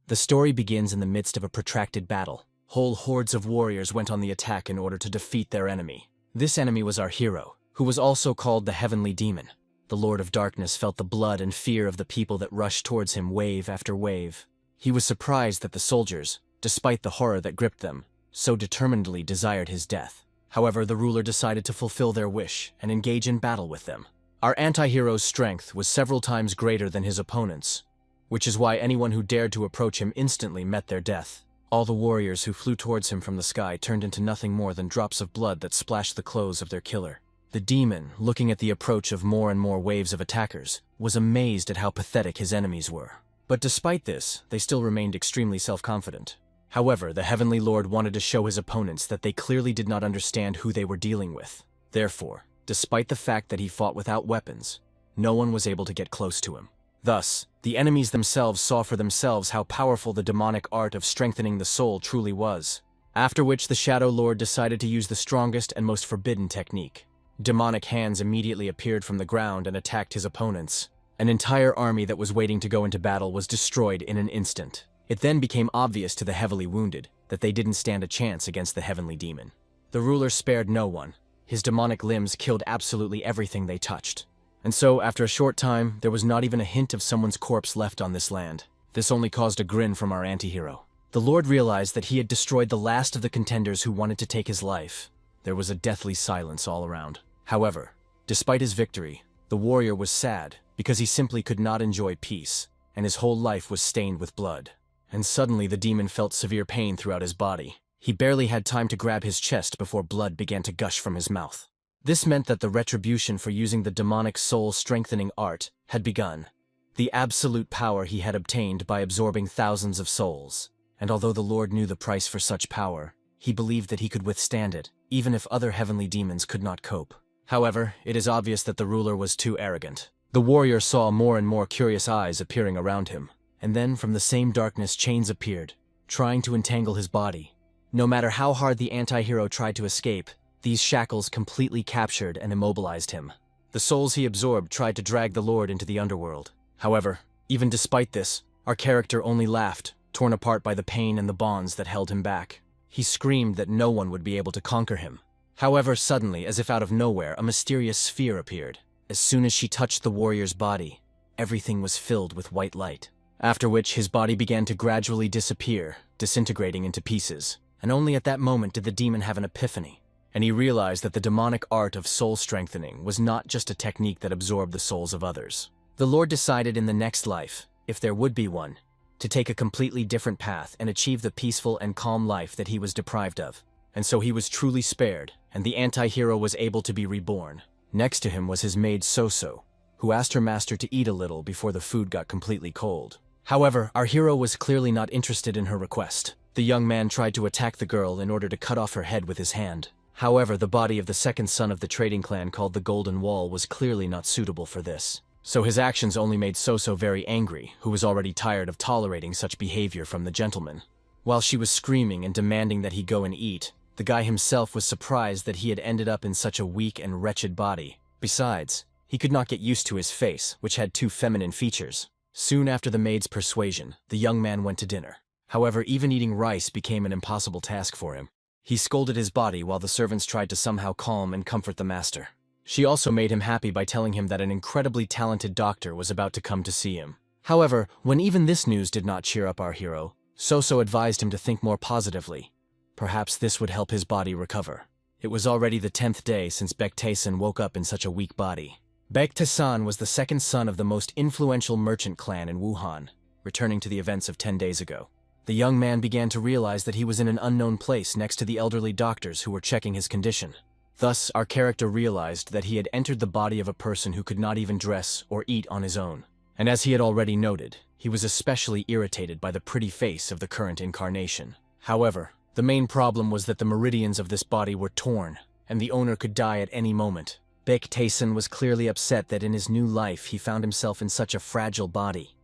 The story begins in the midst of a protracted battle. Whole hordes of warriors went on the attack in order to defeat their enemy. This enemy was our hero, who was also called the Heavenly Demon. The Lord of Darkness felt the blood and fear of the people that rushed towards him wave after wave. He was surprised that the soldiers, despite the horror that gripped them, so determinedly desired his death. However, the ruler decided to fulfill their wish and engage in battle with them. Our anti-hero's strength was several times greater than his opponent's, which is why anyone who dared to approach him instantly met their death. All the warriors who flew towards him from the sky turned into nothing more than drops of blood that splashed the clothes of their killer. The demon, looking at the approach of more and more waves of attackers, was amazed at how pathetic his enemies were. But despite this, they still remained extremely self-confident. However, the Heavenly Lord wanted to show his opponents that they clearly did not understand who they were dealing with. Therefore, despite the fact that he fought without weapons, no one was able to get close to him. Thus, the enemies themselves saw for themselves how powerful the demonic art of strengthening the soul truly was. After which the Shadow Lord decided to use the strongest and most forbidden technique. Demonic hands immediately appeared from the ground and attacked his opponents. An entire army that was waiting to go into battle was destroyed in an instant. It then became obvious to the heavily wounded that they didn't stand a chance against the Heavenly Demon. The ruler spared no one. His demonic limbs killed absolutely everything they touched. And so, after a short time, there was not even a hint of someone's corpse left on this land. This only caused a grin from our anti-hero. The Lord realized that he had destroyed the last of the contenders who wanted to take his life. There was a deathly silence all around. However, despite his victory, the warrior was sad because he simply could not enjoy peace, and his whole life was stained with blood. And suddenly the demon felt severe pain throughout his body. He barely had time to grab his chest before blood began to gush from his mouth. This meant that the retribution for using the demonic soul-strengthening art had begun. The absolute power he had obtained by absorbing thousands of souls. And although the Lord knew the price for such power, he believed that he could withstand it, even if other heavenly demons could not cope. However, it is obvious that the ruler was too arrogant. The warrior saw more and more curious eyes appearing around him, and then from the same darkness chains appeared, trying to entangle his body. No matter how hard the anti-hero tried to escape, these shackles completely captured and immobilized him. The souls he absorbed tried to drag the Lord into the underworld. However, even despite this, our character only laughed, torn apart by the pain and the bonds that held him back. He screamed that no one would be able to conquer him. However, suddenly, as if out of nowhere, a mysterious sphere appeared. As soon as she touched the warrior's body, everything was filled with white light. After which, his body began to gradually disappear, disintegrating into pieces. And only at that moment did the demon have an epiphany. And he realized that the demonic art of soul strengthening was not just a technique that absorbed the souls of others. The Lord decided in the next life, if there would be one, to take a completely different path and achieve the peaceful and calm life that he was deprived of. And so he was truly spared, and the anti-hero was able to be reborn. Next to him was his maid Soso, who asked her master to eat a little before the food got completely cold. However, our hero was clearly not interested in her request. The young man tried to attack the girl in order to cut off her head with his hand. However, the body of the second son of the trading clan called the Golden Wall was clearly not suitable for this. So his actions only made Soso very angry, who was already tired of tolerating such behavior from the gentleman. While she was screaming and demanding that he go and eat, the guy himself was surprised that he had ended up in such a weak and wretched body. Besides, he could not get used to his face, which had two feminine features. Soon after the maid's persuasion, the young man went to dinner. However, even eating rice became an impossible task for him. He scolded his body while the servants tried to somehow calm and comfort the master. She also made him happy by telling him that an incredibly talented doctor was about to come to see him. However, when even this news did not cheer up our hero, Soso advised him to think more positively. Perhaps this would help his body recover. It was already the 10th day since Baektaesan woke up in such a weak body. Baektaesan was the second son of the most influential merchant clan in Wuhan, returning to the events of 10 days ago. The young man began to realize that he was in an unknown place next to the elderly doctors who were checking his condition. Thus, our character realized that he had entered the body of a person who could not even dress or eat on his own. And as he had already noted, he was especially irritated by the pretty face of the current incarnation. However, the main problem was that the meridians of this body were torn, and the owner could die at any moment. Baektaesan was clearly upset that in his new life he found himself in such a fragile body.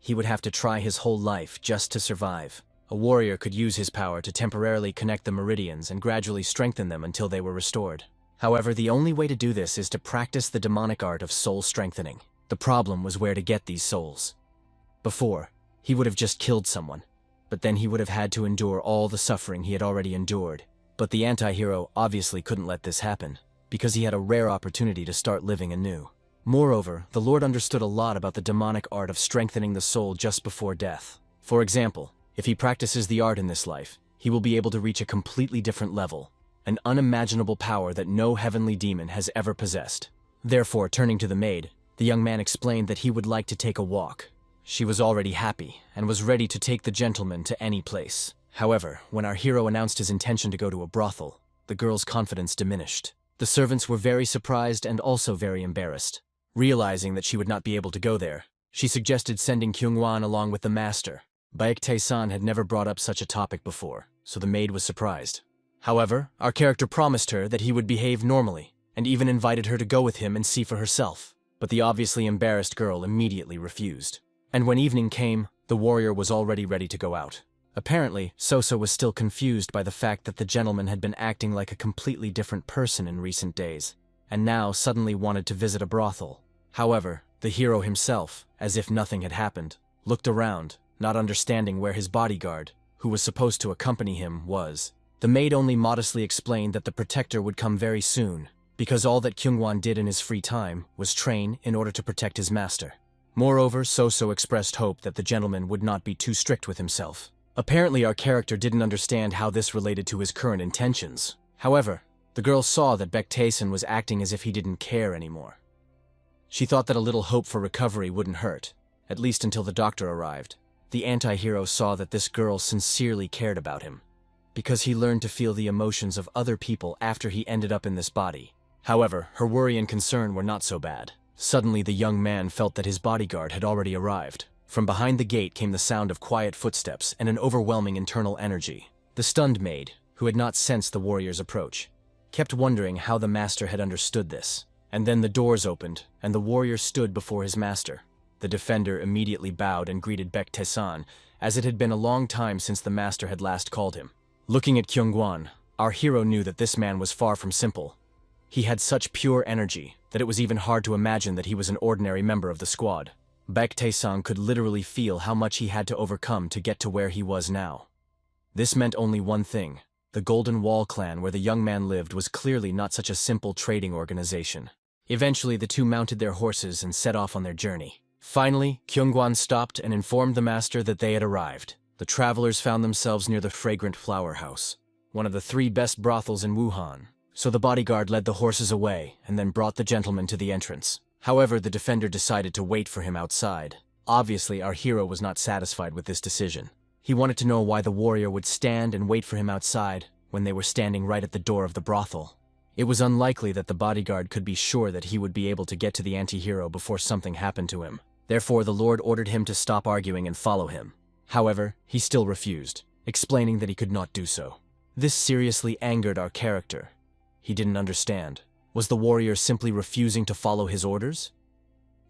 He would have to try his whole life just to survive. A warrior could use his power to temporarily connect the meridians and gradually strengthen them until they were restored. However, the only way to do this is to practice the demonic art of soul strengthening. The problem was where to get these souls. Before, he would have just killed someone, but then he would have had to endure all the suffering he had already endured. But the anti-hero obviously couldn't let this happen, because he had a rare opportunity to start living anew. Moreover, the Lord understood a lot about the demonic art of strengthening the soul just before death. For example, if he practices the art in this life, he will be able to reach a completely different level, an unimaginable power that no heavenly demon has ever possessed. Therefore, turning to the maid, the young man explained that he would like to take a walk. She was already happy and was ready to take the gentleman to any place. However, when our hero announced his intention to go to a brothel, the girl's confidence diminished. The servants were very surprised and also very embarrassed. Realizing that she would not be able to go there, she suggested sending Kyungwon along with the master. Baektae-san had never brought up such a topic before, so the maid was surprised. However, our character promised her that he would behave normally, and even invited her to go with him and see for herself. But the obviously embarrassed girl immediately refused. And when evening came, the warrior was already ready to go out. Apparently, Soso was still confused by the fact that the gentleman had been acting like a completely different person in recent days, and now suddenly wanted to visit a brothel. However, the hero himself, as if nothing had happened, looked around, not understanding where his bodyguard, who was supposed to accompany him, was. The maid only modestly explained that the protector would come very soon, because all that Kyungwon did in his free time was train in order to protect his master. Moreover, Soso expressed hope that the gentleman would not be too strict with himself. Apparently, our character didn't understand how this related to his current intentions. However, the girl saw that Baektae-san was acting as if he didn't care anymore. She thought that a little hope for recovery wouldn't hurt, at least until the doctor arrived. The anti-hero saw that this girl sincerely cared about him, because he learned to feel the emotions of other people after he ended up in this body. However, her worry and concern were not so bad. Suddenly, the young man felt that his bodyguard had already arrived. From behind the gate came the sound of quiet footsteps and an overwhelming internal energy. The stunned maid, who had not sensed the warrior's approach, kept wondering how the master had understood this. And then the doors opened, and the warrior stood before his master. The defender immediately bowed and greeted Baektae-san, as it had been a long time since the master had last called him. Looking at Kyungwon, our hero knew that this man was far from simple. He had such pure energy that it was even hard to imagine that he was an ordinary member of the squad. Baektae-san could literally feel how much he had to overcome to get to where he was now. This meant only one thing. The Golden Wall clan where the young man lived was clearly not such a simple trading organization. Eventually, the two mounted their horses and set off on their journey. Finally, Kyungwon stopped and informed the master that they had arrived. The travelers found themselves near the Fragrant Flower House, one of the 3 best brothels in Wuhan. So the bodyguard led the horses away and then brought the gentleman to the entrance. However, the defender decided to wait for him outside. Obviously, our hero was not satisfied with this decision. He wanted to know why the warrior would stand and wait for him outside when they were standing right at the door of the brothel. It was unlikely that the bodyguard could be sure that he would be able to get to the anti-hero before something happened to him. Therefore, the Lord ordered him to stop arguing and follow him. However, he still refused, explaining that he could not do so. This seriously angered our character. He didn't understand. Was the warrior simply refusing to follow his orders?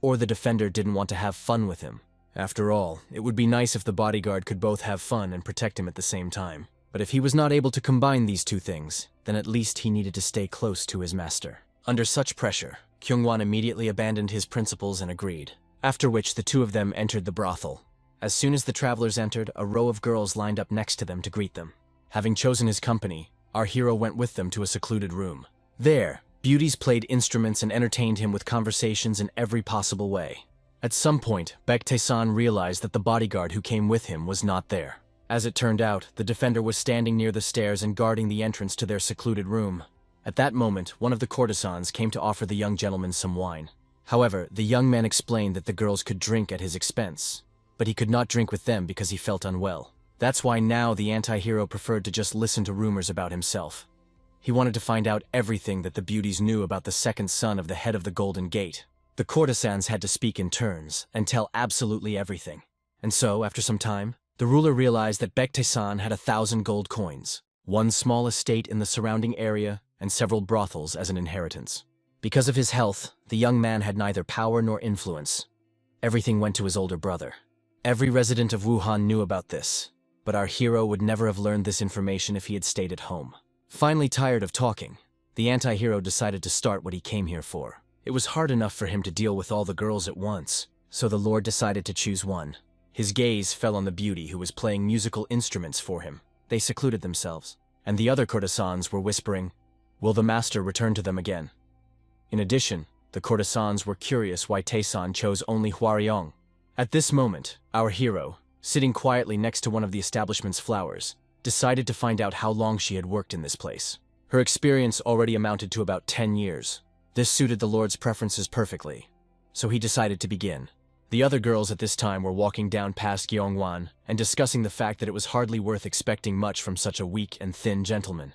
Or the defender didn't want to have fun with him? After all, it would be nice if the bodyguard could both have fun and protect him at the same time. But if he was not able to combine these two things, then at least he needed to stay close to his master. Under such pressure, Kyungwon immediately abandoned his principles and agreed, after which the two of them entered the brothel. As soon as the travelers entered, a row of girls lined up next to them to greet them. Having chosen his company, our hero went with them to a secluded room. There, beauties played instruments and entertained him with conversations in every possible way. At some point, Baektae-san realized that the bodyguard who came with him was not there. As it turned out, the defender was standing near the stairs and guarding the entrance to their secluded room. At that moment, one of the courtesans came to offer the young gentleman some wine. However, the young man explained that the girls could drink at his expense, but he could not drink with them because he felt unwell. That's why now the anti-hero preferred to just listen to rumors about himself. He wanted to find out everything that the beauties knew about the second son of the head of the Golden Gate. The courtesans had to speak in turns and tell absolutely everything. And so, after some time, the ruler realized that Baektae-san had 1,000 gold coins, one small estate in the surrounding area, and several brothels as an inheritance. Because of his health, the young man had neither power nor influence. Everything went to his older brother. Every resident of Wuhan knew about this, but our hero would never have learned this information if he had stayed at home. Finally tired of talking, the anti-hero decided to start what he came here for. It was hard enough for him to deal with all the girls at once, so the Lord decided to choose one. His gaze fell on the beauty who was playing musical instruments for him. They secluded themselves, and the other courtesans were whispering, "Will the master return to them again?" In addition, the courtesans were curious why Taesan chose only Hwaryong. At this moment, our hero, sitting quietly next to one of the establishment's flowers, decided to find out how long she had worked in this place. Her experience already amounted to about 10 years. This suited the Lord's preferences perfectly, so he decided to begin. The other girls at this time were walking down past Gyeongwan and discussing the fact that it was hardly worth expecting much from such a weak and thin gentleman,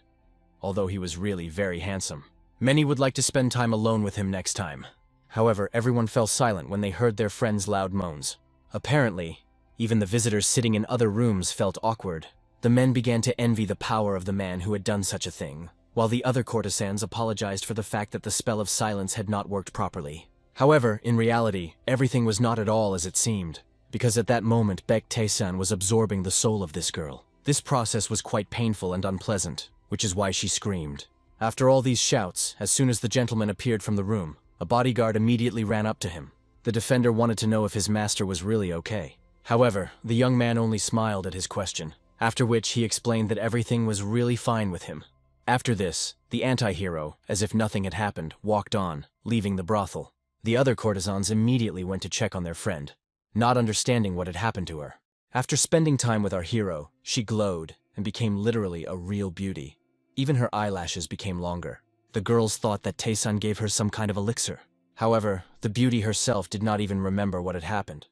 although he was really very handsome. Many would like to spend time alone with him next time. However, everyone fell silent when they heard their friend's loud moans. Apparently, even the visitors sitting in other rooms felt awkward. The men began to envy the power of the man who had done such a thing, while the other courtesans apologized for the fact that the spell of silence had not worked properly. However, in reality, everything was not at all as it seemed, because at that moment Baek Taesan was absorbing the soul of this girl. This process was quite painful and unpleasant, which is why she screamed. After all these shouts, as soon as the gentleman appeared from the room, a bodyguard immediately ran up to him. The defender wanted to know if his master was really okay. However, the young man only smiled at his question, after which he explained that everything was really fine with him. After this, the anti-hero, as if nothing had happened, walked on, leaving the brothel. The other courtesans immediately went to check on their friend, not understanding what had happened to her. After spending time with our hero, she glowed and became literally a real beauty. Even her eyelashes became longer. The girls thought that Taesan gave her some kind of elixir. However, the beauty herself did not even remember what had happened.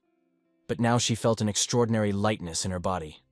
But now she felt an extraordinary lightness in her body,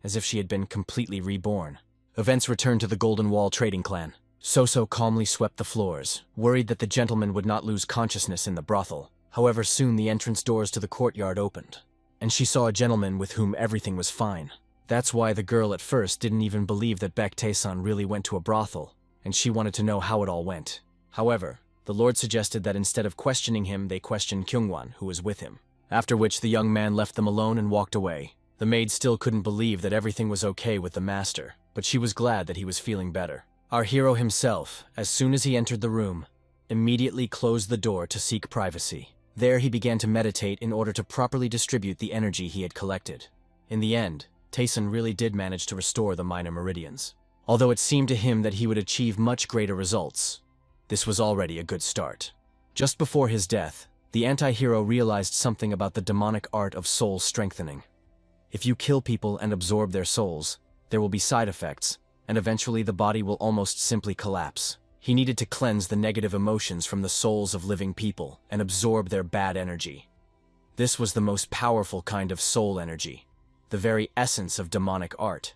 as if she had been completely reborn. Events returned to the Golden Wall trading clan. Soso calmly swept the floors, worried that the gentleman would not lose consciousness in the brothel. However, soon the entrance doors to the courtyard opened, and she saw a gentleman with whom everything was fine. That's why the girl at first didn't even believe that Baek Taesan really went to a brothel, and she wanted to know how it all went. However, the Lord suggested that instead of questioning him, they question Kyungwan, who was with him. After which the young man left them alone and walked away. The maid still couldn't believe that everything was okay with the master, but she was glad that he was feeling better. Our hero himself, as soon as he entered the room, immediately closed the door to seek privacy. There he began to meditate in order to properly distribute the energy he had collected. In the end, Taesan really did manage to restore the minor meridians. Although it seemed to him that he would achieve much greater results, this was already a good start. Just before his death, the anti-hero realized something about the demonic art of soul strengthening. If you kill people and absorb their souls, there will be side effects, and eventually the body will almost simply collapse. He needed to cleanse the negative emotions from the souls of living people and absorb their bad energy. This was the most powerful kind of soul energy, the very essence of demonic art.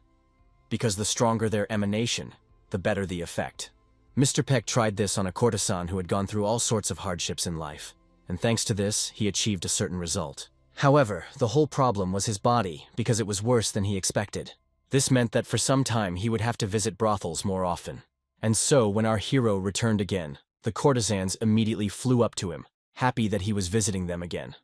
Because the stronger their emanation, the better the effect. Mr. Peck tried this on a courtesan who had gone through all sorts of hardships in life, and thanks to this, he achieved a certain result. However, the whole problem was his body, because it was worse than he expected. This meant that for some time he would have to visit brothels more often. And so, when our hero returned again, the courtesans immediately flew up to him, happy that he was visiting them again.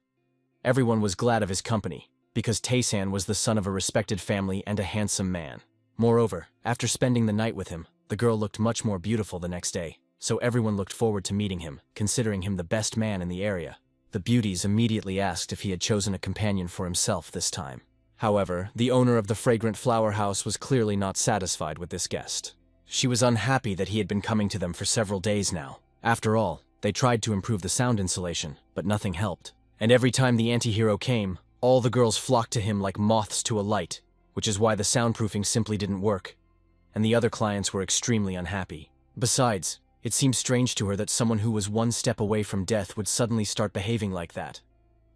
Everyone was glad of his company, because Taesan was the son of a respected family and a handsome man. Moreover, after spending the night with him, the girl looked much more beautiful the next day, so everyone looked forward to meeting him, considering him the best man in the area. The beauties immediately asked if he had chosen a companion for himself this time. However, the owner of the fragrant flower house was clearly not satisfied with this guest. She was unhappy that he had been coming to them for several days now. After all, they tried to improve the sound insulation, but nothing helped. And every time the anti-hero came, all the girls flocked to him like moths to a light, which is why the soundproofing simply didn't work, and the other clients were extremely unhappy. Besides, it seemed strange to her that someone who was one step away from death would suddenly start behaving like that.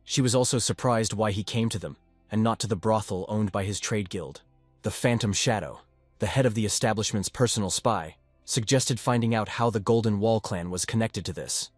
She was also surprised why he came to them, and not to the brothel owned by his trade guild. The Phantom Shadow, the head of the establishment's personal spy, suggested finding out how the Golden Wall clan was connected to this.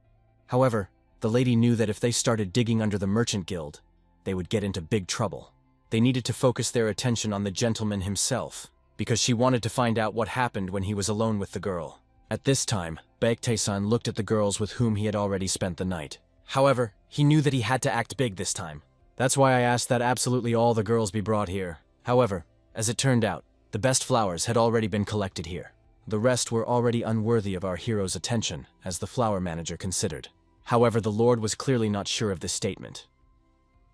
However, the lady knew that if they started digging under the merchant guild, they would get into big trouble. They needed to focus their attention on the gentleman himself, because she wanted to find out what happened when he was alone with the girl. At this time, Baek Taesan looked at the girls with whom he had already spent the night. However, he knew that he had to act big this time. That's why I asked that absolutely all the girls be brought here. However, as it turned out, the best flowers had already been collected here. The rest were already unworthy of our hero's attention, as the flower manager considered. However, the Lord was clearly not sure of this statement.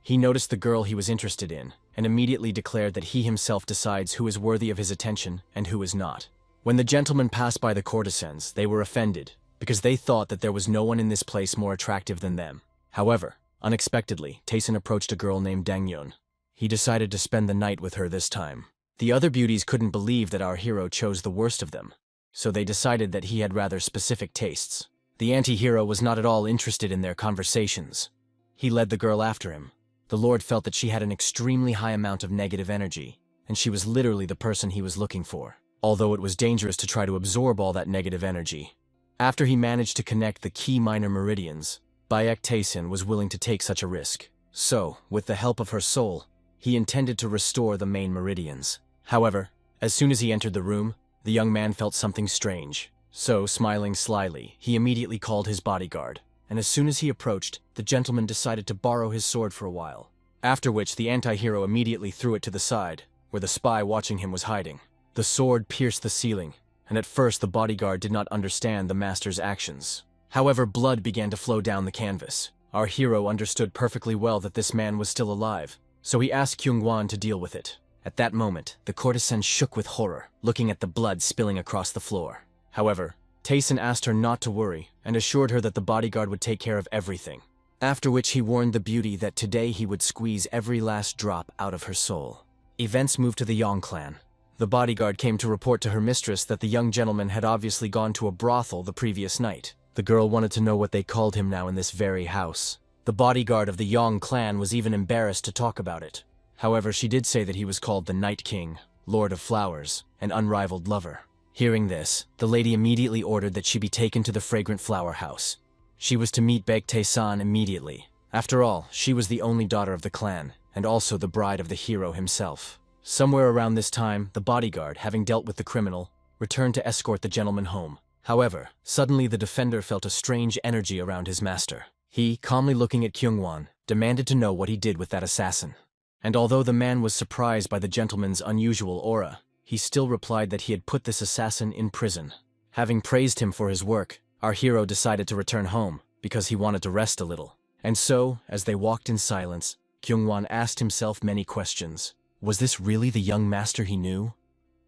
He noticed the girl he was interested in, and immediately declared that he himself decides who is worthy of his attention and who is not. When the gentlemen passed by the courtesans, they were offended, because they thought that there was no one in this place more attractive than them. However, unexpectedly, Taesun approached a girl named Dangyun. He decided to spend the night with her this time. The other beauties couldn't believe that our hero chose the worst of them, so they decided that he had rather specific tastes. The anti-hero was not at all interested in their conversations. He led the girl after him. The Lord felt that she had an extremely high amount of negative energy, and she was literally the person he was looking for, although it was dangerous to try to absorb all that negative energy. After he managed to connect the key minor meridians, Baek Taesun was willing to take such a risk. So, with the help of her soul, he intended to restore the main meridians. However, as soon as he entered the room, the young man felt something strange. So, smiling slyly, he immediately called his bodyguard, and as soon as he approached, the gentleman decided to borrow his sword for a while. After which, the anti-hero immediately threw it to the side, where the spy watching him was hiding. The sword pierced the ceiling, and at first the bodyguard did not understand the master's actions. However, blood began to flow down the canvas. Our hero understood perfectly well that this man was still alive, so he asked Kyungwon to deal with it. At that moment, the courtesan shook with horror, looking at the blood spilling across the floor. However, Taesun asked her not to worry, and assured her that the bodyguard would take care of everything. After which he warned the beauty that today he would squeeze every last drop out of her soul. Events moved to the Yang clan. The bodyguard came to report to her mistress that the young gentleman had obviously gone to a brothel the previous night. The girl wanted to know what they called him now in this very house. The bodyguard of the Yang clan was even embarrassed to talk about it. However, she did say that he was called the Night King, Lord of Flowers, and unrivaled lover. Hearing this, the lady immediately ordered that she be taken to the fragrant flower house. She was to meet Baek Tae-san immediately. After all, she was the only daughter of the clan, and also the bride of the hero himself. Somewhere around this time, the bodyguard, having dealt with the criminal, returned to escort the gentleman home. However, suddenly the defender felt a strange energy around his master. He, calmly looking at Kyungwon, demanded to know what he did with that assassin. And although the man was surprised by the gentleman's unusual aura, he still replied that he had put this assassin in prison. Having praised him for his work, our hero decided to return home, because he wanted to rest a little. And so, as they walked in silence, Kyungwon asked himself many questions. Was this really the young master he knew?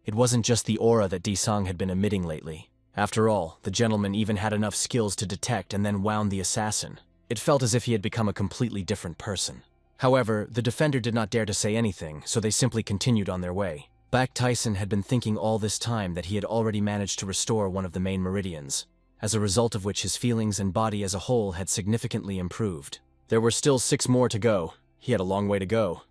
It wasn't just the aura that Disang had been emitting lately. After all, the gentleman even had enough skills to detect and then wound the assassin. It felt as if he had become a completely different person. However, the defender did not dare to say anything, so they simply continued on their way. Baek Taesun had been thinking all this time that he had already managed to restore one of the main meridians, as a result of which his feelings and body as a whole had significantly improved. There were still 6 more to go. He had a long way to go.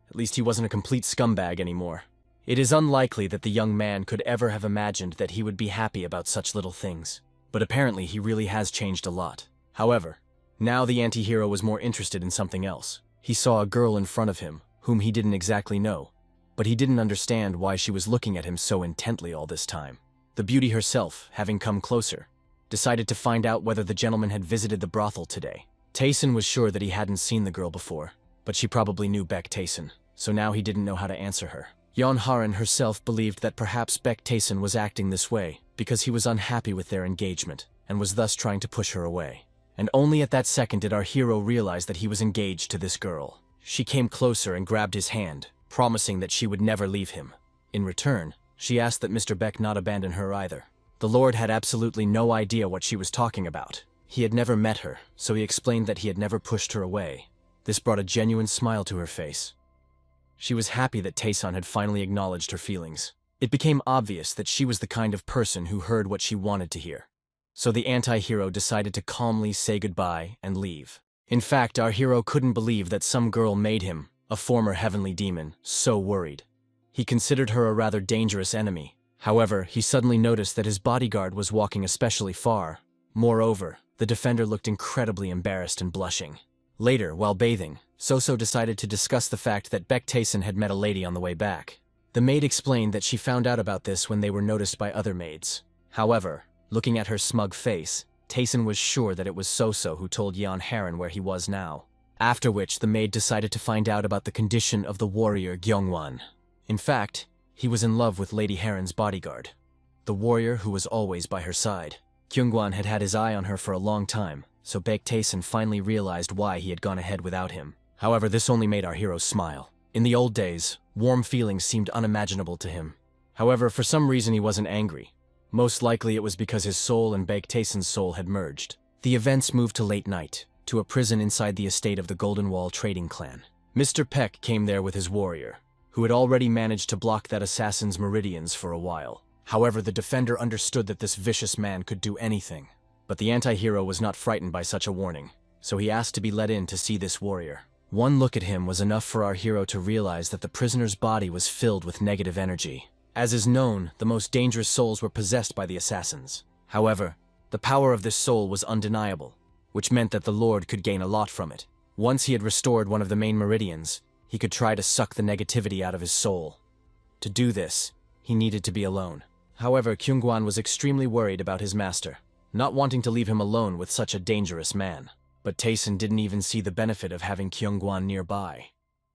At least he wasn't a complete scumbag anymore. It is unlikely that the young man could ever have imagined that he would be happy about such little things, but apparently he really has changed a lot. However, now the anti-hero was more interested in something else. He saw a girl in front of him, whom he didn't exactly know, but he didn't understand why she was looking at him so intently all this time. The beauty herself, having come closer, decided to find out whether the gentleman had visited the brothel today. Taesun was sure that he hadn't seen the girl before, but she probably knew Baek Taesun, so now he didn't know how to answer her. Yeon Haran herself believed that perhaps Baek Taesun was acting this way because he was unhappy with their engagement and was thus trying to push her away. And only at that second did our hero realize that he was engaged to this girl. She came closer and grabbed his hand, promising that she would never leave him. In return, she asked that Mr. Baek not abandon her either. The Lord had absolutely no idea what she was talking about. He had never met her, so he explained that he had never pushed her away. This brought a genuine smile to her face. She was happy that Taesun had finally acknowledged her feelings. It became obvious that she was the kind of person who heard what she wanted to hear. So the anti-hero decided to calmly say goodbye and leave. In fact, our hero couldn't believe that some girl made him, a former heavenly demon, so worried. He considered her a rather dangerous enemy. However, he suddenly noticed that his bodyguard was walking especially far. Moreover, the defender looked incredibly embarrassed and blushing. Later, while bathing, Soso decided to discuss the fact that Baek Taesun had met a lady on the way back. The maid explained that she found out about this when they were noticed by other maids. However, looking at her smug face, Taesun was sure that it was Soso who told Yeon Haran where he was now. After which, the maid decided to find out about the condition of the warrior Gyeongwon. In fact, he was in love with Lady Haran's bodyguard, the warrior who was always by her side. Gyeongwon had had his eye on her for a long time, so Baek Taesun finally realized why he had gone ahead without him. However, this only made our hero smile. In the old days, warm feelings seemed unimaginable to him. However, for some reason he wasn't angry. Most likely it was because his soul and Baek-Taesun's soul had merged. The events moved to late night, to a prison inside the estate of the Golden Wall trading clan. Mr. Peck came there with his warrior, who had already managed to block that assassin's meridians for a while. However, the defender understood that this vicious man could do anything. But the anti-hero was not frightened by such a warning, so he asked to be let in to see this warrior. One look at him was enough for our hero to realize that the prisoner's body was filled with negative energy. As is known, the most dangerous souls were possessed by the assassins. However, the power of this soul was undeniable, which meant that the Lord could gain a lot from it. Once he had restored one of the main meridians, he could try to suck the negativity out of his soul. To do this, he needed to be alone. However, Kyungwan was extremely worried about his master, not wanting to leave him alone with such a dangerous man. But Taesun didn't even see the benefit of having Kyungwan nearby.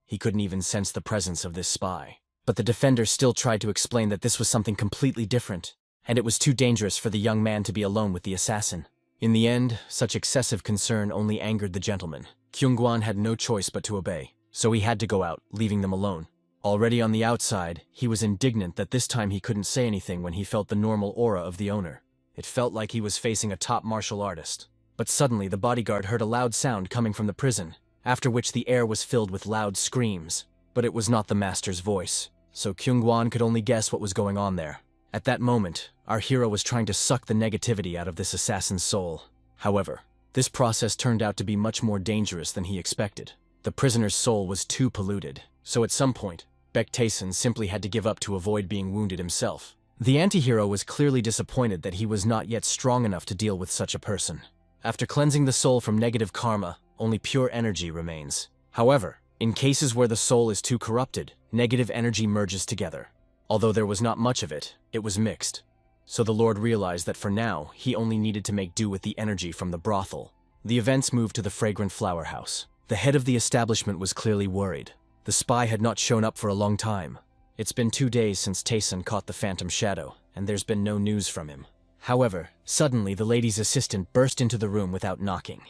He couldn't even sense the presence of this spy. But the defender still tried to explain that this was something completely different, and it was too dangerous for the young man to be alone with the assassin. In the end, such excessive concern only angered the gentleman. Kyungwan had no choice but to obey, so he had to go out, leaving them alone. Already on the outside, he was indignant that this time he couldn't say anything when he felt the normal aura of the owner. It felt like he was facing a top martial artist. But suddenly the bodyguard heard a loud sound coming from the prison, after which the air was filled with loud screams. But it was not the master's voice, so Kyungwan could only guess what was going on there. At that moment, our hero was trying to suck the negativity out of this assassin's soul. However, this process turned out to be much more dangerous than he expected. The prisoner's soul was too polluted, so at some point, Baek-Taesun simply had to give up to avoid being wounded himself. The anti-hero was clearly disappointed that he was not yet strong enough to deal with such a person. After cleansing the soul from negative karma, only pure energy remains. However, in cases where the soul is too corrupted, negative energy merges together. Although there was not much of it, it was mixed. So the Lord realized that for now, he only needed to make do with the energy from the brothel. The events moved to the fragrant flower house. The head of the establishment was clearly worried. The spy had not shown up for a long time. It's been 2 days since Taesun caught the phantom shadow, and there's been no news from him. However, suddenly the lady's assistant burst into the room without knocking.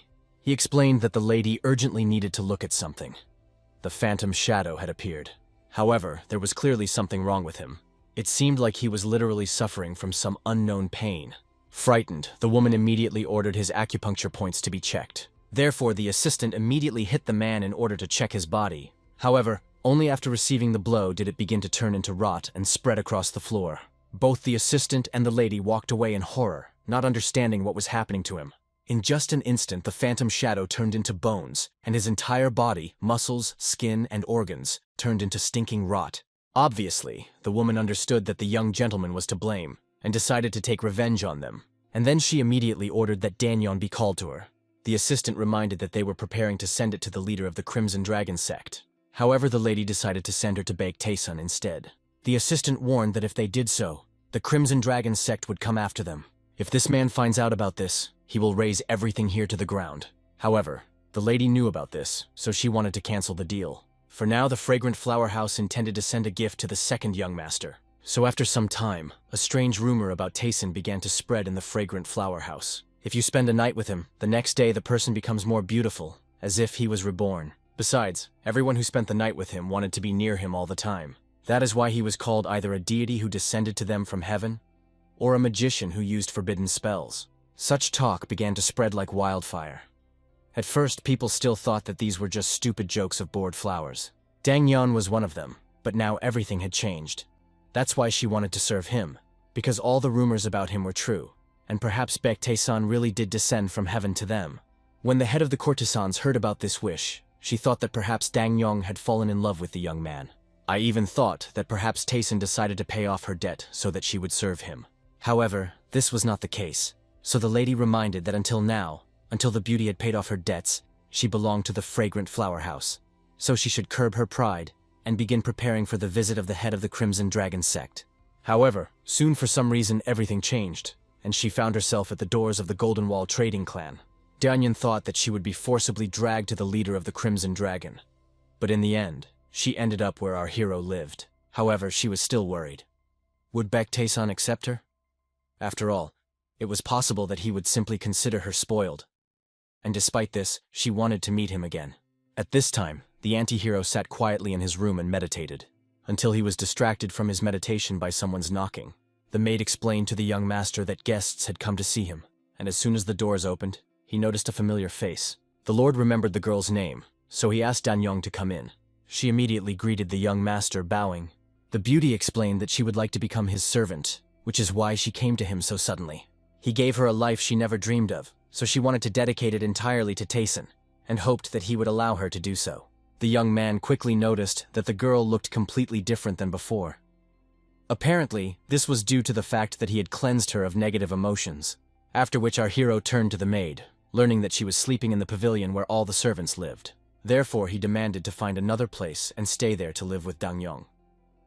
He explained that the lady urgently needed to look at something. The phantom shadow had appeared. However, there was clearly something wrong with him. It seemed like he was literally suffering from some unknown pain. Frightened, the woman immediately ordered his acupuncture points to be checked. Therefore, the assistant immediately hit the man in order to check his body. However, only after receiving the blow did it begin to turn into rot and spread across the floor. Both the assistant and the lady walked away in horror, not understanding what was happening to him. In just an instant, the phantom shadow turned into bones, and his entire body, muscles, skin, and organs, turned into stinking rot. Obviously, the woman understood that the young gentleman was to blame, and decided to take revenge on them. And then she immediately ordered that Danyeon be called to her. The assistant reminded that they were preparing to send it to the leader of the Crimson Dragon sect. However, the lady decided to send her to Baek-Taesun instead. The assistant warned that if they did so, the Crimson Dragon sect would come after them. If this man finds out about this, he will raze everything here to the ground. However, the lady knew about this, so she wanted to cancel the deal. For now, the Fragrant Flower House intended to send a gift to the second young master. So after some time, a strange rumor about Taesun began to spread in the Fragrant Flower House. If you spend a night with him, the next day the person becomes more beautiful, as if he was reborn. Besides, everyone who spent the night with him wanted to be near him all the time. That is why he was called either a deity who descended to them from heaven, or a magician who used forbidden spells. Such talk began to spread like wildfire. At first, people still thought that these were just stupid jokes of bored flowers. Dangyeon was one of them, but now everything had changed. That's why she wanted to serve him, because all the rumors about him were true, and perhaps Baek-Taesun really did descend from heaven to them. When the head of the courtesans heard about this wish, she thought that perhaps Dangyeon had fallen in love with the young man. I even thought that perhaps Taesun decided to pay off her debt so that she would serve him. However, this was not the case, so the lady reminded that until now, until the beauty had paid off her debts, she belonged to the Fragrant Flower House. So she should curb her pride and begin preparing for the visit of the head of the Crimson Dragon sect. However, soon for some reason everything changed, and she found herself at the doors of the Golden Wall trading clan. Danyeon thought that she would be forcibly dragged to the leader of the Crimson Dragon. But in the end, she ended up where our hero lived. However, she was still worried. Would Baek-Taesun accept her? After all, it was possible that he would simply consider her spoiled. And despite this, she wanted to meet him again. At this time, The anti-hero sat quietly in his room and meditated, until he was distracted from his meditation by someone's knocking. The maid explained to the young master that guests had come to see him, and as soon as the doors opened, he noticed a familiar face. The lord remembered the girl's name, so he asked Danyong to come in. She immediately greeted the young master, bowing. The beauty explained that she would like to become his servant, which is why she came to him so suddenly. He gave her a life she never dreamed of, so she wanted to dedicate it entirely to Taeson, and hoped that he would allow her to do so. The young man quickly noticed that the girl looked completely different than before. Apparently, this was due to the fact that he had cleansed her of negative emotions, after which our hero turned to the maid, learning that she was sleeping in the pavilion where all the servants lived. Therefore, he demanded to find another place and stay there to live with Dangyong.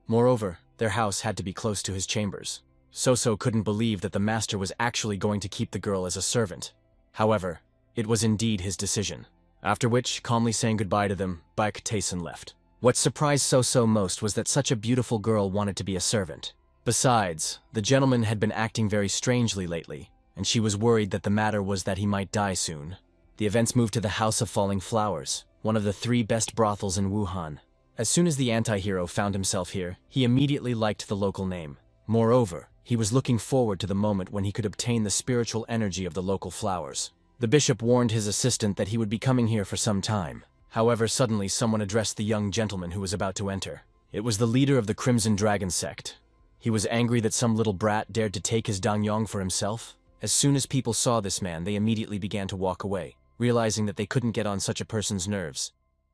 Moreover, their house had to be close to his chambers. So couldn't believe that the master was actually going to keep the girl as a servant. However, it was indeed his decision. After which, calmly saying goodbye to them, Baek Taeson left. What surprised So most was that such a beautiful girl wanted to be a servant. Besides, the gentleman had been acting very strangely lately, and she was worried that the matter was that he might die soon. The events moved to the House of Falling Flowers, one of the 3 best brothels in Wuhan. As soon as the anti-hero found himself here, he immediately liked the local name. Moreover, he was looking forward to the moment when he could obtain the spiritual energy of the local flowers. The bishop warned his assistant that he would be coming here for some time. However, suddenly someone addressed the young gentleman who was about to enter. It was the leader of the Crimson Dragon sect. He was angry that some little brat dared to take his Dangyong for himself. As soon as people saw this man, they immediately began to walk away, realizing that they couldn't get on such a person's nerves.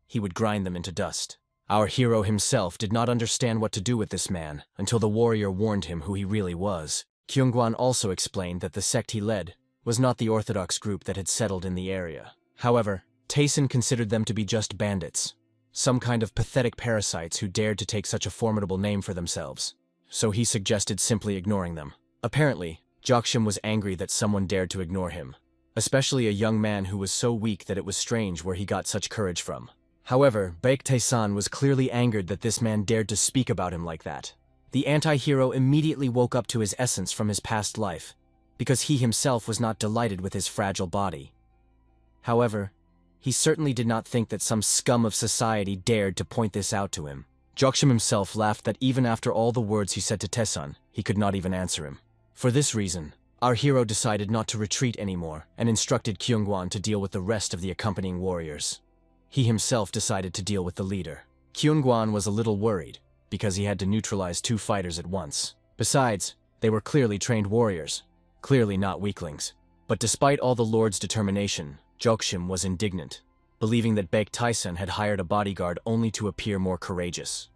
He would grind them into dust. Our hero himself did not understand what to do with this man until the warrior warned him who he really was. Kyungwan also explained that the sect he led was not the orthodox group that had settled in the area. However, Taeson considered them to be just bandits, some kind of pathetic parasites who dared to take such a formidable name for themselves. So he suggested simply ignoring them. Apparently, Jokshim was angry that someone dared to ignore him, especially a young man who was so weak that it was strange where he got such courage from. However, Baek Taesan was clearly angered that this man dared to speak about him like that. The anti-hero immediately woke up to his essence from his past life, because he himself was not delighted with his fragile body. However, he certainly did not think that some scum of society dared to point this out to him. Jokshim himself laughed that even after all the words he said to Taesan, he could not even answer him. For this reason, our hero decided not to retreat anymore and instructed Kyungwan to deal with the rest of the accompanying warriors. He himself decided to deal with the leader. Kyungwan was a little worried, because he had to neutralize 2 fighters at once. Besides, they were clearly trained warriors, clearly not weaklings. But despite all the lord's determination, Jokshim was indignant, believing that Baek Taesan had hired a bodyguard only to appear more courageous.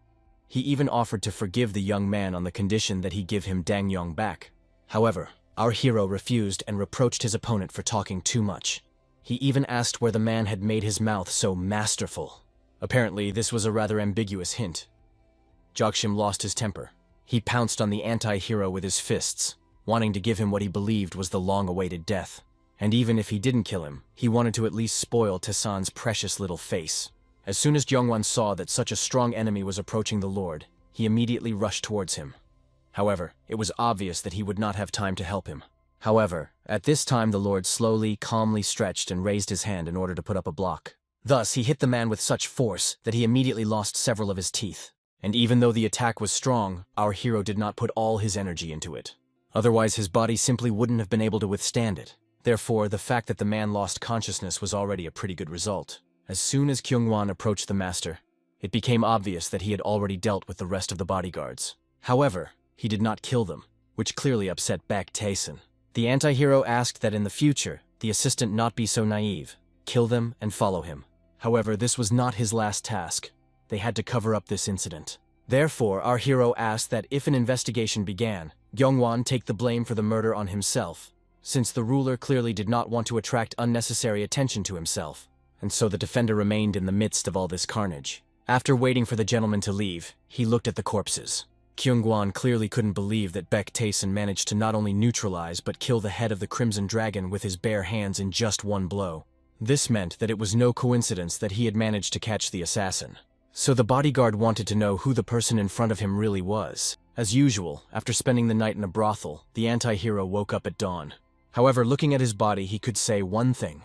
He even offered to forgive the young man on the condition that he give him Dangyong back. However, our hero refused and reproached his opponent for talking too much. He even asked where the man had made his mouth so masterful. Apparently, this was a rather ambiguous hint. Jokshim lost his temper. He pounced on the anti-hero with his fists, wanting to give him what he believed was the long-awaited death. And even if he didn't kill him, he wanted to at least spoil Taesan's precious little face. As soon as Jongwan saw that such a strong enemy was approaching the lord, he immediately rushed towards him. However, it was obvious that he would not have time to help him. However, at this time the lord slowly, calmly stretched and raised his hand in order to put up a block. Thus, he hit the man with such force that he immediately lost several of his teeth. And even though the attack was strong, our hero did not put all his energy into it. Otherwise, his body simply wouldn't have been able to withstand it. Therefore, the fact that the man lost consciousness was already a pretty good result. As soon as Kyungwan approached the master, it became obvious that he had already dealt with the rest of the bodyguards. However, he did not kill them, which clearly upset Baek Taesan. The anti-hero asked that in the future, the assistant not be so naive, kill them and follow him. However, this was not his last task. They had to cover up this incident. Therefore, our hero asked that if an investigation began, Gyeongwan take the blame for the murder on himself, since the ruler clearly did not want to attract unnecessary attention to himself, and so the defender remained in the midst of all this carnage. After waiting for the gentleman to leave, he looked at the corpses. Kyungwan clearly couldn't believe that Baek Taesan managed to not only neutralize but kill the head of the Crimson Dragon with his bare hands in just one blow. This meant that it was no coincidence that he had managed to catch the assassin. So the bodyguard wanted to know who the person in front of him really was. As usual, after spending the night in a brothel, the anti-hero woke up at dawn. However, looking at his body, he could say one thing.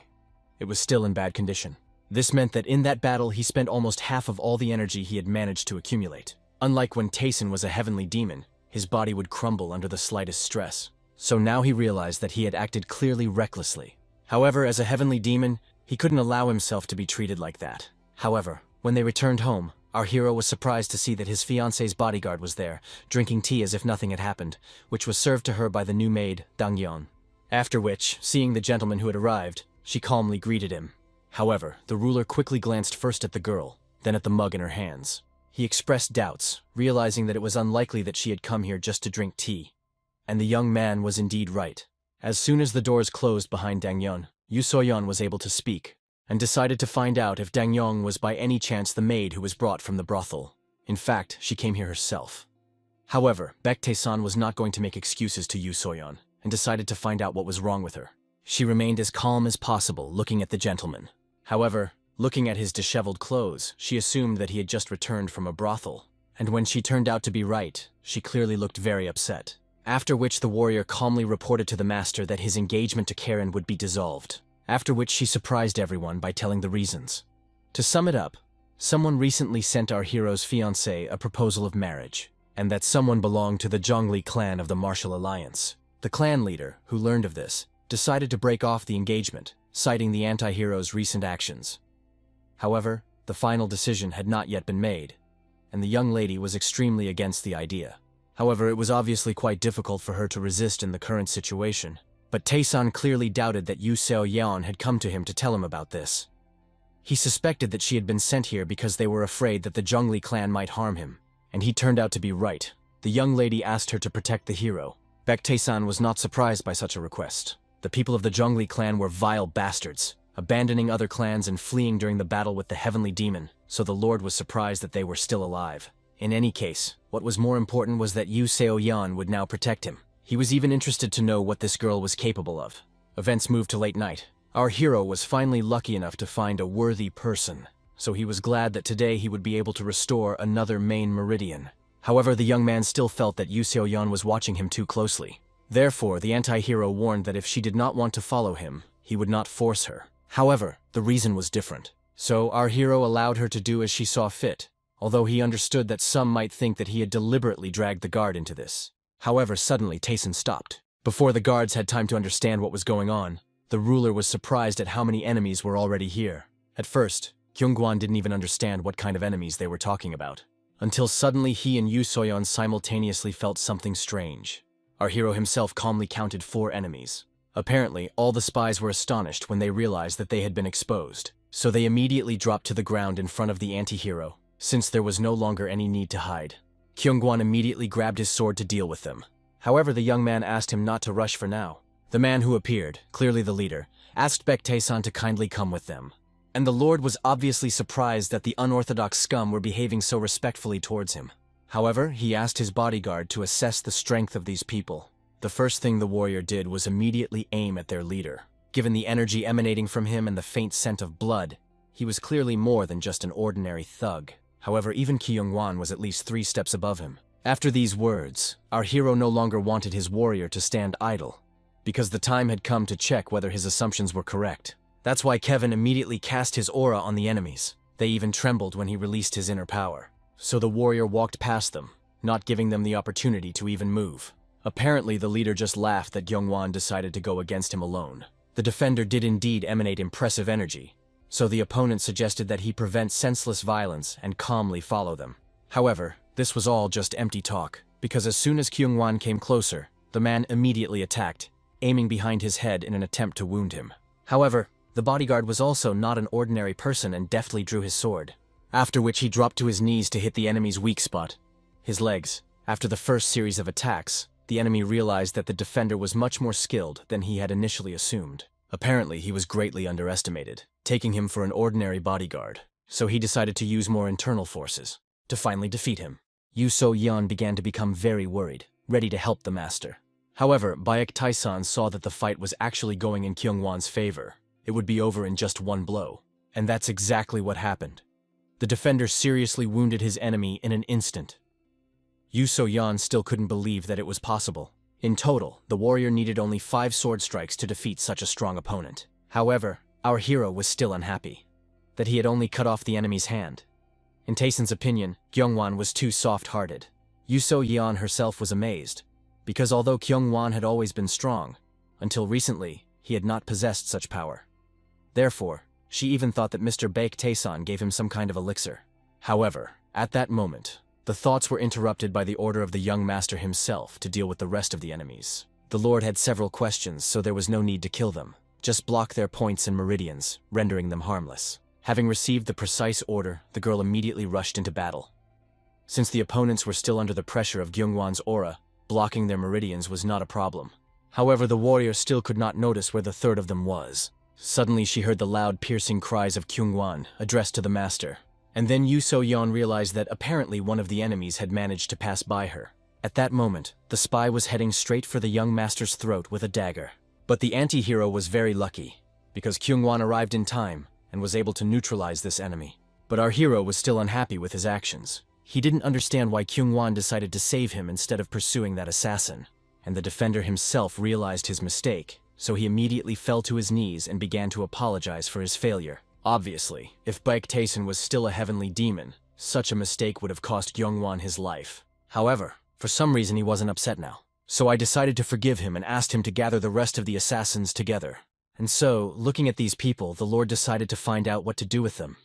It was still in bad condition. This meant that in that battle he spent almost half of all the energy he had managed to accumulate. Unlike when Tayson was a heavenly demon, his body would crumble under the slightest stress. So now he realized that he had acted clearly recklessly. However, as a heavenly demon, he couldn't allow himself to be treated like that. However, when they returned home, our hero was surprised to see that his fiancée's bodyguard was there, drinking tea as if nothing had happened, which was served to her by the new maid, Dangyeon. After which, seeing the gentleman who had arrived, she calmly greeted him. However, the ruler quickly glanced first at the girl, then at the mug in her hands. He expressed doubts, realizing that it was unlikely that she had come here just to drink tea. And the young man was indeed right. As soon as the doors closed behind Dangyeon, Yu So-yeon was able to speak, and decided to find out if Dangyeon was by any chance the maid who was brought from the brothel. In fact, she came here herself. However, Baektae-san was not going to make excuses to Yu So-yeon, and decided to find out what was wrong with her. She remained as calm as possible, looking at the gentleman. However, looking at his disheveled clothes, she assumed that he had just returned from a brothel. And when she turned out to be right, she clearly looked very upset. After which the warrior calmly reported to the master that his engagement to Karen would be dissolved. After which she surprised everyone by telling the reasons. To sum it up, someone recently sent our hero's fiancée a proposal of marriage, and that someone belonged to the Zhongli clan of the Martial Alliance. The clan leader, who learned of this, decided to break off the engagement, citing the anti-hero's recent actions. However, the final decision had not yet been made, and the young lady was extremely against the idea. However, it was obviously quite difficult for her to resist in the current situation. But Tae-san clearly doubted that Yu Seo-yeon had come to him to tell him about this. He suspected that she had been sent here because they were afraid that the Zhongli clan might harm him, and he turned out to be right. The young lady asked her to protect the hero. Baektae-san was not surprised by such a request. The people of the Zhongli clan were vile bastards, abandoning other clans and fleeing during the battle with the heavenly demon, so the lord was surprised that they were still alive. In any case, what was more important was that Yu Seo-yeon would now protect him. He was even interested to know what this girl was capable of. Events moved to late night. Our hero was finally lucky enough to find a worthy person, so he was glad that today he would be able to restore another main meridian. However, the young man still felt that Yu Seo-yeon was watching him too closely. Therefore, the anti-hero warned that if she did not want to follow him, he would not force her. However, the reason was different. So our hero allowed her to do as she saw fit, although he understood that some might think that he had deliberately dragged the guard into this. However, suddenly Tayson stopped. Before the guards had time to understand what was going on, the ruler was surprised at how many enemies were already here. At first, Kyungwon didn't even understand what kind of enemies they were talking about, until suddenly he and Yu So-yeon simultaneously felt something strange. Our hero himself calmly counted 4 enemies. Apparently, all the spies were astonished when they realized that they had been exposed, so they immediately dropped to the ground in front of the anti-hero, since there was no longer any need to hide. Kyungwon immediately grabbed his sword to deal with them. However, the young man asked him not to rush for now. The man who appeared, clearly the leader, asked Baektae-san to kindly come with them. And the lord was obviously surprised that the unorthodox scum were behaving so respectfully towards him. However, he asked his bodyguard to assess the strength of these people. The first thing the warrior did was immediately aim at their leader. Given the energy emanating from him and the faint scent of blood, he was clearly more than just an ordinary thug. However, even Kyungwon was at least 3 steps above him. After these words, our hero no longer wanted his warrior to stand idle, because the time had come to check whether his assumptions were correct. That's why Kevin immediately cast his aura on the enemies. They even trembled when he released his inner power. So the warrior walked past them, not giving them the opportunity to even move. Apparently, the leader just laughed that Kyungwon decided to go against him alone. The defender did indeed emanate impressive energy, so the opponent suggested that he prevent senseless violence and calmly follow them. However, this was all just empty talk, because as soon as Kyungwon came closer, the man immediately attacked, aiming behind his head in an attempt to wound him. However, the bodyguard was also not an ordinary person and deftly drew his sword, after which he dropped to his knees to hit the enemy's weak spot, his legs. After the first series of attacks, the enemy realized that the defender was much more skilled than he had initially assumed. Apparently, he was greatly underestimated, taking him for an ordinary bodyguard, so he decided to use more internal forces to finally defeat him. Yu So-yeon began to become very worried, ready to help the master. However, Baektae-san saw that the fight was actually going in Kyungwon's favor. It would be over in just one blow, and that's exactly what happened. The defender seriously wounded his enemy in an instant. Yu So-yeon still couldn't believe that it was possible. In total, the warrior needed only 5 sword strikes to defeat such a strong opponent. However, our hero was still unhappy. that he had only cut off the enemy's hand. In Taeson's opinion, Kyungwon was too soft-hearted. Yuso Yeon herself was amazed, because although Kyungwon had always been strong, until recently, he had not possessed such power. Therefore, she even thought that Mr. Baek Taeson gave him some kind of elixir. However, at that moment, the thoughts were interrupted by the order of the young master himself to deal with the rest of the enemies. The Lord had several questions, so there was no need to kill them. Just block their points and meridians, rendering them harmless. Having received the precise order, the girl immediately rushed into battle. Since the opponents were still under the pressure of Kyungwon's aura, blocking their meridians was not a problem. However, the warrior still could not notice where the third of them was. Suddenly she heard the loud, piercing cries of Kyungwon, addressed to the master. And then Yuso Yeon realized that apparently one of the enemies had managed to pass by her. At that moment, the spy was heading straight for the young master's throat with a dagger. But the anti-hero was very lucky, because Kyungwon arrived in time and was able to neutralize this enemy. But our hero was still unhappy with his actions. He didn't understand why Kyungwon decided to save him instead of pursuing that assassin. And the defender himself realized his mistake, so he immediately fell to his knees and began to apologize for his failure. Obviously, if Baek Taeson was still a heavenly demon, such a mistake would have cost Kyungwon his life. However, for some reason he wasn't upset now. So I decided to forgive him and asked him to gather the rest of the assassins together. And so, looking at these people, the Lord decided to find out what to do with them.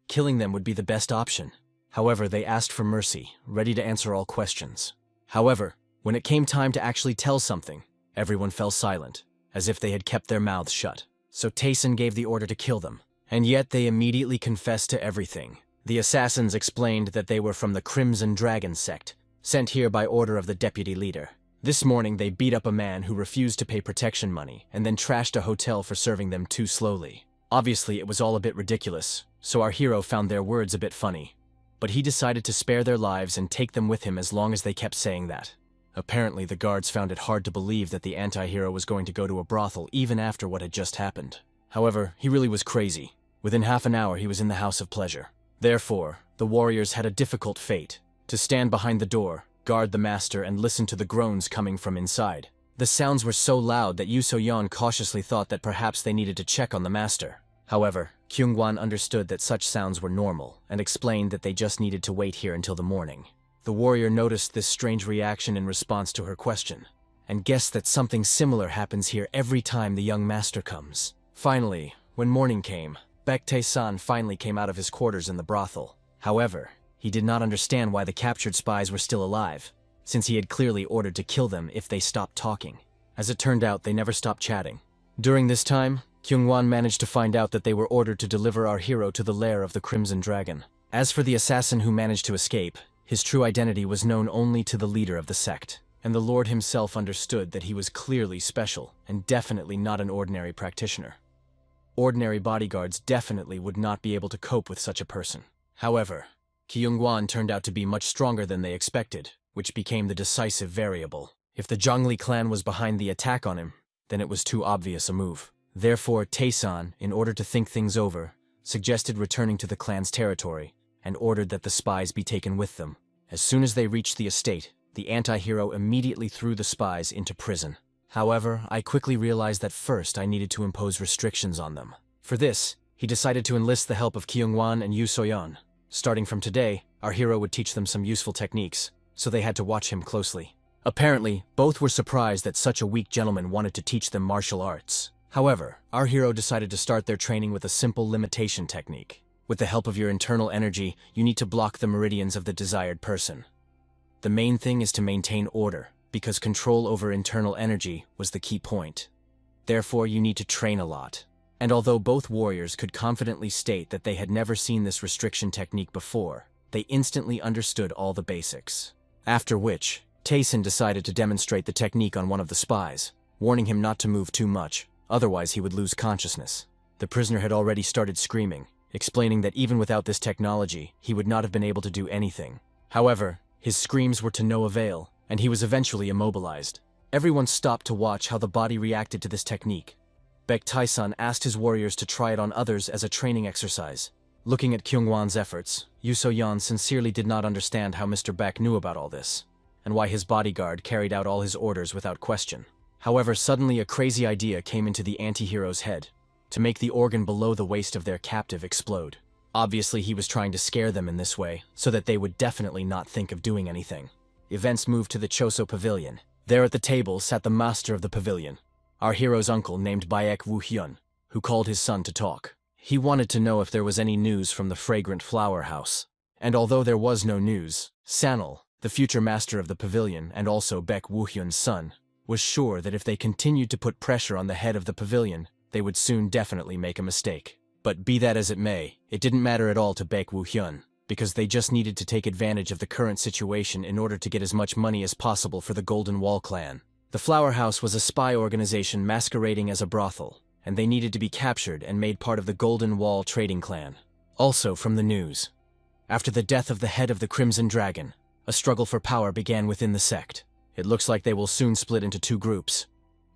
Killing them would be the best option. However, they asked for mercy, ready to answer all questions. However, when it came time to actually tell something, everyone fell silent, as if they had kept their mouths shut. So Taeson gave the order to kill them. And yet they immediately confessed to everything. The assassins explained that they were from the Crimson Dragon sect, sent here by order of the deputy leader. This morning they beat up a man who refused to pay protection money and then trashed a hotel for serving them too slowly. Obviously it was all a bit ridiculous, so our hero found their words a bit funny. But he decided to spare their lives and take them with him as long as they kept saying that. Apparently the guards found it hard to believe that the anti-hero was going to go to a brothel even after what had just happened. However, he really was crazy. Within half an hour he was in the House of Pleasure. Therefore, the warriors had a difficult fate: to stand behind the door, guard the master, and listen to the groans coming from inside. The sounds were so loud that Yuso Yeon cautiously thought that perhaps they needed to check on the master. However, Kyungwon understood that such sounds were normal, and explained that they just needed to wait here until the morning. The warrior noticed this strange reaction in response to her question, and guessed that something similar happens here every time the young master comes. Finally, when morning came, Baek Tae-san finally came out of his quarters in the brothel. However, he did not understand why the captured spies were still alive, since he had clearly ordered to kill them if they stopped talking. As it turned out, they never stopped chatting. During this time, Kyungwon managed to find out that they were ordered to deliver our hero to the lair of the Crimson Dragon. As for the assassin who managed to escape, his true identity was known only to the leader of the sect, and the Lord himself understood that he was clearly special and definitely not an ordinary practitioner. Ordinary bodyguards definitely would not be able to cope with such a person. However, Kyungwon turned out to be much stronger than they expected, which became the decisive variable. If the Zhongli clan was behind the attack on him, then it was too obvious a move. Therefore, Taeson, in order to think things over, suggested returning to the clan's territory and ordered that the spies be taken with them. As soon as they reached the estate, the anti-hero immediately threw the spies into prison. However, I quickly realized that first I needed to impose restrictions on them. For this, he decided to enlist the help of Kyungwon and Yu So-yeon. Starting from today, our hero would teach them some useful techniques, so they had to watch him closely. Apparently, both were surprised that such a weak gentleman wanted to teach them martial arts. However, our hero decided to start their training with a simple limitation technique. With the help of your internal energy, you need to block the meridians of the desired person. The main thing is to maintain order, because control over internal energy was the key point. Therefore, you need to train a lot. And although both warriors could confidently state that they had never seen this restriction technique before, they instantly understood all the basics. After which, Taeson decided to demonstrate the technique on one of the spies, warning him not to move too much, otherwise he would lose consciousness. The prisoner had already started screaming, explaining that even without this technology, he would not have been able to do anything. However, his screams were to no avail, and he was eventually immobilized. Everyone stopped to watch how the body reacted to this technique. Baek Tae-san asked his warriors to try it on others as a training exercise. Looking at Kyungwon's efforts, Yu So-yeon sincerely did not understand how Mr. Baek knew about all this, and why his bodyguard carried out all his orders without question. However, suddenly a crazy idea came into the anti-hero's head. to make the organ below the waist of their captive explode. Obviously, he was trying to scare them in this way, so that they would definitely not think of doing anything. Events moved to the Choso Pavilion. There at the table sat the master of the pavilion, our hero's uncle named Baek Woo-hyun, who called his son to talk. He wanted to know if there was any news from the fragrant flower house. And although there was no news, Sanil, the future master of the pavilion and also Baek Woo-hyun's son, was sure that if they continued to put pressure on the head of the pavilion, they would soon definitely make a mistake. But be that as it may, it didn't matter at all to Baek Woo-hyun, because they just needed to take advantage of the current situation in order to get as much money as possible for the Golden Wall clan. The Flower House was a spy organization masquerading as a brothel, and they needed to be captured and made part of the Golden Wall trading clan. Also from the news, after the death of the head of the Crimson Dragon, a struggle for power began within the sect. It looks like they will soon split into two groups,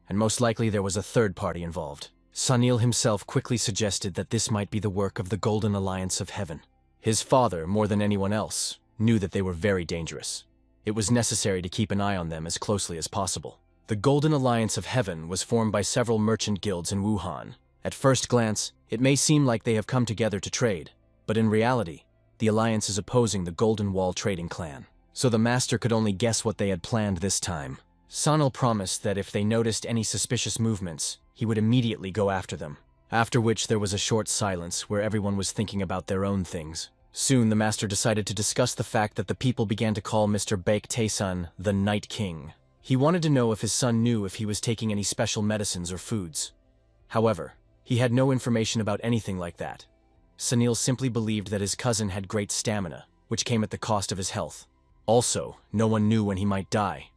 and most likely there was a third party involved. Sanil himself quickly suggested that this might be the work of the Golden Alliance of Heaven. His father, more than anyone else, knew that they were very dangerous. It was necessary to keep an eye on them as closely as possible. The Golden Alliance of Heaven was formed by several merchant guilds in Wuhan. At first glance, it may seem like they have come together to trade, but in reality, the alliance is opposing the Golden Wall trading clan. So the master could only guess what they had planned this time. Sanil promised that if they noticed any suspicious movements, he would immediately go after them. After which there was a short silence where everyone was thinking about their own things. Soon the master decided to discuss the fact that the people began to call Mr. Baek Tae-sun the Night King. He wanted to know if his son knew if he was taking any special medicines or foods. However, he had no information about anything like that. Sanil simply believed that his cousin had great stamina, which came at the cost of his health. Also, no one knew when he might die.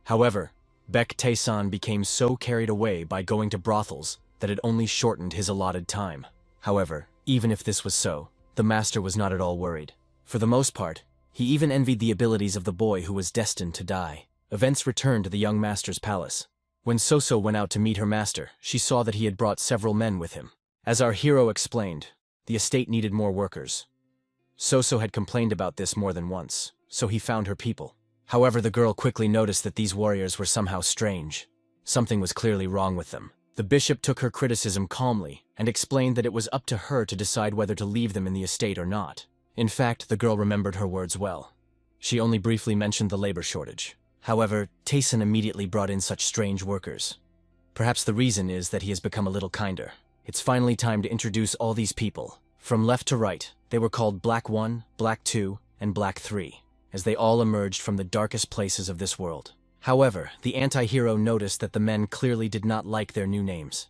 However, Baek Tae-sun became so carried away by going to brothels that it only shortened his allotted time. However, even if this was so, the master was not at all worried. For the most part, he even envied the abilities of the boy who was destined to die. Events returned to the young master's palace. When Soso went out to meet her master, she saw that he had brought several men with him. As our hero explained, the estate needed more workers. Soso had complained about this more than once, so he found her people. However, the girl quickly noticed that these warriors were somehow strange. Something was clearly wrong with them. The bishop took her criticism calmly and explained that it was up to her to decide whether to leave them in the estate or not. In fact, the girl remembered her words well. She only briefly mentioned the labor shortage. However, Tae-sun immediately brought in such strange workers. Perhaps the reason is that he has become a little kinder. It's finally time to introduce all these people. From left to right, they were called Black 1, Black 2, and Black 3, as they all emerged from the darkest places of this world. However, the anti-hero noticed that the men clearly did not like their new names.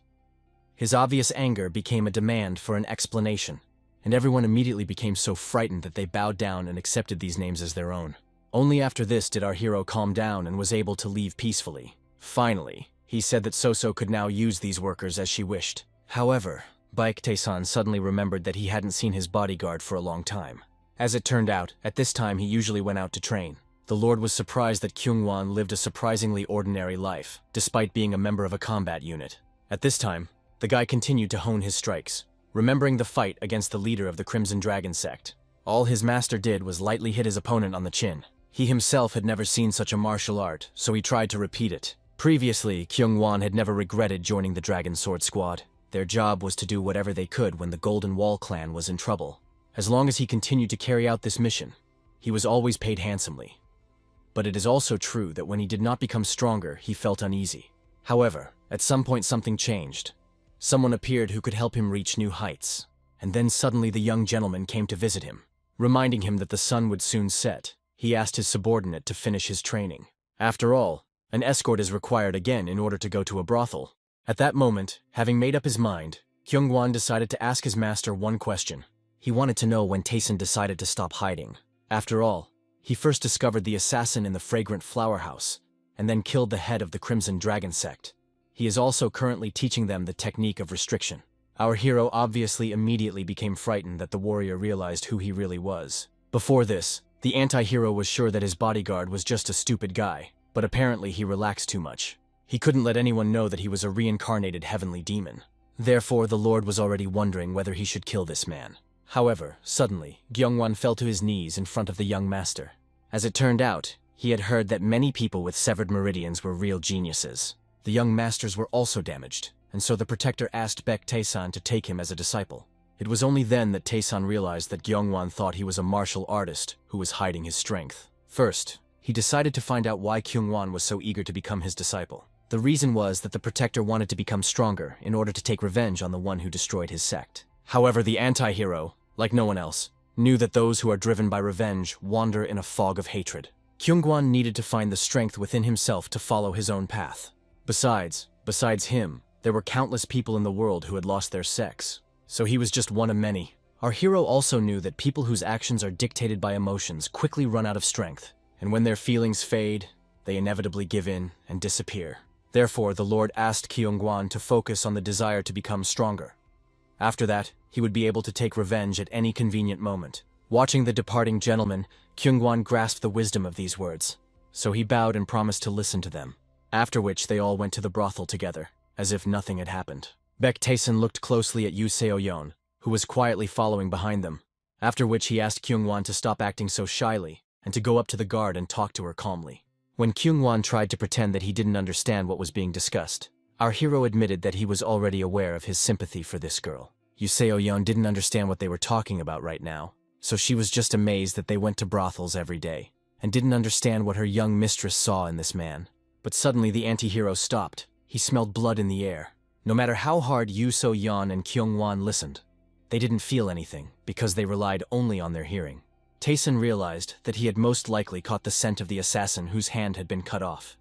His obvious anger became a demand for an explanation, and everyone immediately became so frightened that they bowed down and accepted these names as their own. Only after this did our hero calm down and was able to leave peacefully. Finally, he said that Soso could now use these workers as she wished. However, Baek Tae-sun suddenly remembered that he hadn't seen his bodyguard for a long time. As it turned out, at this time he usually went out to train. The Lord was surprised that Kyungwon lived a surprisingly ordinary life, despite being a member of a combat unit. At this time, the guy continued to hone his strikes, remembering the fight against the leader of the Crimson Dragon sect. All his master did was lightly hit his opponent on the chin. He himself had never seen such a martial art, so he tried to repeat it. Previously, Kyungwon had never regretted joining the Dragon Sword Squad. Their job was to do whatever they could when the Golden Wall clan was in trouble. As long as he continued to carry out this mission, he was always paid handsomely. But it is also true that when he did not become stronger, he felt uneasy. However, at some point something changed. Someone appeared who could help him reach new heights. And then suddenly the young gentleman came to visit him. Reminding him that the sun would soon set, he asked his subordinate to finish his training. After all, an escort is required again in order to go to a brothel. At that moment, having made up his mind, Kyungwon decided to ask his master one question. He wanted to know when Tae-sun decided to stop hiding. After all, he first discovered the assassin in the fragrant flower house, and then killed the head of the Crimson Dragon sect. He is also currently teaching them the technique of restriction. Our hero obviously immediately became frightened that the warrior realized who he really was. Before this, the anti-hero was sure that his bodyguard was just a stupid guy, but apparently he relaxed too much. He couldn't let anyone know that he was a reincarnated heavenly demon. Therefore, the Lord was already wondering whether he should kill this man. However, suddenly, Gyeongwon fell to his knees in front of the young master. As it turned out, he had heard that many people with severed meridians were real geniuses. The young masters were also damaged, and so the protector asked Baek Taesan to take him as a disciple. It was only then that Taesan realized that Kyungwon thought he was a martial artist who was hiding his strength. First, he decided to find out why Kyungwon was so eager to become his disciple. The reason was that the protector wanted to become stronger in order to take revenge on the one who destroyed his sect. However, the anti-hero, like no one else, knew that those who are driven by revenge wander in a fog of hatred. Kyungwon needed to find the strength within himself to follow his own path. Besides him, there were countless people in the world who had lost their sects. So he was just one of many. Our hero also knew that people whose actions are dictated by emotions quickly run out of strength, and when their feelings fade, they inevitably give in and disappear. Therefore, the Lord asked Kyungwon to focus on the desire to become stronger. After that, he would be able to take revenge at any convenient moment. Watching the departing gentleman, Kyungwon grasped the wisdom of these words, so he bowed and promised to listen to them, after which they all went to the brothel together, as if nothing had happened. Baek Taesan looked closely at Yu Seo-yeon, who was quietly following behind them, after which he asked Kyungwon to stop acting so shyly and to go up to the guard and talk to her calmly. When Kyungwon tried to pretend that he didn't understand what was being discussed, our hero admitted that he was already aware of his sympathy for this girl. Yu Seo-yeon didn't understand what they were talking about right now, so she was just amazed that they went to brothels every day, and didn't understand what her young mistress saw in this man. But suddenly the anti-hero stopped. He smelled blood in the air. No matter how hard Yu So-yeon and Kyungwon listened, they didn't feel anything because they relied only on their hearing. Taesan realized that he had most likely caught the scent of the assassin whose hand had been cut off.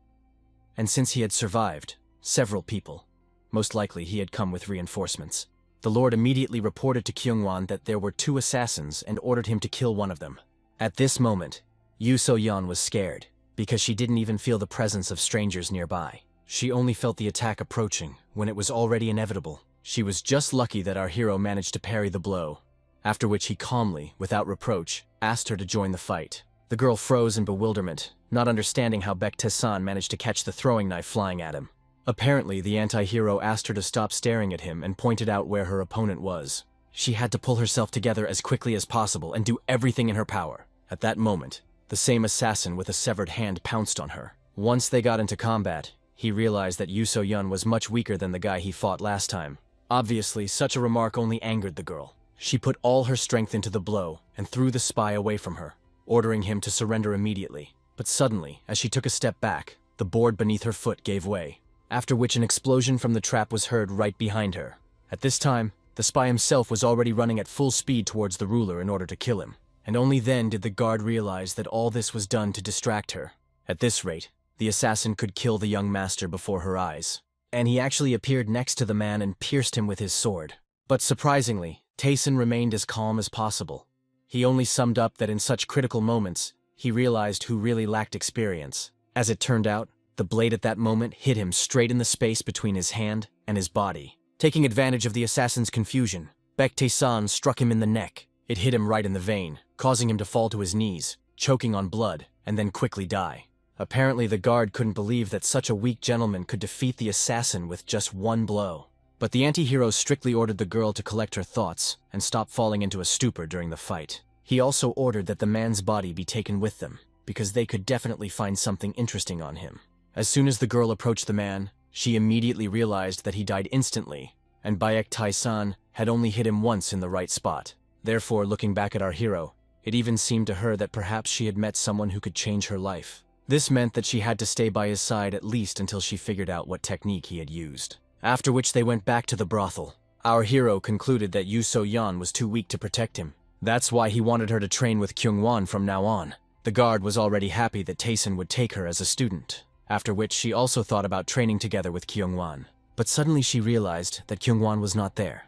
And since he had survived, several people, most likely he had come with reinforcements. The Lord immediately reported to Kyungwon that there were 2 assassins and ordered him to kill one of them. At this moment, Yu So-yeon was scared, because she didn't even feel the presence of strangers nearby. She only felt the attack approaching when it was already inevitable. She was just lucky that our hero managed to parry the blow, after which he calmly, without reproach, asked her to join the fight. The girl froze in bewilderment, not understanding how Baek Taesan managed to catch the throwing knife flying at him. Apparently, the anti-hero asked her to stop staring at him and pointed out where her opponent was. She had to pull herself together as quickly as possible and do everything in her power. At that moment, the same assassin with a severed hand pounced on her. Once they got into combat, he realized that Yu So-yeon was much weaker than the guy he fought last time. Obviously, such a remark only angered the girl. She put all her strength into the blow and threw the spy away from her, ordering him to surrender immediately. But suddenly, as she took a step back, the board beneath her foot gave way, after which an explosion from the trap was heard right behind her. At this time, the spy himself was already running at full speed towards the ruler in order to kill him, and only then did the guard realize that all this was done to distract her. At this rate, the assassin could kill the young master before her eyes, and he actually appeared next to the man and pierced him with his sword. But surprisingly, Taesan remained as calm as possible. He only summed up that in such critical moments, he realized who really lacked experience. As it turned out, the blade at that moment hit him straight in the space between his hand and his body. Taking advantage of the assassin's confusion, Baek Taesan struck him in the neck. It hit him right in the vein, causing him to fall to his knees, choking on blood, and then quickly die. Apparently, the guard couldn't believe that such a weak gentleman could defeat the assassin with just one blow. But the anti-hero strictly ordered the girl to collect her thoughts and stop falling into a stupor during the fight. He also ordered that the man's body be taken with them, because they could definitely find something interesting on him. As soon as the girl approached the man, she immediately realized that he died instantly, and Baek Taesan had only hit him once in the right spot. Therefore, looking back at our hero, it even seemed to her that perhaps she had met someone who could change her life. This meant that she had to stay by his side at least until she figured out what technique he had used. After which they went back to the brothel. Our hero concluded that Yu So-yeon was too weak to protect him. That's why he wanted her to train with Kyungwon from now on. The guard was already happy that Taesan would take her as a student, after which she also thought about training together with Kyungwon. But suddenly she realized that Kyungwon was not there.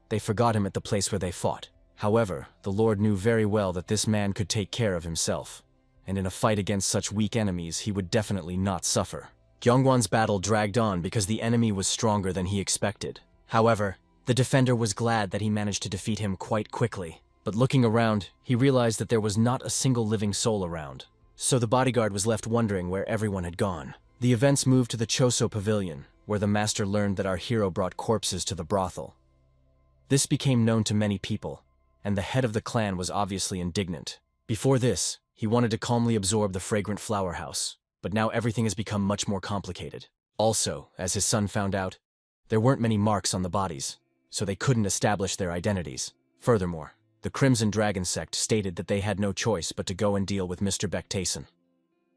They forgot him at the place where they fought. However, the Lord knew very well that this man could take care of himself, and in a fight against such weak enemies he would definitely not suffer. Kyungwon's battle dragged on because the enemy was stronger than he expected. However, the defender was glad that he managed to defeat him quite quickly. But looking around, he realized that there was not a single living soul around. So the bodyguard was left wondering where everyone had gone. The events moved to the Choso Pavilion, where the master learned that our hero brought corpses to the brothel. This became known to many people, and the head of the clan was obviously indignant. Before this, he wanted to calmly absorb the fragrant flower house, but now everything has become much more complicated. Also, as his son found out, There weren't many marks on the bodies, so they couldn't establish their identities. Furthermore, the Crimson Dragon sect stated that they had no choice but to go and deal with Mr. Beck-Tayson.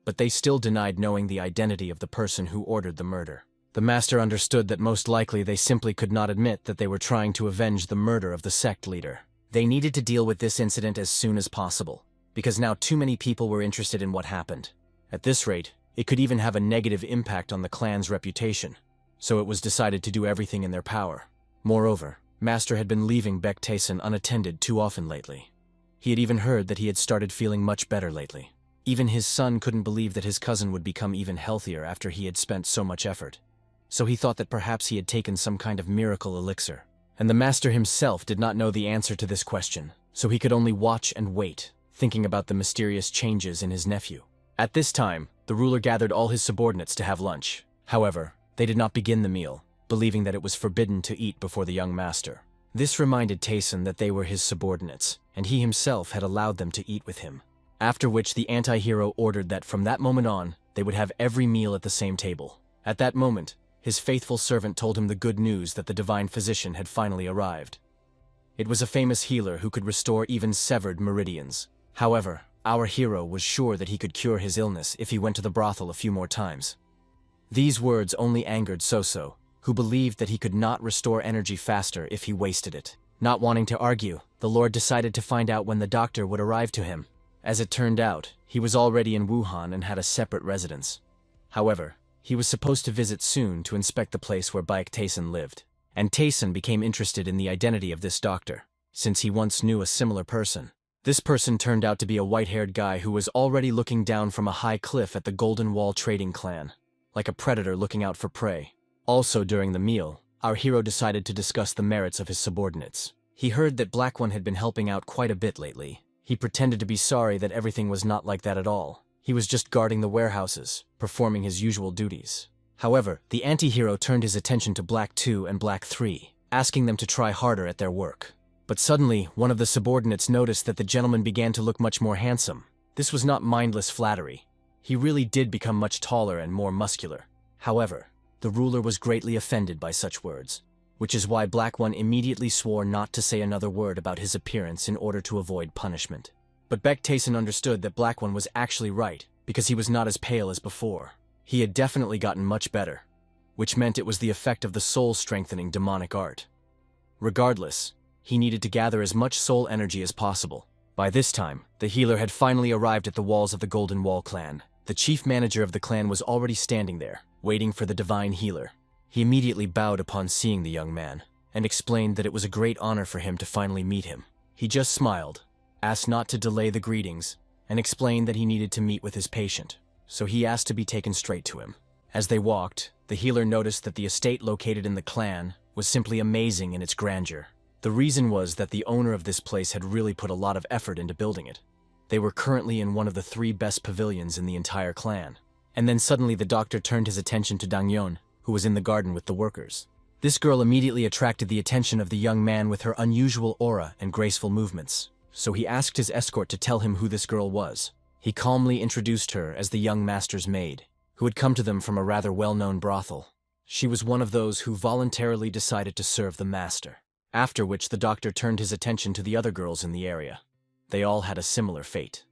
But they still denied knowing the identity of the person who ordered the murder. The master understood that most likely they simply could not admit that they were trying to avenge the murder of the sect leader. They needed to deal with this incident as soon as possible, because now too many people were interested in what happened. At this rate, it could even have a negative impact on the clan's reputation, so it was decided to do everything in their power. Moreover, Master had been leaving Beck-Tayson unattended too often lately. He had even heard that he had started feeling much better lately. Even his son couldn't believe that his cousin would become even healthier after he had spent so much effort. So he thought that perhaps he had taken some kind of miracle elixir. And the master himself did not know the answer to this question, so he could only watch and wait, thinking about the mysterious changes in his nephew. At this time, the ruler gathered all his subordinates to have lunch. However, they did not begin the meal, believing that it was forbidden to eat before the young master. This reminded Tayson that they were his subordinates, and he himself had allowed them to eat with him. After which the anti-hero ordered that from that moment on, they would have every meal at the same table. At that moment, his faithful servant told him the good news that the divine physician had finally arrived. It was a famous healer who could restore even severed meridians. However, our hero was sure that he could cure his illness if he went to the brothel a few more times. These words only angered Soso, who believed that he could not restore energy faster if he wasted it. Not wanting to argue, the Lord decided to find out when the doctor would arrive to him. As it turned out, he was already in Wuhan and had a separate residence. However, he was supposed to visit soon to inspect the place where Beck-Tayson lived. And Tayson became interested in the identity of this doctor, since he once knew a similar person. This person turned out to be a white-haired guy who was already looking down from a high cliff at the Golden Wall trading clan, like a predator looking out for prey. Also during the meal, our hero decided to discuss the merits of his subordinates. He heard that Black One had been helping out quite a bit lately. He pretended to be sorry that everything was not like that at all. He was just guarding the warehouses, performing his usual duties. However, the anti-hero turned his attention to Black 2 and Black 3, asking them to try harder at their work. But suddenly, one of the subordinates noticed that the gentleman began to look much more handsome. This was not mindless flattery. He really did become much taller and more muscular. However, the ruler was greatly offended by such words, which is why Black One immediately swore not to say another word about his appearance in order to avoid punishment. But Beck-Tayson understood that Black One was actually right, because he was not as pale as before. He had definitely gotten much better, which meant it was the effect of the soul-strengthening demonic art. Regardless, he needed to gather as much soul energy as possible. By this time, the healer had finally arrived at the walls of the Golden Wall clan. The chief manager of the clan was already standing there, waiting for the divine healer. He immediately bowed upon seeing the young man, and explained that it was a great honor for him to finally meet him. He just smiled, asked not to delay the greetings, and explained that he needed to meet with his patient, so he asked to be taken straight to him. As they walked, the healer noticed that the estate located in the clan was simply amazing in its grandeur. The reason was that the owner of this place had really put a lot of effort into building it. They were currently in one of the 3 best pavilions in the entire clan. And then suddenly the doctor turned his attention to Dangyeon, who was in the garden with the workers. This girl immediately attracted the attention of the young man with her unusual aura and graceful movements, so he asked his escort to tell him who this girl was. He calmly introduced her as the young master's maid, who had come to them from a rather well-known brothel. She was one of those who voluntarily decided to serve the master. After which the doctor turned his attention to the other girls in the area. They all had a similar fate.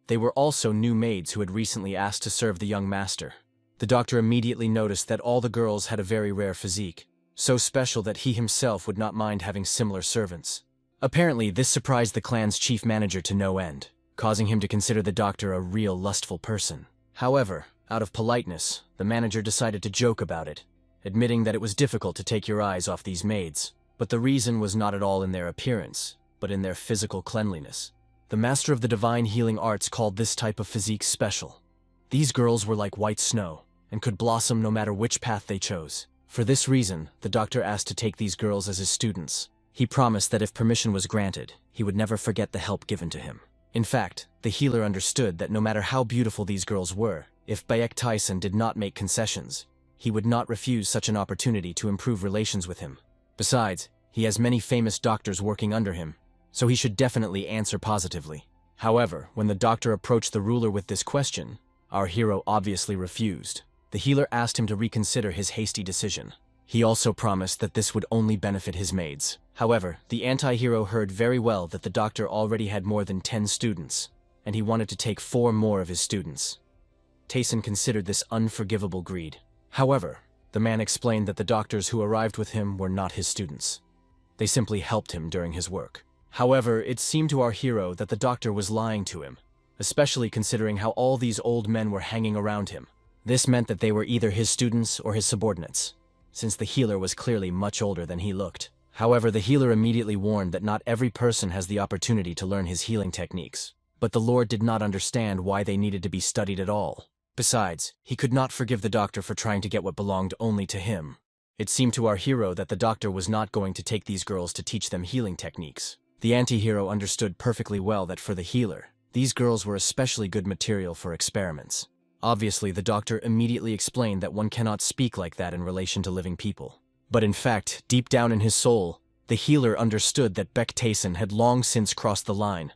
They were also new maids who had recently asked to serve the young master. The doctor immediately noticed that all the girls had a very rare physique, so special that he himself would not mind having similar servants. Apparently, this surprised the clan's chief manager to no end, causing him to consider the doctor a real lustful person. However, out of politeness, the manager decided to joke about it, admitting that it was difficult to take your eyes off these maids. But the reason was not at all in their appearance, but in their physical cleanliness. The master of the divine healing arts called this type of physique special. These girls were like white snow, and could blossom no matter which path they chose. For this reason, the doctor asked to take these girls as his students. He promised that if permission was granted, he would never forget the help given to him. In fact, the healer understood that no matter how beautiful these girls were, if Beck-Tayson did not make concessions, he would not refuse such an opportunity to improve relations with him. Besides, he has many famous doctors working under him, so he should definitely answer positively. However, when the doctor approached the ruler with this question, our hero obviously refused. The healer asked him to reconsider his hasty decision. He also promised that this would only benefit his maids. However, the anti-hero heard very well that the doctor already had more than 10 students, and he wanted to take 4 more of his students. Tayson considered this unforgivable greed. However, the man explained that the doctors who arrived with him were not his students. They simply helped him during his work. However, it seemed to our hero that the doctor was lying to him, especially considering how all these old men were hanging around him. This meant that they were either his students or his subordinates, since the healer was clearly much older than he looked. However, the healer immediately warned that not every person has the opportunity to learn his healing techniques, but the Lord did not understand why they needed to be studied at all. Besides, he could not forgive the doctor for trying to get what belonged only to him. It seemed to our hero that the doctor was not going to take these girls to teach them healing techniques. The anti-hero understood perfectly well that for the healer, these girls were especially good material for experiments. Obviously, the doctor immediately explained that one cannot speak like that in relation to living people. But in fact, deep down in his soul, the healer understood that Tayson had long since crossed the line.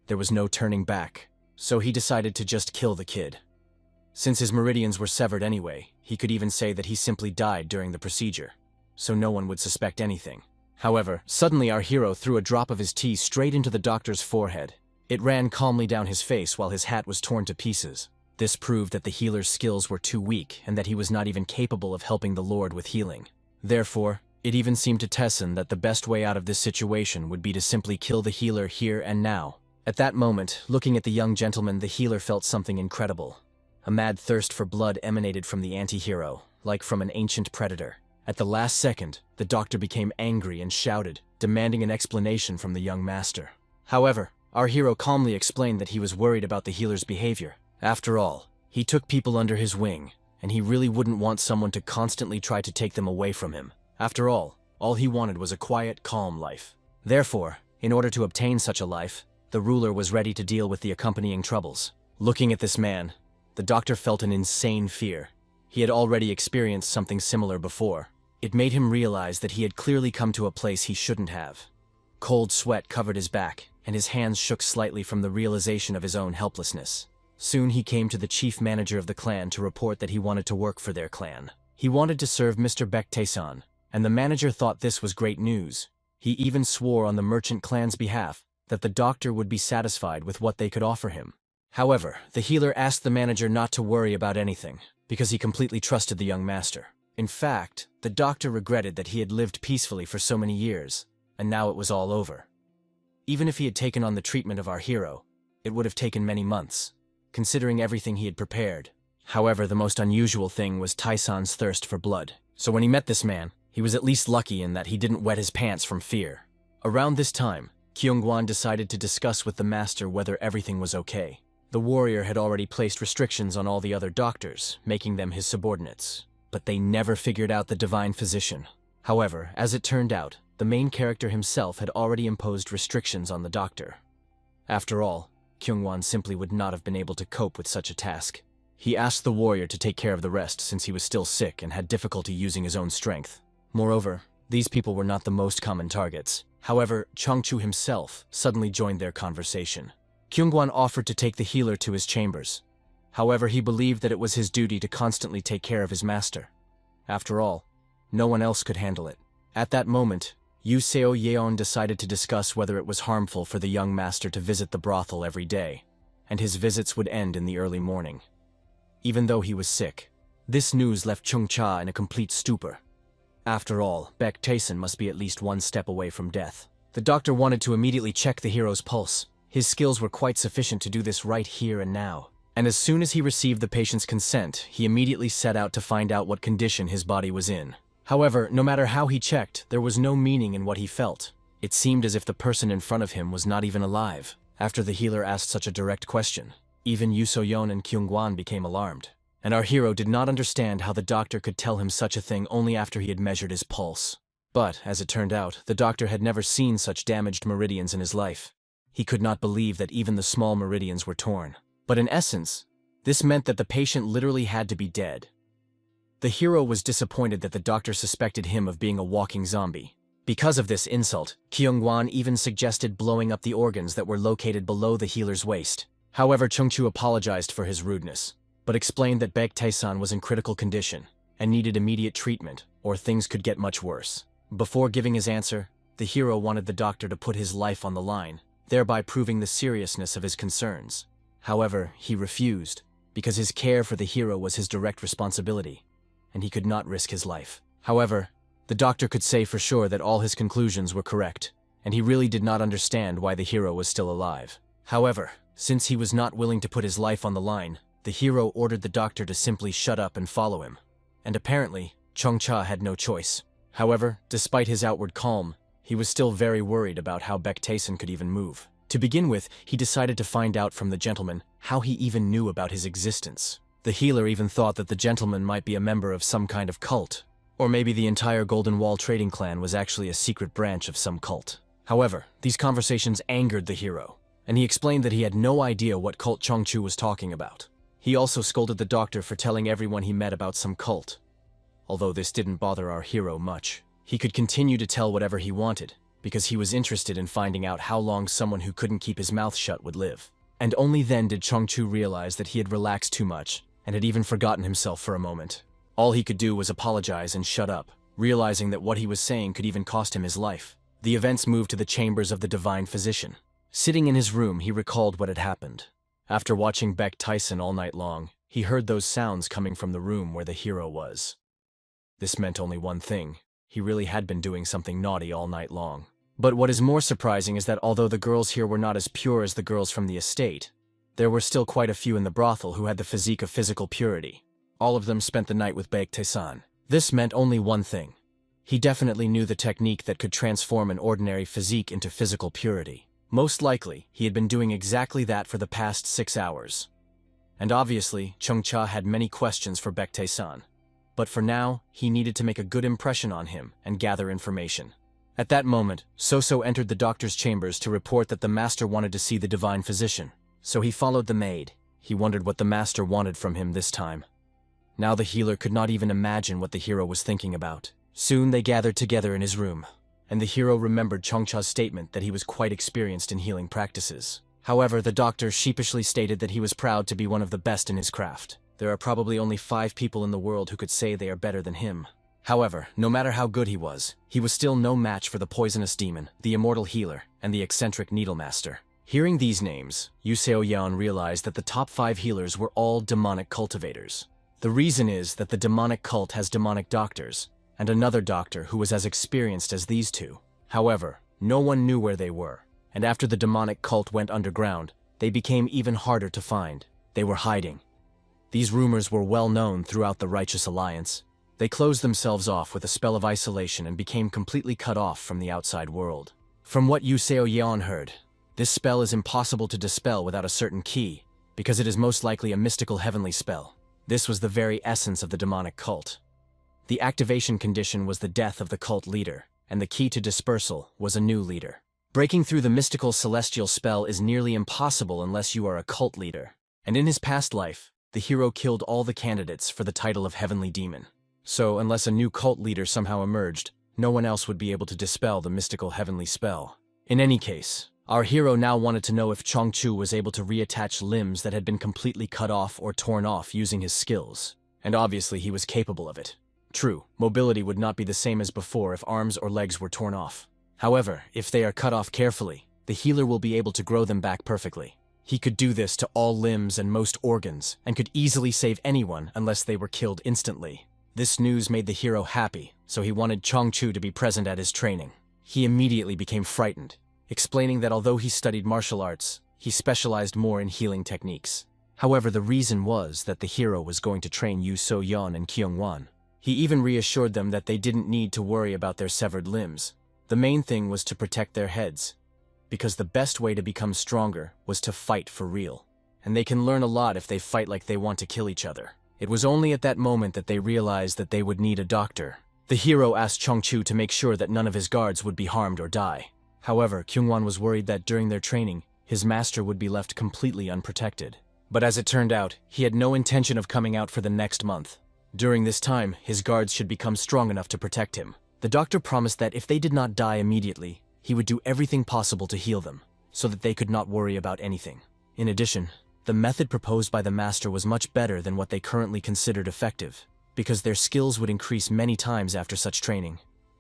There was no turning back, so he decided to just kill the kid. Since his meridians were severed anyway, he could even say that he simply died during the procedure, so no one would suspect anything. However, suddenly our hero threw a drop of his tea straight into the doctor's forehead. It ran calmly down his face while his hat was torn to pieces. This proved that the healer's skills were too weak and that he was not even capable of helping the Lord with healing. Therefore, it even seemed to Tayson that the best way out of this situation would be to simply kill the healer here and now. At that moment, looking at the young gentleman, the healer felt something incredible. A mad thirst for blood emanated from the anti-hero, like from an ancient predator. At the last second, the doctor became angry and shouted, demanding an explanation from the young master. However, our hero calmly explained that he was worried about the healer's behavior. After all, he took people under his wing, and he really wouldn't want someone to constantly try to take them away from him. After all he wanted was a quiet, calm life. Therefore, in order to obtain such a life, the ruler was ready to deal with the accompanying troubles. Looking at this man, the doctor felt an insane fear. He had already experienced something similar before. It made him realize that he had clearly come to a place he shouldn't have. Cold sweat covered his back, and his hands shook slightly from the realization of his own helplessness. Soon he came to the chief manager of the clan to report that he wanted to work for their clan. He wanted to serve Mr. Tayson, and the manager thought this was great news. He even swore on the merchant clan's behalf that the doctor would be satisfied with what they could offer him. However, the healer asked the manager not to worry about anything, because he completely trusted the young master. In fact, the doctor regretted that he had lived peacefully for so many years, and now it was all over. Even if he had taken on the treatment of our hero, it would have taken many months, considering everything he had prepared. However, the most unusual thing was Tayson's thirst for blood. So when he met this man, he was at least lucky in that he didn't wet his pants from fear. Around this time, Kyungwon decided to discuss with the master whether everything was okay. The warrior had already placed restrictions on all the other doctors, making them his subordinates, but they never figured out the divine physician. However, as it turned out, the main character himself had already imposed restrictions on the doctor. After all, Kyungwon simply would not have been able to cope with such a task. He asked the warrior to take care of the rest since he was still sick and had difficulty using his own strength. Moreover, these people were not the most common targets. However, Chongchu himself suddenly joined their conversation. Kyungwon offered to take the healer to his chambers. However, he believed that it was his duty to constantly take care of his master. After all, no one else could handle it. At that moment, Yu Seo Yeon decided to discuss whether it was harmful for the young master to visit the brothel every day, and his visits would end in the early morning. Even though he was sick, this news left Chung Cha in a complete stupor. After all, Tayson must be at least one step away from death. The doctor wanted to immediately check the hero's pulse. His skills were quite sufficient to do this right here and now. And as soon as he received the patient's consent, he immediately set out to find out what condition his body was in. However, no matter how he checked, there was no meaning in what he felt. It seemed as if the person in front of him was not even alive. After the healer asked such a direct question, even Yu So-yeon and Kyungwon became alarmed. And our hero did not understand how the doctor could tell him such a thing only after he had measured his pulse. But, as it turned out, the doctor had never seen such damaged meridians in his life. He could not believe that even the small meridians were torn. But in essence, this meant that the patient literally had to be dead. The hero was disappointed that the doctor suspected him of being a walking zombie. Because of this insult, Kyungwon even suggested blowing up the organs that were located below the healer's waist. However, Chungchu apologized for his rudeness, but explained that Tayson was in critical condition and needed immediate treatment, or things could get much worse. Before giving his answer, the hero wanted the doctor to put his life on the line, thereby proving the seriousness of his concerns. However, he refused, because his care for the hero was his direct responsibility, and he could not risk his life. However, the doctor could say for sure that all his conclusions were correct, and he really did not understand why the hero was still alive. However, since he was not willing to put his life on the line, the hero ordered the doctor to simply shut up and follow him. And apparently, Chongcha had no choice. However, despite his outward calm, he was still very worried about how Baek-taesan could even move. To begin with, he decided to find out from the gentleman how he even knew about his existence. The healer even thought that the gentleman might be a member of some kind of cult, or maybe the entire Golden Wall trading clan was actually a secret branch of some cult. However, these conversations angered the hero, and he explained that he had no idea what cult Chongchu was talking about. He also scolded the doctor for telling everyone he met about some cult. Although this didn't bother our hero much, he could continue to tell whatever he wanted, because he was interested in finding out how long someone who couldn't keep his mouth shut would live. And only then did Chongchu realize that he had relaxed too much, and had even forgotten himself for a moment. All he could do was apologize and shut up, realizing that what he was saying could even cost him his life. The events moved to the chambers of the divine physician. Sitting in his room, he recalled what had happened. After watching Baek-taesan all night long, he heard those sounds coming from the room where the hero was. This meant only one thing. He really had been doing something naughty all night long. But what is more surprising is that although the girls here were not as pure as the girls from the estate, there were still quite a few in the brothel who had the physique of physical purity. All of them spent the night with Baek-taesan. This meant only one thing. He definitely knew the technique that could transform an ordinary physique into physical purity. Most likely, he had been doing exactly that for the past 6 hours. And obviously, Chongcha had many questions for Baek-taesan. But for now, he needed to make a good impression on him and gather information. At that moment, Soso entered the doctor's chambers to report that the master wanted to see the divine physician. So he followed the maid. He wondered what the master wanted from him this time. Now the healer could not even imagine what the hero was thinking about. Soon they gathered together in his room, and the hero remembered Chongcha's statement that he was quite experienced in healing practices. However, the doctor sheepishly stated that he was proud to be one of the best in his craft. There are probably only 5 people in the world who could say they are better than him. However, no matter how good he was still no match for the poisonous demon, the immortal healer, and the eccentric needlemaster. Hearing these names, Yu Seo-yeon realized that the top 5 healers were all demonic cultivators. The reason is that the demonic cult has demonic doctors, and another doctor who was as experienced as these two. However, no one knew where they were, and after the demonic cult went underground, they became even harder to find. They were hiding. These rumors were well known throughout the Righteous Alliance. They closed themselves off with a spell of isolation and became completely cut off from the outside world. From what Yu Seo-yeon heard, this spell is impossible to dispel without a certain key, because it is most likely a mystical heavenly spell. This was the very essence of the demonic cult. The activation condition was the death of the cult leader, and the key to dispersal was a new leader. Breaking through the mystical celestial spell is nearly impossible unless you are a cult leader. And in his past life, the hero killed all the candidates for the title of Heavenly Demon. So, unless a new cult leader somehow emerged, no one else would be able to dispel the mystical heavenly spell. In any case, our hero now wanted to know if Chongchu was able to reattach limbs that had been completely cut off or torn off using his skills. And obviously he was capable of it. True, mobility would not be the same as before if arms or legs were torn off. However, if they are cut off carefully, the healer will be able to grow them back perfectly. He could do this to all limbs and most organs, and could easily save anyone unless they were killed instantly. This news made the hero happy, so he wanted Chongchu to be present at his training. He immediately became frightened, explaining that although he studied martial arts, he specialized more in healing techniques. However, the reason was that the hero was going to train Yu So-yeon and Kyung-won. He even reassured them that they didn't need to worry about their severed limbs. The main thing was to protect their heads, because the best way to become stronger was to fight for real. And they can learn a lot if they fight like they want to kill each other. It was only at that moment that they realized that they would need a doctor. The hero asked Chongchu to make sure that none of his guards would be harmed or die. However, Kyungwon was worried that during their training, his master would be left completely unprotected. But as it turned out, he had no intention of coming out for the next month. During this time, his guards should become strong enough to protect him. The doctor promised that if they did not die immediately, he would do everything possible to heal them, so that they could not worry about anything. In addition, the method proposed by the master was much better than what they currently considered effective. because their skills would increase many times after such training.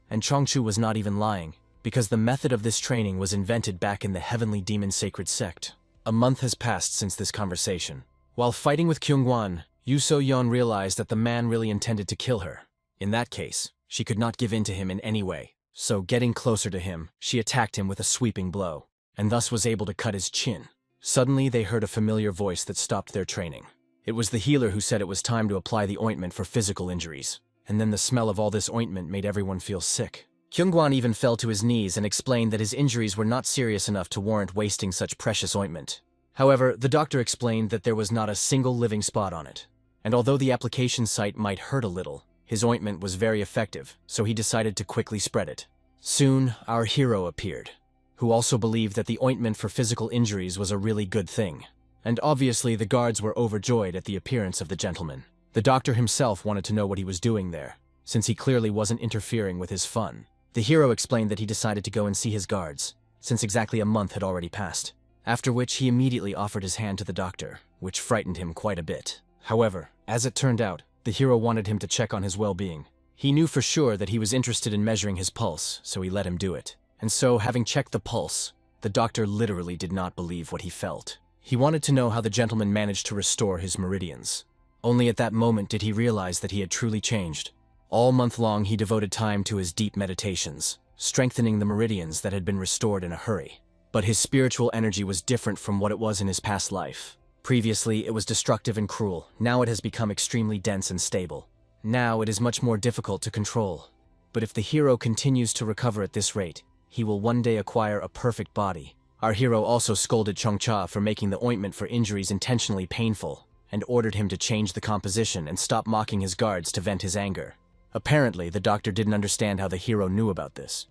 And Chongchu was not even lying, because the method of this training was invented back in the Heavenly Demon Sacred Sect. A month has passed since this conversation. While fighting with Kyungwon, Yu So-yeon realized that the man really intended to kill her. In that case, she could not give in to him in any way, so getting closer to him, she attacked him with a sweeping blow, and thus was able to cut his chin. Suddenly, they heard a familiar voice that stopped their training. It was the healer who said it was time to apply the ointment for physical injuries, and then the smell of all this ointment made everyone feel sick. Kyungwon even fell to his knees and explained that his injuries were not serious enough to warrant wasting such precious ointment. However, the doctor explained that there was not a single living spot on it, and although the application site might hurt a little, his ointment was very effective, so he decided to quickly spread it. Soon, our hero appeared, who also believed that the ointment for physical injuries was a really good thing. And obviously the guards were overjoyed at the appearance of the gentleman. The doctor himself wanted to know what he was doing there, since he clearly wasn't interfering with his fun. The hero explained that he decided to go and see his guards, since exactly a month had already passed, after which he immediately offered his hand to the doctor, which frightened him quite a bit. However, as it turned out, the hero wanted him to check on his well-being. He knew for sure that he was interested in measuring his pulse, so he let him do it. And so, having checked the pulse, the doctor literally did not believe what he felt. He wanted to know how the gentleman managed to restore his meridians. Only at that moment did he realize that he had truly changed. All month long he devoted time to his deep meditations, strengthening the meridians that had been restored in a hurry. But his spiritual energy was different from what it was in his past life. Previously, it was destructive and cruel. Now it has become extremely dense and stable. Now it is much more difficult to control. But if the hero continues to recover at this rate, he will one day acquire a perfect body. Our hero also scolded Chongcha for making the ointment for injuries intentionally painful, and ordered him to change the composition and stop mocking his guards to vent his anger. Apparently, the doctor didn't understand how the hero knew about this.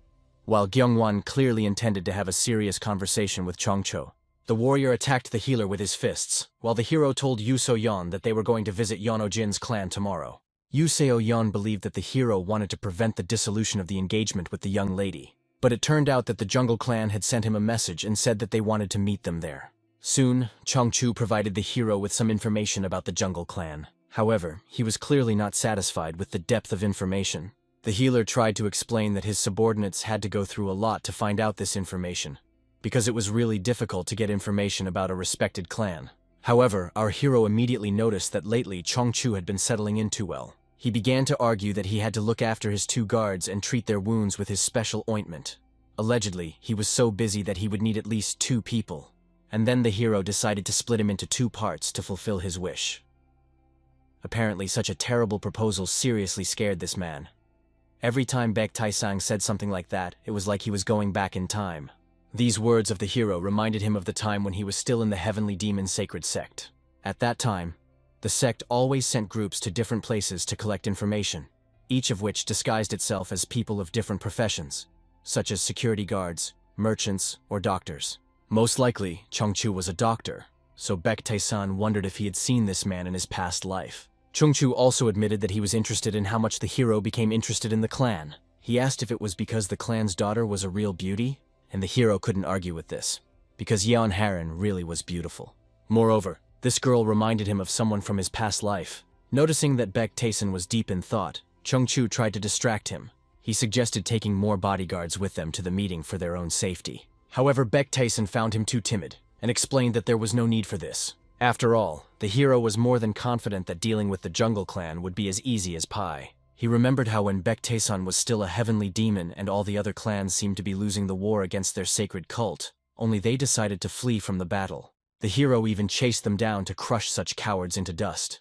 While Gyeongwon clearly intended to have a serious conversation with Chongcho, the warrior attacked the healer with his fists, while the hero told Yu So-yeon that they were going to visit Yeonho-jin's clan tomorrow. Yu So-yeon believed that the hero wanted to prevent the dissolution of the engagement with the young lady, but it turned out that the Jungle Clan had sent him a message and said that they wanted to meet them there. Soon, Chongchu provided the hero with some information about the Jungle Clan. However, he was clearly not satisfied with the depth of information. The healer tried to explain that his subordinates had to go through a lot to find out this information, because it was really difficult to get information about a respected clan. However, our hero immediately noticed that lately Chongchu had been settling in too well. He began to argue that he had to look after his two guards and treat their wounds with his special ointment. Allegedly, he was so busy that he would need at least 2 people. And then the hero decided to split him into 2 parts to fulfill his wish. Apparently, such a terrible proposal seriously scared this man. Every time Baek Taesang said something like that, it was like he was going back in time. These words of the hero reminded him of the time when he was still in the Heavenly Demon Sacred Sect. At that time, the sect always sent groups to different places to collect information, each of which disguised itself as people of different professions, such as security guards, merchants, or doctors. Most likely, Chongchu was a doctor, so Baek Taesan wondered if he had seen this man in his past life. Chongchu also admitted that he was interested in how much the hero became interested in the clan. He asked if it was because the clan's daughter was a real beauty, and the hero couldn't argue with this, because Yeon Haran really was beautiful. Moreover, this girl reminded him of someone from his past life. Noticing that Baek Taesan was deep in thought, Chongchu tried to distract him. He suggested taking more bodyguards with them to the meeting for their own safety. However, Baek Taesan found him too timid, and explained that there was no need for this. After all, the hero was more than confident that dealing with the Jungle Clan would be as easy as pie. He remembered how when Baek Taesan was still a heavenly demon and all the other clans seemed to be losing the war against their sacred cult, only they decided to flee from the battle. The hero even chased them down to crush such cowards into dust.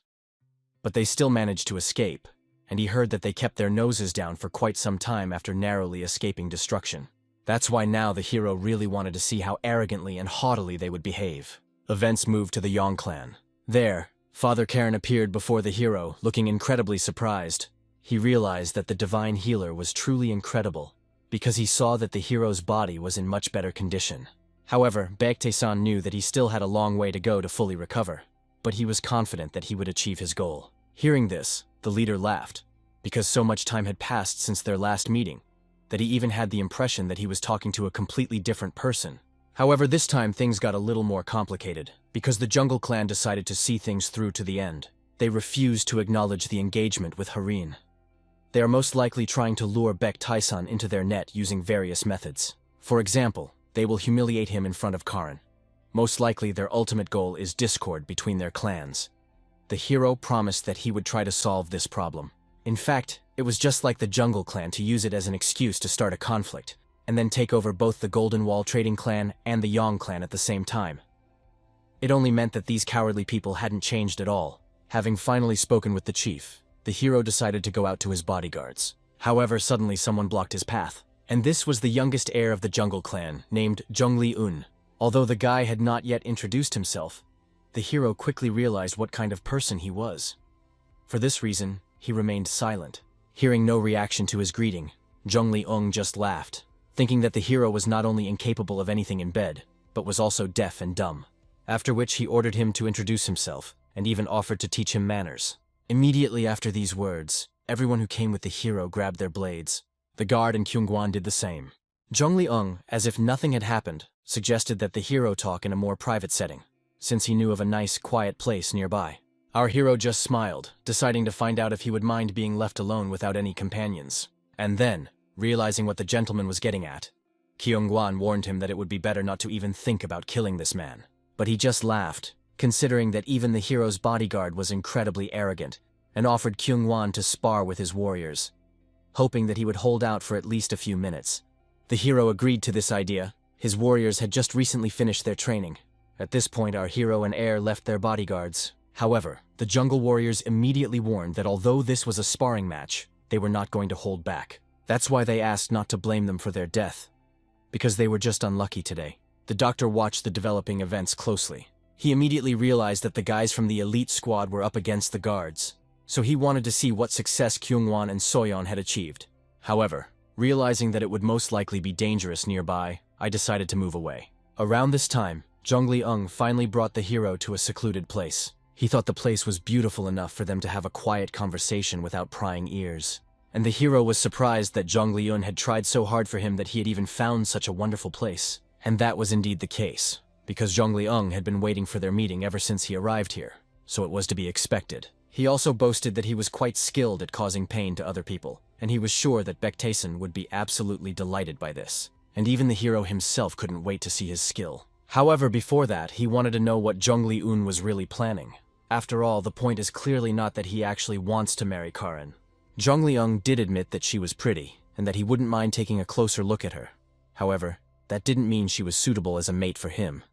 But they still managed to escape, and he heard that they kept their noses down for quite some time after narrowly escaping destruction. That's why now the hero really wanted to see how arrogantly and haughtily they would behave. Events moved to the Yong clan. There, Father Karen appeared before the hero, looking incredibly surprised. He realized that the divine healer was truly incredible, because he saw that the hero's body was in much better condition. However, Baek Taesan knew that he still had a long way to go to fully recover, but he was confident that he would achieve his goal. Hearing this, the leader laughed, because so much time had passed since their last meeting, that he even had the impression that he was talking to a completely different person. However, this time things got a little more complicated, because the Jungle Clan decided to see things through to the end. they refuse to acknowledge the engagement with Harin. They are most likely trying to lure Baek Taesan into their net using various methods. For example, they will humiliate him in front of Karin. Most likely their ultimate goal is discord between their clans. The hero promised that he would try to solve this problem. In fact, it was just like the Jungle Clan to use it as an excuse to start a conflict, and then take over both the Golden Wall Trading Clan and the Yang Clan at the same time. It only meant that these cowardly people hadn't changed at all. Having finally spoken with the chief, the hero decided to go out to his bodyguards. However, suddenly someone blocked his path. And this was the youngest heir of the Jungle Clan, named Jungli-un. Although the guy had not yet introduced himself, the hero quickly realized what kind of person he was. For this reason, he remained silent. Hearing no reaction to his greeting, Jungli-un just laughed, thinking that the hero was not only incapable of anything in bed, but was also deaf and dumb. After which he ordered him to introduce himself, and even offered to teach him manners. Immediately after these words, everyone who came with the hero grabbed their blades. The guard and Kyungwan did the same. Jungli-un, as if nothing had happened, suggested that the hero talk in a more private setting, since he knew of a nice, quiet place nearby. Our hero just smiled, deciding to find out if he would mind being left alone without any companions. And then, realizing what the gentleman was getting at, Kyungwan warned him that it would be better not to even think about killing this man. But he just laughed, considering that even the hero's bodyguard was incredibly arrogant, and offered Kyungwan to spar with his warriors, hoping that he would hold out for at least a few minutes. The hero agreed to this idea. His warriors had just recently finished their training. At this point, our hero and heir left their bodyguards. However, the jungle warriors immediately warned that although this was a sparring match, they were not going to hold back. That's why they asked not to blame them for their death, because they were just unlucky today. The doctor watched the developing events closely. He immediately realized that the guys from the elite squad were up against the guards, so he wanted to see what success Kyungwan and Soyeon had achieved. However, realizing that it would most likely be dangerous nearby, I decided to move away. Around this time, Jungli-un finally brought the hero to a secluded place. He thought the place was beautiful enough for them to have a quiet conversation without prying ears. And the hero was surprised that Jungli-un had tried so hard for him that he had even found such a wonderful place. And that was indeed the case, because Jungli-un had been waiting for their meeting ever since he arrived here, so it was to be expected. He also boasted that he was quite skilled at causing pain to other people, and he was sure that Baek Taesan would be absolutely delighted by this. And even the hero himself couldn't wait to see his skill. However, before that, he wanted to know what Jungli-un was really planning. After all, the point is clearly not that he actually wants to marry Karin. Jungli-un did admit that she was pretty, and that he wouldn't mind taking a closer look at her. However, that didn't mean she was suitable as a mate for him.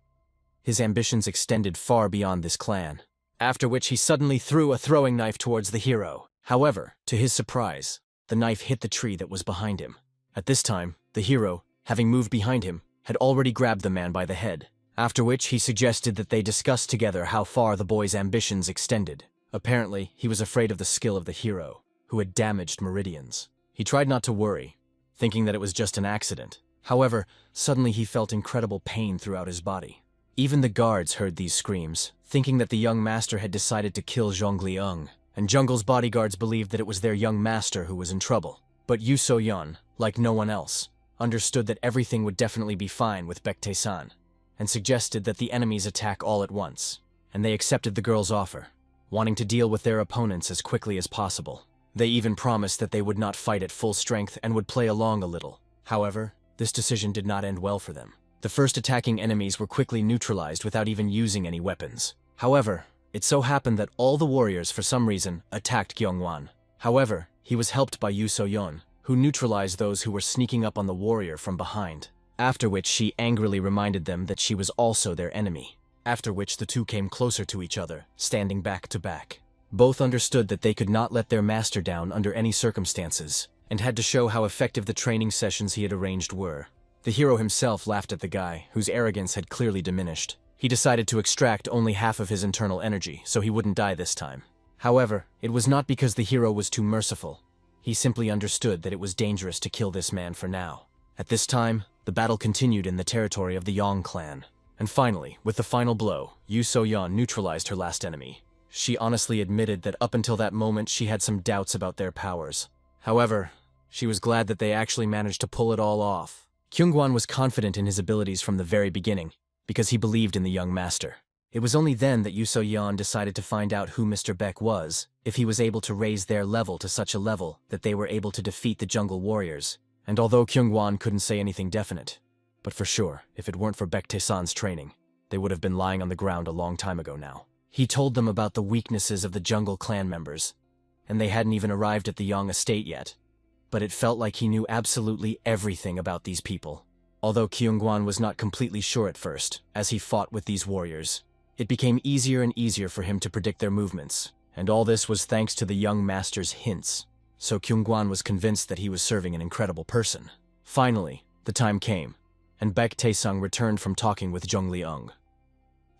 His ambitions extended far beyond this clan. After which he suddenly threw a throwing knife towards the hero. However, to his surprise, the knife hit the tree that was behind him. At this time, the hero, having moved behind him, had already grabbed the man by the head. After which he suggested that they discuss together how far the boy's ambitions extended. Apparently, he was afraid of the skill of the hero, who had damaged meridians. He tried not to worry, thinking that it was just an accident. However, suddenly he felt incredible pain throughout his body. Even the guards heard these screams, thinking that the young master had decided to kill Jungli-un, and Jungle's bodyguards believed that it was their young master who was in trouble. But Yu So-yeon, like no one else, understood that everything would definitely be fine with Baek Taesan, and suggested that the enemies attack all at once, and they accepted the girl's offer, wanting to deal with their opponents as quickly as possible. They even promised that they would not fight at full strength and would play along a little. However, this decision did not end well for them. The first attacking enemies were quickly neutralized without even using any weapons. However, it so happened that all the warriors, for some reason, attacked Kyungwan. However, he was helped by Yu So-yeon, who neutralized those who were sneaking up on the warrior from behind. After which she angrily reminded them that she was also their enemy. After which the two came closer to each other, standing back to back. Both understood that they could not let their master down under any circumstances, and had to show how effective the training sessions he had arranged were. The hero himself laughed at the guy, whose arrogance had clearly diminished. He decided to extract only half of his internal energy, so he wouldn't die this time. However, it was not because the hero was too merciful. He simply understood that it was dangerous to kill this man for now. At this time, the battle continued in the territory of the Yang clan. And finally, with the final blow, Yu So-yeon neutralized her last enemy. She honestly admitted that up until that moment she had some doubts about their powers. However, she was glad that they actually managed to pull it all off. Kyungwan was confident in his abilities from the very beginning, because he believed in the young master. It was only then that Yuso-yeon decided to find out who Mr. Beck was, if he was able to raise their level to such a level that they were able to defeat the jungle warriors. And although Kyungwon couldn't say anything definite, but for sure, if it weren't for Baek Tae-san's training, they would have been lying on the ground a long time ago now. He told them about the weaknesses of the jungle clan members, and they hadn't even arrived at the Yong estate yet. But it felt like he knew absolutely everything about these people. Although Kyungwon was not completely sure at first, as he fought with these warriors, it became easier and easier for him to predict their movements, and all this was thanks to the young master's hints. So Kyungwon was convinced that he was serving an incredible person. Finally, the time came, and Baek Tae-sung returned from talking with Jung Leung.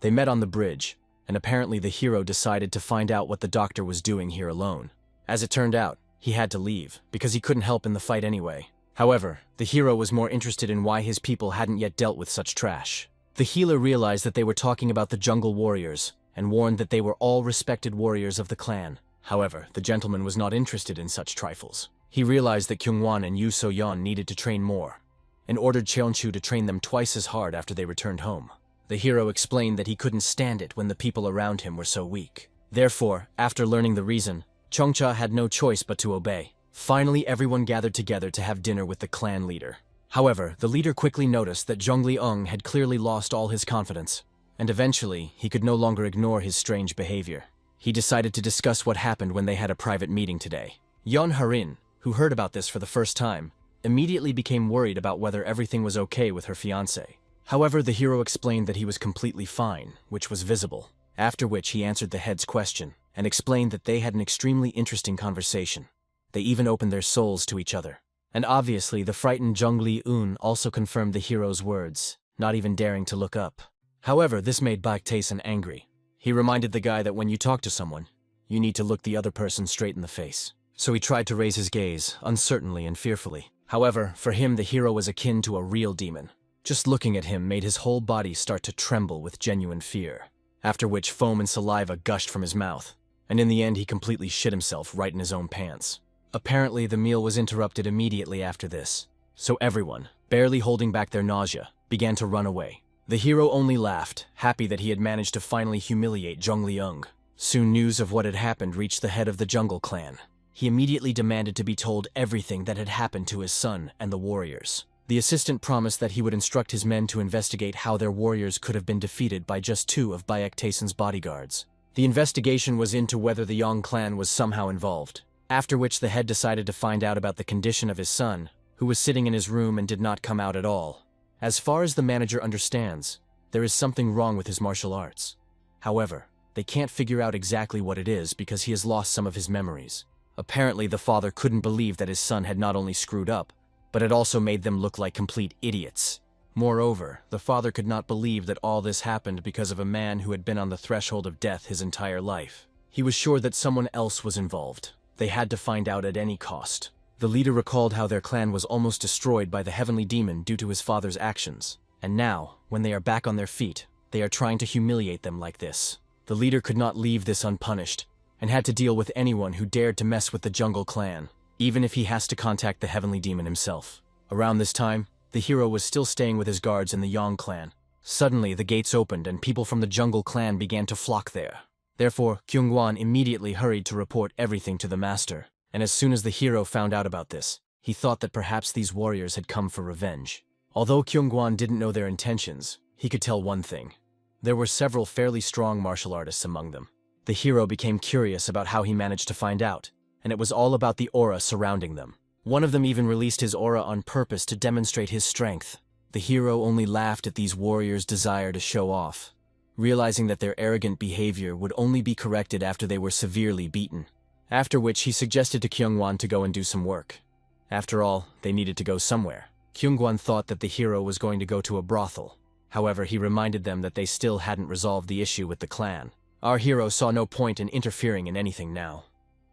They met on the bridge, and apparently the hero decided to find out what the doctor was doing here alone. As it turned out, he had to leave, because he couldn't help in the fight anyway. However, the hero was more interested in why his people hadn't yet dealt with such trash. The healer realized that they were talking about the jungle warriors, and warned that they were all respected warriors of the clan. However, the gentleman was not interested in such trifles. He realized that Kyungwon and Yuso-yeon needed to train more, and ordered Cheonchu to train them twice as hard after they returned home. The hero explained that he couldn't stand it when the people around him were so weak. Therefore, after learning the reason, Chongcha had no choice but to obey. Finally, everyone gathered together to have dinner with the clan leader. However, the leader quickly noticed that Jung Leung had clearly lost all his confidence, and eventually, he could no longer ignore his strange behavior. He decided to discuss what happened when they had a private meeting today. Yeon Harin, who heard about this for the first time, immediately became worried about whether everything was okay with her fiancé. However, the hero explained that he was completely fine, which was visible, after which he answered the head's question, and explained that they had an extremely interesting conversation. They even opened their souls to each other. And obviously, the frightened Jung Lee-eun also confirmed the hero's words, not even daring to look up. However, this made Baek Tae-san angry. He reminded the guy that when you talk to someone, you need to look the other person straight in the face. So he tried to raise his gaze, uncertainly and fearfully. However, for him the hero was akin to a real demon. Just looking at him made his whole body start to tremble with genuine fear, after which foam and saliva gushed from his mouth, and in the end he completely shit himself right in his own pants. Apparently, the meal was interrupted immediately after this, so everyone, barely holding back their nausea, began to run away. The hero only laughed, happy that he had managed to finally humiliate Jung Leung. Soon news of what had happened reached the head of the jungle clan. He immediately demanded to be told everything that had happened to his son and the warriors. The assistant promised that he would instruct his men to investigate how their warriors could have been defeated by just 2 of Baek Tae-san's bodyguards. The investigation was into whether the Yong clan was somehow involved. After which the head decided to find out about the condition of his son, who was sitting in his room and did not come out at all. As far as the manager understands, there is something wrong with his martial arts. However, they can't figure out exactly what it is because he has lost some of his memories. Apparently, the father couldn't believe that his son had not only screwed up, but had also made them look like complete idiots. Moreover, the father could not believe that all this happened because of a man who had been on the threshold of death his entire life. He was sure that someone else was involved. They had to find out at any cost. The leader recalled how their clan was almost destroyed by the heavenly demon due to his father's actions. And now, when they are back on their feet, they are trying to humiliate them like this. The leader could not leave this unpunished, and had to deal with anyone who dared to mess with the jungle clan, even if he has to contact the heavenly demon himself. Around this time, the hero was still staying with his guards in the Yong clan. Suddenly, the gates opened and people from the jungle clan began to flock there. Therefore, Kyungwon immediately hurried to report everything to the master, and as soon as the hero found out about this, he thought that perhaps these warriors had come for revenge. Although Kyungwon didn't know their intentions, he could tell one thing. There were several fairly strong martial artists among them. The hero became curious about how he managed to find out, and it was all about the aura surrounding them. One of them even released his aura on purpose to demonstrate his strength. The hero only laughed at these warriors' desire to show off, realizing that their arrogant behavior would only be corrected after they were severely beaten. After which he suggested to Kyungwon to go and do some work. After all, they needed to go somewhere. Kyungwon thought that the hero was going to go to a brothel. However, he reminded them that they still hadn't resolved the issue with the clan. Our hero saw no point in interfering in anything now.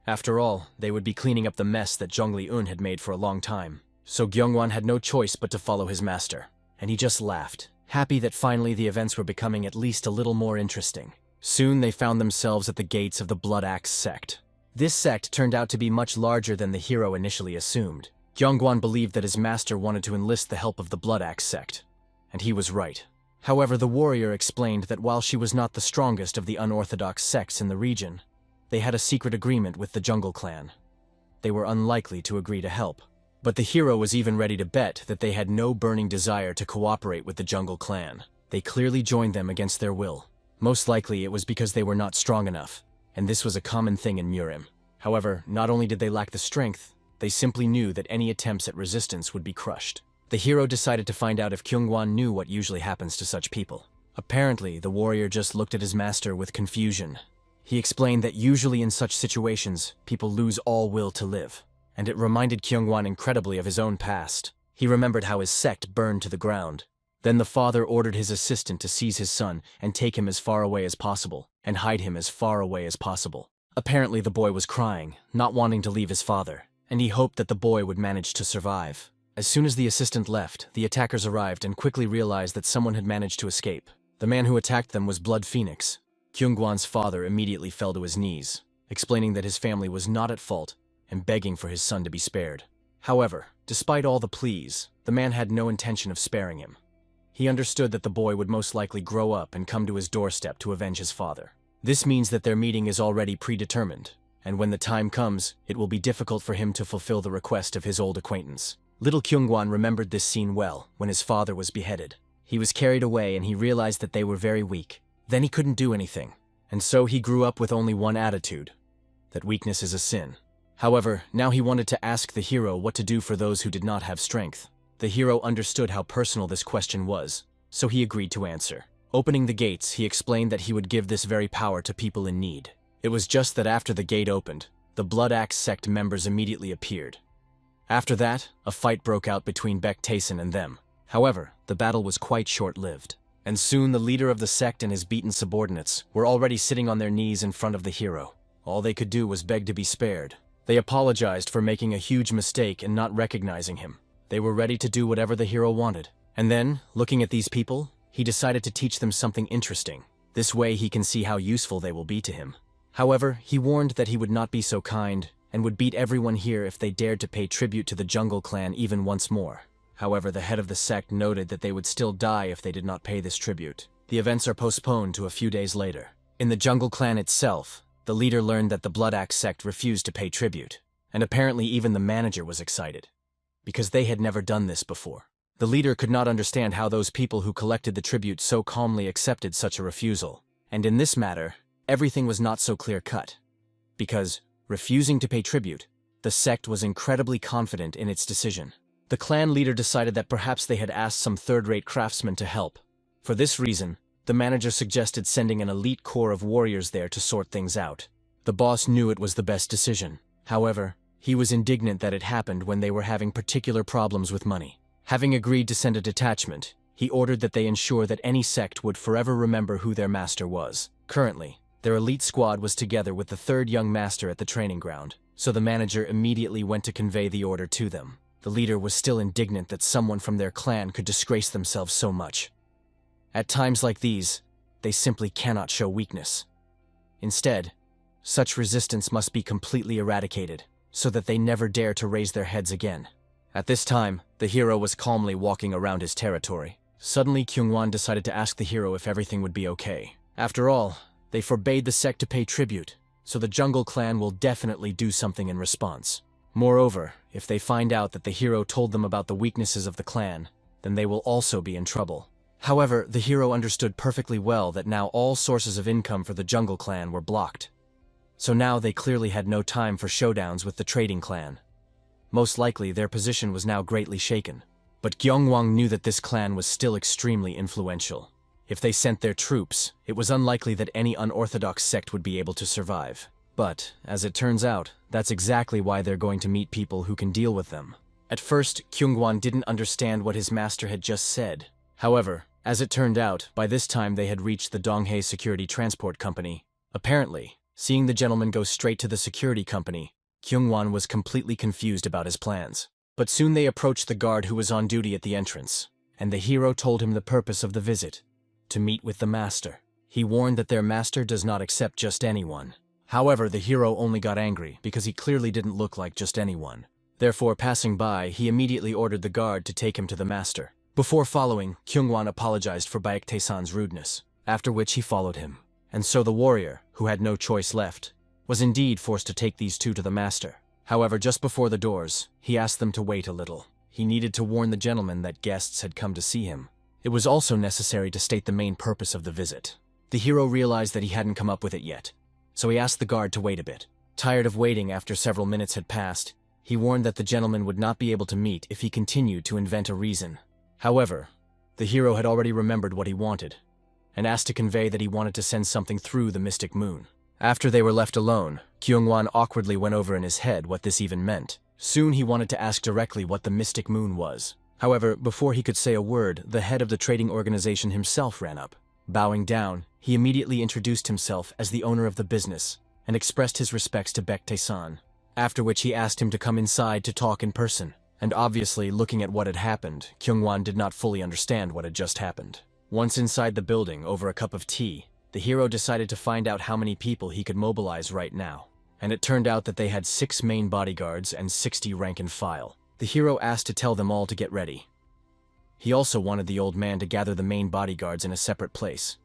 After all, they would be cleaning up the mess that Jung Lee-eun had made for a long time. So Kyungwon had no choice but to follow his master. And he just laughed, happy that finally the events were becoming at least a little more interesting. Soon they found themselves at the gates of the Blood Axe sect. This sect turned out to be much larger than the hero initially assumed. Kyungwon believed that his master wanted to enlist the help of the Blood Axe sect. And he was right. However, the warrior explained that while she was not the strongest of the unorthodox sects in the region, they had a secret agreement with the Jungle Clan. They were unlikely to agree to help. But the hero was even ready to bet that they had no burning desire to cooperate with the Jungle Clan. They clearly joined them against their will. Most likely it was because they were not strong enough, and this was a common thing in Murim. However, not only did they lack the strength, they simply knew that any attempts at resistance would be crushed. The hero decided to find out if Kyungwon knew what usually happens to such people. Apparently, the warrior just looked at his master with confusion. He explained that usually in such situations, people lose all will to live. And it reminded Kyungwon incredibly of his own past. He remembered how his sect burned to the ground. Then the father ordered his assistant to seize his son and take him as far away as possible, and hide him as far away as possible. Apparently the boy was crying, not wanting to leave his father, and he hoped that the boy would manage to survive. As soon as the assistant left, the attackers arrived and quickly realized that someone had managed to escape. The man who attacked them was Blood Phoenix. Kyungwon's father immediately fell to his knees, explaining that his family was not at fault and begging for his son to be spared. However, despite all the pleas, the man had no intention of sparing him. He understood that the boy would most likely grow up and come to his doorstep to avenge his father. This means that their meeting is already predetermined, and when the time comes, it will be difficult for him to fulfill the request of his old acquaintance. Little Kyungwon remembered this scene well when his father was beheaded. He was carried away and he realized that they were very weak. Then he couldn't do anything, and so he grew up with only one attitude: that weakness is a sin. However, now he wanted to ask the hero what to do for those who did not have strength. The hero understood how personal this question was, so he agreed to answer. Opening the gates, he explained that he would give this very power to people in need. It was just that after the gate opened, the Blood Axe sect members immediately appeared. After that, a fight broke out between Baek Taesin and them. However, the battle was quite short-lived, and soon the leader of the sect and his beaten subordinates were already sitting on their knees in front of the hero. All they could do was beg to be spared. They apologized for making a huge mistake and not recognizing him. They were ready to do whatever the hero wanted. And then, looking at these people, he decided to teach them something interesting. This way he can see how useful they will be to him. However, he warned that he would not be so kind and would beat everyone here if they dared to pay tribute to the Jungle Clan even once more. However, the head of the sect noted that they would still die if they did not pay this tribute. The events are postponed to a few days later. In the Jungle Clan itself, the leader learned that the Blood Axe sect refused to pay tribute, and apparently even the manager was excited, because they had never done this before. The leader could not understand how those people who collected the tribute so calmly accepted such a refusal, and in this matter, everything was not so clear-cut. Because, refusing to pay tribute, the sect was incredibly confident in its decision. The clan leader decided that perhaps they had asked some third-rate craftsmen to help. For this reason, the manager suggested sending an elite corps of warriors there to sort things out. The boss knew it was the best decision. However, he was indignant that it happened when they were having particular problems with money. Having agreed to send a detachment, he ordered that they ensure that any sect would forever remember who their master was. Currently, their elite squad was together with the third young master at the training ground, so the manager immediately went to convey the order to them. The leader was still indignant that someone from their clan could disgrace themselves so much. At times like these, they simply cannot show weakness. Instead, such resistance must be completely eradicated, so that they never dare to raise their heads again. At this time, the hero was calmly walking around his territory. Suddenly, Kyungwon decided to ask the hero if everything would be okay. After all, they forbade the sect to pay tribute, so the Jungle Clan will definitely do something in response. Moreover, if they find out that the hero told them about the weaknesses of the clan, then they will also be in trouble. However, the hero understood perfectly well that now all sources of income for the Jungle Clan were blocked. So now they clearly had no time for showdowns with the trading clan. Most likely, their position was now greatly shaken. But Gyeongwang knew that this clan was still extremely influential. If they sent their troops, it was unlikely that any unorthodox sect would be able to survive. But, as it turns out, that's exactly why they're going to meet people who can deal with them. At first, Kyungwon didn't understand what his master had just said. However, as it turned out, by this time they had reached the Donghae Security Transport Company. Apparently, seeing the gentleman go straight to the security company, Kyungwon was completely confused about his plans. But soon they approached the guard who was on duty at the entrance, and the hero told him the purpose of the visit: to meet with the master. He warned that their master does not accept just anyone. However, the hero only got angry because he clearly didn't look like just anyone. Therefore, passing by, he immediately ordered the guard to take him to the master. Before following, Kyungwon apologized for Baektae-san's rudeness, after which he followed him. And so the warrior, who had no choice left, was indeed forced to take these two to the master. However, just before the doors, he asked them to wait a little. He needed to warn the gentleman that guests had come to see him. It was also necessary to state the main purpose of the visit. The hero realized that he hadn't come up with it yet, so he asked the guard to wait a bit. Tired of waiting after several minutes had passed, he warned that the gentleman would not be able to meet if he continued to invent a reason. However, the hero had already remembered what he wanted, and asked to convey that he wanted to send something through the mystic moon. After they were left alone, Kyungwon awkwardly went over in his head what this even meant. Soon he wanted to ask directly what the mystic moon was. However, before he could say a word, the head of the trading organization himself ran up. Bowing down, he immediately introduced himself as the owner of the business and expressed his respects to Baektae-san, after which he asked him to come inside to talk in person. And obviously, looking at what had happened, Kyungwon did not fully understand what had just happened. Once inside the building, over a cup of tea, the hero decided to find out how many people he could mobilize right now. And it turned out that they had 6 main bodyguards and 60 rank and file. The hero asked to tell them all to get ready. He also wanted the old man to gather the main bodyguards in a separate place.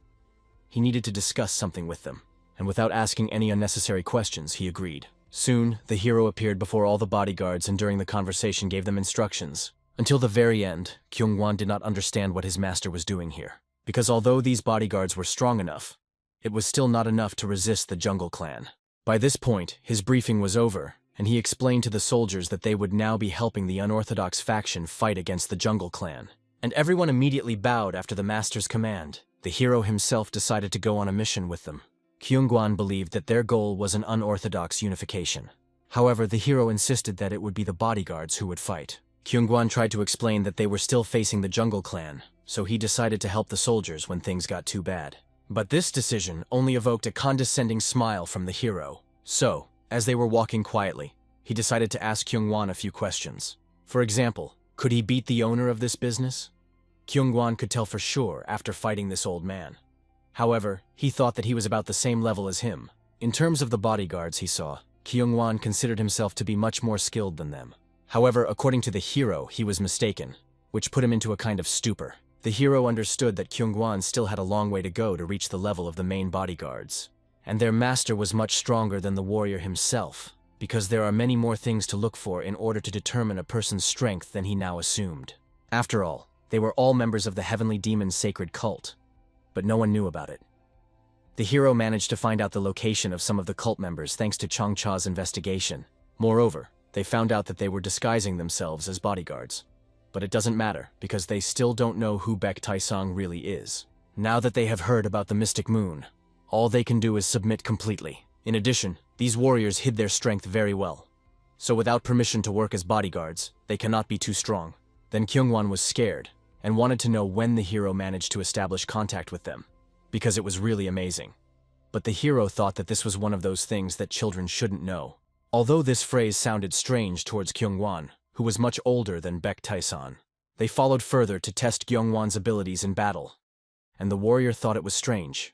He needed to discuss something with them, and without asking any unnecessary questions, he agreed. Soon, the hero appeared before all the bodyguards and during the conversation gave them instructions. Until the very end, Kyungwon did not understand what his master was doing here. Because although these bodyguards were strong enough, it was still not enough to resist the Jungle Clan. By this point, his briefing was over, and he explained to the soldiers that they would now be helping the unorthodox faction fight against the Jungle Clan. And everyone immediately bowed after the master's command. The hero himself decided to go on a mission with them. Kyungwon believed that their goal was an unorthodox unification. However, the hero insisted that it would be the bodyguards who would fight. Kyungwon tried to explain that they were still facing the Jungle Clan, so he decided to help the soldiers when things got too bad. But this decision only evoked a condescending smile from the hero. So, as they were walking quietly, he decided to ask Kyungwon a few questions. For example, could he beat the owner of this business? Kyungwon could tell for sure after fighting this old man. However, he thought that he was about the same level as him. In terms of the bodyguards he saw, Kyungwon considered himself to be much more skilled than them. However, according to the hero, he was mistaken, which put him into a kind of stupor. The hero understood that Kyungwon still had a long way to go to reach the level of the main bodyguards. And their master was much stronger than the warrior himself, because there are many more things to look for in order to determine a person's strength than he now assumed. After all, they were all members of the Heavenly Demon's sacred cult, but no one knew about it. The hero managed to find out the location of some of the cult members thanks to Changcha's investigation. Moreover, they found out that they were disguising themselves as bodyguards. But it doesn't matter, because they still don't know who Baektae-san really is. Now that they have heard about the Mystic Moon, all they can do is submit completely. In addition, these warriors hid their strength very well. So without permission to work as bodyguards, they cannot be too strong. Then Kyungwon was scared, and wanted to know when the hero managed to establish contact with them, because it was really amazing. But the hero thought that this was one of those things that children shouldn't know. Although this phrase sounded strange towards Kyungwon, who was much older than Baektae-san, they followed further to test Kyungwon's abilities in battle, and the warrior thought it was strange.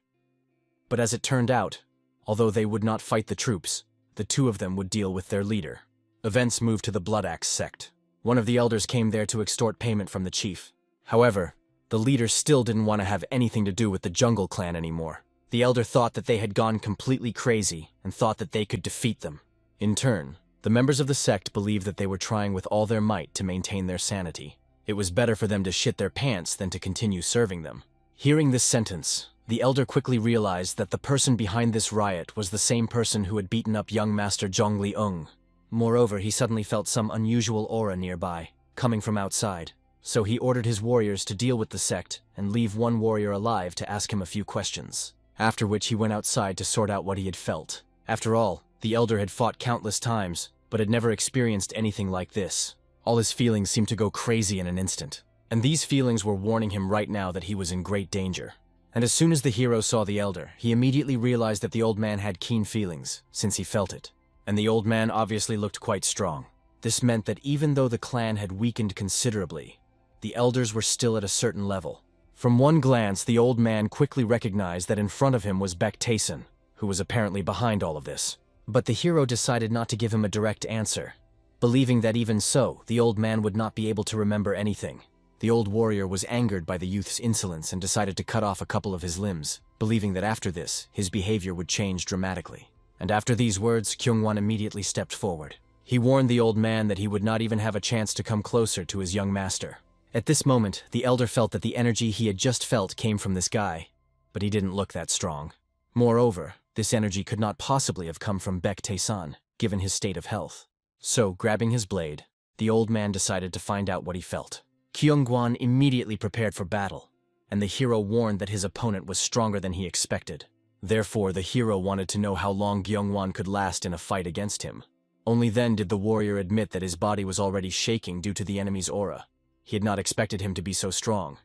But as it turned out, although they would not fight the troops, the two of them would deal with their leader. Events moved to the Blood Axe sect. One of the elders came there to extort payment from the chief. However, the leader still didn't want to have anything to do with the Jungle Clan anymore. The elder thought that they had gone completely crazy and thought that they could defeat them. In turn, the members of the sect believed that they were trying with all their might to maintain their sanity. It was better for them to shit their pants than to continue serving them. Hearing this sentence, the elder quickly realized that the person behind this riot was the same person who had beaten up young master Zhongli-ung. Moreover, he suddenly felt some unusual aura nearby, coming from outside. So he ordered his warriors to deal with the sect and leave one warrior alive to ask him a few questions. After which he went outside to sort out what he had felt. After all, the elder had fought countless times, but had never experienced anything like this. All his feelings seemed to go crazy in an instant. And these feelings were warning him right now that he was in great danger. And as soon as the hero saw the elder, he immediately realized that the old man had keen feelings, since he felt it. And the old man obviously looked quite strong. This meant that even though the clan had weakened considerably, the elders were still at a certain level. From one glance, the old man quickly recognized that in front of him was Baektae-san, who was apparently behind all of this. But the hero decided not to give him a direct answer, believing that even so, the old man would not be able to remember anything. The old warrior was angered by the youth's insolence and decided to cut off a couple of his limbs, believing that after this, his behavior would change dramatically. And after these words, Kyungwon immediately stepped forward. He warned the old man that he would not even have a chance to come closer to his young master. At this moment, the elder felt that the energy he had just felt came from this guy, but he didn't look that strong. Moreover, this energy could not possibly have come from Baek Tae-san, given his state of health. So, grabbing his blade, the old man decided to find out what he felt. Kyungwon immediately prepared for battle, and the hero warned that his opponent was stronger than he expected. Therefore, the hero wanted to know how long Kyungwon could last in a fight against him. Only then did the warrior admit that his body was already shaking due to the enemy's aura. He had not expected him to be so strong.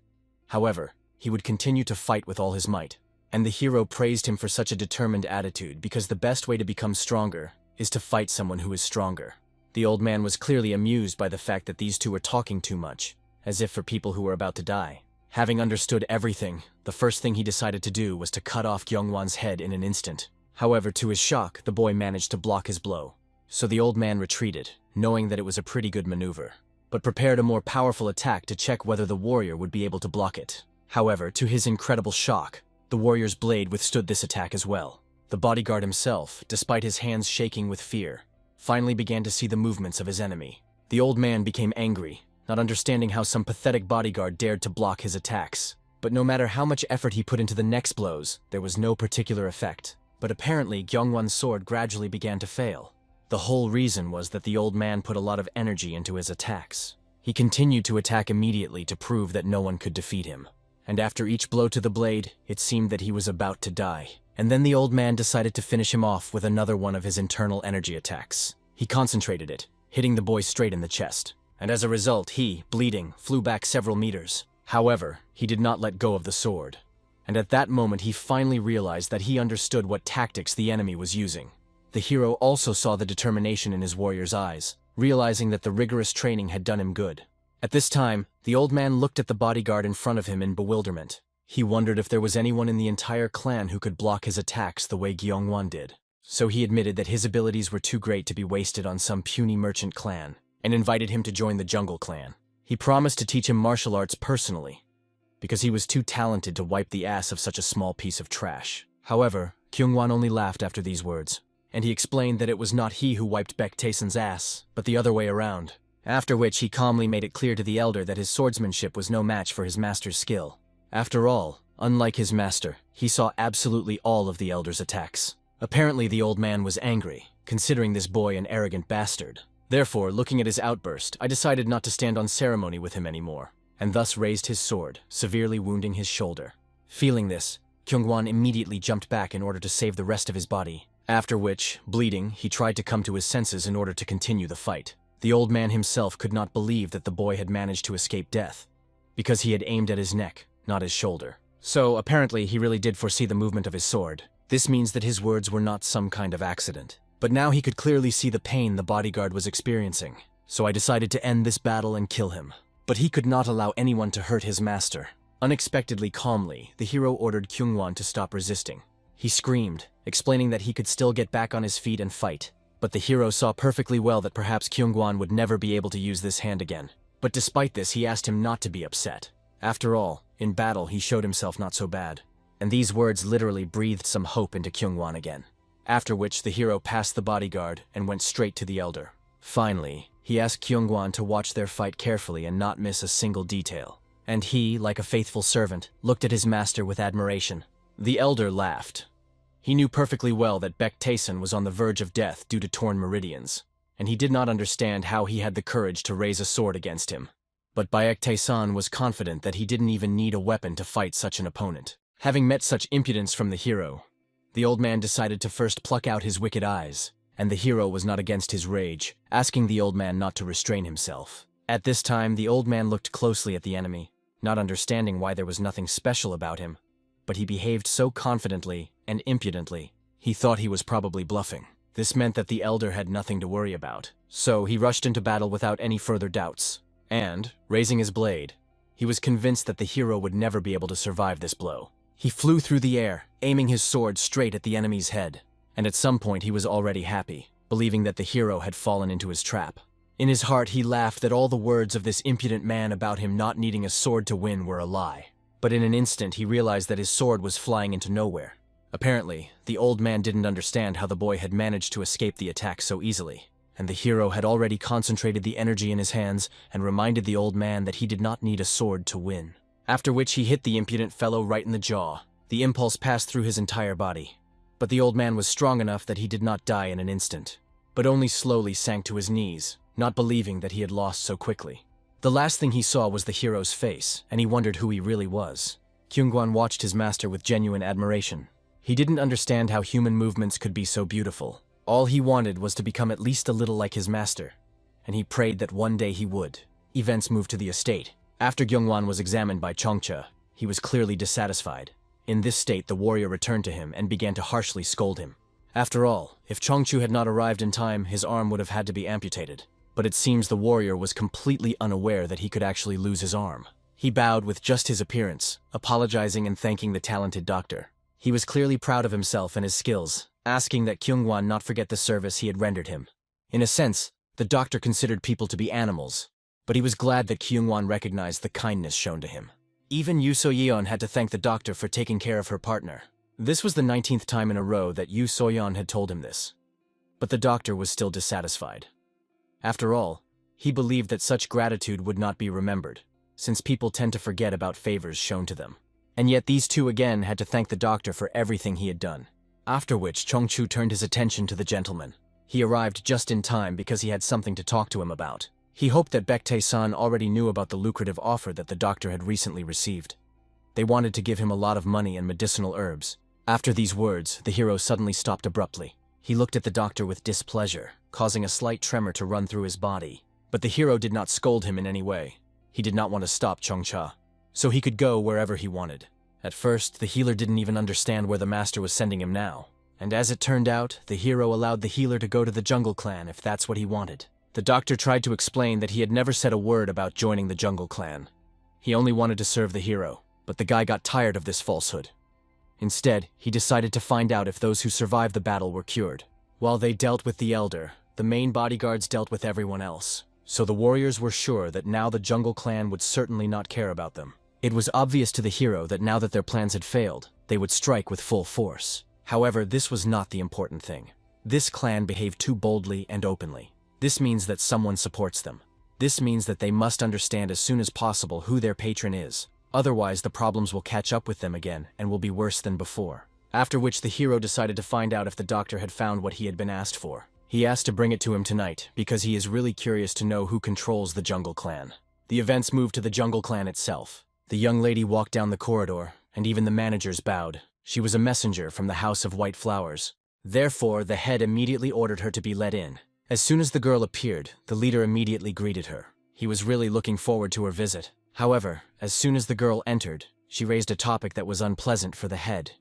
However, he would continue to fight with all his might, and the hero praised him for such a determined attitude because the best way to become stronger is to fight someone who is stronger. The old man was clearly amused by the fact that these two were talking too much, as if for people who were about to die. Having understood everything, the first thing he decided to do was to cut off Kyungwon's head in an instant. However, to his shock, the boy managed to block his blow. So the old man retreated, knowing that it was a pretty good maneuver, but prepared a more powerful attack to check whether the warrior would be able to block it. However, to his incredible shock, the warrior's blade withstood this attack as well. The bodyguard himself, despite his hands shaking with fear, finally began to see the movements of his enemy. The old man became angry, not understanding how some pathetic bodyguard dared to block his attacks. But no matter how much effort he put into the next blows, there was no particular effect. But apparently, Kyungwon's sword gradually began to fail. The whole reason was that the old man put a lot of energy into his attacks. He continued to attack immediately to prove that no one could defeat him. And after each blow to the blade, it seemed that he was about to die. And then the old man decided to finish him off with another one of his internal energy attacks. He concentrated it, hitting the boy straight in the chest. And as a result, he, bleeding, flew back several meters. However, he did not let go of the sword. And at that moment, he finally realized that he understood what tactics the enemy was using. The hero also saw the determination in his warrior's eyes, realizing that the rigorous training had done him good. At this time, the old man looked at the bodyguard in front of him in bewilderment. He wondered if there was anyone in the entire clan who could block his attacks the way Kyungwon did. So he admitted that his abilities were too great to be wasted on some puny merchant clan, and invited him to join the jungle clan. He promised to teach him martial arts personally, because he was too talented to wipe the ass of such a small piece of trash. However, Kyungwon only laughed after these words, and he explained that it was not he who wiped Baek Tae-san's ass, but the other way around. After which he calmly made it clear to the elder that his swordsmanship was no match for his master's skill. After all, unlike his master, he saw absolutely all of the elder's attacks. Apparently the old man was angry, considering this boy an arrogant bastard. Therefore, looking at his outburst, I decided not to stand on ceremony with him anymore, and thus raised his sword, severely wounding his shoulder. Feeling this, Kyungwon immediately jumped back in order to save the rest of his body, after which, bleeding, he tried to come to his senses in order to continue the fight. The old man himself could not believe that the boy had managed to escape death, because he had aimed at his neck, not his shoulder. So, apparently, he really did foresee the movement of his sword. This means that his words were not some kind of accident. But now he could clearly see the pain the bodyguard was experiencing, so I decided to end this battle and kill him. But he could not allow anyone to hurt his master. Unexpectedly calmly, the hero ordered Kyungwon to stop resisting. He screamed, explaining that he could still get back on his feet and fight. But the hero saw perfectly well that perhaps Kyungwon would never be able to use this hand again. But despite this, he asked him not to be upset. After all, in battle he showed himself not so bad. And these words literally breathed some hope into Kyungwon again. After which the hero passed the bodyguard and went straight to the elder. Finally, he asked Kyungwon to watch their fight carefully and not miss a single detail. And he, like a faithful servant, looked at his master with admiration. The elder laughed. He knew perfectly well that Baek Tae-san was on the verge of death due to torn meridians, and he did not understand how he had the courage to raise a sword against him. But Baek Tae-san was confident that he didn't even need a weapon to fight such an opponent. Having met such impudence from the hero, the old man decided to first pluck out his wicked eyes, and the hero was not against his rage, asking the old man not to restrain himself. At this time, the old man looked closely at the enemy, not understanding why there was nothing special about him, but he behaved so confidently and impudently, he thought he was probably bluffing. This meant that the elder had nothing to worry about, so he rushed into battle without any further doubts, and, raising his blade, he was convinced that the hero would never be able to survive this blow. He flew through the air, aiming his sword straight at the enemy's head, and at some point he was already happy, believing that the hero had fallen into his trap. In his heart, he laughed that all the words of this impudent man about him not needing a sword to win were a lie. But in an instant, he realized that his sword was flying into nowhere. Apparently, the old man didn't understand how the boy had managed to escape the attack so easily, and the hero had already concentrated the energy in his hands and reminded the old man that he did not need a sword to win. After which he hit the impudent fellow right in the jaw. The impulse passed through his entire body. But the old man was strong enough that he did not die in an instant, but only slowly sank to his knees, not believing that he had lost so quickly. The last thing he saw was the hero's face, and he wondered who he really was. Kyungwan watched his master with genuine admiration. He didn't understand how human movements could be so beautiful. All he wanted was to become at least a little like his master, and he prayed that one day he would. Events moved to the estate. After Kyungwan was examined by Chongcha, he was clearly dissatisfied. In this state, the warrior returned to him and began to harshly scold him. After all, if Chongchu had not arrived in time, his arm would have had to be amputated. But it seems the warrior was completely unaware that he could actually lose his arm. He bowed with just his appearance, apologizing and thanking the talented doctor. He was clearly proud of himself and his skills, asking that Kyungwan not forget the service he had rendered him. In a sense, the doctor considered people to be animals, but he was glad that Kyungwan recognized the kindness shown to him. Even Yu So-yeon had to thank the doctor for taking care of her partner. This was the 19th time in a row that Yu So-yeon had told him this. But the doctor was still dissatisfied. After all, he believed that such gratitude would not be remembered, since people tend to forget about favors shown to them. And yet these two again had to thank the doctor for everything he had done. After which, Chongchu turned his attention to the gentleman. He arrived just in time because he had something to talk to him about. He hoped that Baektae-san already knew about the lucrative offer that the doctor had recently received. They wanted to give him a lot of money and medicinal herbs. After these words, the hero suddenly stopped abruptly. He looked at the doctor with displeasure, causing a slight tremor to run through his body. But the hero did not scold him in any way. He did not want to stop Chongcha, so he could go wherever he wanted. At first, the healer didn't even understand where the master was sending him now. And as it turned out, the hero allowed the healer to go to the Jungle Clan if that's what he wanted. The doctor tried to explain that he had never said a word about joining the Jungle Clan. He only wanted to serve the hero, but the guy got tired of this falsehood. Instead, he decided to find out if those who survived the battle were cured. While they dealt with the elder, the main bodyguards dealt with everyone else. So the warriors were sure that now the Jungle Clan would certainly not care about them. It was obvious to the hero that now that their plans had failed, they would strike with full force. However, this was not the important thing. This clan behaved too boldly and openly. This means that someone supports them. This means that they must understand as soon as possible who their patron is. Otherwise, the problems will catch up with them again and will be worse than before. After which the hero decided to find out if the doctor had found what he had been asked for. He asked to bring it to him tonight because he is really curious to know who controls the Jungle Clan. The events moved to the Jungle Clan itself. The young lady walked down the corridor, and even the managers bowed. She was a messenger from the House of White Flowers. Therefore, the head immediately ordered her to be let in. As soon as the girl appeared, the leader immediately greeted her. He was really looking forward to her visit. However, as soon as the girl entered, she raised a topic that was unpleasant for the head.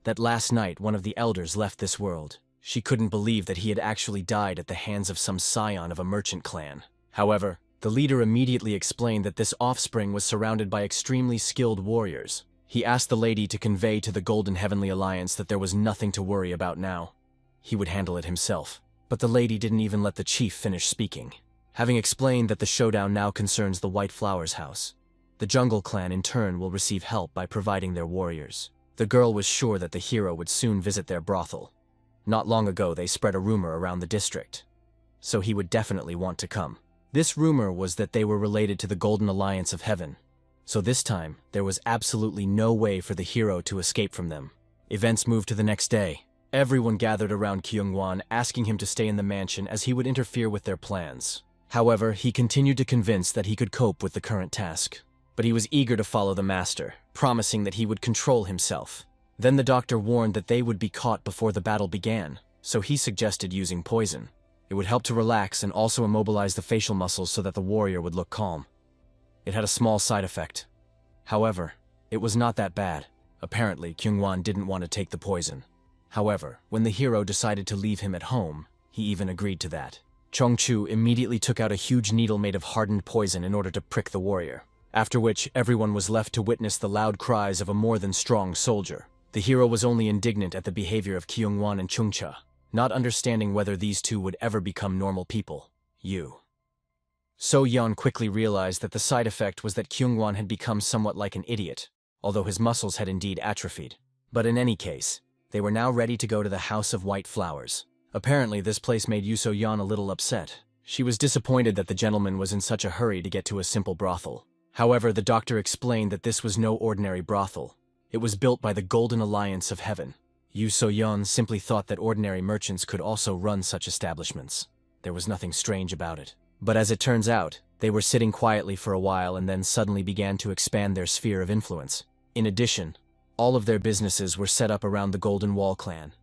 That last night one of the elders left this world. She couldn't believe that he had actually died at the hands of some scion of a merchant clan. However, the leader immediately explained that this offspring was surrounded by extremely skilled warriors. He asked the lady to convey to the Golden Heavenly Alliance that there was nothing to worry about now. He would handle it himself. But the lady didn't even let the chief finish speaking. Having explained that the showdown now concerns the White Flowers house, the Jungle Clan in turn will receive help by providing their warriors. The girl was sure that the hero would soon visit their brothel. Not long ago they spread a rumor around the district, so he would definitely want to come. This rumor was that they were related to the Golden Alliance of Heaven, so this time there was absolutely no way for the hero to escape from them. Events moved to the next day. Everyone gathered around Kyungwan, asking him to stay in the mansion as he would interfere with their plans. However, he continued to convince that he could cope with the current task. But he was eager to follow the master, promising that he would control himself. Then the doctor warned that they would be caught before the battle began, so he suggested using poison. It would help to relax and also immobilize the facial muscles so that the warrior would look calm. It had a small side effect. However, it was not that bad. Apparently, Kyungwan didn't want to take the poison. However, when the hero decided to leave him at home, he even agreed to that. Chongchu immediately took out a huge needle made of hardened poison in order to prick the warrior. After which, everyone was left to witness the loud cries of a more than strong soldier. The hero was only indignant at the behavior of Kyungwan and Chungcha, not understanding whether these two would ever become normal people. So-yeon quickly realized that the side effect was that Kyungwon had become somewhat like an idiot, although his muscles had indeed atrophied. But in any case, they were now ready to go to the House of White Flowers. Apparently, this place made So-yeon a little upset. She was disappointed that the gentleman was in such a hurry to get to a simple brothel. However, the doctor explained that this was no ordinary brothel. It was built by the Golden Alliance of Heaven. So-yeon simply thought that ordinary merchants could also run such establishments. There was nothing strange about it. But as it turns out, they were sitting quietly for a while and then suddenly began to expand their sphere of influence. In addition, all of their businesses were set up around the Golden Wall clan.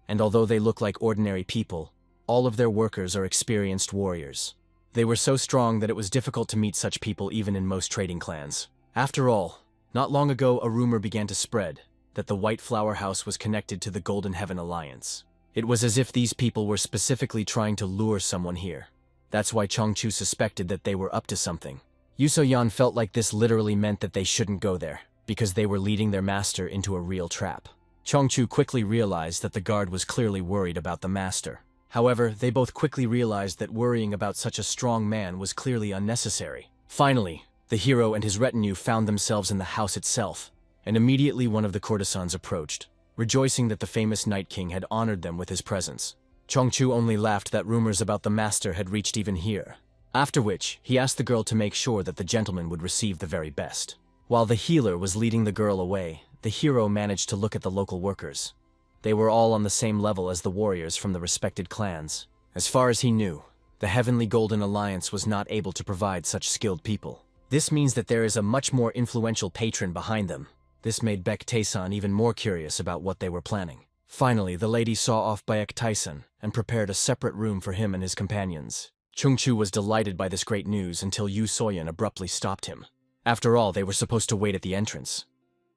And although they look like ordinary people, all of their workers are experienced warriors. They were so strong that it was difficult to meet such people even in most trading clans. After all, not long ago a rumor began to spread that the White Flower House was connected to the Golden Heaven Alliance. It was as if these people were specifically trying to lure someone here. That's why Chongchu suspected that they were up to something. So-yeon felt like this literally meant that they shouldn't go there, because they were leading their master into a real trap. Chongchu quickly realized that the guard was clearly worried about the master. However, they both quickly realized that worrying about such a strong man was clearly unnecessary. Finally, the hero and his retinue found themselves in the house itself, and immediately one of the courtesans approached, rejoicing that the famous Night King had honored them with his presence. Chongchu only laughed that rumors about the master had reached even here. After which, he asked the girl to make sure that the gentleman would receive the very best. While the healer was leading the girl away, the hero managed to look at the local workers. They were all on the same level as the warriors from the respected clans. As far as he knew, the Heavenly Golden Alliance was not able to provide such skilled people. This means that there is a much more influential patron behind them. This made Baek Tae-san even more curious about what they were planning. Finally, the lady saw off Baek Tae-san and prepared a separate room for him and his companions. Chungchu was delighted by this great news until Yu Soyeon abruptly stopped him. After all, they were supposed to wait at the entrance.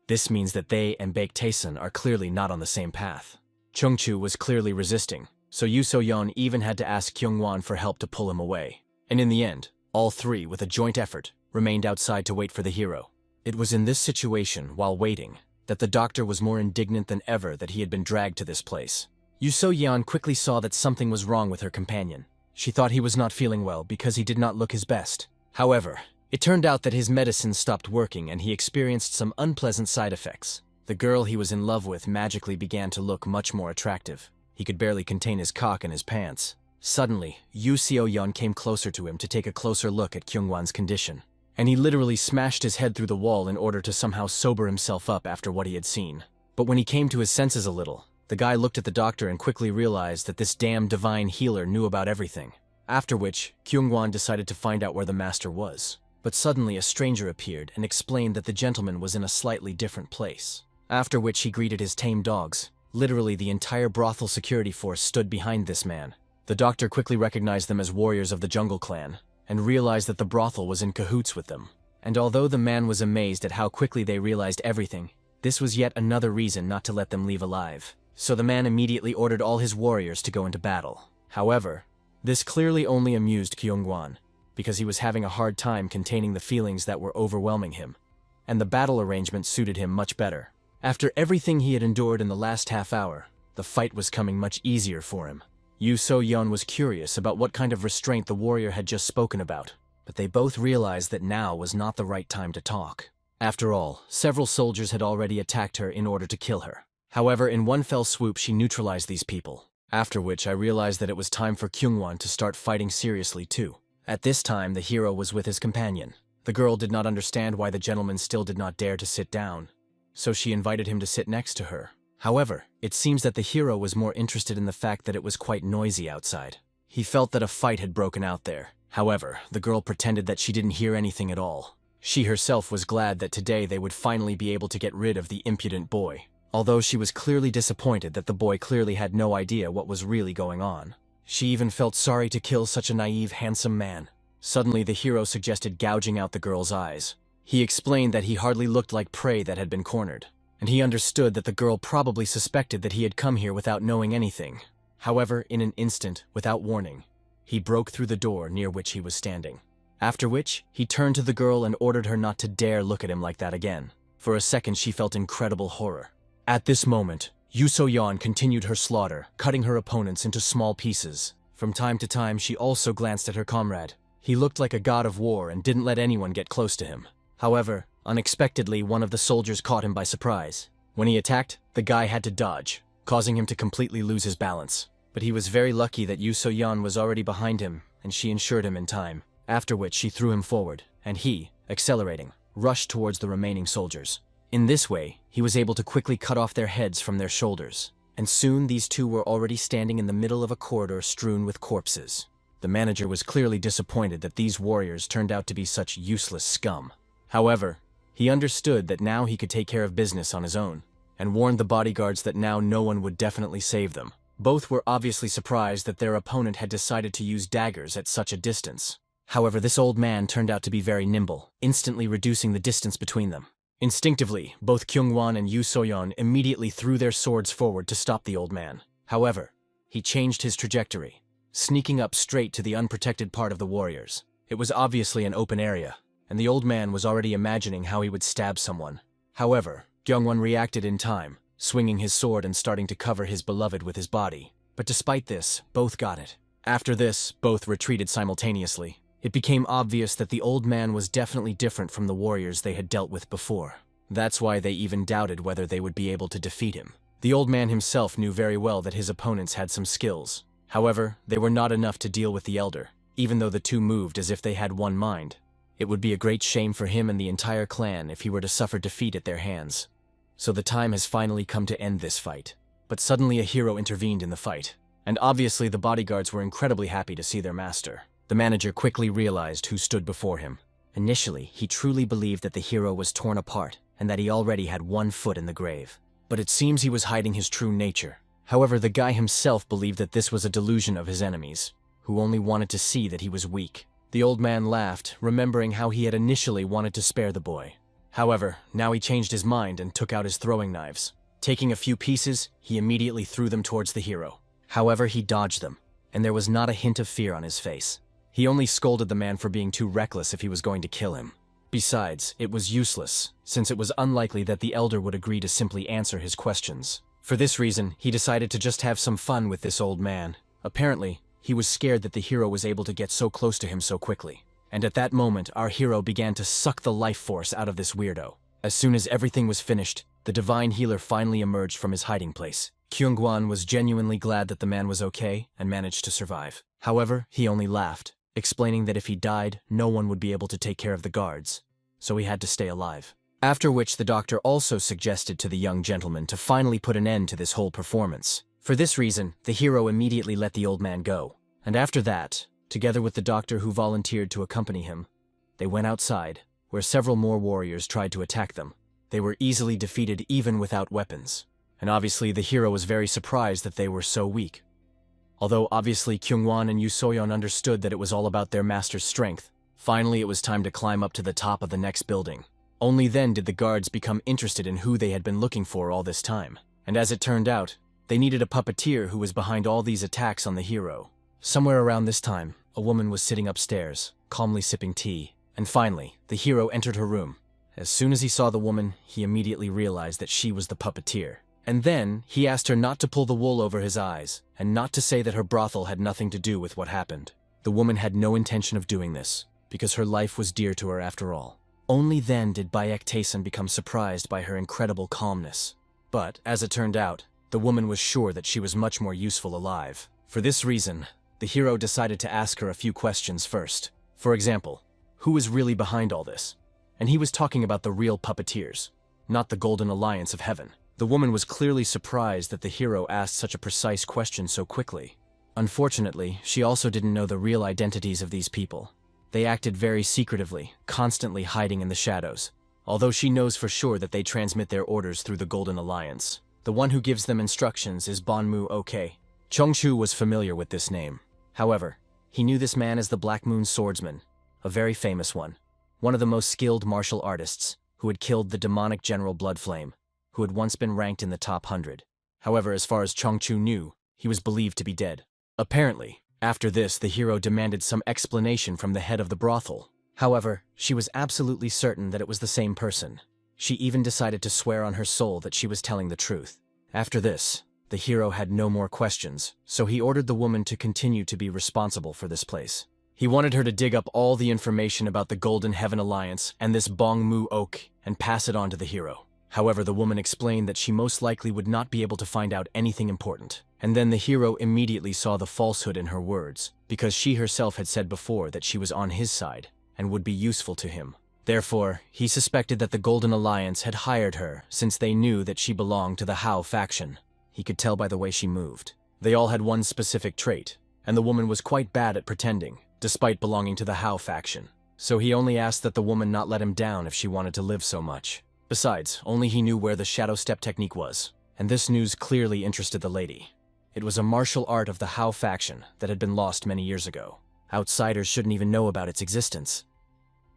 This means that they and Baek Tae-san are clearly not on the same path. Chungchu was clearly resisting, so Yu So-yeon even had to ask Kyungwon for help to pull him away. And in the end, all three, with a joint effort, remained outside to wait for the hero. It was in this situation, while waiting, that the doctor was more indignant than ever that he had been dragged to this place. Yu So-yeon quickly saw that something was wrong with her companion. She thought he was not feeling well because he did not look his best. However, it turned out that his medicine stopped working and he experienced some unpleasant side effects. The girl he was in love with magically began to look much more attractive. He could barely contain his cock in his pants. Suddenly, Yu So-yeon came closer to him to take a closer look at Kyungwon's condition. And he literally smashed his head through the wall in order to somehow sober himself up after what he had seen. But when he came to his senses a little, the guy looked at the doctor and quickly realized that this damn divine healer knew about everything. After which, Kyungwon decided to find out where the master was. But suddenly a stranger appeared and explained that the gentleman was in a slightly different place. After which he greeted his tame dogs. Literally the entire brothel security force stood behind this man. The doctor quickly recognized them as warriors of the Jungle Clan, and realized that the brothel was in cahoots with them. And although the man was amazed at how quickly they realized everything, this was yet another reason not to let them leave alive. So the man immediately ordered all his warriors to go into battle. However, this clearly only amused Kyungwon, because he was having a hard time containing the feelings that were overwhelming him, and the battle arrangement suited him much better. After everything he had endured in the last half hour, the fight was coming much easier for him. Yu So-yeon was curious about what kind of restraint the warrior had just spoken about, but they both realized that now was not the right time to talk. After all, several soldiers had already attacked her in order to kill her. However, in one fell swoop she neutralized these people, after which I realized that it was time for Kyungwon to start fighting seriously too. At this time, the hero was with his companion. The girl did not understand why the gentleman still did not dare to sit down, so she invited him to sit next to her. However, it seems that the hero was more interested in the fact that it was quite noisy outside. He felt that a fight had broken out there. However, the girl pretended that she didn't hear anything at all. She herself was glad that today they would finally be able to get rid of the impudent boy, although she was clearly disappointed that the boy clearly had no idea what was really going on. She even felt sorry to kill such a naive, handsome man. Suddenly, the hero suggested gouging out the girl's eyes. He explained that he hardly looked like prey that had been cornered, and he understood that the girl probably suspected that he had come here without knowing anything. However, in an instant, without warning, he broke through the door near which he was standing. After which, he turned to the girl and ordered her not to dare look at him like that again. For a second, she felt incredible horror. At this moment, Yu So-yeon continued her slaughter, cutting her opponents into small pieces. From time to time, she also glanced at her comrade. He looked like a god of war and didn't let anyone get close to him. However, unexpectedly, one of the soldiers caught him by surprise. When he attacked, the guy had to dodge, causing him to completely lose his balance. But he was very lucky that Yu So-yeon was already behind him, and she ensured him in time, after which she threw him forward, and he, accelerating, rushed towards the remaining soldiers. In this way, he was able to quickly cut off their heads from their shoulders, and soon these two were already standing in the middle of a corridor strewn with corpses. The manager was clearly disappointed that these warriors turned out to be such useless scum. However, he understood that now he could take care of business on his own, and warned the bodyguards that now no one would definitely save them. Both were obviously surprised that their opponent had decided to use daggers at such a distance. However, this old man turned out to be very nimble, instantly reducing the distance between them. Instinctively, both Kyungwon and Yu So-yeon immediately threw their swords forward to stop the old man. However, he changed his trajectory, sneaking up straight to the unprotected part of the warriors. It was obviously an open area, and the old man was already imagining how he would stab someone. However, Kyungwon reacted in time, swinging his sword and starting to cover his beloved with his body. But despite this, both got it. After this, both retreated simultaneously. It became obvious that the old man was definitely different from the warriors they had dealt with before. That's why they even doubted whether they would be able to defeat him. The old man himself knew very well that his opponents had some skills. However, they were not enough to deal with the elder, even though the two moved as if they had one mind. It would be a great shame for him and the entire clan if he were to suffer defeat at their hands. So the time has finally come to end this fight. But suddenly a hero intervened in the fight, and obviously the bodyguards were incredibly happy to see their master. The manager quickly realized who stood before him. Initially, he truly believed that the hero was torn apart, and that he already had one foot in the grave. But it seems he was hiding his true nature. However, the guy himself believed that this was a delusion of his enemies, who only wanted to see that he was weak. The old man laughed, remembering how he had initially wanted to spare the boy. However, now he changed his mind and took out his throwing knives. Taking a few pieces, he immediately threw them towards the hero. However, he dodged them, and there was not a hint of fear on his face. He only scolded the man for being too reckless if he was going to kill him. Besides, it was useless, since it was unlikely that the elder would agree to simply answer his questions. For this reason, he decided to just have some fun with this old man. Apparently, he was scared that the hero was able to get so close to him so quickly. And at that moment, our hero began to suck the life force out of this weirdo. As soon as everything was finished, the divine healer finally emerged from his hiding place. Kyungwon was genuinely glad that the man was okay and managed to survive. However, he only laughed, explaining that if he died, no one would be able to take care of the guards, so he had to stay alive. After which the doctor also suggested to the young gentleman to finally put an end to this whole performance. For this reason, the hero immediately let the old man go. And after that, together with the doctor who volunteered to accompany him, they went outside, where several more warriors tried to attack them. They were easily defeated even without weapons. And obviously the hero was very surprised that they were so weak. Although obviously Kyungwon and Yu So-yeon understood that it was all about their master's strength, finally it was time to climb up to the top of the next building. Only then did the guards become interested in who they had been looking for all this time. And as it turned out, they needed a puppeteer who was behind all these attacks on the hero. Somewhere around this time, a woman was sitting upstairs, calmly sipping tea. And finally, the hero entered her room. As soon as he saw the woman, he immediately realized that she was the puppeteer. And then, he asked her not to pull the wool over his eyes, and not to say that her brothel had nothing to do with what happened. The woman had no intention of doing this, because her life was dear to her after all. Only then did Bayek Taesun become surprised by her incredible calmness. But, as it turned out, the woman was sure that she was much more useful alive. For this reason, the hero decided to ask her a few questions first. For example, who is really behind all this? And he was talking about the real puppeteers, not the Golden Alliance of Heaven. The woman was clearly surprised that the hero asked such a precise question so quickly. Unfortunately, she also didn't know the real identities of these people. They acted very secretively, constantly hiding in the shadows, although she knows for sure that they transmit their orders through the Golden Alliance. The one who gives them instructions is Bonmu Ok. Chongchu was familiar with this name. However, he knew this man as the Black Moon Swordsman, a very famous one of the most skilled martial artists, who had killed the demonic General Bloodflame, who had once been ranked in the top 100. However, as far as Chongchu knew, he was believed to be dead. Apparently, after this, the hero demanded some explanation from the head of the brothel. However, she was absolutely certain that it was the same person. She even decided to swear on her soul that she was telling the truth. After this, the hero had no more questions, so he ordered the woman to continue to be responsible for this place. He wanted her to dig up all the information about the Golden Heaven Alliance and this Bong Mu Oak and pass it on to the hero. However, the woman explained that she most likely would not be able to find out anything important. And then the hero immediately saw the falsehood in her words, because she herself had said before that she was on his side and would be useful to him. Therefore, he suspected that the Golden Alliance had hired her since they knew that she belonged to the Hao faction. He could tell by the way she moved. They all had one specific trait, and the woman was quite bad at pretending, despite belonging to the Hao faction. So he only asked that the woman not let him down if she wanted to live so much. Besides, only he knew where the shadow step technique was, and this news clearly interested the lady. It was a martial art of the Hao faction that had been lost many years ago. Outsiders shouldn't even know about its existence.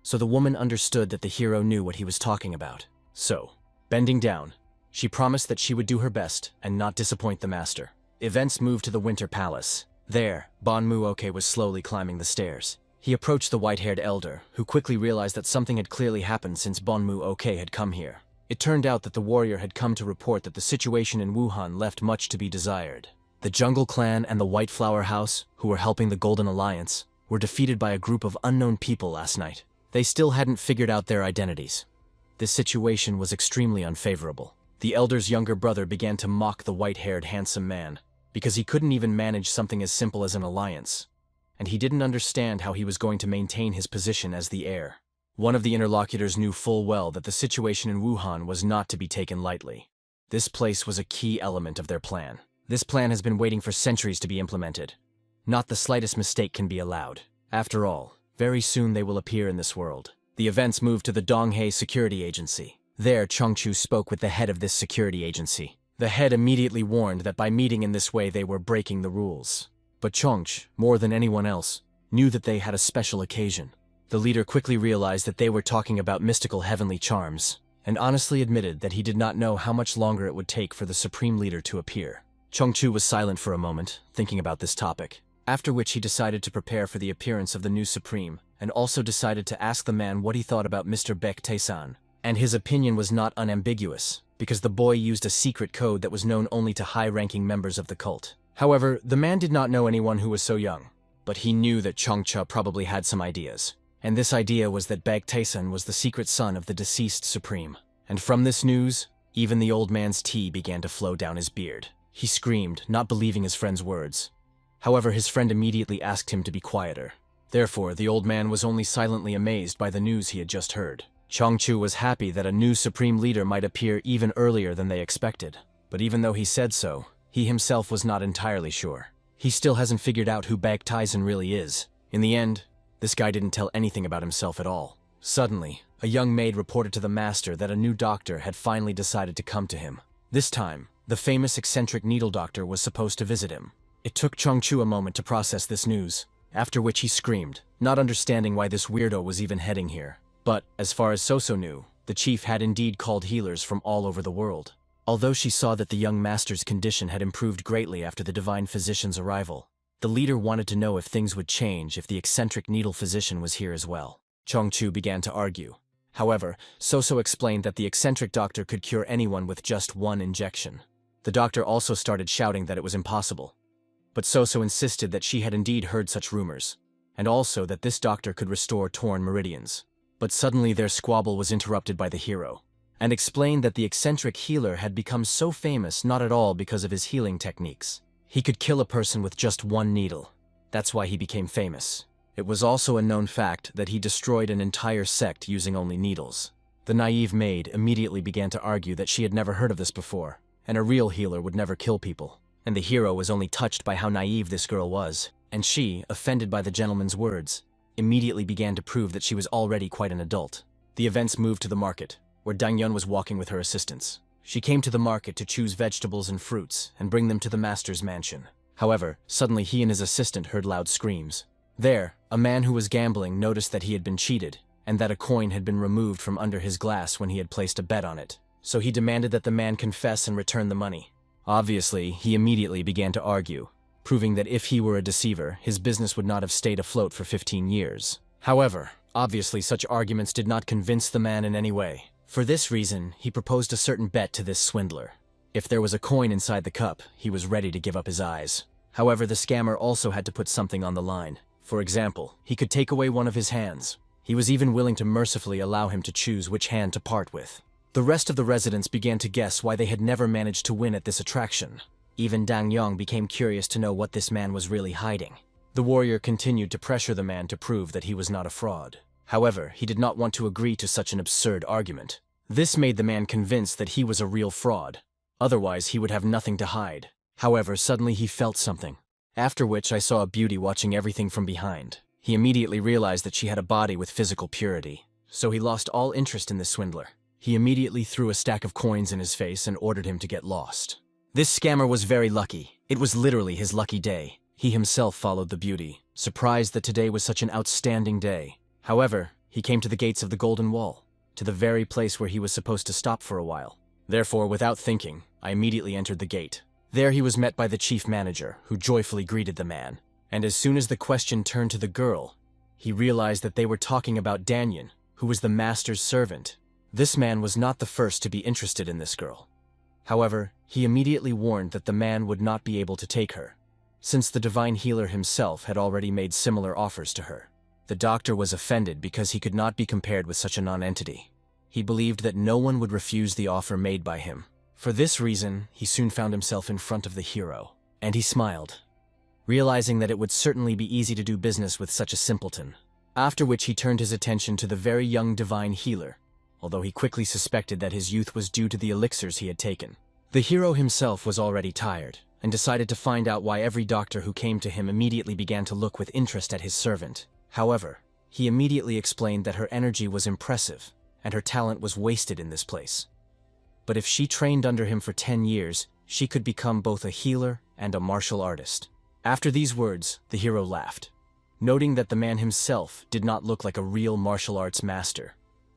So the woman understood that the hero knew what he was talking about. So, bending down, she promised that she would do her best and not disappoint the master. Events moved to the Winter Palace. There, Bon Muoke was slowly climbing the stairs. He approached the white-haired elder, who quickly realized that something had clearly happened since Bon Muoke had come here. It turned out that the warrior had come to report that the situation in Wuhan left much to be desired. The Jungle Clan and the White Flower House, who were helping the Golden Alliance, were defeated by a group of unknown people last night. They still hadn't figured out their identities. This situation was extremely unfavorable. The elder's younger brother began to mock the white-haired handsome man, because he couldn't even manage something as simple as an alliance, and he didn't understand how he was going to maintain his position as the heir. One of the interlocutors knew full well that the situation in Wuhan was not to be taken lightly. This place was a key element of their plan. This plan has been waiting for centuries to be implemented. Not the slightest mistake can be allowed. After all, very soon they will appear in this world. The events moved to the Donghae Security Agency. There, Chongchu spoke with the head of this security agency. The head immediately warned that by meeting in this way they were breaking the rules. But Chongch, more than anyone else, knew that they had a special occasion. The leader quickly realized that they were talking about mystical heavenly charms, and honestly admitted that he did not know how much longer it would take for the supreme leader to appear. Chongchu was silent for a moment, thinking about this topic, after which he decided to prepare for the appearance of the new supreme, and also decided to ask the man what he thought about Mr. Baek Tae-san. And his opinion was not unambiguous, because the boy used a secret code that was known only to high-ranking members of the cult. However, the man did not know anyone who was so young, but he knew that Chongcha probably had some ideas. And this idea was that Baek Tae-san was the secret son of the deceased supreme. And from this news, even the old man's tea began to flow down his beard. He screamed, not believing his friend's words. However, his friend immediately asked him to be quieter. Therefore, the old man was only silently amazed by the news he had just heard. Chongchu was happy that a new supreme leader might appear even earlier than they expected. But even though he said so, he himself was not entirely sure. He still hasn't figured out who Baek Tae-san really is. In the end, this guy didn't tell anything about himself at all. Suddenly, a young maid reported to the master that a new doctor had finally decided to come to him. This time, the famous eccentric needle doctor was supposed to visit him. It took Chongchu a moment to process this news, after which he screamed, not understanding why this weirdo was even heading here. But, as far as Soso knew, the chief had indeed called healers from all over the world. Although she saw that the young master's condition had improved greatly after the divine physician's arrival, the leader wanted to know if things would change if the eccentric needle physician was here as well. Chongchu began to argue. However, Soso explained that the eccentric doctor could cure anyone with just one injection. The doctor also started shouting that it was impossible. But Soso insisted that she had indeed heard such rumors, and also that this doctor could restore torn meridians. But suddenly their squabble was interrupted by the hero, and explained that the eccentric healer had become so famous not at all because of his healing techniques. He could kill a person with just one needle. That's why he became famous. It was also a known fact that he destroyed an entire sect using only needles. The naive maid immediately began to argue that she had never heard of this before, and a real healer would never kill people. And the hero was only touched by how naive this girl was, and she, offended by the gentleman's words, immediately began to prove that she was already quite an adult. The events moved to the market, where Dang Yun was walking with her assistants. She came to the market to choose vegetables and fruits and bring them to the master's mansion. However, suddenly he and his assistant heard loud screams. There, a man who was gambling noticed that he had been cheated, and that a coin had been removed from under his glass when he had placed a bet on it. So he demanded that the man confess and return the money. Obviously, he immediately began to argue, proving that if he were a deceiver, his business would not have stayed afloat for 15 years. However, obviously such arguments did not convince the man in any way. For this reason, he proposed a certain bet to this swindler. If there was a coin inside the cup, he was ready to give up his eyes. However, the scammer also had to put something on the line. For example, he could take away one of his hands. He was even willing to mercifully allow him to choose which hand to part with. The rest of the residents began to guess why they had never managed to win at this attraction. Even Dang Yong became curious to know what this man was really hiding. The warrior continued to pressure the man to prove that he was not a fraud. However, he did not want to agree to such an absurd argument. This made the man convinced that he was a real fraud. Otherwise, he would have nothing to hide. However, suddenly he felt something. After which I saw a beauty watching everything from behind. He immediately realized that she had a body with physical purity. So he lost all interest in this swindler. He immediately threw a stack of coins in his face and ordered him to get lost. This scammer was very lucky. It was literally his lucky day. He himself followed the beauty, surprised that today was such an outstanding day. However, he came to the gates of the Golden Wall, to the very place where he was supposed to stop for a while. Therefore, without thinking, I immediately entered the gate. There he was met by the chief manager, who joyfully greeted the man. And as soon as the question turned to the girl, he realized that they were talking about Danyan, who was the master's servant. This man was not the first to be interested in this girl. However, he immediately warned that the man would not be able to take her, since the divine healer himself had already made similar offers to her. The doctor was offended because he could not be compared with such a non-entity. He believed that no one would refuse the offer made by him. For this reason, he soon found himself in front of the hero, and he smiled, realizing that it would certainly be easy to do business with such a simpleton. After which he turned his attention to the very young divine healer, although he quickly suspected that his youth was due to the elixirs he had taken. The hero himself was already tired, and decided to find out why every doctor who came to him immediately began to look with interest at his servant. However, he immediately explained that her energy was impressive, and her talent was wasted in this place. But if she trained under him for 10 years, she could become both a healer and a martial artist. After these words, the hero laughed, noting that the man himself did not look like a real martial arts master,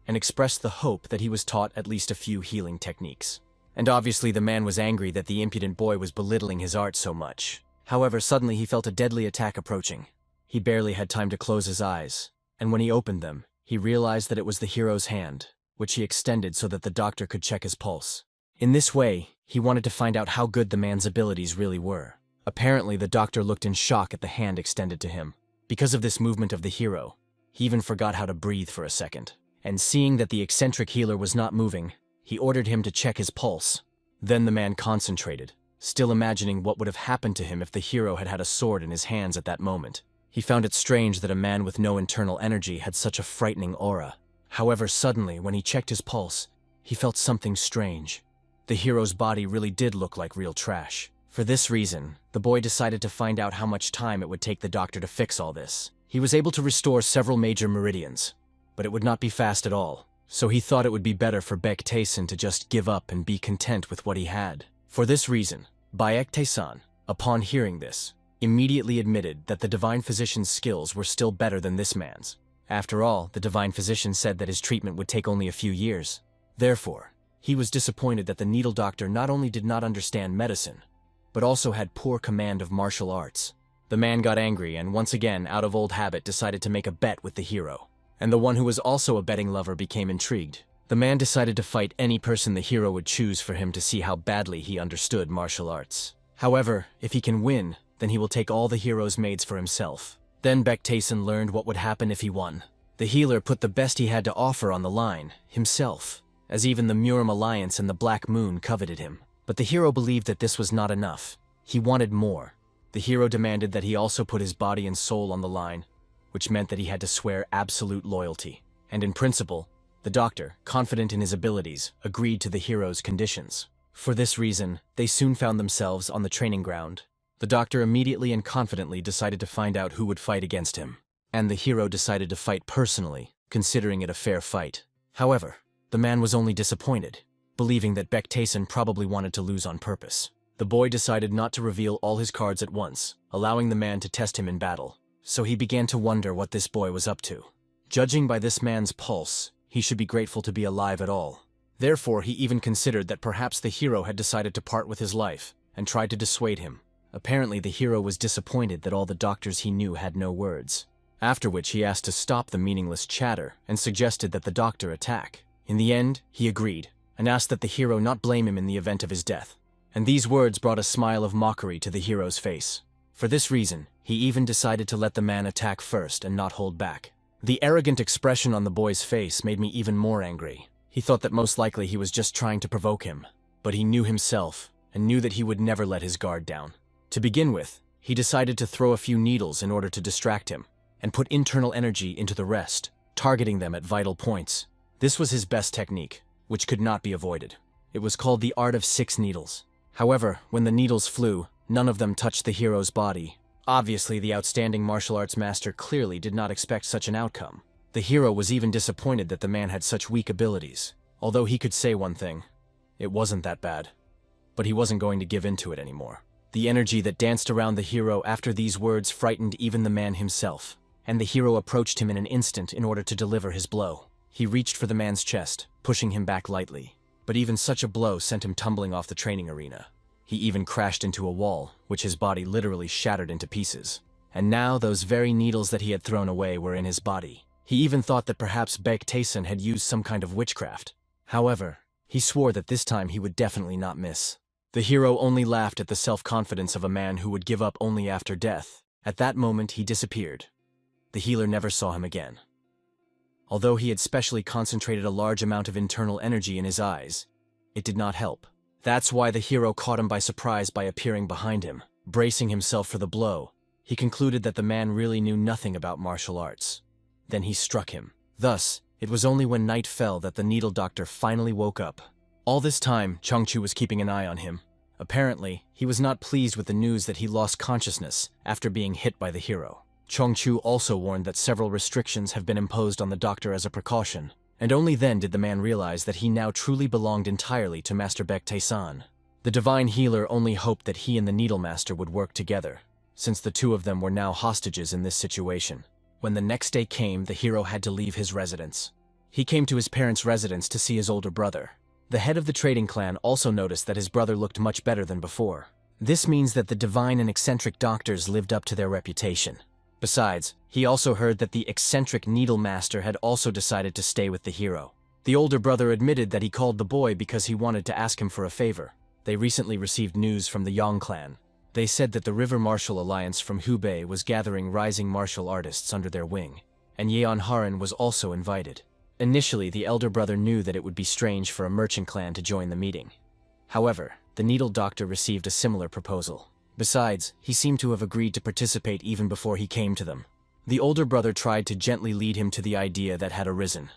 and expressed the hope that he was taught at least a few healing techniques. And obviously the man was angry that the impudent boy was belittling his art so much. However, suddenly he felt a deadly attack approaching. He barely had time to close his eyes, and when he opened them, he realized that it was the hero's hand, which he extended so that the doctor could check his pulse. In this way, he wanted to find out how good the man's abilities really were. Apparently, the doctor looked in shock at the hand extended to him. Because of this movement of the hero, he even forgot how to breathe for a second. And seeing that the eccentric healer was not moving, he ordered him to check his pulse. Then the man concentrated, still imagining what would have happened to him if the hero had had a sword in his hands at that moment. He found it strange that a man with no internal energy had such a frightening aura. However, suddenly, when he checked his pulse, he felt something strange. The hero's body really did look like real trash. For this reason, the boy decided to find out how much time it would take the doctor to fix all this. He was able to restore several major meridians, but it would not be fast at all. So he thought it would be better for Baek Tae-san to just give up and be content with what he had. For this reason, Baek Tae-san, upon hearing this, immediately admitted that the divine physician's skills were still better than this man's. After all, the divine physician said that his treatment would take only a few years. Therefore, he was disappointed that the needle doctor not only did not understand medicine, but also had poor command of martial arts. The man got angry and once again, out of old habit, decided to make a bet with the hero. And the one who was also a betting lover became intrigued. The man decided to fight any person the hero would choose for him to see how badly he understood martial arts. However, if he can win, then he will take all the hero's maids for himself. Then Baek Tae-san learned what would happen if he won. The healer put the best he had to offer on the line, himself, as even the Murim Alliance and the Black Moon coveted him. But the hero believed that this was not enough. He wanted more. The hero demanded that he also put his body and soul on the line, which meant that he had to swear absolute loyalty. And in principle, the doctor, confident in his abilities, agreed to the hero's conditions. For this reason, they soon found themselves on the training ground. The doctor immediately and confidently decided to find out who would fight against him. And the hero decided to fight personally, considering it a fair fight. However, the man was only disappointed, believing that Baek Tae-san probably wanted to lose on purpose. The boy decided not to reveal all his cards at once, allowing the man to test him in battle. So he began to wonder what this boy was up to. Judging by this man's pulse, he should be grateful to be alive at all. Therefore, he even considered that perhaps the hero had decided to part with his life, and tried to dissuade him. Apparently, the hero was disappointed that all the doctors he knew had no words. After which he asked to stop the meaningless chatter and suggested that the doctor attack. In the end, he agreed, and asked that the hero not blame him in the event of his death. And these words brought a smile of mockery to the hero's face. For this reason, he even decided to let the man attack first and not hold back. The arrogant expression on the boy's face made me even more angry. He thought that most likely he was just trying to provoke him, but he knew himself and knew that he would never let his guard down. To begin with, he decided to throw a few needles in order to distract him, and put internal energy into the rest, targeting them at vital points. This was his best technique, which could not be avoided. It was called the art of 6 needles. However, when the needles flew, none of them touched the hero's body. Obviously, the outstanding martial arts master clearly did not expect such an outcome. The hero was even disappointed that the man had such weak abilities. Although he could say one thing, it wasn't that bad. But he wasn't going to give in to it anymore. The energy that danced around the hero after these words frightened even the man himself, and the hero approached him in an instant in order to deliver his blow. He reached for the man's chest, pushing him back lightly. But even such a blow sent him tumbling off the training arena. He even crashed into a wall, which his body literally shattered into pieces. And now those very needles that he had thrown away were in his body. He even thought that perhaps Baek Taesun had used some kind of witchcraft. However, he swore that this time he would definitely not miss. The hero only laughed at the self-confidence of a man who would give up only after death. At that moment, he disappeared. The healer never saw him again. Although he had specially concentrated a large amount of internal energy in his eyes, it did not help. That's why the hero caught him by surprise by appearing behind him. Bracing himself for the blow, he concluded that the man really knew nothing about martial arts. Then he struck him. Thus, it was only when night fell that the needle doctor finally woke up. All this time, Changchu was keeping an eye on him. Apparently, he was not pleased with the news that he lost consciousness after being hit by the hero. Changchu also warned that several restrictions have been imposed on the doctor as a precaution, and only then did the man realize that he now truly belonged entirely to Master Baek Taesun. The divine healer only hoped that he and the needle master would work together, since the two of them were now hostages in this situation. When the next day came, the hero had to leave his residence. He came to his parents' residence to see his older brother. The head of the trading clan also noticed that his brother looked much better than before. This means that the divine and eccentric doctors lived up to their reputation. Besides, he also heard that the eccentric needle master had also decided to stay with the hero. The older brother admitted that he called the boy because he wanted to ask him for a favor. They recently received news from the Yang clan. They said that the River Martial Alliance from Hubei was gathering rising martial artists under their wing, and Yeon Haran was also invited. Initially, the elder brother knew that it would be strange for a merchant clan to join the meeting. However, the needle doctor received a similar proposal. Besides, he seemed to have agreed to participate even before he came to them. The older brother tried to gently lead him to the idea that had arisen.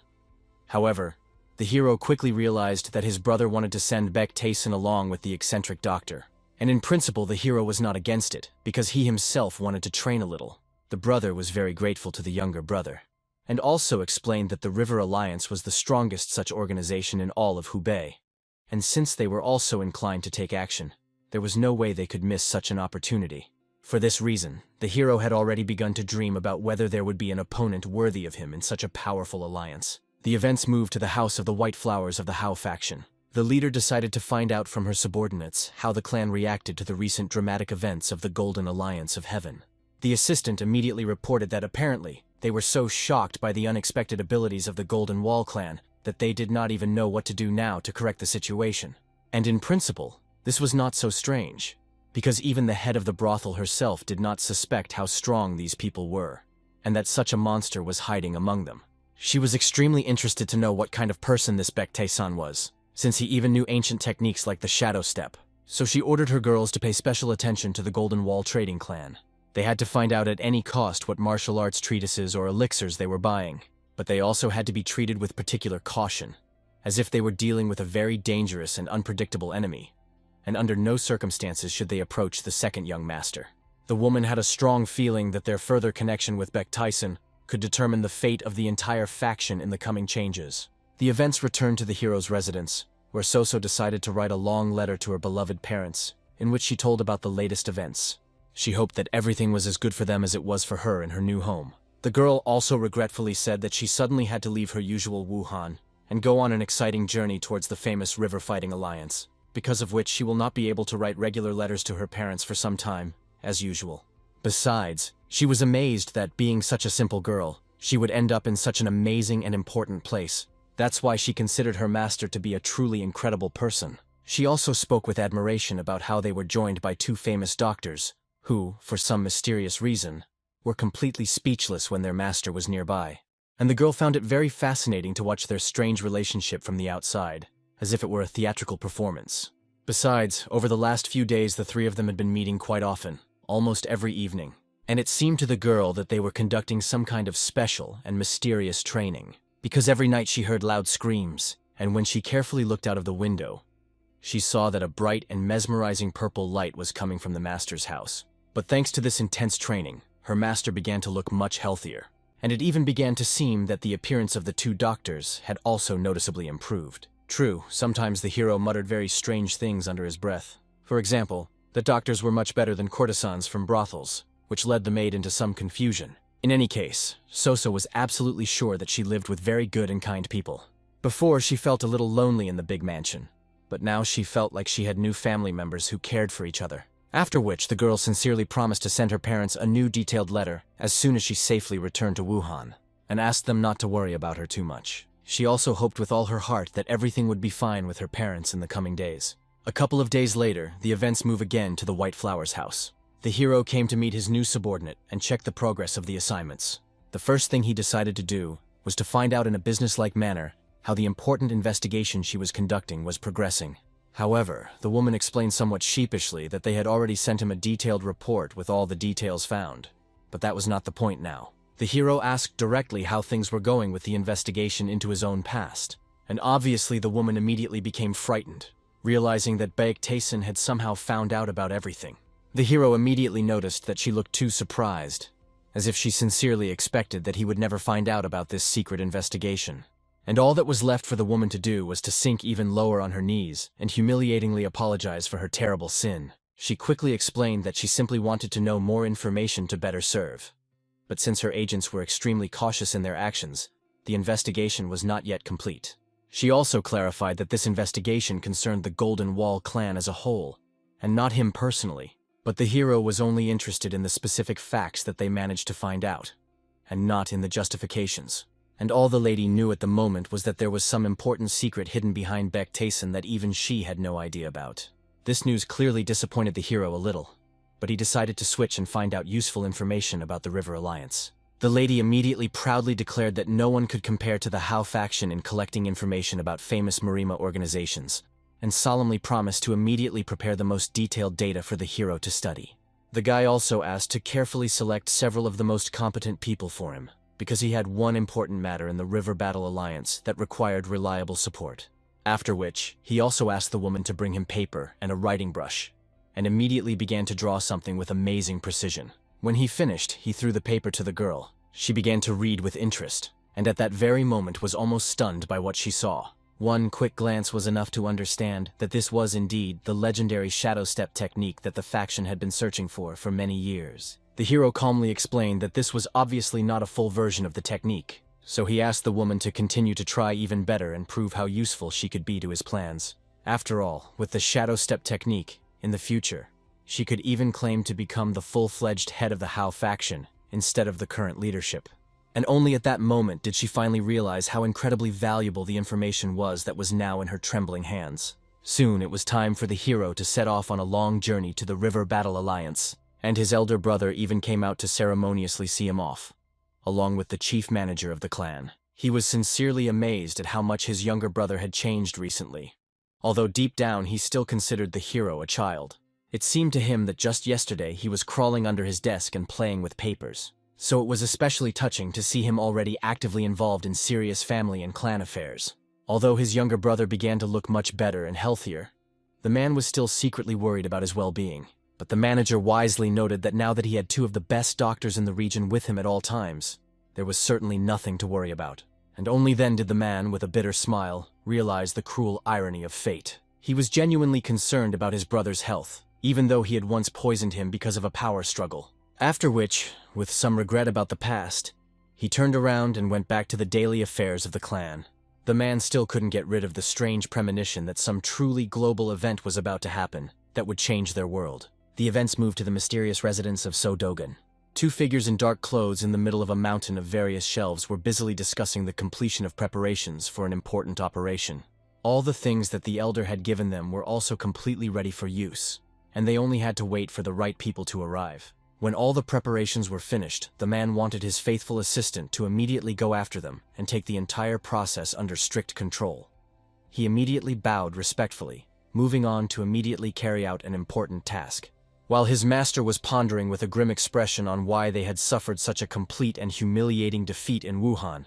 However, the hero quickly realized that his brother wanted to send Baek Taesun along with the eccentric doctor. And in principle, the hero was not against it, because he himself wanted to train a little. The brother was very grateful to the younger brother, and also explained that the River Alliance was the strongest such organization in all of Hubei. And since they were also inclined to take action, there was no way they could miss such an opportunity. For this reason, the hero had already begun to dream about whether there would be an opponent worthy of him in such a powerful alliance. The events moved to the house of the White Flowers of the Hao faction. The leader decided to find out from her subordinates how the clan reacted to the recent dramatic events of the Golden Alliance of Heaven. The assistant immediately reported that apparently, they were so shocked by the unexpected abilities of the Golden Wall clan that they did not even know what to do now to correct the situation. And in principle, this was not so strange, because even the head of the brothel herself did not suspect how strong these people were, and that such a monster was hiding among them. She was extremely interested to know what kind of person this Baek Taesun was, since he even knew ancient techniques like the shadow step. So she ordered her girls to pay special attention to the Golden Wall trading clan. They had to find out at any cost what martial arts treatises or elixirs they were buying, but they also had to be treated with particular caution, as if they were dealing with a very dangerous and unpredictable enemy, and under no circumstances should they approach the second young master. The woman had a strong feeling that their further connection with Baek Taesun could determine the fate of the entire faction in the coming changes. The events returned to the hero's residence, where Soso decided to write a long letter to her beloved parents, in which she told about the latest events. She hoped that everything was as good for them as it was for her in her new home. The girl also regretfully said that she suddenly had to leave her usual Wuhan and go on an exciting journey towards the famous River Fighting Alliance, because of which she will not be able to write regular letters to her parents for some time, as usual. Besides, she was amazed that, being such a simple girl, she would end up in such an amazing and important place. That's why she considered her master to be a truly incredible person. She also spoke with admiration about how they were joined by two famous doctors, who, for some mysterious reason, were completely speechless when their master was nearby. And the girl found it very fascinating to watch their strange relationship from the outside, as if it were a theatrical performance. Besides, over the last few days the three of them had been meeting quite often, almost every evening, and it seemed to the girl that they were conducting some kind of special and mysterious training, because every night she heard loud screams, and when she carefully looked out of the window, she saw that a bright and mesmerizing purple light was coming from the master's house. But thanks to this intense training, her master began to look much healthier, and it even began to seem that the appearance of the two doctors had also noticeably improved. True, sometimes the hero muttered very strange things under his breath. For example, that doctors were much better than courtesans from brothels, which led the maid into some confusion. In any case, Soso was absolutely sure that she lived with very good and kind people. Before, she felt a little lonely in the big mansion, but now she felt like she had new family members who cared for each other. After which, the girl sincerely promised to send her parents a new detailed letter as soon as she safely returned to Wuhan, and asked them not to worry about her too much. She also hoped with all her heart that everything would be fine with her parents in the coming days. A couple of days later, the events move again to the White Flower's house. The hero came to meet his new subordinate and check the progress of the assignments. The first thing he decided to do was to find out in a businesslike manner how the important investigation she was conducting was progressing. However, the woman explained somewhat sheepishly that they had already sent him a detailed report with all the details found. But that was not the point now. The hero asked directly how things were going with the investigation into his own past, and obviously the woman immediately became frightened, realizing that Baek Taesin had somehow found out about everything. The hero immediately noticed that she looked too surprised, as if she sincerely expected that he would never find out about this secret investigation. And all that was left for the woman to do was to sink even lower on her knees and humiliatingly apologize for her terrible sin. She quickly explained that she simply wanted to know more information to better serve. But since her agents were extremely cautious in their actions, the investigation was not yet complete. She also clarified that this investigation concerned the Golden Wall clan as a whole, and not him personally. But the hero was only interested in the specific facts that they managed to find out, and not in the justifications. And all the lady knew at the moment was that there was some important secret hidden behind Baek Taesin that even she had no idea about. This news clearly disappointed the hero a little, but he decided to switch and find out useful information about the River Alliance. The lady immediately proudly declared that no one could compare to the Hao faction in collecting information about famous Marima organizations, and solemnly promised to immediately prepare the most detailed data for the hero to study. The guy also asked to carefully select several of the most competent people for him, because he had one important matter in the River Battle Alliance that required reliable support. After which, he also asked the woman to bring him paper and a writing brush, and immediately began to draw something with amazing precision. When he finished, he threw the paper to the girl. She began to read with interest, and at that very moment was almost stunned by what she saw. One quick glance was enough to understand that this was indeed the legendary shadow step technique that the faction had been searching for many years. The hero calmly explained that this was obviously not a full version of the technique, so he asked the woman to continue to try even better and prove how useful she could be to his plans. After all, with the shadow step technique, in the future, she could even claim to become the full-fledged head of the Hao faction instead of the current leadership. And only at that moment did she finally realize how incredibly valuable the information was that was now in her trembling hands. Soon it was time for the hero to set off on a long journey to the River Battle Alliance, and his elder brother even came out to ceremoniously see him off, along with the chief manager of the clan. He was sincerely amazed at how much his younger brother had changed recently, although deep down he still considered the hero a child. It seemed to him that just yesterday he was crawling under his desk and playing with papers, so it was especially touching to see him already actively involved in serious family and clan affairs. Although his younger brother began to look much better and healthier, the man was still secretly worried about his well-being. But the manager wisely noted that now that he had two of the best doctors in the region with him at all times, there was certainly nothing to worry about. And only then did the man, with a bitter smile, realize the cruel irony of fate. He was genuinely concerned about his brother's health, even though he had once poisoned him because of a power struggle. After which, with some regret about the past, he turned around and went back to the daily affairs of the clan. The man still couldn't get rid of the strange premonition that some truly global event was about to happen that would change their world. The events moved to the mysterious residence of So Dogan. Two figures in dark clothes in the middle of a mountain of various shelves were busily discussing the completion of preparations for an important operation. All the things that the elder had given them were also completely ready for use. and they only had to wait for the right people to arrive. When all the preparations were finished, the man wanted his faithful assistant to immediately go after them and take the entire process under strict control. He immediately bowed respectfully, moving on to immediately carry out an important task. While his master was pondering with a grim expression on why they had suffered such a complete and humiliating defeat in Wuhan,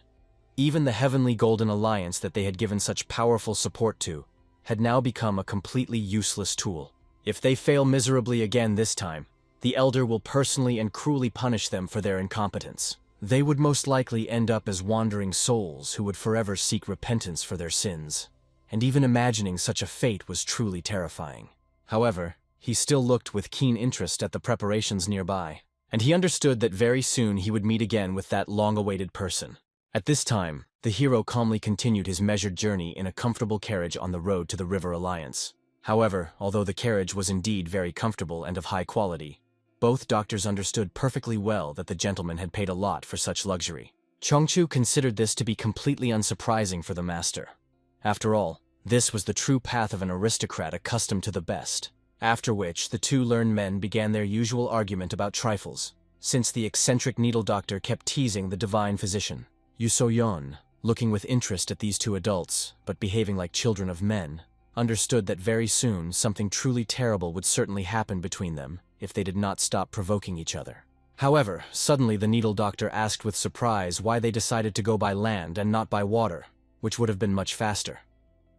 even the Heavenly Golden Alliance that they had given such powerful support to had now become a completely useless tool. If they fail miserably again this time, the Elder will personally and cruelly punish them for their incompetence. They would most likely end up as wandering souls who would forever seek repentance for their sins. And even imagining such a fate was truly terrifying. However, he still looked with keen interest at the preparations nearby, and he understood that very soon he would meet again with that long-awaited person. At this time, the hero calmly continued his measured journey in a comfortable carriage on the road to the River Alliance. However, although the carriage was indeed very comfortable and of high quality, both doctors understood perfectly well that the gentleman had paid a lot for such luxury. Chongchu considered this to be completely unsurprising for the master. After all, this was the true path of an aristocrat accustomed to the best. After which, the two learned men began their usual argument about trifles, since the eccentric needle doctor kept teasing the divine physician. Yu So-yeon, looking with interest at these two adults, but behaving like children of men, understood that very soon something truly terrible would certainly happen between them if they did not stop provoking each other. However, suddenly the needle doctor asked with surprise why they decided to go by land and not by water, which would have been much faster.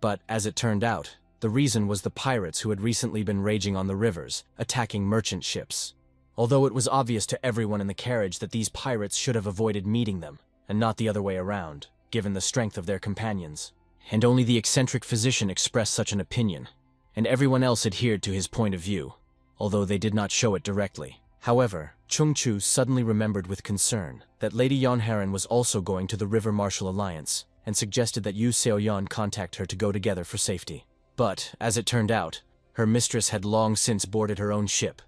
But, as it turned out, the reason was the pirates who had recently been raging on the rivers, attacking merchant ships. Although it was obvious to everyone in the carriage that these pirates should have avoided meeting them, and not the other way around, given the strength of their companions. And only the eccentric physician expressed such an opinion, and everyone else adhered to his point of view, although they did not show it directly. However, Chungchu suddenly remembered with concern that Lady Yeonharan was also going to the River Martial Alliance, and suggested that Yu Seo-yeon contact her to go together for safety. But, as it turned out, her mistress had long since boarded her own ship,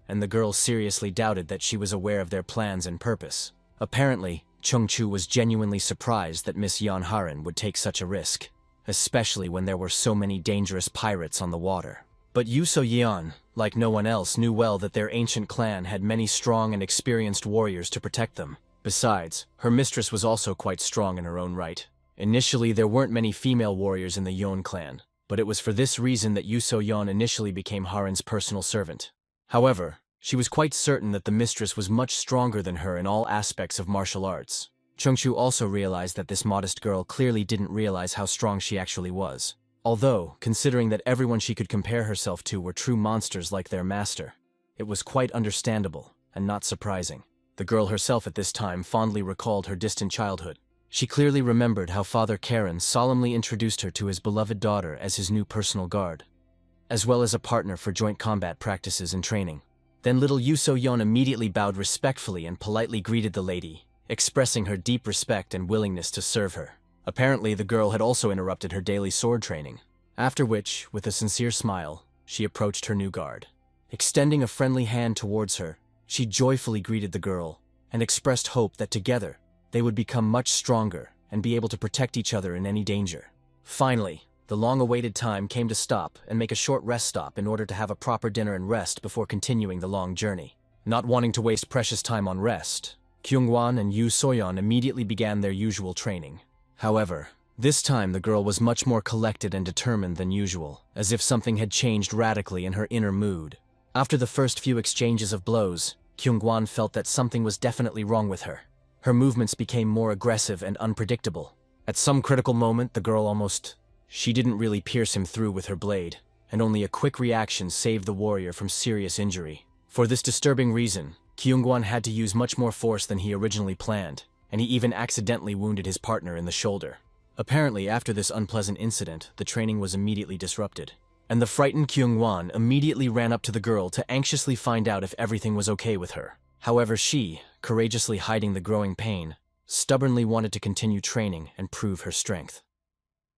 and the girl seriously doubted that she was aware of their plans and purpose. Apparently, Chungchu was genuinely surprised that Miss Yeonharan would take such a risk, especially when there were so many dangerous pirates on the water. But Yu So-yeon, like no one else, knew well that their ancient clan had many strong and experienced warriors to protect them. Besides, her mistress was also quite strong in her own right. Initially, there weren't many female warriors in the Yeon clan, but it was for this reason that Yu So-yeon initially became Haran's personal servant. However, she was quite certain that the mistress was much stronger than her in all aspects of martial arts. Chungchu also realized that this modest girl clearly didn't realize how strong she actually was. Although, considering that everyone she could compare herself to were true monsters like their master, it was quite understandable and not surprising. The girl herself at this time fondly recalled her distant childhood. She clearly remembered how Father Karen solemnly introduced her to his beloved daughter as his new personal guard, as well as a partner for joint combat practices and training. Then little Yu So-yeon immediately bowed respectfully and politely greeted the lady, expressing her deep respect and willingness to serve her. Apparently, the girl had also interrupted her daily sword training, after which, with a sincere smile, she approached her new guard. Extending a friendly hand towards her, she joyfully greeted the girl and expressed hope that together they would become much stronger and be able to protect each other in any danger. Finally, the long-awaited time came to stop and make a short rest stop in order to have a proper dinner and rest before continuing the long journey. Not wanting to waste precious time on rest, Kyungwon and Yu So-yeon immediately began their usual training. However, this time the girl was much more collected and determined than usual, as if something had changed radically in her inner mood. After the first few exchanges of blows, Kyungwon felt that something was definitely wrong with her. Her movements became more aggressive and unpredictable. At some critical moment, the girl she didn't really pierce him through with her blade, and only a quick reaction saved the warrior from serious injury. For this disturbing reason, Kyungwon had to use much more force than he originally planned, and he even accidentally wounded his partner in the shoulder. Apparently, after this unpleasant incident, the training was immediately disrupted, and the frightened Kyungwon immediately ran up to the girl to anxiously find out if everything was okay with her. However, she, courageously hiding the growing pain, stubbornly wanted to continue training and prove her strength.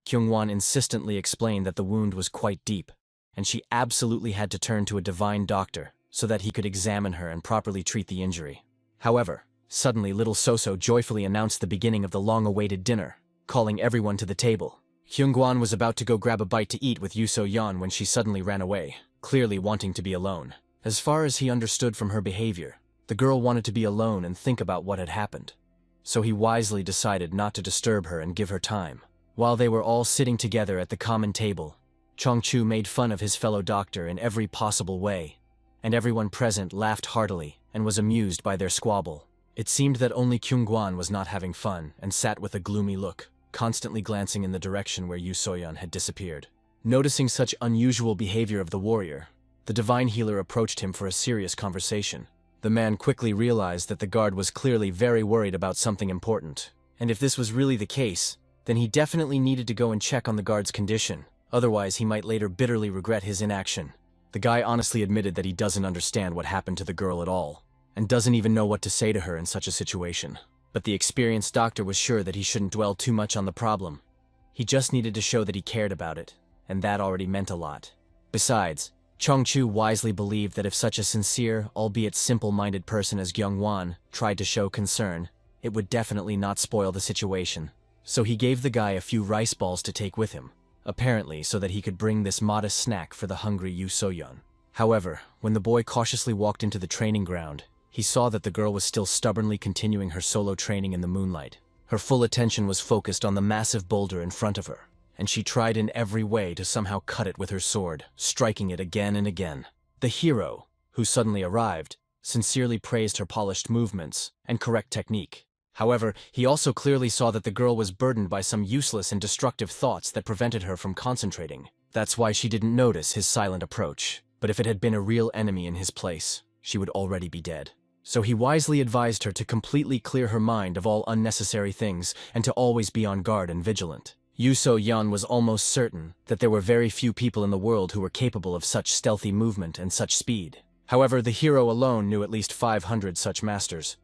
Kyungwon insistently explained that the wound was quite deep, and she absolutely had to turn to a divine doctor so that he could examine her and properly treat the injury. However, suddenly little Soso joyfully announced the beginning of the long-awaited dinner, calling everyone to the table. Kyungwon was about to go grab a bite to eat with Yu So-yeon when she suddenly ran away. clearly wanting to be alone. As far as he understood from her behavior, the girl wanted to be alone and think about what had happened. So he wisely decided not to disturb her and give her time. While they were all sitting together at the common table, Chongchu made fun of his fellow doctor in every possible way, and everyone present laughed heartily and was amused by their squabble. It seemed that only Kyungwan was not having fun and sat with a gloomy look, constantly glancing in the direction where Yu Soyeon had disappeared. Noticing such unusual behavior of the warrior, the divine healer approached him for a serious conversation. The man quickly realized that the guard was clearly very worried about something important, and if this was really the case, then he definitely needed to go and check on the guard's condition, otherwise he might later bitterly regret his inaction. The guy honestly admitted that he doesn't understand what happened to the girl at all, and doesn't even know what to say to her in such a situation. But the experienced doctor was sure that he shouldn't dwell too much on the problem. He just needed to show that he cared about it, and that already meant a lot. Besides, Chongchu wisely believed that if such a sincere, albeit simple-minded person as Gyungwan tried to show concern, it would definitely not spoil the situation. So he gave the guy a few rice balls to take with him, apparently so that he could bring this modest snack for the hungry Yu Soyeon. However, when the boy cautiously walked into the training ground, he saw that the girl was still stubbornly continuing her solo training in the moonlight. Her full attention was focused on the massive boulder in front of her, and she tried in every way to somehow cut it with her sword, striking it again and again. The hero, who suddenly arrived, sincerely praised her polished movements and correct technique. However, he also clearly saw that the girl was burdened by some useless and destructive thoughts that prevented her from concentrating. That's why she didn't notice his silent approach. But if it had been a real enemy in his place, she would already be dead. So he wisely advised her to completely clear her mind of all unnecessary things and to always be on guard and vigilant. Yu So-yeon was almost certain that there were very few people in the world who were capable of such stealthy movement and such speed. However, the hero alone knew at least 500 such masters,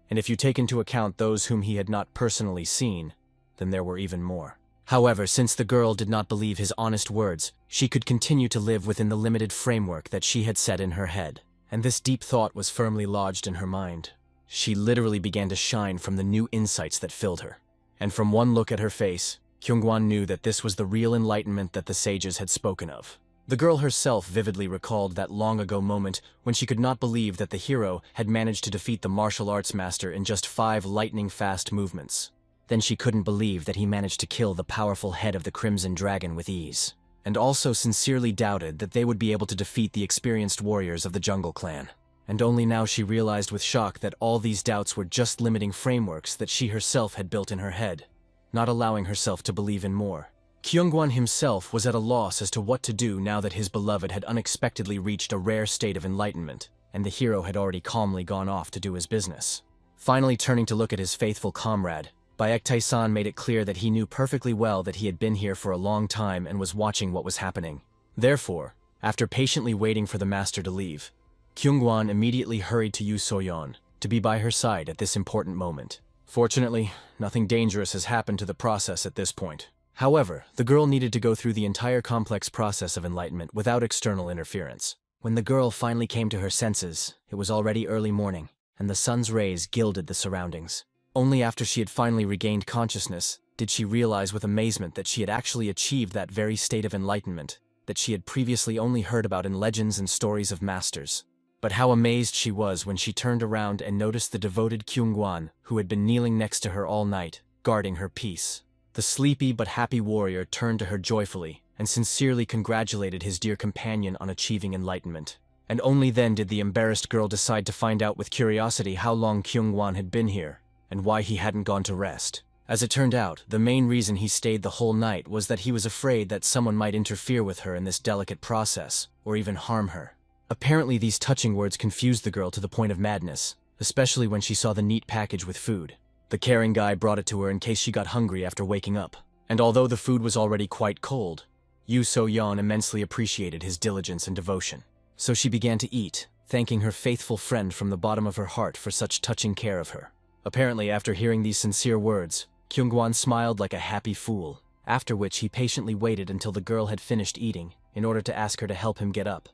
and if you take into account those whom he had not personally seen, then there were even more. However, since the girl did not believe his honest words, she could continue to live within the limited framework that she had set in her head, and this deep thought was firmly lodged in her mind. She literally began to shine from the new insights that filled her, and from one look at her face, Kyungwan knew that this was the real enlightenment that the sages had spoken of. The girl herself vividly recalled that long-ago moment when she could not believe that the hero had managed to defeat the martial arts master in just 5 lightning-fast movements. Then she couldn't believe that he managed to kill the powerful head of the Crimson Dragon with ease, and also sincerely doubted that they would be able to defeat the experienced warriors of the Jungle Clan. And only now she realized with shock that all these doubts were just limiting frameworks that she herself had built in her head, not allowing herself to believe in more. Kyungwan himself was at a loss as to what to do now that his beloved had unexpectedly reached a rare state of enlightenment, and the hero had already calmly gone off to do his business. Finally turning to look at his faithful comrade, Baek Tae-san made it clear that he knew perfectly well that he had been here for a long time and was watching what was happening. Therefore, after patiently waiting for the master to leave, Kyungwan immediately hurried to Yu So-yeon to be by her side at this important moment. Fortunately, nothing dangerous has happened to the process at this point. However, the girl needed to go through the entire complex process of enlightenment without external interference. When the girl finally came to her senses, it was already early morning, and the sun's rays gilded the surroundings. Only after she had finally regained consciousness did she realize with amazement that she had actually achieved that very state of enlightenment that she had previously only heard about in legends and stories of masters. But how amazed she was when she turned around and noticed the devoted Kyungwan, who had been kneeling next to her all night, guarding her peace. The sleepy but happy warrior turned to her joyfully and sincerely congratulated his dear companion on achieving enlightenment. And only then did the embarrassed girl decide to find out with curiosity how long Kyungwan had been here, and why he hadn't gone to rest. As it turned out, the main reason he stayed the whole night was that he was afraid that someone might interfere with her in this delicate process, or even harm her. Apparently these touching words confused the girl to the point of madness, especially when she saw the neat package with food. The caring guy brought it to her in case she got hungry after waking up, and although the food was already quite cold, Yu So-yeon immensely appreciated his diligence and devotion. So she began to eat, thanking her faithful friend from the bottom of her heart for such touching care of her. Apparently, after hearing these sincere words, Kyungwan smiled like a happy fool, after which he patiently waited until the girl had finished eating in order to ask her to help him get up.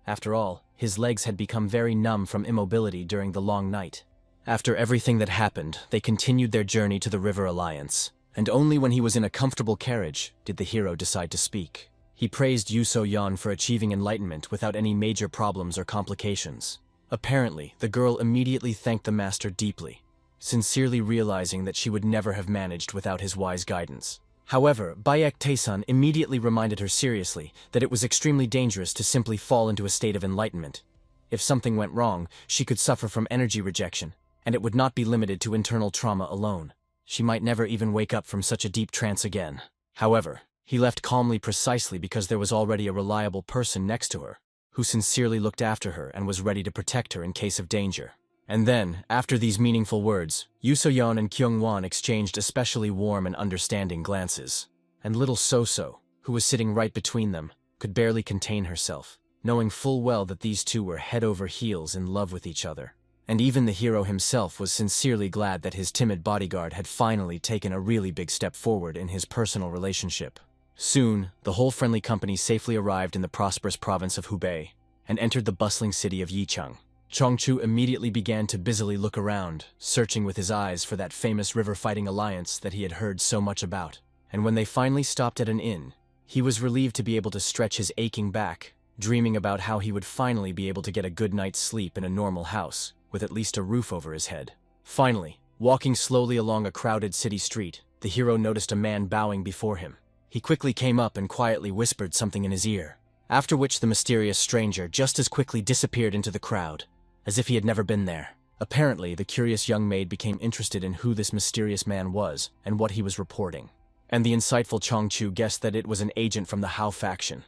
After all, his legs had become very numb from immobility during the long night. After everything that happened, they continued their journey to the River Alliance, and only when he was in a comfortable carriage did the hero decide to speak. He praised Yu So-yeon for achieving enlightenment without any major problems or complications. Apparently, the girl immediately thanked the master deeply, sincerely realizing that she would never have managed without his wise guidance. However, Bayek Taesun immediately reminded her seriously that it was extremely dangerous to simply fall into a state of enlightenment. If something went wrong, she could suffer from energy rejection, and it would not be limited to internal trauma alone. She might never even wake up from such a deep trance again. However, he left calmly precisely because there was already a reliable person next to her, who sincerely looked after her and was ready to protect her in case of danger. And then, after these meaningful words, Yu So-yeon and Kyung-won exchanged especially warm and understanding glances. And little So-so, who was sitting right between them, could barely contain herself, knowing full well that these two were head over heels in love with each other. And even the hero himself was sincerely glad that his timid bodyguard had finally taken a really big step forward in his personal relationship. Soon, the whole friendly company safely arrived in the prosperous province of Hubei, and entered the bustling city of Yicheng. Chongchu immediately began to busily look around, searching with his eyes for that famous river-fighting alliance that he had heard so much about. And when they finally stopped at an inn, he was relieved to be able to stretch his aching back, dreaming about how he would finally be able to get a good night's sleep in a normal house, with at least a roof over his head. Finally, walking slowly along a crowded city street, the hero noticed a man bowing before him. He quickly came up and quietly whispered something in his ear, after which the mysterious stranger just as quickly disappeared into the crowd, as if he had never been there. Apparently, the curious young maid became interested in who this mysterious man was and what he was reporting. And the insightful Chongchu guessed that it was an agent from the Hao faction.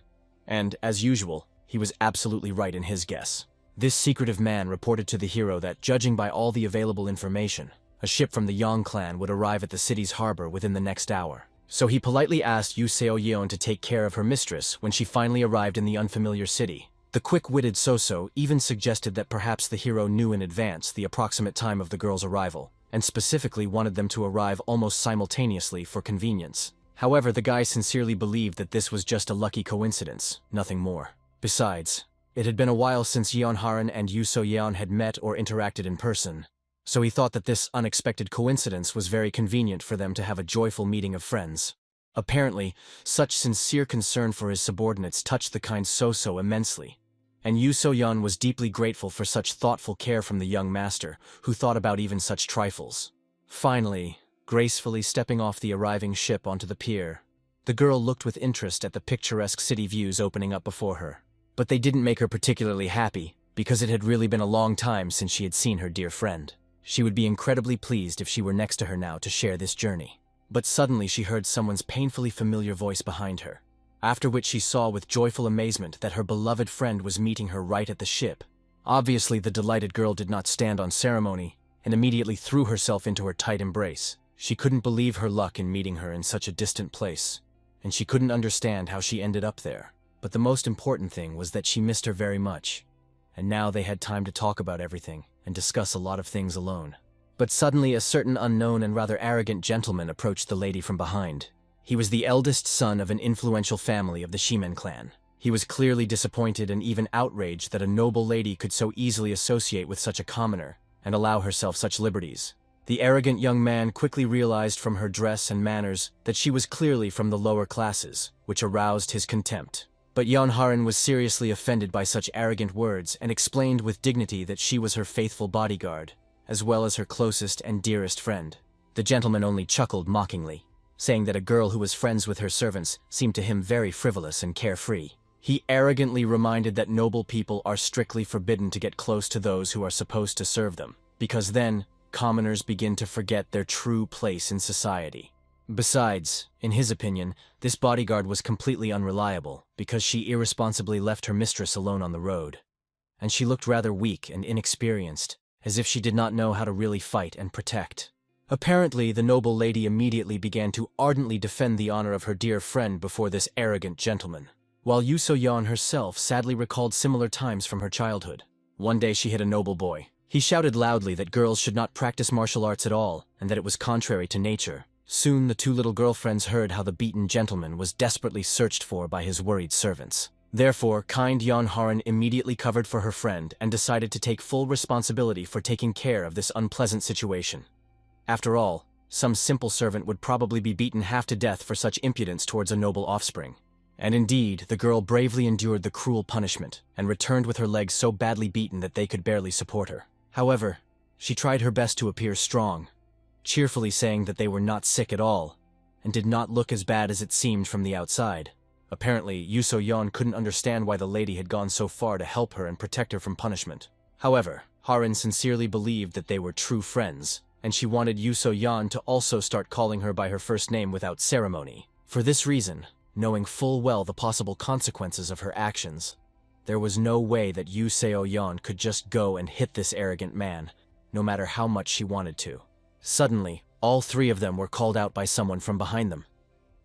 And, as usual, he was absolutely right in his guess. This secretive man reported to the hero that, judging by all the available information, a ship from the Yang clan would arrive at the city's harbor within the next hour. So he politely asked Yu So-yeon to take care of her mistress when she finally arrived in the unfamiliar city. The quick-witted So-so even suggested that perhaps the hero knew in advance the approximate time of the girl's arrival, and specifically wanted them to arrive almost simultaneously for convenience. However, the guy sincerely believed that this was just a lucky coincidence, nothing more. Besides, it had been a while since Yeonharan and Yu So-yeon had met or interacted in person, so he thought that this unexpected coincidence was very convenient for them to have a joyful meeting of friends. Apparently, such sincere concern for his subordinates touched the kind So-so immensely, and Yu So-yeon was deeply grateful for such thoughtful care from the young master, who thought about even such trifles. Finally, gracefully stepping off the arriving ship onto the pier, the girl looked with interest at the picturesque city views opening up before her. But they didn't make her particularly happy, because it had really been a long time since she had seen her dear friend. She would be incredibly pleased if she were next to her now to share this journey. But suddenly she heard someone's painfully familiar voice behind her, after which she saw with joyful amazement that her beloved friend was meeting her right at the ship. Obviously, the delighted girl did not stand on ceremony, and immediately threw herself into her tight embrace. She couldn't believe her luck in meeting her in such a distant place, and she couldn't understand how she ended up there. But the most important thing was that she missed her very much, and now they had time to talk about everything and discuss a lot of things alone. But suddenly a certain unknown and rather arrogant gentleman approached the lady from behind. He was the eldest son of an influential family of the Shimen clan. He was clearly disappointed and even outraged that a noble lady could so easily associate with such a commoner and allow herself such liberties. The arrogant young man quickly realized from her dress and manners that she was clearly from the lower classes, which aroused his contempt. But Yeonharan was seriously offended by such arrogant words and explained with dignity that she was her faithful bodyguard, as well as her closest and dearest friend. The gentleman only chuckled mockingly, saying that a girl who was friends with her servants seemed to him very frivolous and carefree. He arrogantly reminded that noble people are strictly forbidden to get close to those who are supposed to serve them, because then, commoners begin to forget their true place in society. Besides, in his opinion, this bodyguard was completely unreliable because she irresponsibly left her mistress alone on the road. And she looked rather weak and inexperienced, as if she did not know how to really fight and protect. Apparently, the noble lady immediately began to ardently defend the honor of her dear friend before this arrogant gentleman, while Yu So-yeon herself sadly recalled similar times from her childhood. One day she hit a noble boy. He shouted loudly that girls should not practice martial arts at all, and that it was contrary to nature. Soon the two little girlfriends heard how the beaten gentleman was desperately searched for by his worried servants. Therefore, kind Yeonharan immediately covered for her friend and decided to take full responsibility for taking care of this unpleasant situation. After all, some simple servant would probably be beaten half to death for such impudence towards a noble offspring. And indeed, the girl bravely endured the cruel punishment and returned with her legs so badly beaten that they could barely support her. However, she tried her best to appear strong, cheerfully saying that they were not sick at all and did not look as bad as it seemed from the outside. Apparently, Yu So-yeon couldn't understand why the lady had gone so far to help her and protect her from punishment. However, Harin sincerely believed that they were true friends, and she wanted Yu So-yeon to also start calling her by her first name without ceremony. For this reason, knowing full well the possible consequences of her actions, there was no way that Yu So-yeon could just go and hit this arrogant man, no matter how much she wanted to. Suddenly, all three of them were called out by someone from behind them.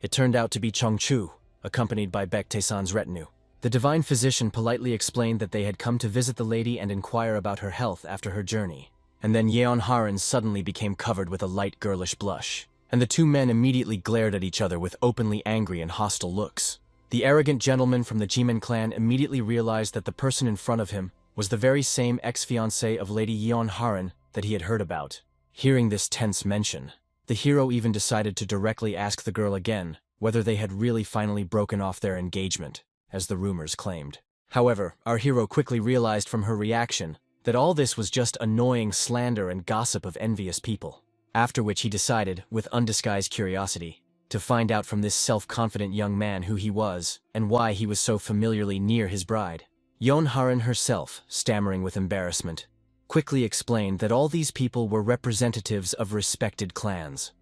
It turned out to be Chong-chu, accompanied by Baek Tae-san's retinue. The divine physician politely explained that they had come to visit the lady and inquire about her health after her journey. And then Yeon Harin suddenly became covered with a light girlish blush, and the two men immediately glared at each other with openly angry and hostile looks. The arrogant gentleman from the Jimin clan immediately realized that the person in front of him was the very same ex-fiancé of Lady Yeon Harin that he had heard about. Hearing this tense mention, the hero even decided to directly ask the girl again whether they had really finally broken off their engagement, as the rumors claimed. However, our hero quickly realized from her reaction that all this was just annoying slander and gossip of envious people. After which he decided, with undisguised curiosity, to find out from this self-confident young man who he was and why he was so familiarly near his bride. Yeon Harin herself, stammering with embarrassment, quickly explained that all these people were representatives of respected clans.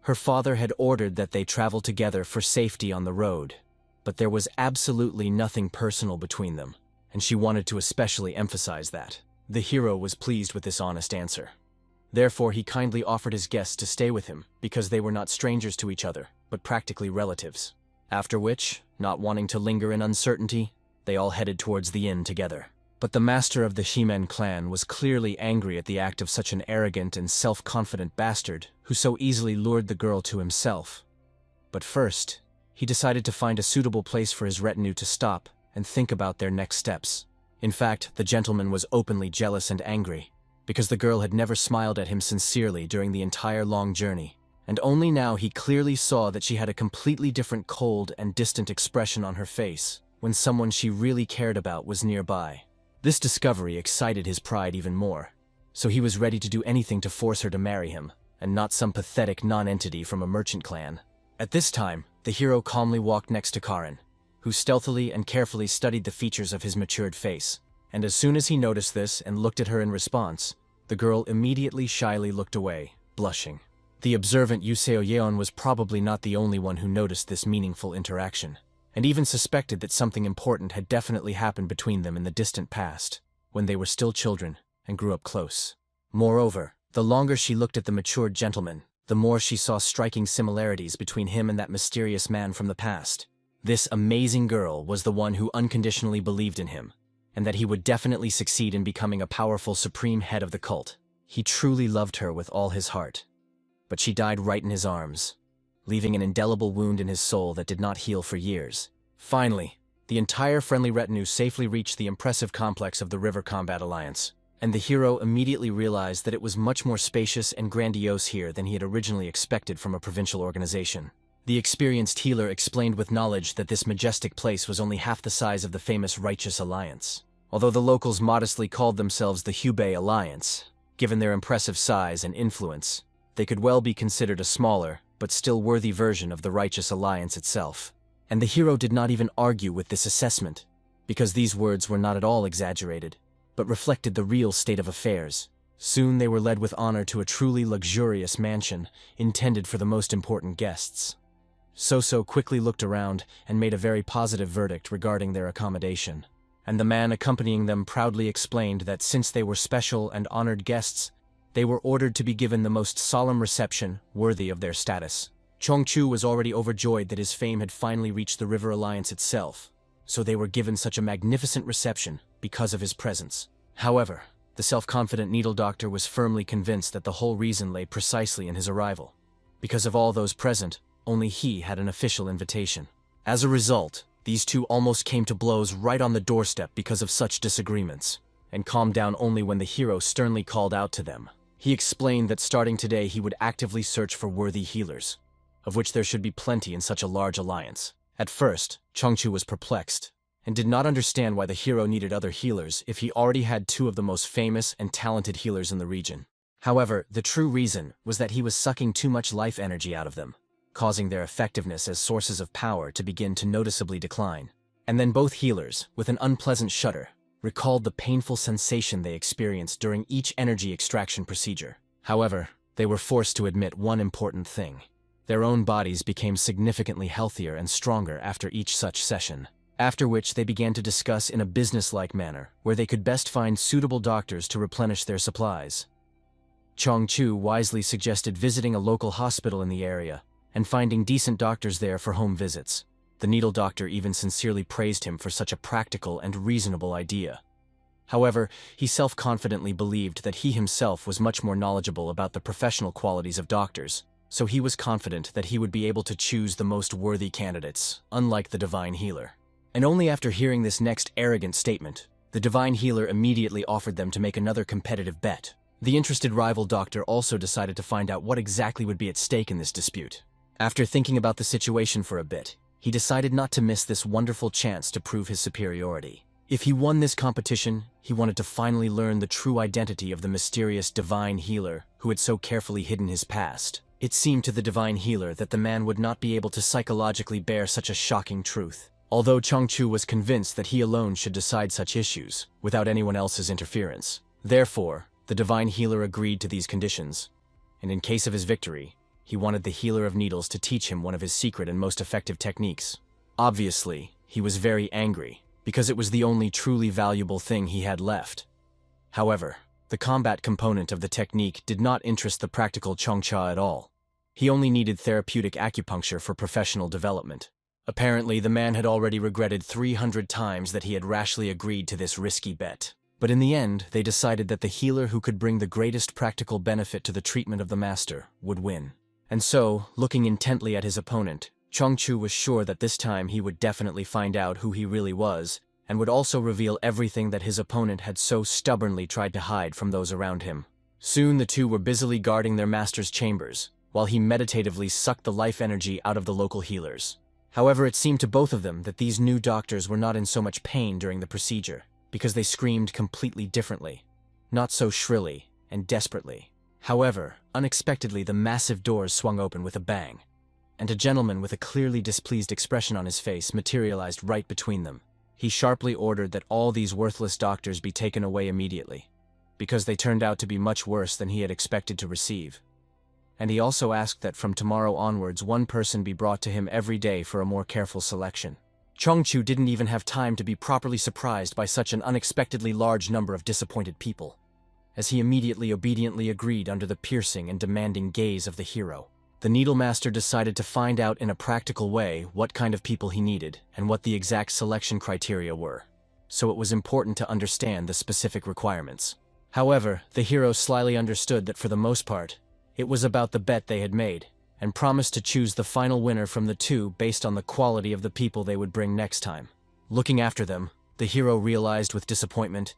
Her father had ordered that they travel together for safety on the road, but there was absolutely nothing personal between them, and she wanted to especially emphasize that. The hero was pleased with this honest answer. Therefore, he kindly offered his guests to stay with him because they were not strangers to each other, but practically relatives. After which, not wanting to linger in uncertainty, they all headed towards the inn together. But the master of the Shimen clan was clearly angry at the act of such an arrogant and self-confident bastard who so easily lured the girl to himself. But first, he decided to find a suitable place for his retinue to stop and think about their next steps. In fact, the gentleman was openly jealous and angry, because the girl had never smiled at him sincerely during the entire long journey, and only now he clearly saw that she had a completely different cold and distant expression on her face when someone she really cared about was nearby. This discovery excited his pride even more, so he was ready to do anything to force her to marry him, and not some pathetic non-entity from a merchant clan. At this time, the hero calmly walked next to Karin, who stealthily and carefully studied the features of his matured face. And as soon as he noticed this and looked at her in response, the girl immediately shyly looked away, blushing. The observant Yu Seo-yeon was probably not the only one who noticed this meaningful interaction, and even suspected that something important had definitely happened between them in the distant past, when they were still children and grew up close. Moreover, the longer she looked at the matured gentleman, the more she saw striking similarities between him and that mysterious man from the past. This amazing girl was the one who unconditionally believed in him, and that he would definitely succeed in becoming a powerful supreme head of the cult. He truly loved her with all his heart. But she died right in his arms, leaving an indelible wound in his soul that did not heal for years. Finally, the entire friendly retinue safely reached the impressive complex of the River Combat Alliance, and the hero immediately realized that it was much more spacious and grandiose here than he had originally expected from a provincial organization. The experienced healer explained with knowledge that this majestic place was only half the size of the famous Righteous Alliance. Although the locals modestly called themselves the Hubei Alliance, given their impressive size and influence, they could well be considered a smaller, but still worthy version of the Righteous Alliance itself. And the hero did not even argue with this assessment, because these words were not at all exaggerated, but reflected the real state of affairs. Soon they were led with honor to a truly luxurious mansion, intended for the most important guests. So quickly looked around and made a very positive verdict regarding their accommodation, and the man accompanying them proudly explained that since they were special and honored guests, they were ordered to be given the most solemn reception worthy of their status. Chong-chu was already overjoyed that his fame had finally reached the River Alliance itself, so they were given such a magnificent reception because of his presence. However, the self-confident needle doctor was firmly convinced that the whole reason lay precisely in his arrival. Because of all those present, only he had an official invitation. As a result, these two almost came to blows right on the doorstep because of such disagreements, and calmed down only when the hero sternly called out to them. He explained that starting today he would actively search for worthy healers, of which there should be plenty in such a large alliance, At first, Chongchu was perplexed, and did not understand why the hero needed other healers if he already had two of the most famous and talented healers in the region. However, the true reason was that he was sucking too much life energy out of them, causing their effectiveness as sources of power to begin to noticeably decline. And then both healers, with an unpleasant shudder, recalled the painful sensation they experienced during each energy extraction procedure. However, they were forced to admit one important thing. Their own bodies became significantly healthier and stronger after each such session, after which they began to discuss in a business-like manner where they could best find suitable doctors to replenish their supplies. Chongchu wisely suggested visiting a local hospital in the area and finding decent doctors there for home visits. The needle doctor even sincerely praised him for such a practical and reasonable idea. However, he self-confidently believed that he himself was much more knowledgeable about the professional qualities of doctors, so he was confident that he would be able to choose the most worthy candidates, unlike the divine healer. And only after hearing this next arrogant statement, the divine healer immediately offered them to make another competitive bet. The interested rival doctor also decided to find out what exactly would be at stake in this dispute. After thinking about the situation for a bit, he decided not to miss this wonderful chance to prove his superiority. If he won this competition, he wanted to finally learn the true identity of the mysterious divine healer who had so carefully hidden his past. It seemed to the divine healer that the man would not be able to psychologically bear such a shocking truth, although Chongchu was convinced that he alone should decide such issues, without anyone else's interference. Therefore, the divine healer agreed to these conditions, and in case of his victory, he wanted the healer of needles to teach him one of his secret and most effective techniques. Obviously, he was very angry, because it was the only truly valuable thing he had left. However, the combat component of the technique did not interest the practical Chongcha at all. He only needed therapeutic acupuncture for professional development. Apparently, the man had already regretted 300 times that he had rashly agreed to this risky bet. But in the end, they decided that the healer who could bring the greatest practical benefit to the treatment of the master would win. And so, looking intently at his opponent, Chongchu was sure that this time he would definitely find out who he really was, and would also reveal everything that his opponent had so stubbornly tried to hide from those around him. Soon the two were busily guarding their master's chambers, while he meditatively sucked the life energy out of the local healers. However, it seemed to both of them that these new doctors were not in so much pain during the procedure, because they screamed completely differently, not so shrilly and desperately. However, unexpectedly the massive doors swung open with a bang, and a gentleman with a clearly displeased expression on his face materialized right between them. He sharply ordered that all these worthless doctors be taken away immediately, because they turned out to be much worse than he had expected to receive. And he also asked that from tomorrow onwards one person be brought to him every day for a more careful selection. Chongchu didn't even have time to be properly surprised by such an unexpectedly large number of disappointed people, as he immediately obediently agreed under the piercing and demanding gaze of the hero. The Needlemaster decided to find out in a practical way what kind of people he needed and what the exact selection criteria were, so it was important to understand the specific requirements. However, the hero slyly understood that for the most part, it was about the bet they had made, and promised to choose the final winner from the two based on the quality of the people they would bring next time. Looking after them, the hero realized with disappointment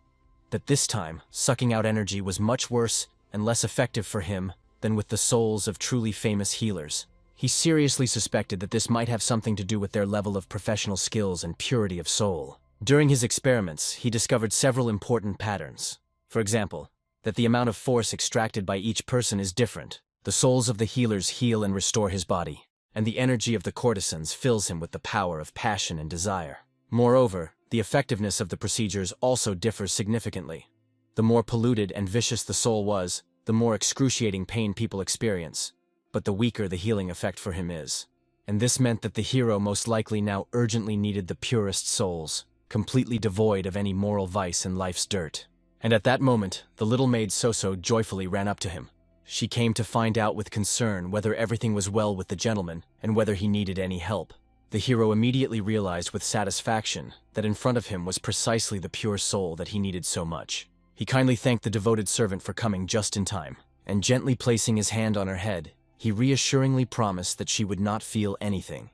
that this time, sucking out energy was much worse and less effective for him than with the souls of truly famous healers. He seriously suspected that this might have something to do with their level of professional skills and purity of soul. During his experiments, he discovered several important patterns. For example, that the amount of force extracted by each person is different. The souls of the healers heal and restore his body, and the energy of the courtesans fills him with the power of passion and desire. Moreover, the effectiveness of the procedures also differs significantly. The more polluted and vicious the soul was, the more excruciating pain people experience, but the weaker the healing effect for him is. And this meant that the hero most likely now urgently needed the purest souls, completely devoid of any moral vice and life's dirt. And at that moment, the little maid Soso joyfully ran up to him. She came to find out with concern whether everything was well with the gentleman and whether he needed any help. The hero immediately realized with satisfaction that in front of him was precisely the pure soul that he needed so much. He kindly thanked the devoted servant for coming just in time, and gently placing his hand on her head, he reassuringly promised that she would not feel anything.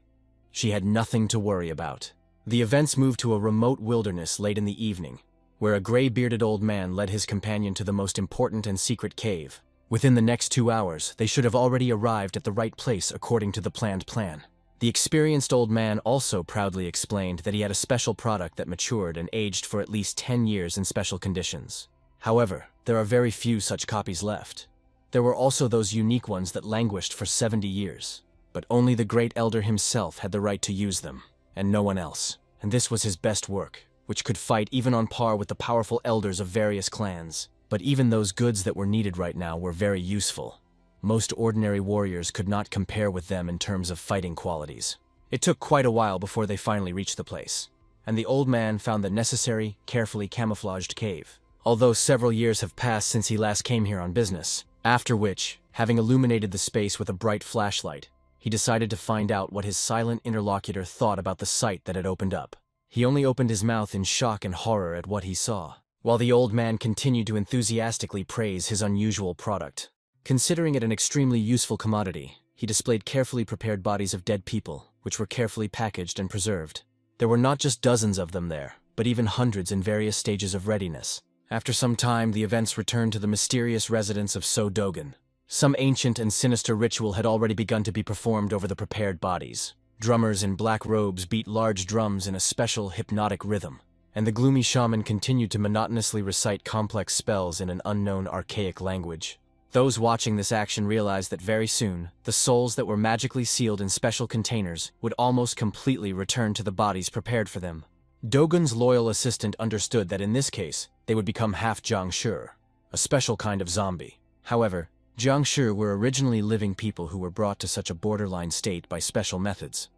She had nothing to worry about. The events moved to a remote wilderness late in the evening, where a gray-bearded old man led his companion to the most important and secret cave. Within the next 2 hours, they should have already arrived at the right place according to the planned plan. The experienced old man also proudly explained that he had a special product that matured and aged for at least 10 years in special conditions. However, there are very few such copies left. There were also those unique ones that languished for 70 years. But only the great elder himself had the right to use them, and no one else. And this was his best work, which could fight even on par with the powerful elders of various clans. But even those goods that were needed right now were very useful. Most ordinary warriors could not compare with them in terms of fighting qualities. It took quite a while before they finally reached the place, and the old man found the necessary, carefully camouflaged cave. Although several years have passed since he last came here on business, after which, having illuminated the space with a bright flashlight, he decided to find out what his silent interlocutor thought about the sight that had opened up. He only opened his mouth in shock and horror at what he saw, while the old man continued to enthusiastically praise his unusual product. Considering it an extremely useful commodity, he displayed carefully prepared bodies of dead people, which were carefully packaged and preserved. There were not just dozens of them there, but even hundreds in various stages of readiness. After some time, the events returned to the mysterious residence of So Dogan. Some ancient and sinister ritual had already begun to be performed over the prepared bodies. Drummers in black robes beat large drums in a special hypnotic rhythm, and the gloomy shaman continued to monotonously recite complex spells in an unknown archaic language. Those watching this action realized that very soon, the souls that were magically sealed in special containers would almost completely return to the bodies prepared for them. Dogun's loyal assistant understood that in this case, they would become half Jiangshi, a special kind of zombie. However, Jiangshi were originally living people who were brought to such a borderline state by special methods,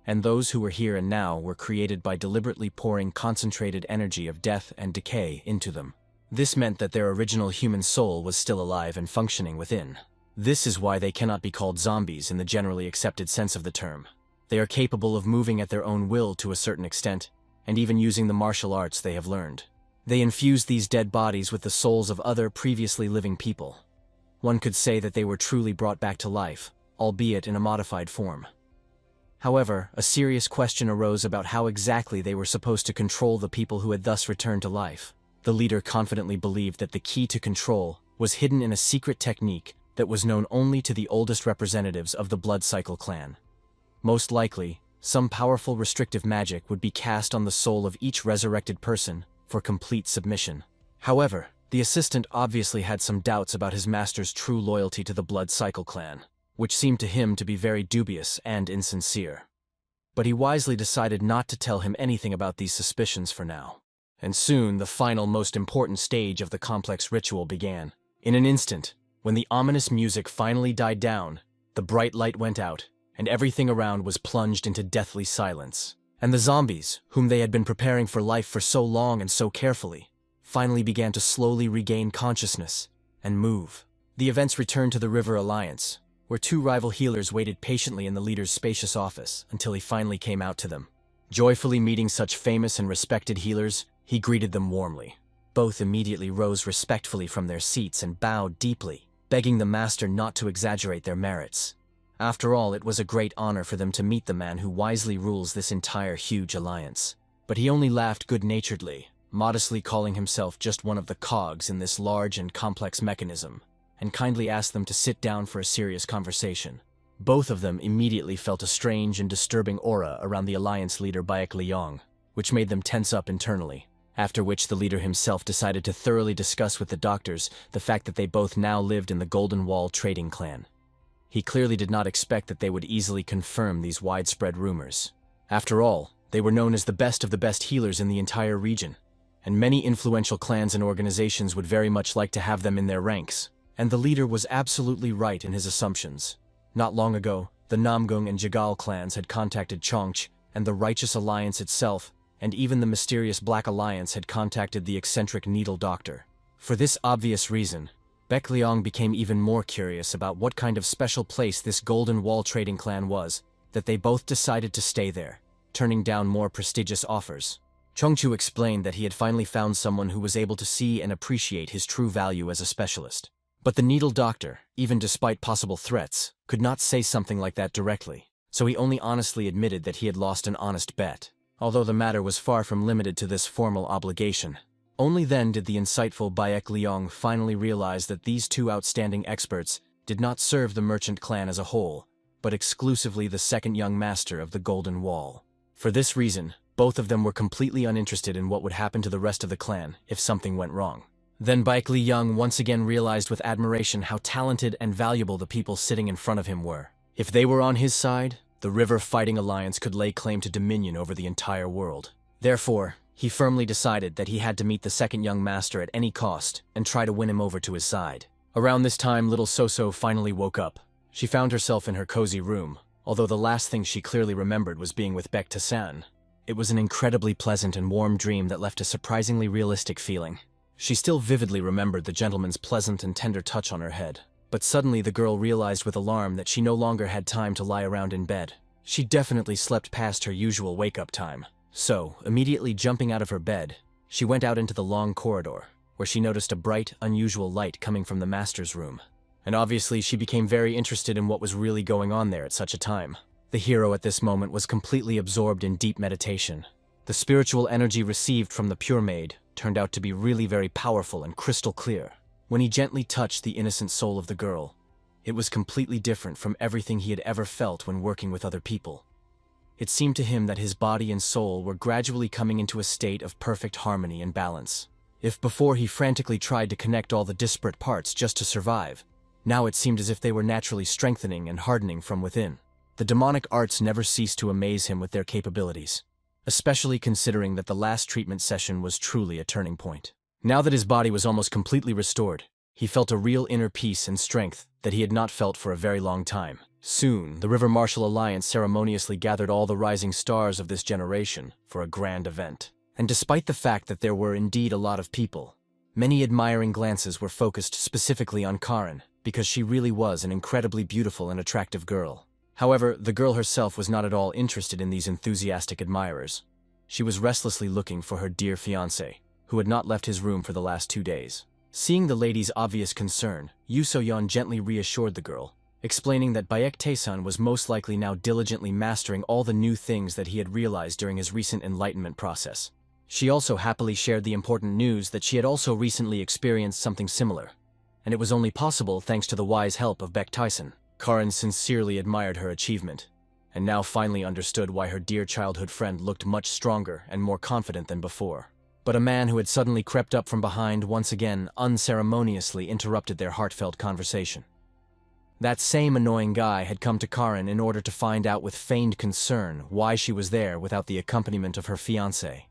and those who were here and now were created by deliberately pouring concentrated energy of death and decay into them. This meant that their original human soul was still alive and functioning within. This is why they cannot be called zombies in the generally accepted sense of the term. They are capable of moving at their own will to a certain extent, and even using the martial arts they have learned. They infused these dead bodies with the souls of other previously living people. One could say that they were truly brought back to life, albeit in a modified form. However, a serious question arose about how exactly they were supposed to control the people who had thus returned to life. The leader confidently believed that the key to control was hidden in a secret technique that was known only to the oldest representatives of the Blood Cycle clan. Most likely, some powerful restrictive magic would be cast on the soul of each resurrected person for complete submission. However, the assistant obviously had some doubts about his master's true loyalty to the Blood Cycle clan, which seemed to him to be very dubious and insincere. But he wisely decided not to tell him anything about these suspicions for now. And soon, the final, most important stage of the complex ritual began. In an instant, when the ominous music finally died down, the bright light went out, and everything around was plunged into deathly silence. And the zombies, whom they had been preparing for life for so long and so carefully, finally began to slowly regain consciousness and move. The events returned to the River Alliance, where two rival healers waited patiently in the leader's spacious office until he finally came out to them. Joyfully meeting such famous and respected healers, he greeted them warmly. Both immediately rose respectfully from their seats and bowed deeply, begging the master not to exaggerate their merits. After all, it was a great honor for them to meet the man who wisely rules this entire huge alliance. But he only laughed good-naturedly, modestly calling himself just one of the cogs in this large and complex mechanism, and kindly asked them to sit down for a serious conversation. Both of them immediately felt a strange and disturbing aura around the alliance leader Baek Liang, which made them tense up internally. After which the leader himself decided to thoroughly discuss with the doctors the fact that they both now lived in the Golden Wall trading clan. He clearly did not expect that they would easily confirm these widespread rumors. After all, they were known as the best of the best healers in the entire region, and many influential clans and organizations would very much like to have them in their ranks. And the leader was absolutely right in his assumptions. Not long ago, the Namgung and Jagal clans had contacted Chongch, and the Righteous Alliance itself, and even the mysterious Black Alliance had contacted the eccentric Needle Doctor. For this obvious reason, Baek Liang became even more curious about what kind of special place this Golden Wall trading clan was, that they both decided to stay there, turning down more prestigious offers. Chongchu explained that he had finally found someone who was able to see and appreciate his true value as a specialist. But the Needle Doctor, even despite possible threats, could not say something like that directly, so he only honestly admitted that he had lost an honest bet. Although the matter was far from limited to this formal obligation. Only then did the insightful Baek Liang finally realize that these two outstanding experts did not serve the merchant clan as a whole, but exclusively the second young master of the Golden Wall. For this reason, both of them were completely uninterested in what would happen to the rest of the clan if something went wrong. Then Baek Lee Young once again realized with admiration how talented and valuable the people sitting in front of him were. If they were on his side, the River Fighting Alliance could lay claim to dominion over the entire world. Therefore, he firmly decided that he had to meet the second young master at any cost and try to win him over to his side. Around this time, little Soso finally woke up. She found herself in her cozy room, although the last thing she clearly remembered was being with Baek Tae-san. It was an incredibly pleasant and warm dream that left a surprisingly realistic feeling. She still vividly remembered the gentleman's pleasant and tender touch on her head. But suddenly the girl realized with alarm that she no longer had time to lie around in bed. She definitely slept past her usual wake-up time. So, immediately jumping out of her bed, she went out into the long corridor, where she noticed a bright, unusual light coming from the master's room. And obviously she became very interested in what was really going on there at such a time. The hero at this moment was completely absorbed in deep meditation. The spiritual energy received from the pure maid turned out to be really very powerful and crystal clear. When he gently touched the innocent soul of the girl, it was completely different from everything he had ever felt when working with other people. It seemed to him that his body and soul were gradually coming into a state of perfect harmony and balance. If before he frantically tried to connect all the disparate parts just to survive, now it seemed as if they were naturally strengthening and hardening from within. The demonic arts never ceased to amaze him with their capabilities, especially considering that the last treatment session was truly a turning point. Now that his body was almost completely restored, he felt a real inner peace and strength that he had not felt for a very long time. Soon, the River Martial Alliance ceremoniously gathered all the rising stars of this generation for a grand event. And despite the fact that there were indeed a lot of people, many admiring glances were focused specifically on Karin, because she really was an incredibly beautiful and attractive girl. However, the girl herself was not at all interested in these enthusiastic admirers. She was restlessly looking for her dear fiancé, who had not left his room for the last 2 days. Seeing the lady's obvious concern, Yoo So-yeon gently reassured the girl, explaining that Baek Tae-san was most likely now diligently mastering all the new things that he had realized during his recent enlightenment process. She also happily shared the important news that she had also recently experienced something similar, and it was only possible thanks to the wise help of Baek Tae-san. Karin sincerely admired her achievement, and now finally understood why her dear childhood friend looked much stronger and more confident than before. But a man who had suddenly crept up from behind once again unceremoniously interrupted their heartfelt conversation. That same annoying guy had come to Karin in order to find out with feigned concern why she was there without the accompaniment of her fiancé.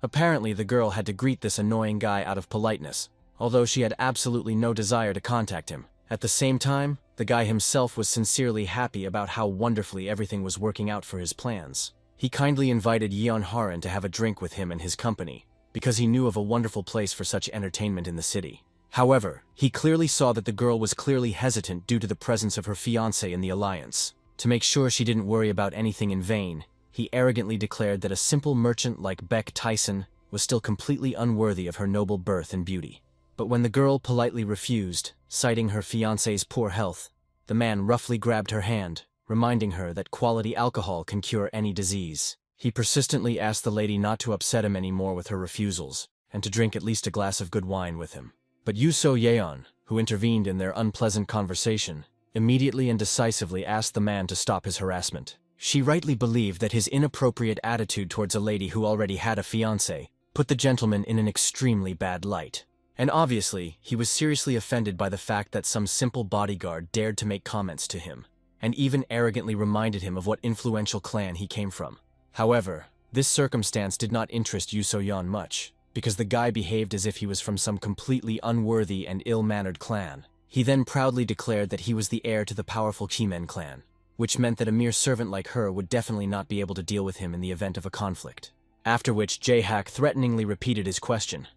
Apparently the girl had to greet this annoying guy out of politeness, although she had absolutely no desire to contact him. At the same time, the guy himself was sincerely happy about how wonderfully everything was working out for his plans. He kindly invited Yeon Harin to have a drink with him and his company, because he knew of a wonderful place for such entertainment in the city. However, he clearly saw that the girl was clearly hesitant due to the presence of her fiancé in the alliance. To make sure she didn't worry about anything in vain, he arrogantly declared that a simple merchant like Baek Tae-san was still completely unworthy of her noble birth and beauty. But when the girl politely refused, citing her fiancé's poor health, the man roughly grabbed her hand, reminding her that quality alcohol can cure any disease. He persistently asked the lady not to upset him anymore with her refusals, and to drink at least a glass of good wine with him. But Yoo So-yeon, who intervened in their unpleasant conversation, immediately and decisively asked the man to stop his harassment. She rightly believed that his inappropriate attitude towards a lady who already had a fiancé put the gentleman in an extremely bad light. And obviously, he was seriously offended by the fact that some simple bodyguard dared to make comments to him, and even arrogantly reminded him of what influential clan he came from. However, this circumstance did not interest Yoo So-yeon much, because the guy behaved as if he was from some completely unworthy and ill-mannered clan. He then proudly declared that he was the heir to the powerful Kimen clan, which meant that a mere servant like her would definitely not be able to deal with him in the event of a conflict. After which Jae-hak threateningly repeated his question.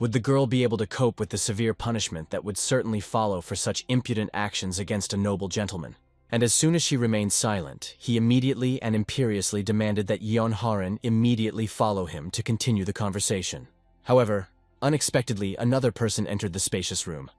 Would the girl be able to cope with the severe punishment that would certainly follow for such impudent actions against a noble gentleman? And as soon as she remained silent, he immediately and imperiously demanded that Yeon Harin immediately follow him to continue the conversation. However, unexpectedly another person entered the spacious room,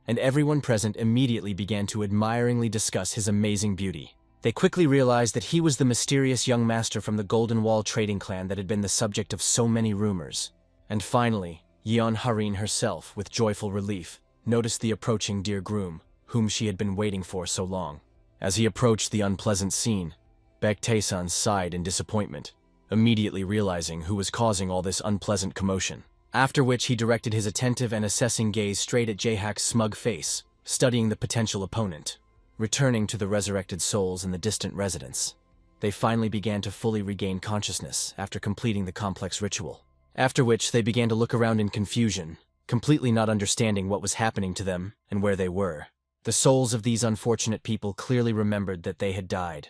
and everyone present immediately began to admiringly discuss his amazing beauty. They quickly realized that he was the mysterious young master from the Golden Wall trading clan that had been the subject of so many rumors. And finally, Yeon Harin herself, with joyful relief, noticed the approaching dear groom, whom she had been waiting for so long. As he approached the unpleasant scene, Baek-tae-san sighed in disappointment, immediately realizing who was causing all this unpleasant commotion. After which he directed his attentive and assessing gaze straight at Jae-hak's smug face, studying the potential opponent. Returning to the resurrected souls in the distant residence, they finally began to fully regain consciousness after completing the complex ritual. After which they began to look around in confusion, completely not understanding what was happening to them and where they were. The souls of these unfortunate people clearly remembered that they had died,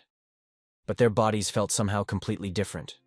but their bodies felt somehow completely different,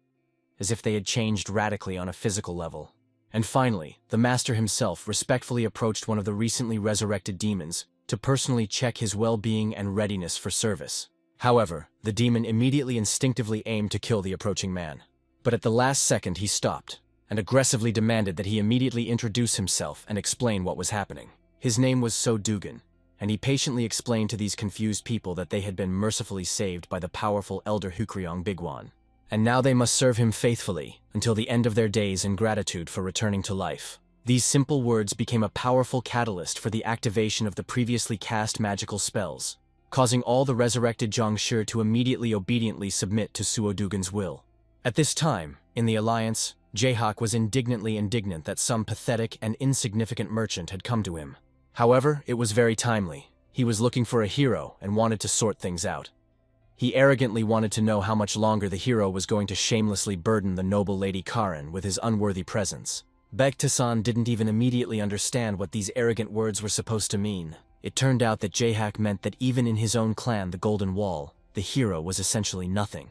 as if they had changed radically on a physical level. And finally, the master himself respectfully approached one of the recently resurrected demons to personally check his well-being and readiness for service. However, the demon immediately instinctively aimed to kill the approaching man. But at the last second he stopped, and aggressively demanded that he immediately introduce himself and explain what was happening. His name was So Dugan, and he patiently explained to these confused people that they had been mercifully saved by the powerful Elder Hukryong Bigwan, and now they must serve him faithfully until the end of their days in gratitude for returning to life. These simple words became a powerful catalyst for the activation of the previously cast magical spells, causing all the resurrected Zhongshi to immediately obediently submit to Suo Dugan's will. At this time, in the alliance, Jae-hak was indignant that some pathetic and insignificant merchant had come to him. However, it was very timely. He was looking for a hero and wanted to sort things out. He arrogantly wanted to know how much longer the hero was going to shamelessly burden the noble Lady Karen with his unworthy presence. Baek-tae-san didn't even immediately understand what these arrogant words were supposed to mean. It turned out that Jae-hak meant that even in his own clan, the Golden Wall, the hero was essentially nothing.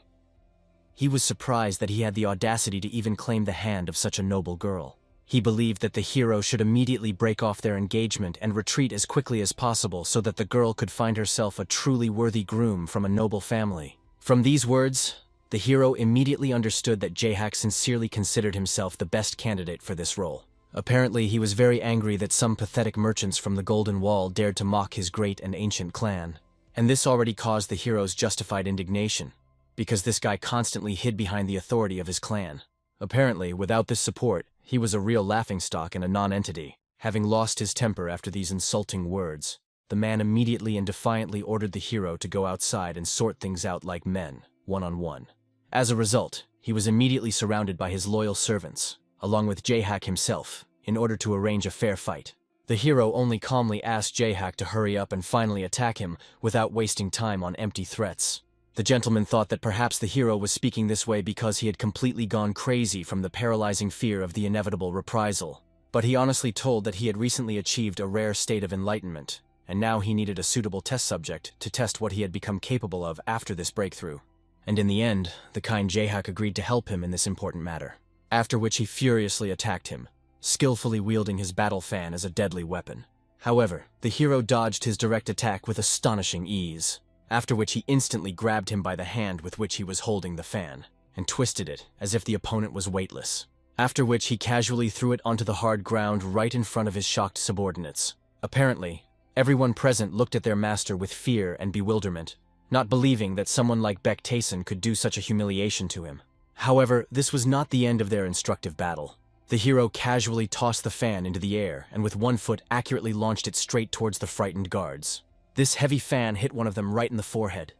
He was surprised that he had the audacity to even claim the hand of such a noble girl. He believed that the hero should immediately break off their engagement and retreat as quickly as possible so that the girl could find herself a truly worthy groom from a noble family. From these words, the hero immediately understood that Jae-hak sincerely considered himself the best candidate for this role. Apparently, he was very angry that some pathetic merchants from the Golden Wall dared to mock his great and ancient clan, and this already caused the hero's justified indignation, because this guy constantly hid behind the authority of his clan. Apparently, without this support, he was a real laughingstock and a non-entity. Having lost his temper after these insulting words, the man immediately and defiantly ordered the hero to go outside and sort things out like men, one-on-one. As a result, he was immediately surrounded by his loyal servants, along with Jae-hak himself, in order to arrange a fair fight. The hero only calmly asked Jae-hak to hurry up and finally attack him without wasting time on empty threats. The gentleman thought that perhaps the hero was speaking this way because he had completely gone crazy from the paralyzing fear of the inevitable reprisal. But he honestly told that he had recently achieved a rare state of enlightenment, and now he needed a suitable test subject to test what he had become capable of after this breakthrough. And in the end, the kind Jae-hak agreed to help him in this important matter, after which he furiously attacked him, skillfully wielding his battle fan as a deadly weapon. However, the hero dodged his direct attack with astonishing ease, after which he instantly grabbed him by the hand with which he was holding the fan, and twisted it as if the opponent was weightless, after which he casually threw it onto the hard ground right in front of his shocked subordinates. Apparently, everyone present looked at their master with fear and bewilderment, not believing that someone like Baek-tae-san could do such a humiliation to him. However, this was not the end of their instructive battle. The hero casually tossed the fan into the air and with one foot accurately launched it straight towards the frightened guards. This heavy fan hit one of them right in the forehead,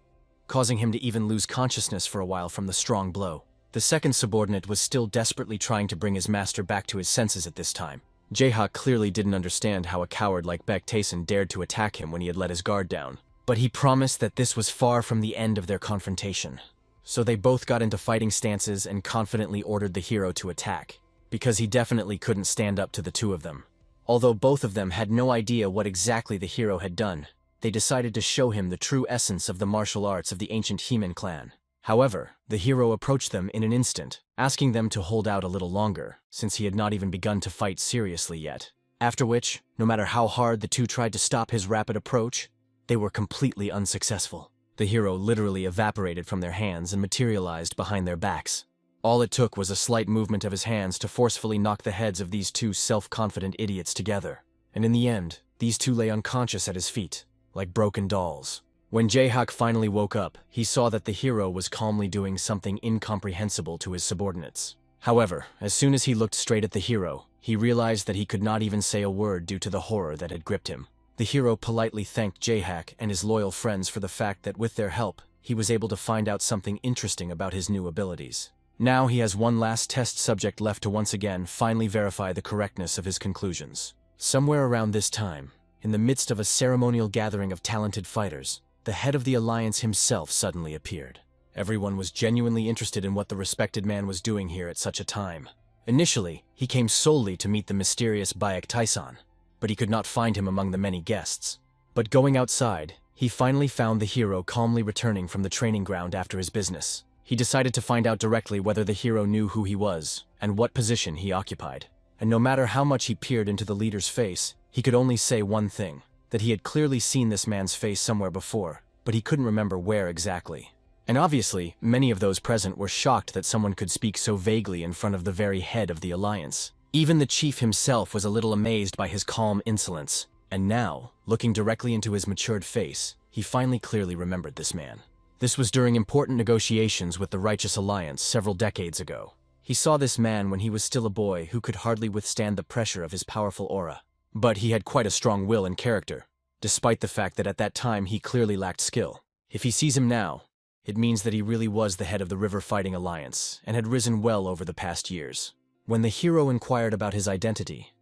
causing him to even lose consciousness for a while from the strong blow. The second subordinate was still desperately trying to bring his master back to his senses at this time. Jae-hak clearly didn't understand how a coward like Baek-tae-san dared to attack him when he had let his guard down, but he promised that this was far from the end of their confrontation. So they both got into fighting stances and confidently ordered the hero to attack, because he definitely couldn't stand up to the two of them. Although both of them had no idea what exactly the hero had done, they decided to show him the true essence of the martial arts of the ancient Heman clan. However, the hero approached them in an instant, asking them to hold out a little longer, since he had not even begun to fight seriously yet. After which, no matter how hard the two tried to stop his rapid approach, they were completely unsuccessful. The hero literally evaporated from their hands and materialized behind their backs. All it took was a slight movement of his hands to forcefully knock the heads of these two self-confident idiots together. And in the end, these two lay unconscious at his feet, like broken dolls. When Jae-hak finally woke up, he saw that the hero was calmly doing something incomprehensible to his subordinates. However, as soon as he looked straight at the hero, he realized that he could not even say a word due to the horror that had gripped him. The hero politely thanked Jahak and his loyal friends for the fact that with their help, he was able to find out something interesting about his new abilities. Now he has one last test subject left to once again finally verify the correctness of his conclusions. Somewhere around this time, in the midst of a ceremonial gathering of talented fighters, the head of the alliance himself suddenly appeared. Everyone was genuinely interested in what the respected man was doing here at such a time. Initially, he came solely to meet the mysterious Bayek Taisan, but he could not find him among the many guests. But going outside, he finally found the hero calmly returning from the training ground after his business. He decided to find out directly whether the hero knew who he was and what position he occupied. And no matter how much he peered into the leader's face, he could only say one thing, that he had clearly seen this man's face somewhere before, but he couldn't remember where exactly. And obviously, many of those present were shocked that someone could speak so vaguely in front of the very head of the alliance. Even the chief himself was a little amazed by his calm insolence, and now, looking directly into his matured face, he finally clearly remembered this man. This was during important negotiations with the Righteous Alliance several decades ago. He saw this man when he was still a boy who could hardly withstand the pressure of his powerful aura. But he had quite a strong will and character, despite the fact that at that time he clearly lacked skill. If he sees him now, it means that he really was the head of the River Fighting Alliance and had risen well over the past years. When the hero inquired about his identity,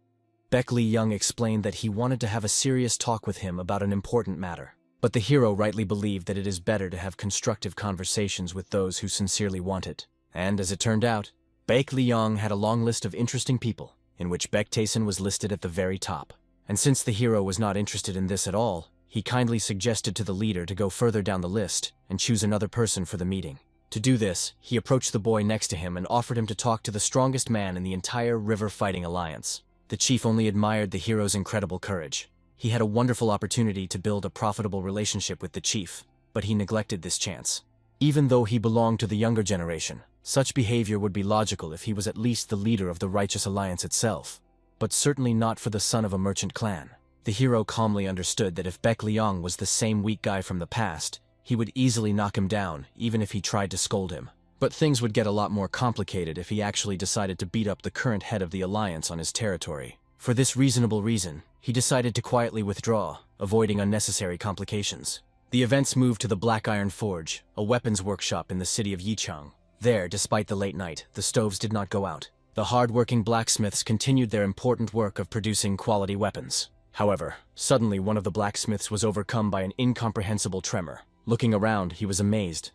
Baek Lee-young explained that he wanted to have a serious talk with him about an important matter. But the hero rightly believed that it is better to have constructive conversations with those who sincerely want it. And as it turned out, Baek Lee-young had a long list of interesting people, in which Baek Taeson was listed at the very top. And since the hero was not interested in this at all, he kindly suggested to the leader to go further down the list and choose another person for the meeting. To do this, he approached the boy next to him and offered him to talk to the strongest man in the entire River Fighting Alliance. The chief only admired the hero's incredible courage. He had a wonderful opportunity to build a profitable relationship with the chief, but he neglected this chance. Even though he belonged to the younger generation, such behavior would be logical if he was at least the leader of the Righteous Alliance itself, but certainly not for the son of a merchant clan. The hero calmly understood that if Baek Lee-young was the same weak guy from the past, he would easily knock him down even if he tried to scold him. But things would get a lot more complicated if he actually decided to beat up the current head of the alliance on his territory. For this reasonable reason, he decided to quietly withdraw, avoiding unnecessary complications. The events moved to the Black Iron Forge, a weapons workshop in the city of Yichang. There, despite the late night, the stoves did not go out. The hard-working blacksmiths continued their important work of producing quality weapons. However, suddenly one of the blacksmiths was overcome by an incomprehensible tremor. Looking around, he was amazed.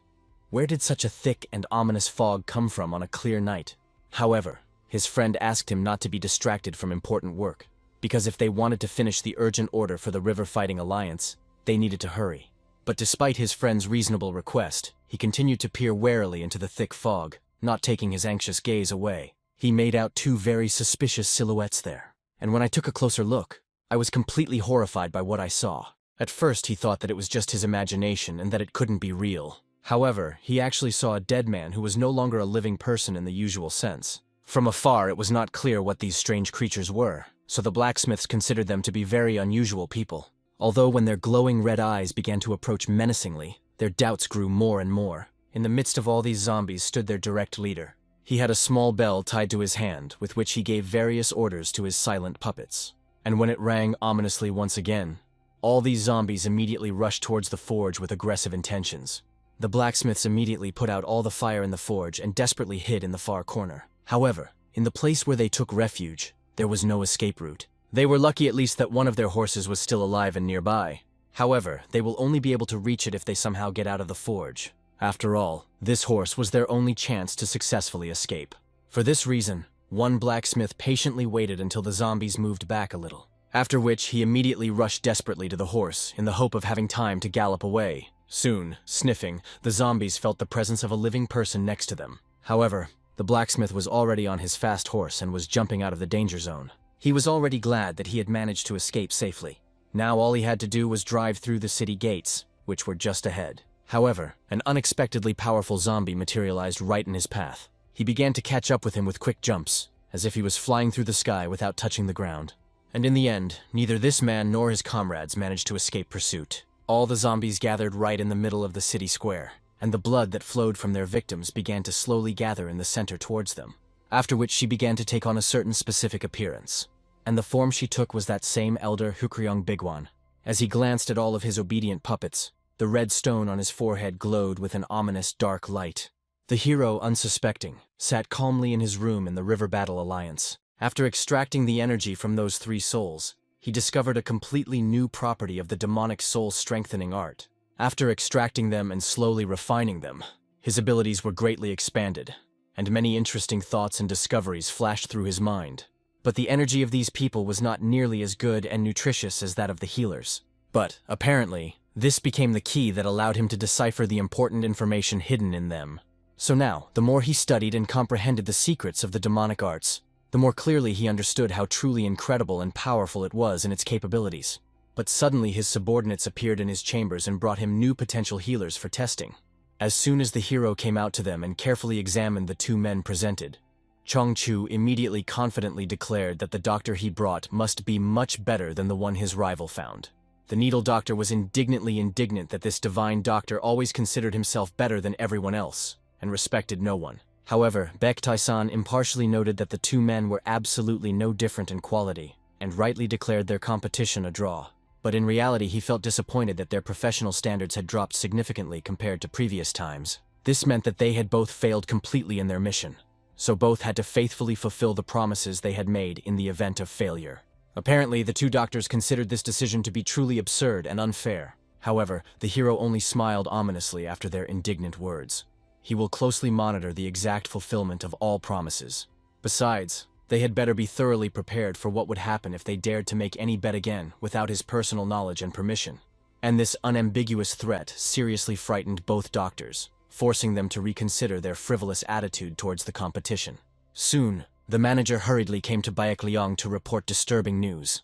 Where did such a thick and ominous fog come from on a clear night? However, his friend asked him not to be distracted from important work, because if they wanted to finish the urgent order for the River Fighting Alliance, they needed to hurry. But despite his friend's reasonable request, he continued to peer warily into the thick fog, not taking his anxious gaze away. He made out two very suspicious silhouettes there, and when I took a closer look, I was completely horrified by what I saw. At first he thought that it was just his imagination and that it couldn't be real. However, he actually saw a dead man who was no longer a living person in the usual sense. From afar, it was not clear what these strange creatures were, so the blacksmiths considered them to be very unusual people. Although when their glowing red eyes began to approach menacingly, their doubts grew more and more. In the midst of all these zombies stood their direct leader. He had a small bell tied to his hand, with which he gave various orders to his silent puppets. And when it rang ominously once again, all these zombies immediately rushed towards the forge with aggressive intentions. The blacksmiths immediately put out all the fire in the forge and desperately hid in the far corner. However, in the place where they took refuge, there was no escape route. They were lucky at least that one of their horses was still alive and nearby. However, they will only be able to reach it if they somehow get out of the forge. After all, this horse was their only chance to successfully escape. For this reason, one blacksmith patiently waited until the zombies moved back a little, after which he immediately rushed desperately to the horse in the hope of having time to gallop away. Soon, sniffing, the zombies felt the presence of a living person next to them. However, the blacksmith was already on his fast horse and was jumping out of the danger zone. He was already glad that he had managed to escape safely. Now all he had to do was drive through the city gates, which were just ahead. However, an unexpectedly powerful zombie materialized right in his path. He began to catch up with him with quick jumps, as if he was flying through the sky without touching the ground. And in the end, neither this man nor his comrades managed to escape pursuit. All the zombies gathered right in the middle of the city square, and the blood that flowed from their victims began to slowly gather in the center towards them, after which she began to take on a certain specific appearance. And the form she took was that same elder Hukryong Bigwan. As he glanced at all of his obedient puppets, the red stone on his forehead glowed with an ominous dark light. The hero, unsuspecting, sat calmly in his room in the River Battle Alliance. After extracting the energy from those 3 souls, he discovered a completely new property of the demonic soul strengthening art. After extracting them and slowly refining them, his abilities were greatly expanded, and many interesting thoughts and discoveries flashed through his mind. But the energy of these people was not nearly as good and nutritious as that of the healers. But, apparently, this became the key that allowed him to decipher the important information hidden in them. So now, the more he studied and comprehended the secrets of the demonic arts, the more clearly he understood how truly incredible and powerful it was in its capabilities. But suddenly his subordinates appeared in his chambers and brought him new potential healers for testing. As soon as the hero came out to them and carefully examined the 2 men presented, Chongchu immediately confidently declared that the doctor he brought must be much better than the one his rival found. The needle doctor was indignant that this divine doctor always considered himself better than everyone else, and respected no one. However, Baektae-san impartially noted that the 2 men were absolutely no different in quality, and rightly declared their competition a draw. But in reality he felt disappointed that their professional standards had dropped significantly compared to previous times. This meant that they had both failed completely in their mission, so both had to faithfully fulfill the promises they had made in the event of failure. Apparently, the 2 doctors considered this decision to be truly absurd and unfair. However, the hero only smiled ominously after their indignant words. He will closely monitor the exact fulfillment of all promises. Besides, they had better be thoroughly prepared for what would happen if they dared to make any bet again without his personal knowledge and permission. And this unambiguous threat seriously frightened both doctors, forcing them to reconsider their frivolous attitude towards the competition. Soon, the manager hurriedly came to Baekliang to report disturbing news.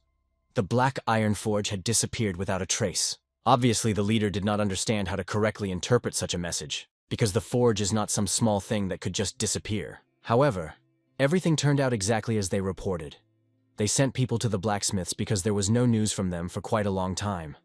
The Black Iron Forge had disappeared without a trace. Obviously, the leader did not understand how to correctly interpret such a message, because the forge is not some small thing that could just disappear. However, everything turned out exactly as they reported. They sent people to the blacksmiths because there was no news from them for quite a long time,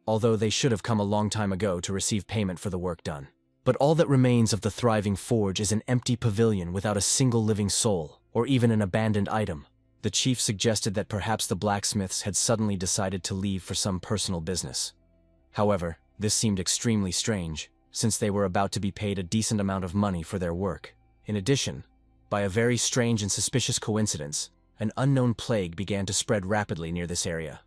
although they should have come a long time ago to receive payment for the work done. But all that remains of the thriving forge is an empty pavilion without a single living soul, or even an abandoned item. The chief suggested that perhaps the blacksmiths had suddenly decided to leave for some personal business. However, this seemed extremely strange, since they were about to be paid a decent amount of money for their work. In addition, by a very strange and suspicious coincidence, an unknown plague began to spread rapidly near this area.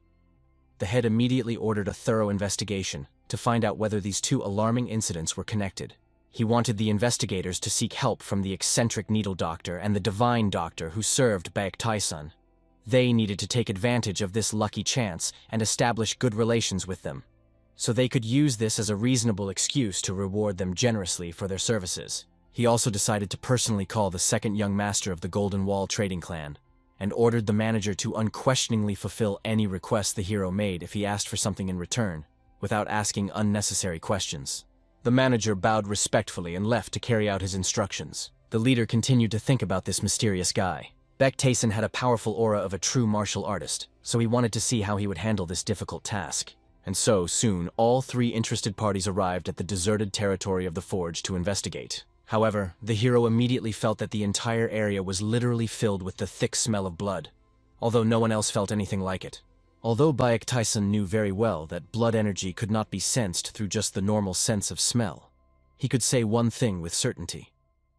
The head immediately ordered a thorough investigation to find out whether these 2 alarming incidents were connected. He wanted the investigators to seek help from the eccentric needle doctor and the divine doctor who served Baektae-san. They needed to take advantage of this lucky chance and establish good relations with them, so they could use this as a reasonable excuse to reward them generously for their services. He also decided to personally call the 2nd young master of the Golden Wall trading clan, and ordered the manager to unquestioningly fulfill any request the hero made if he asked for something in return, without asking unnecessary questions. The manager bowed respectfully and left to carry out his instructions. The leader continued to think about this mysterious guy. Baektae-san had a powerful aura of a true martial artist, so he wanted to see how he would handle this difficult task. And so, soon, all 3 interested parties arrived at the deserted territory of the forge to investigate. However, the hero immediately felt that the entire area was literally filled with the thick smell of blood, although no one else felt anything like it. Although Baektae-san knew very well that blood energy could not be sensed through just the normal sense of smell, he could say one thing with certainty.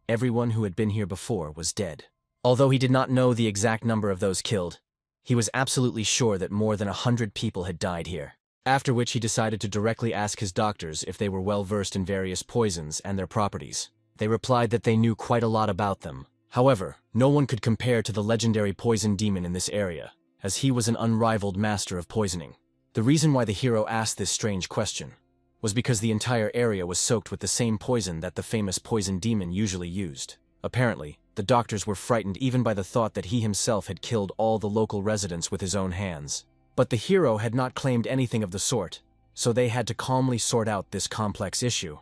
Everyone who had been here before was dead. Although he did not know the exact number of those killed, he was absolutely sure that more than 100 people had died here. After which he decided to directly ask his doctors if they were well versed in various poisons and their properties. They replied that they knew quite a lot about them. However, no one could compare to the legendary poison demon in this area, as he was an unrivaled master of poisoning. The reason why the hero asked this strange question was because the entire area was soaked with the same poison that the famous poison demon usually used. Apparently, the doctors were frightened even by the thought that he himself had killed all the local residents with his own hands. But the hero had not claimed anything of the sort, so they had to calmly sort out this complex issue.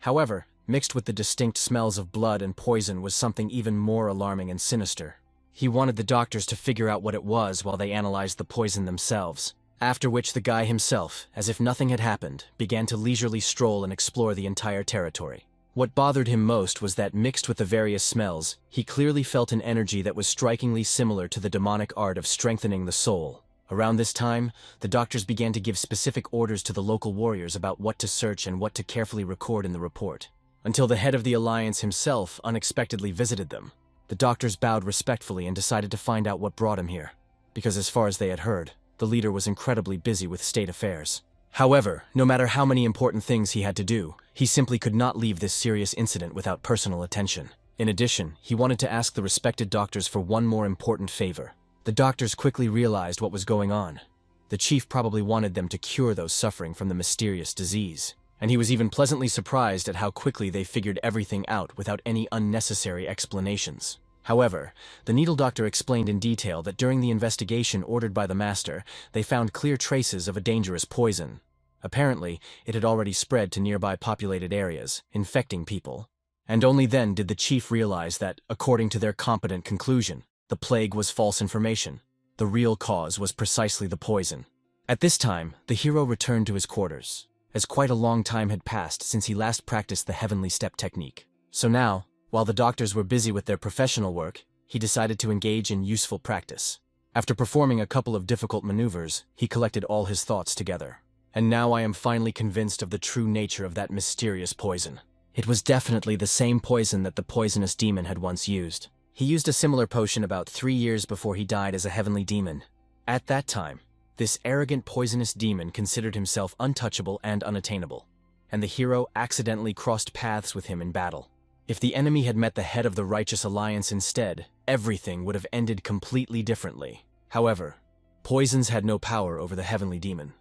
However, mixed with the distinct smells of blood and poison was something even more alarming and sinister. He wanted the doctors to figure out what it was while they analyzed the poison themselves, after which the guy himself, as if nothing had happened, began to leisurely stroll and explore the entire territory. What bothered him most was that mixed with the various smells, he clearly felt an energy that was strikingly similar to the demonic art of strengthening the soul, Around this time, the doctors began to give specific orders to the local warriors about what to search and what to carefully record in the report, until the head of the Alliance himself unexpectedly visited them. The doctors bowed respectfully and decided to find out what brought him here, because as far as they had heard, the leader was incredibly busy with state affairs. However, no matter how many important things he had to do, he simply could not leave this serious incident without personal attention. In addition, he wanted to ask the respected doctors for one more important favor. The doctors quickly realized what was going on. The chief probably wanted them to cure those suffering from the mysterious disease, and he was even pleasantly surprised at how quickly they figured everything out without any unnecessary explanations. However, the needle doctor explained in detail that during the investigation ordered by the master, they found clear traces of a dangerous poison. Apparently, it had already spread to nearby populated areas, infecting people. And only then did the chief realize that, according to their competent conclusion, the plague was false information. The real cause was precisely the poison. At this time, the hero returned to his quarters, as quite a long time had passed since he last practiced the heavenly step technique. So now, while the doctors were busy with their professional work, he decided to engage in useful practice. After performing a couple of difficult maneuvers, he collected all his thoughts together. And now I am finally convinced of the true nature of that mysterious poison. It was definitely the same poison that the poisonous demon had once used. He used a similar potion about 3 years before he died as a heavenly demon. At that time, this arrogant poisonous demon considered himself untouchable and unattainable, and the hero accidentally crossed paths with him in battle. If the enemy had met the head of the righteous alliance instead, everything would have ended completely differently. However, poisons had no power over the heavenly demon.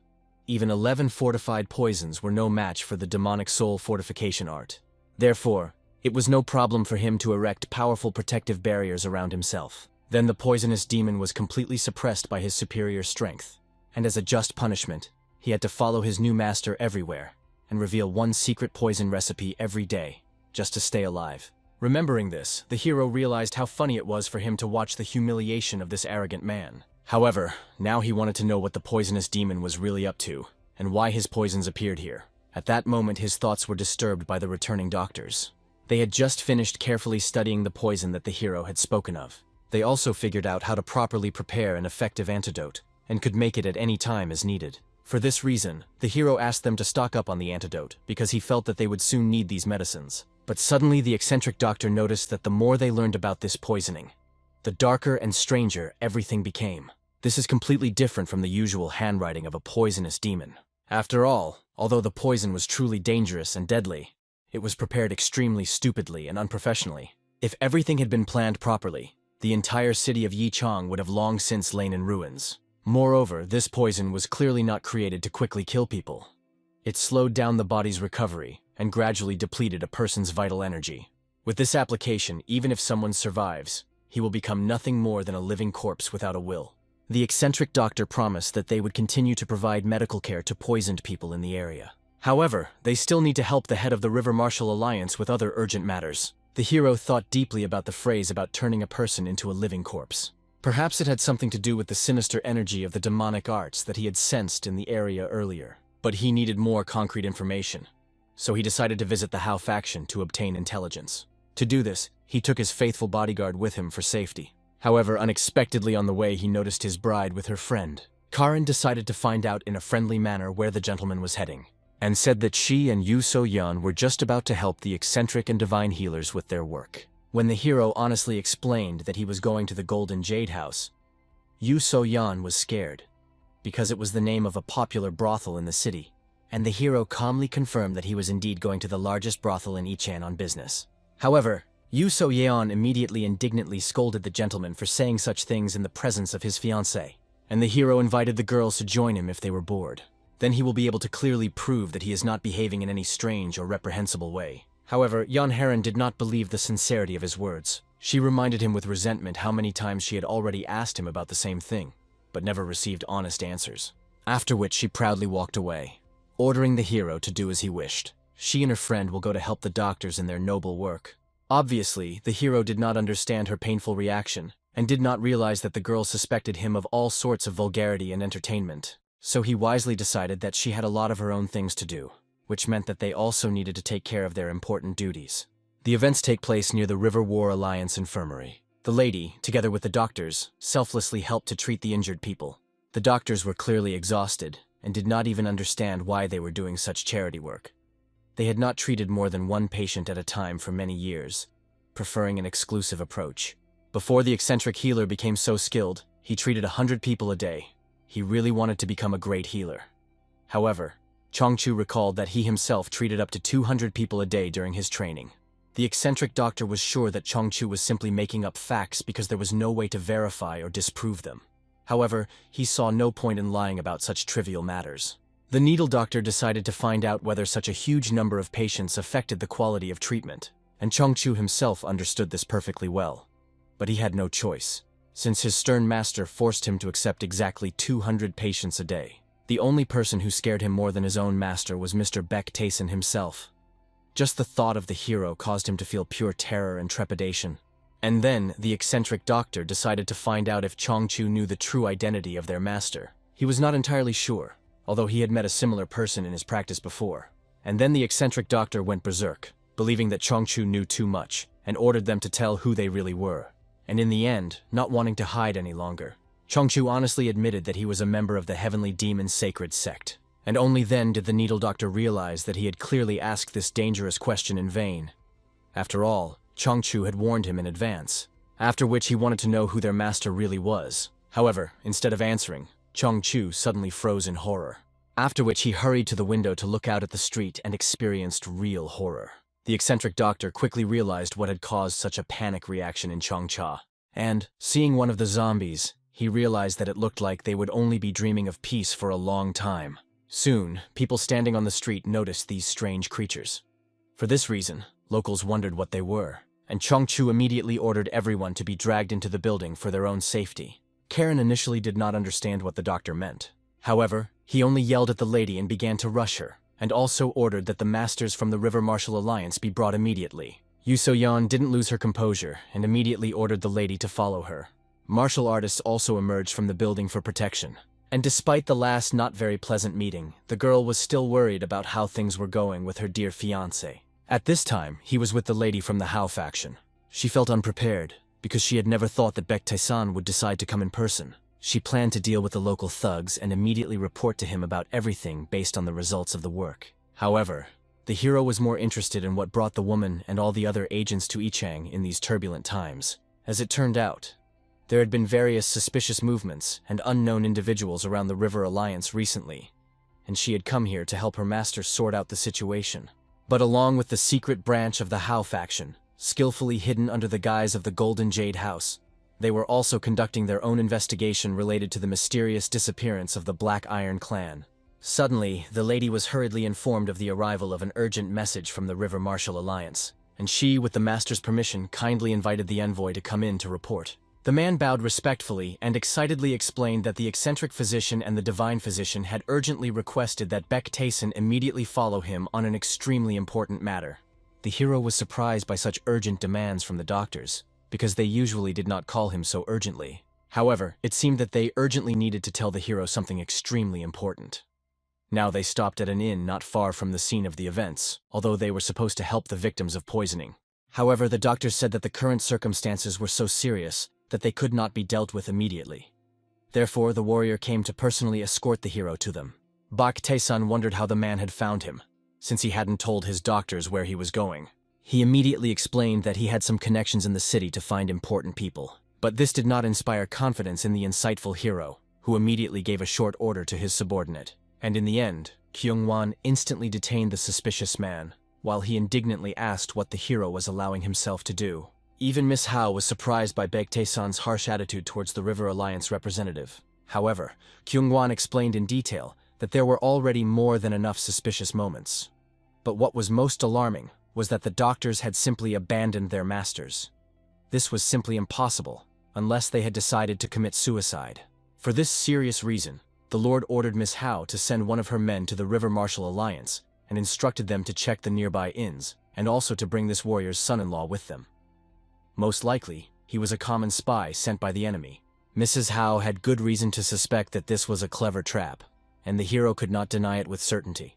Even 11 fortified poisons were no match for the demonic soul fortification art. Therefore, it was no problem for him to erect powerful protective barriers around himself. Then the poisonous demon was completely suppressed by his superior strength, and as a just punishment, he had to follow his new master everywhere and reveal one secret poison recipe every day, just to stay alive. Remembering this, the hero realized how funny it was for him to watch the humiliation of this arrogant man. However, now he wanted to know what the poisonous demon was really up to, and why his poisons appeared here. At that moment, his thoughts were disturbed by the returning doctors. They had just finished carefully studying the poison that the hero had spoken of. They also figured out how to properly prepare an effective antidote, and could make it at any time as needed. For this reason, the hero asked them to stock up on the antidote, because he felt that they would soon need these medicines. But suddenly the eccentric doctor noticed that the more they learned about this poisoning, the darker and stranger everything became. This is completely different from the usual handwriting of a poisonous demon. After all, although the poison was truly dangerous and deadly, it was prepared extremely stupidly and unprofessionally. If everything had been planned properly, the entire city of Yichang would have long since lain in ruins. Moreover, this poison was clearly not created to quickly kill people. It slowed down the body's recovery and gradually depleted a person's vital energy. With this application, even if someone survives, he will become nothing more than a living corpse without a will. The eccentric doctor promised that they would continue to provide medical care to poisoned people in the area. However, they still need to help the head of the River Marshal Alliance with other urgent matters. The hero thought deeply about the phrase about turning a person into a living corpse. Perhaps it had something to do with the sinister energy of the demonic arts that he had sensed in the area earlier. But he needed more concrete information, so he decided to visit the Hao faction to obtain intelligence. To do this, he took his faithful bodyguard with him for safety. However, unexpectedly on the way he noticed his bride with her friend. Karin decided to find out in a friendly manner where the gentleman was heading, and said that she and Yu So-yeon were just about to help the eccentric and divine healers with their work. When the hero honestly explained that he was going to the Golden Jade House, Yu So-yeon was scared, because it was the name of a popular brothel in the city, and the hero calmly confirmed that he was indeed going to the largest brothel in Ichan on business. However, Yu So-yeon immediately indignantly scolded the gentleman for saying such things in the presence of his fiancée, and the hero invited the girls to join him if they were bored. Then he will be able to clearly prove that he is not behaving in any strange or reprehensible way. However, Jan Heron did not believe the sincerity of his words. She reminded him with resentment how many times she had already asked him about the same thing, but never received honest answers. After which she proudly walked away, ordering the hero to do as he wished. She and her friend will go to help the doctors in their noble work. Obviously, the hero did not understand her painful reaction, and did not realize that the girl suspected him of all sorts of vulgarity and entertainment. So he wisely decided that she had a lot of her own things to do, which meant that they also needed to take care of their important duties. The events take place near the River War Alliance infirmary. The lady, together with the doctors, selflessly helped to treat the injured people. The doctors were clearly exhausted and did not even understand why they were doing such charity work. They had not treated more than one patient at a time for many years, preferring an exclusive approach. Before the eccentric healer became so skilled, he treated 100 people a day. He really wanted to become a great healer. However, Chongchu recalled that he himself treated up to 200 people a day during his training. The eccentric doctor was sure that Chongchu was simply making up facts because there was no way to verify or disprove them. However, he saw no point in lying about such trivial matters. The needle doctor decided to find out whether such a huge number of patients affected the quality of treatment, and Chongchu himself understood this perfectly well. But he had no choice, since his stern master forced him to accept exactly 200 patients a day. The only person who scared him more than his own master was Mr. Baek Taeson himself. Just the thought of the hero caused him to feel pure terror and trepidation. And then, the eccentric doctor decided to find out if Chongchu knew the true identity of their master. He was not entirely sure, although he had met a similar person in his practice before. And then the eccentric doctor went berserk, believing that Chongchu knew too much, and ordered them to tell who they really were. And in the end, not wanting to hide any longer, Chongchu honestly admitted that he was a member of the Heavenly Demon Sacred Sect. And only then did the needle doctor realize that he had clearly asked this dangerous question in vain. After all, Chongchu had warned him in advance, after which he wanted to know who their master really was. However, instead of answering, Chongchu suddenly froze in horror, after which he hurried to the window to look out at the street and experienced real horror. The eccentric doctor quickly realized what had caused such a panic reaction in Chongcha, and, seeing one of the zombies, he realized that it looked like they would only be dreaming of peace for a long time. Soon, people standing on the street noticed these strange creatures. For this reason, locals wondered what they were, and Chongchu immediately ordered everyone to be dragged into the building for their own safety. Karen initially did not understand what the doctor meant. However, he only yelled at the lady and began to rush her, and also ordered that the masters from the River Martial Alliance be brought immediately. Yu So-yeon didn't lose her composure and immediately ordered the lady to follow her. Martial artists also emerged from the building for protection. And despite the last not very pleasant meeting, the girl was still worried about how things were going with her dear fiancé. At this time, he was with the lady from the Hao faction. She felt unprepared, because she had never thought that Baek Taeson would decide to come in person. She planned to deal with the local thugs and immediately report to him about everything based on the results of the work. However, the hero was more interested in what brought the woman and all the other agents to Ichang in these turbulent times. As it turned out, there had been various suspicious movements and unknown individuals around the River Alliance recently, and she had come here to help her master sort out the situation. But along with the secret branch of the Hao faction, skillfully hidden under the guise of the Golden Jade House, they were also conducting their own investigation related to the mysterious disappearance of the Black Iron clan. Suddenly, the lady was hurriedly informed of the arrival of an urgent message from the River Martial Alliance, and she, with the master's permission, kindly invited the envoy to come in to report. The man bowed respectfully and excitedly explained that the eccentric physician and the divine physician had urgently requested that Baek Taeson immediately follow him on an extremely important matter. The hero was surprised by such urgent demands from the doctors, because they usually did not call him so urgently. However, it seemed that they urgently needed to tell the hero something extremely important. Now they stopped at an inn not far from the scene of the events, although they were supposed to help the victims of poisoning. However, the doctors said that the current circumstances were so serious that they could not be dealt with immediately. Therefore, the warrior came to personally escort the hero to them. Baek Taeson wondered how the man had found him, since he hadn't told his doctors where he was going. He immediately explained that he had some connections in the city to find important people. But this did not inspire confidence in the insightful hero, who immediately gave a short order to his subordinate. And in the end, Kyung-won instantly detained the suspicious man, while he indignantly asked what the hero was allowing himself to do. Even Miss Hao was surprised by Baek Taeson's harsh attitude towards the River Alliance representative. However, Kyung-won explained in detail that there were already more than enough suspicious moments. But what was most alarming was that the doctors had simply abandoned their masters. This was simply impossible, unless they had decided to commit suicide. For this serious reason, the Lord ordered Miss Hao to send one of her men to the River Martial Alliance and instructed them to check the nearby inns, and also to bring this warrior's son-in-law with them. Most likely, he was a common spy sent by the enemy. Mrs. Hao had good reason to suspect that this was a clever trap, and the hero could not deny it with certainty.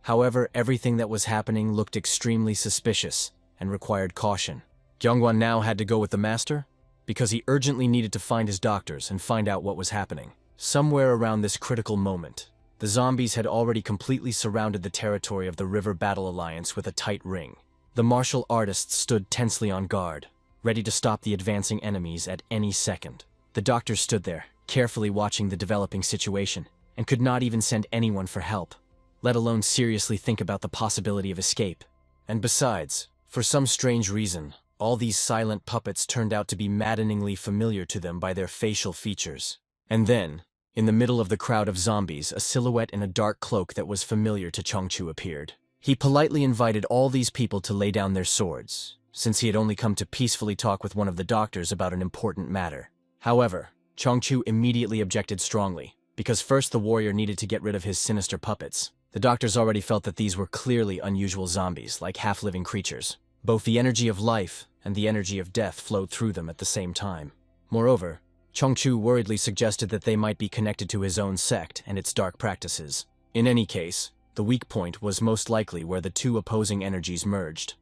However, everything that was happening looked extremely suspicious and required caution. Kyung-won now had to go with the master, because he urgently needed to find his doctors and find out what was happening. Somewhere around this critical moment, the zombies had already completely surrounded the territory of the River Battle Alliance with a tight ring. The martial artists stood tensely on guard, ready to stop the advancing enemies at any second. The doctor stood there, carefully watching the developing situation, and could not even send anyone for help, let alone seriously think about the possibility of escape. And besides, for some strange reason, all these silent puppets turned out to be maddeningly familiar to them by their facial features. And then, in the middle of the crowd of zombies, a silhouette in a dark cloak that was familiar to Chongchu appeared. He politely invited all these people to lay down their swords, since he had only come to peacefully talk with one of the doctors about an important matter. However, Chongchu immediately objected strongly, because first the warrior needed to get rid of his sinister puppets. The doctors already felt that these were clearly unusual zombies, like half-living creatures. Both the energy of life and the energy of death flowed through them at the same time. Moreover, Chongchu worriedly suggested that they might be connected to his own sect and its dark practices. In any case, the weak point was most likely where the two opposing energies merged.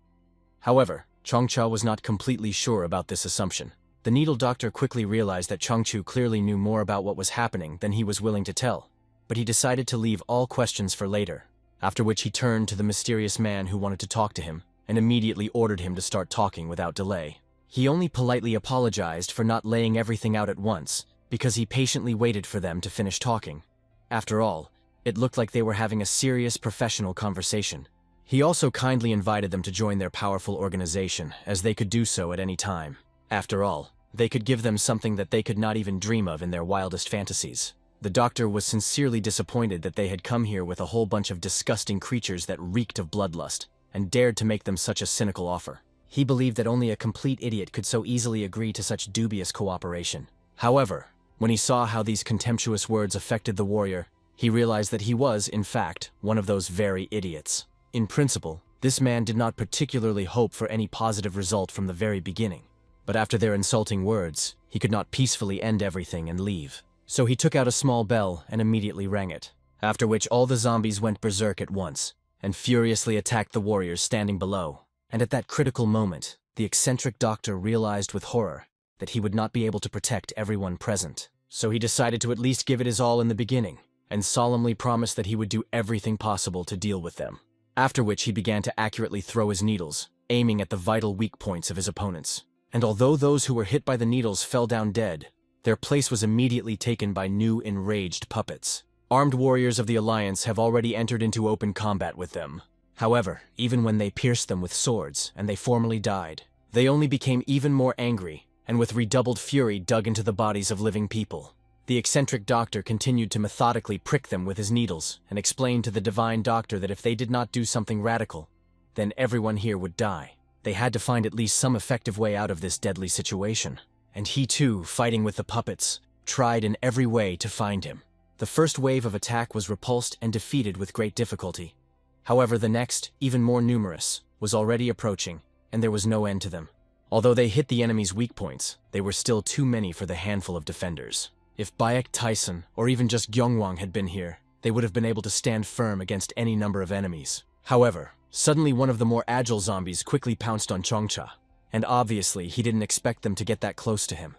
However, Chongcha was not completely sure about this assumption. The needle doctor quickly realized that Chongchu clearly knew more about what was happening than he was willing to tell, but he decided to leave all questions for later, after which he turned to the mysterious man who wanted to talk to him and immediately ordered him to start talking without delay. He only politely apologized for not laying everything out at once, because he patiently waited for them to finish talking. After all, it looked like they were having a serious professional conversation. He also kindly invited them to join their powerful organization, as they could do so at any time. After all, they could give them something that they could not even dream of in their wildest fantasies. The doctor was sincerely disappointed that they had come here with a whole bunch of disgusting creatures that reeked of bloodlust, and dared to make them such a cynical offer. He believed that only a complete idiot could so easily agree to such dubious cooperation. However, when he saw how these contemptuous words affected the warrior, he realized that he was, in fact, one of those very idiots. In principle, this man did not particularly hope for any positive result from the very beginning. But after their insulting words, he could not peacefully end everything and leave. So he took out a small bell and immediately rang it, after which all the zombies went berserk at once, and furiously attacked the warriors standing below. And at that critical moment, the eccentric doctor realized with horror that he would not be able to protect everyone present. So he decided to at least give it his all in the beginning, and solemnly promised that he would do everything possible to deal with them. After which he began to accurately throw his needles, aiming at the vital weak points of his opponents. And although those who were hit by the needles fell down dead, their place was immediately taken by new enraged puppets. Armed warriors of the Alliance have already entered into open combat with them. However, even when they pierced them with swords, and they formally died, they only became even more angry, and with redoubled fury dug into the bodies of living people. The eccentric doctor continued to methodically prick them with his needles, and explained to the divine doctor that if they did not do something radical, then everyone here would die. They had to find at least some effective way out of this deadly situation. And he too, fighting with the puppets, tried in every way to find him. The first wave of attack was repulsed and defeated with great difficulty. However, the next, even more numerous, was already approaching, and there was no end to them. Although they hit the enemy's weak points, they were still too many for the handful of defenders. If Bayek Tyson, or even just Gyeongwang had been here, they would have been able to stand firm against any number of enemies. However, suddenly one of the more agile zombies quickly pounced on Chongcha, and obviously he didn't expect them to get that close to him.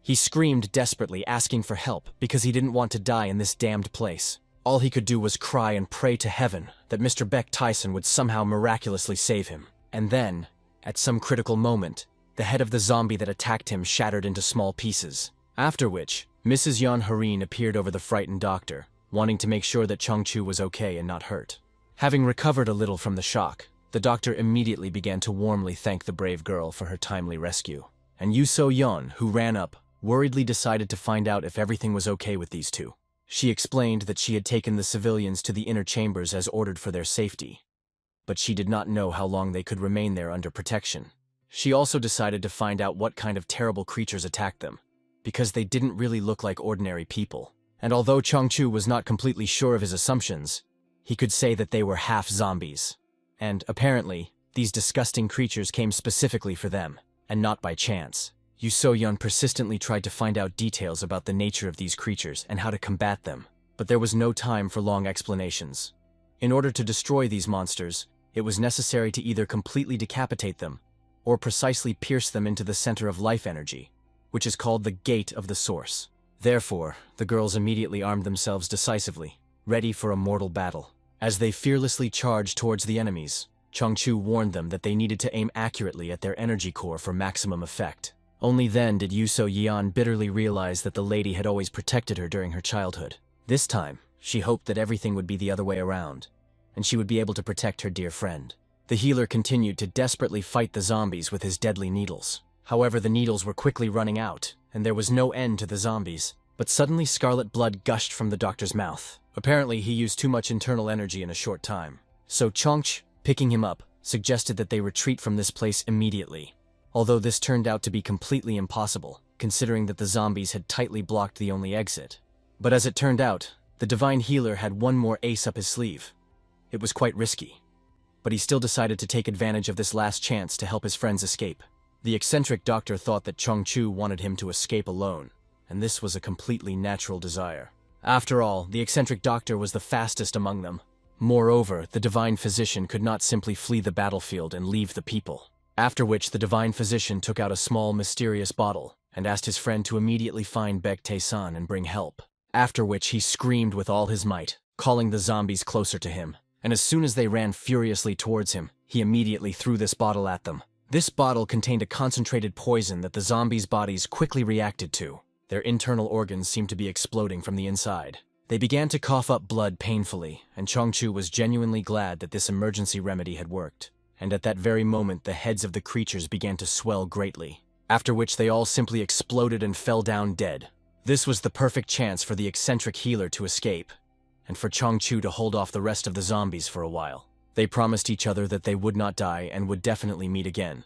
He screamed desperately, asking for help, because he didn't want to die in this damned place. All he could do was cry and pray to heaven that Mr. Beck Tyson would somehow miraculously save him. And then, at some critical moment, the head of the zombie that attacked him shattered into small pieces. After which, Mrs. Yan Hareen appeared over the frightened doctor, wanting to make sure that Chongchu was okay and not hurt. Having recovered a little from the shock, the doctor immediately began to warmly thank the brave girl for her timely rescue. And Yu So-yeon, who ran up, worriedly decided to find out if everything was okay with these two. She explained that she had taken the civilians to the inner chambers as ordered for their safety, but she did not know how long they could remain there under protection. She also decided to find out what kind of terrible creatures attacked them, because they didn't really look like ordinary people. And although Chongchu was not completely sure of his assumptions, he could say that they were half zombies. And, apparently, these disgusting creatures came specifically for them, and not by chance. Yu So-yeon persistently tried to find out details about the nature of these creatures and how to combat them, but there was no time for long explanations. In order to destroy these monsters, it was necessary to either completely decapitate them, or precisely pierce them into the center of life energy, which is called the gate of the source. Therefore, the girls immediately armed themselves decisively, ready for a mortal battle. As they fearlessly charged towards the enemies, Changchu warned them that they needed to aim accurately at their energy core for maximum effect. Only then did Yuso Yan bitterly realize that the lady had always protected her during her childhood. This time, she hoped that everything would be the other way around, and she would be able to protect her dear friend. The healer continued to desperately fight the zombies with his deadly needles. However, the needles were quickly running out, and there was no end to the zombies. But suddenly scarlet blood gushed from the doctor's mouth. Apparently, he used too much internal energy in a short time. So Changch, picking him up, suggested that they retreat from this place immediately. Although this turned out to be completely impossible, considering that the zombies had tightly blocked the only exit. But as it turned out, the divine healer had one more ace up his sleeve. It was quite risky, but he still decided to take advantage of this last chance to help his friends escape. The eccentric doctor thought that Changchu wanted him to escape alone, and this was a completely natural desire. After all, the eccentric doctor was the fastest among them. Moreover, the divine physician could not simply flee the battlefield and leave the people. After which, the divine physician took out a small, mysterious bottle and asked his friend to immediately find Baek-tae-san and bring help. After which, he screamed with all his might, calling the zombies closer to him. And as soon as they ran furiously towards him, he immediately threw this bottle at them. This bottle contained a concentrated poison that the zombies' bodies quickly reacted to. Their internal organs seemed to be exploding from the inside. They began to cough up blood painfully, and Changchu was genuinely glad that this emergency remedy had worked. And at that very moment, the heads of the creatures began to swell greatly, after which they all simply exploded and fell down dead. This was the perfect chance for the eccentric healer to escape, and for Changchu to hold off the rest of the zombies for a while. They promised each other that they would not die and would definitely meet again.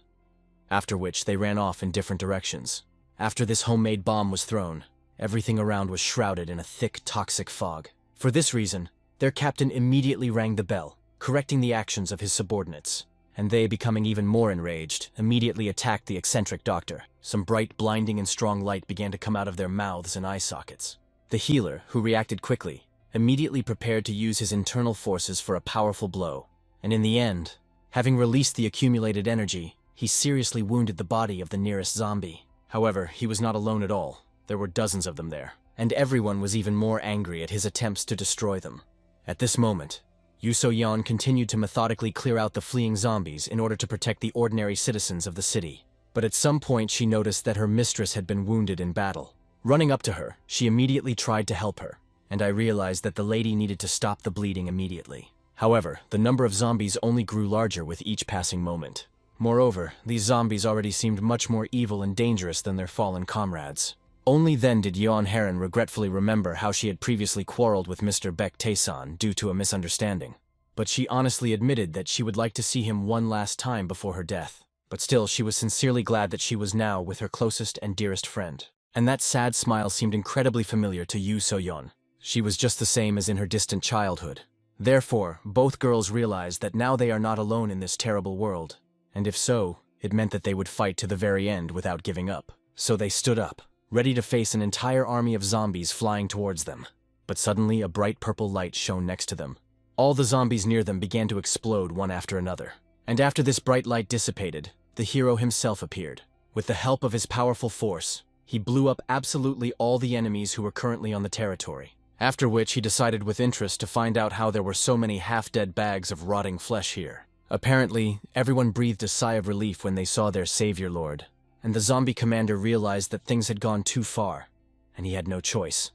After which, they ran off in different directions. After this homemade bomb was thrown, everything around was shrouded in a thick, toxic fog. For this reason, their captain immediately rang the bell, correcting the actions of his subordinates. And they, becoming even more enraged, immediately attacked the eccentric doctor. Some bright, blinding, and strong light began to come out of their mouths and eye sockets. The healer, who reacted quickly, immediately prepared to use his internal forces for a powerful blow. And in the end, having released the accumulated energy, he seriously wounded the body of the nearest zombie. However, he was not alone at all. There were dozens of them there, and everyone was even more angry at his attempts to destroy them. At this moment, Yuso Yan continued to methodically clear out the fleeing zombies in order to protect the ordinary citizens of the city. But at some point, she noticed that her mistress had been wounded in battle. Running up to her, she immediately tried to help her, and I realized that the lady needed to stop the bleeding immediately. However, the number of zombies only grew larger with each passing moment. Moreover, these zombies already seemed much more evil and dangerous than their fallen comrades. Only then did Yeon Heron regretfully remember how she had previously quarreled with Mr. Baek-tae-san due to a misunderstanding. But she honestly admitted that she would like to see him one last time before her death. But still, she was sincerely glad that she was now with her closest and dearest friend. And that sad smile seemed incredibly familiar to Yoo So-yeon. She was just the same as in her distant childhood. Therefore, both girls realized that now they are not alone in this terrible world. And if so, it meant that they would fight to the very end without giving up. So they stood up, ready to face an entire army of zombies flying towards them. But suddenly, a bright purple light shone next to them. All the zombies near them began to explode one after another. And after this bright light dissipated, the hero himself appeared. With the help of his powerful force, he blew up absolutely all the enemies who were currently on the territory. After which, he decided with interest to find out how there were so many half-dead bags of rotting flesh here. Apparently, everyone breathed a sigh of relief when they saw their savior lord, and the zombie commander realized that things had gone too far, and he had no choice.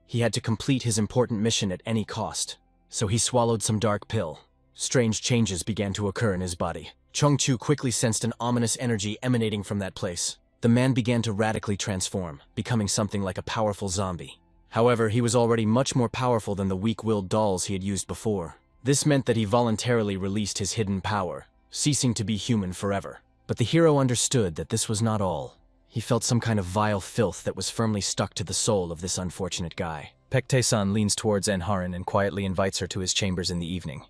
He had to complete his important mission at any cost, so he swallowed some dark pill. Strange changes began to occur in his body. Chongchu quickly sensed an ominous energy emanating from that place. The man began to radically transform, becoming something like a powerful zombie. However, he was already much more powerful than the weak-willed dolls he had used before. This meant that he voluntarily released his hidden power, ceasing to be human forever. But the hero understood that this was not all. He felt some kind of vile filth that was firmly stuck to the soul of this unfortunate guy. Baek-tae-san leans towards Enharin and quietly invites her to his chambers in the evening.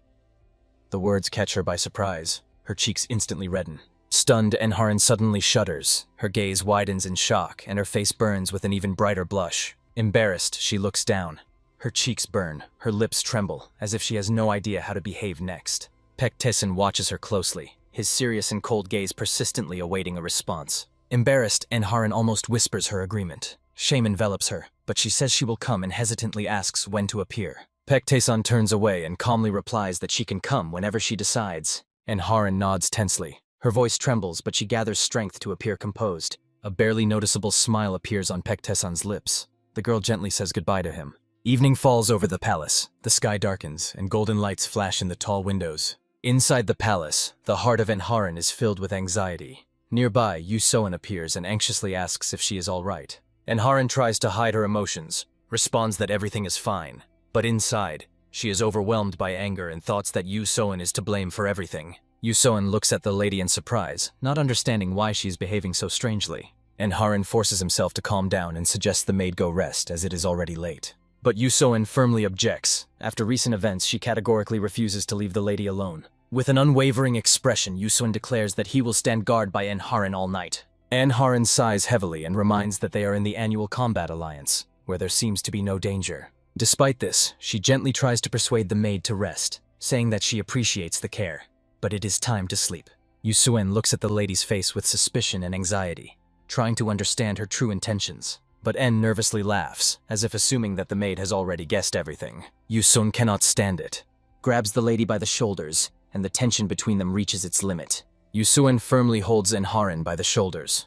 The words catch her by surprise. Her cheeks instantly redden. Stunned, Enharin suddenly shudders. Her gaze widens in shock, and her face burns with an even brighter blush. Embarrassed, she looks down. Her cheeks burn, her lips tremble, as if she has no idea how to behave next. Baek-tae-san watches her closely, his serious and cold gaze persistently awaiting a response. Embarrassed, Enharin almost whispers her agreement. Shame envelops her. but she says she will come and hesitantly asks when to appear. Paek-tae-san turns away and calmly replies that she can come whenever she decides. En-harin nods tensely. Her voice trembles, but she gathers strength to appear composed. A barely noticeable smile appears on Paek-tae-san's lips. The girl gently says goodbye to him. Evening falls over the palace. The sky darkens, and golden lights flash in the tall windows. Inside the palace, the heart of En-harin is filled with anxiety. Nearby, Yu Soen appears and anxiously asks if she is all right. En-harin tries to hide her emotions, responds that everything is fine. But inside, she is overwhelmed by anger and thoughts that Yu Soen is to blame for everything. Yu Soen looks at the lady in surprise, not understanding why she is behaving so strangely. En-harin forces himself to calm down and suggests the maid go rest, as it is already late. But Yu Soen firmly objects. After recent events, she categorically refuses to leave the lady alone. With an unwavering expression, Yu Soen declares that he will stand guard by En-harin all night. En-harin sighs heavily and reminds that they are in the annual combat alliance, where there seems to be no danger. Despite this, she gently tries to persuade the maid to rest, saying that she appreciates the care. But it is time to sleep. Yu Soen looks at the lady's face with suspicion and anxiety, trying to understand her true intentions. But En nervously laughs, as if assuming that the maid has already guessed everything. Yu Soen cannot stand it, grabs the lady by the shoulders, and the tension between them reaches its limit. Yu Soen firmly holds En-harin by the shoulders.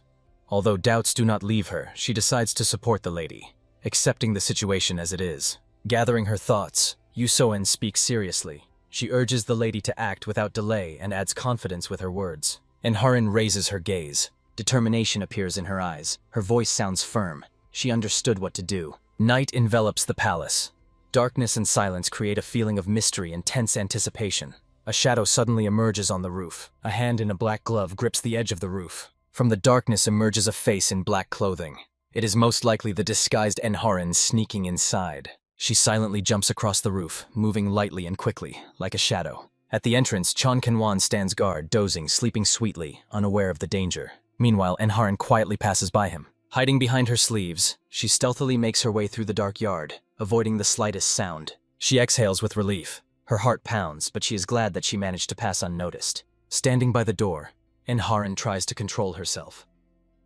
Although doubts do not leave her, she decides to support the lady, accepting the situation as it is. Gathering her thoughts, Yu Soen speaks seriously. She urges the lady to act without delay and adds confidence with her words. En-harin raises her gaze. Determination appears in her eyes. Her voice sounds firm. She understood what to do. Night envelops the palace. Darkness and silence create a feeling of mystery and tense anticipation. A shadow suddenly emerges on the roof. A hand in a black glove grips the edge of the roof. From the darkness emerges a face in black clothing. It is most likely the disguised En-harin sneaking inside. She silently jumps across the roof, moving lightly and quickly, like a shadow. At the entrance, Chon Kenwan stands guard, dozing, sleeping sweetly, unaware of the danger. Meanwhile, En-harin quietly passes by him. Hiding behind her sleeves, she stealthily makes her way through the dark yard, avoiding the slightest sound. She exhales with relief. Her heart pounds, but she is glad that she managed to pass unnoticed. Standing by the door, En-harin tries to control herself.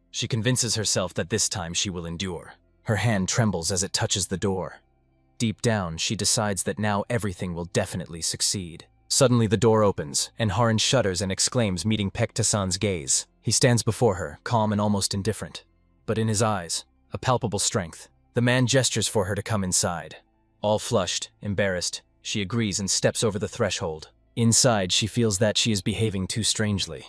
She convinces herself that this time she will endure. Her hand trembles as it touches the door. Deep down, she decides that now everything will definitely succeed. Suddenly the door opens, En-harin shudders and exclaims, meeting Paek-tae-san's gaze. He stands before her, calm and almost indifferent. But in his eyes, a palpable strength. The man gestures for her to come inside. All flushed, embarrassed, she agrees and steps over the threshold. Inside, she feels that she is behaving too strangely.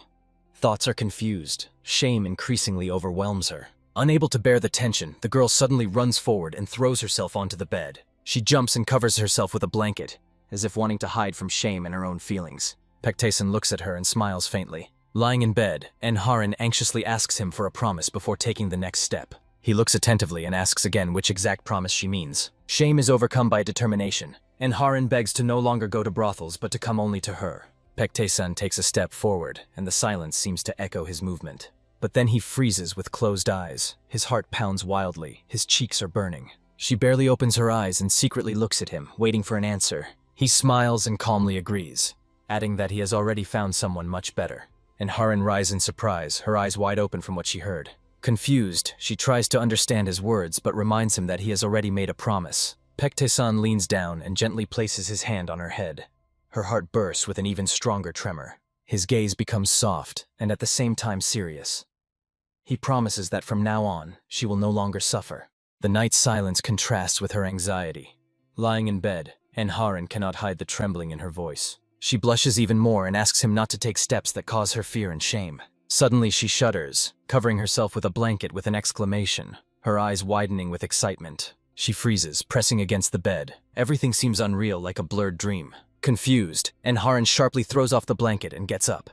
Thoughts are confused. Shame increasingly overwhelms her. Unable to bear the tension, the girl suddenly runs forward and throws herself onto the bed. She jumps and covers herself with a blanket, as if wanting to hide from shame and her own feelings. Paek-tae-san looks at her and smiles faintly. Lying in bed, En-harin anxiously asks him for a promise before taking the next step. He looks attentively and asks again which exact promise she means. Shame is overcome by determination. En-harin begs to no longer go to brothels but to come only to her. Paek-tae-san takes a step forward, and the silence seems to echo his movement. But then he freezes with closed eyes. His heart pounds wildly. His cheeks are burning. She barely opens her eyes and secretly looks at him, waiting for an answer. He smiles and calmly agrees, adding that he has already found someone much better. En-harin rises in surprise, her eyes wide open from what she heard. Confused, she tries to understand his words but reminds him that he has already made a promise. Paek-tae-san leans down and gently places his hand on her head. Her heart bursts with an even stronger tremor. His gaze becomes soft and at the same time serious. He promises that from now on, she will no longer suffer. The night's silence contrasts with her anxiety. Lying in bed, En-harin cannot hide the trembling in her voice. She blushes even more and asks him not to take steps that cause her fear and shame. Suddenly she shudders, covering herself with a blanket with an exclamation, her eyes widening with excitement. She freezes, pressing against the bed. Everything seems unreal, like a blurred dream. Confused, En-harin sharply throws off the blanket and gets up.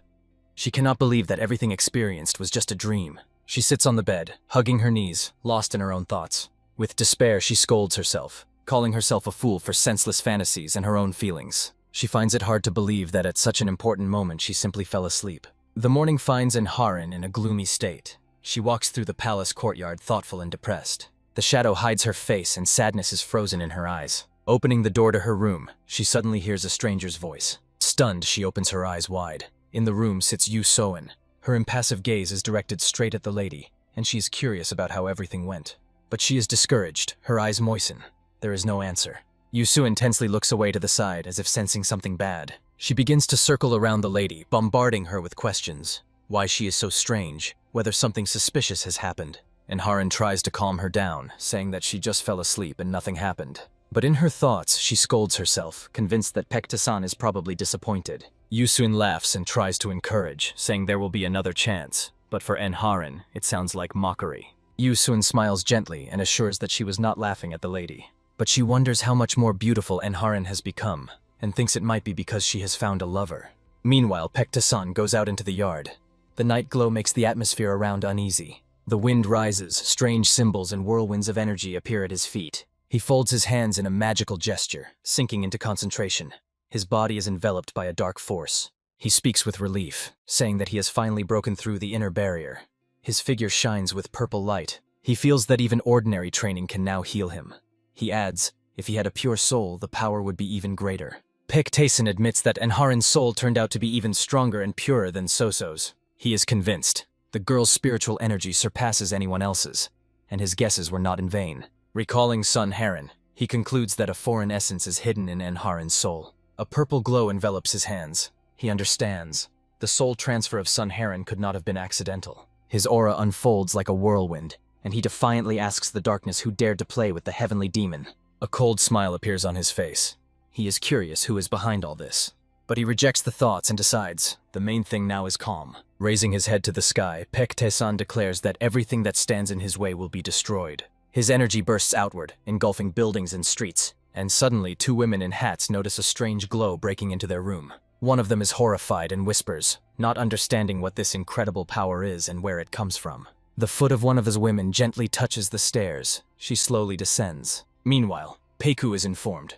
She cannot believe that everything experienced was just a dream. She sits on the bed, hugging her knees, lost in her own thoughts. With despair, she scolds herself, calling herself a fool for senseless fantasies and her own feelings. She finds it hard to believe that at such an important moment she simply fell asleep. The morning finds En-harin in a gloomy state. She walks through the palace courtyard thoughtful and depressed. The shadow hides her face and sadness is frozen in her eyes. Opening the door to her room, she suddenly hears a stranger's voice. Stunned, she opens her eyes wide. In the room sits Yu Soen. Her impassive gaze is directed straight at the lady, and she is curious about how everything went. But she is discouraged, her eyes moisten. There is no answer. Yusu intensely looks away to the side as if sensing something bad. She begins to circle around the lady, bombarding her with questions. Why she is so strange, whether something suspicious has happened. Enharin tries to calm her down, saying that she just fell asleep and nothing happened. But in her thoughts, she scolds herself, convinced that Paek-ta-san is probably disappointed. Yusun laughs and tries to encourage, saying there will be another chance. But for Enharin, it sounds like mockery. Yusun smiles gently and assures that she was not laughing at the lady. But she wonders how much more beautiful Enharin has become, and thinks it might be because she has found a lover. Meanwhile, Paek-ta-san goes out into the yard. The night glow makes the atmosphere around uneasy. The wind rises, strange symbols and whirlwinds of energy appear at his feet. He folds his hands in a magical gesture, sinking into concentration. His body is enveloped by a dark force. He speaks with relief, saying that he has finally broken through the inner barrier. His figure shines with purple light. He feels that even ordinary training can now heal him. He adds, if he had a pure soul, the power would be even greater. Paek-ta-san admits that Enharin's soul turned out to be even stronger and purer than Soso's. He is convinced. The girl's spiritual energy surpasses anyone else's, and his guesses were not in vain. Recalling Sun Heron, he concludes that a foreign essence is hidden in Enharin's soul. A purple glow envelops his hands. He understands. The soul transfer of Sun Heron could not have been accidental. His aura unfolds like a whirlwind, and he defiantly asks the darkness who dared to play with the heavenly demon. A cold smile appears on his face. He is curious who is behind all this. But he rejects the thoughts and decides, the main thing now is calm. Raising his head to the sky, Paek-ta-san declares that everything that stands in his way will be destroyed. His energy bursts outward, engulfing buildings and streets, and suddenly 2 women in hats notice a strange glow breaking into their room. One of them is horrified and whispers, not understanding what this incredible power is and where it comes from. The foot of one of his women gently touches the stairs. She slowly descends. Meanwhile, Peiku is informed.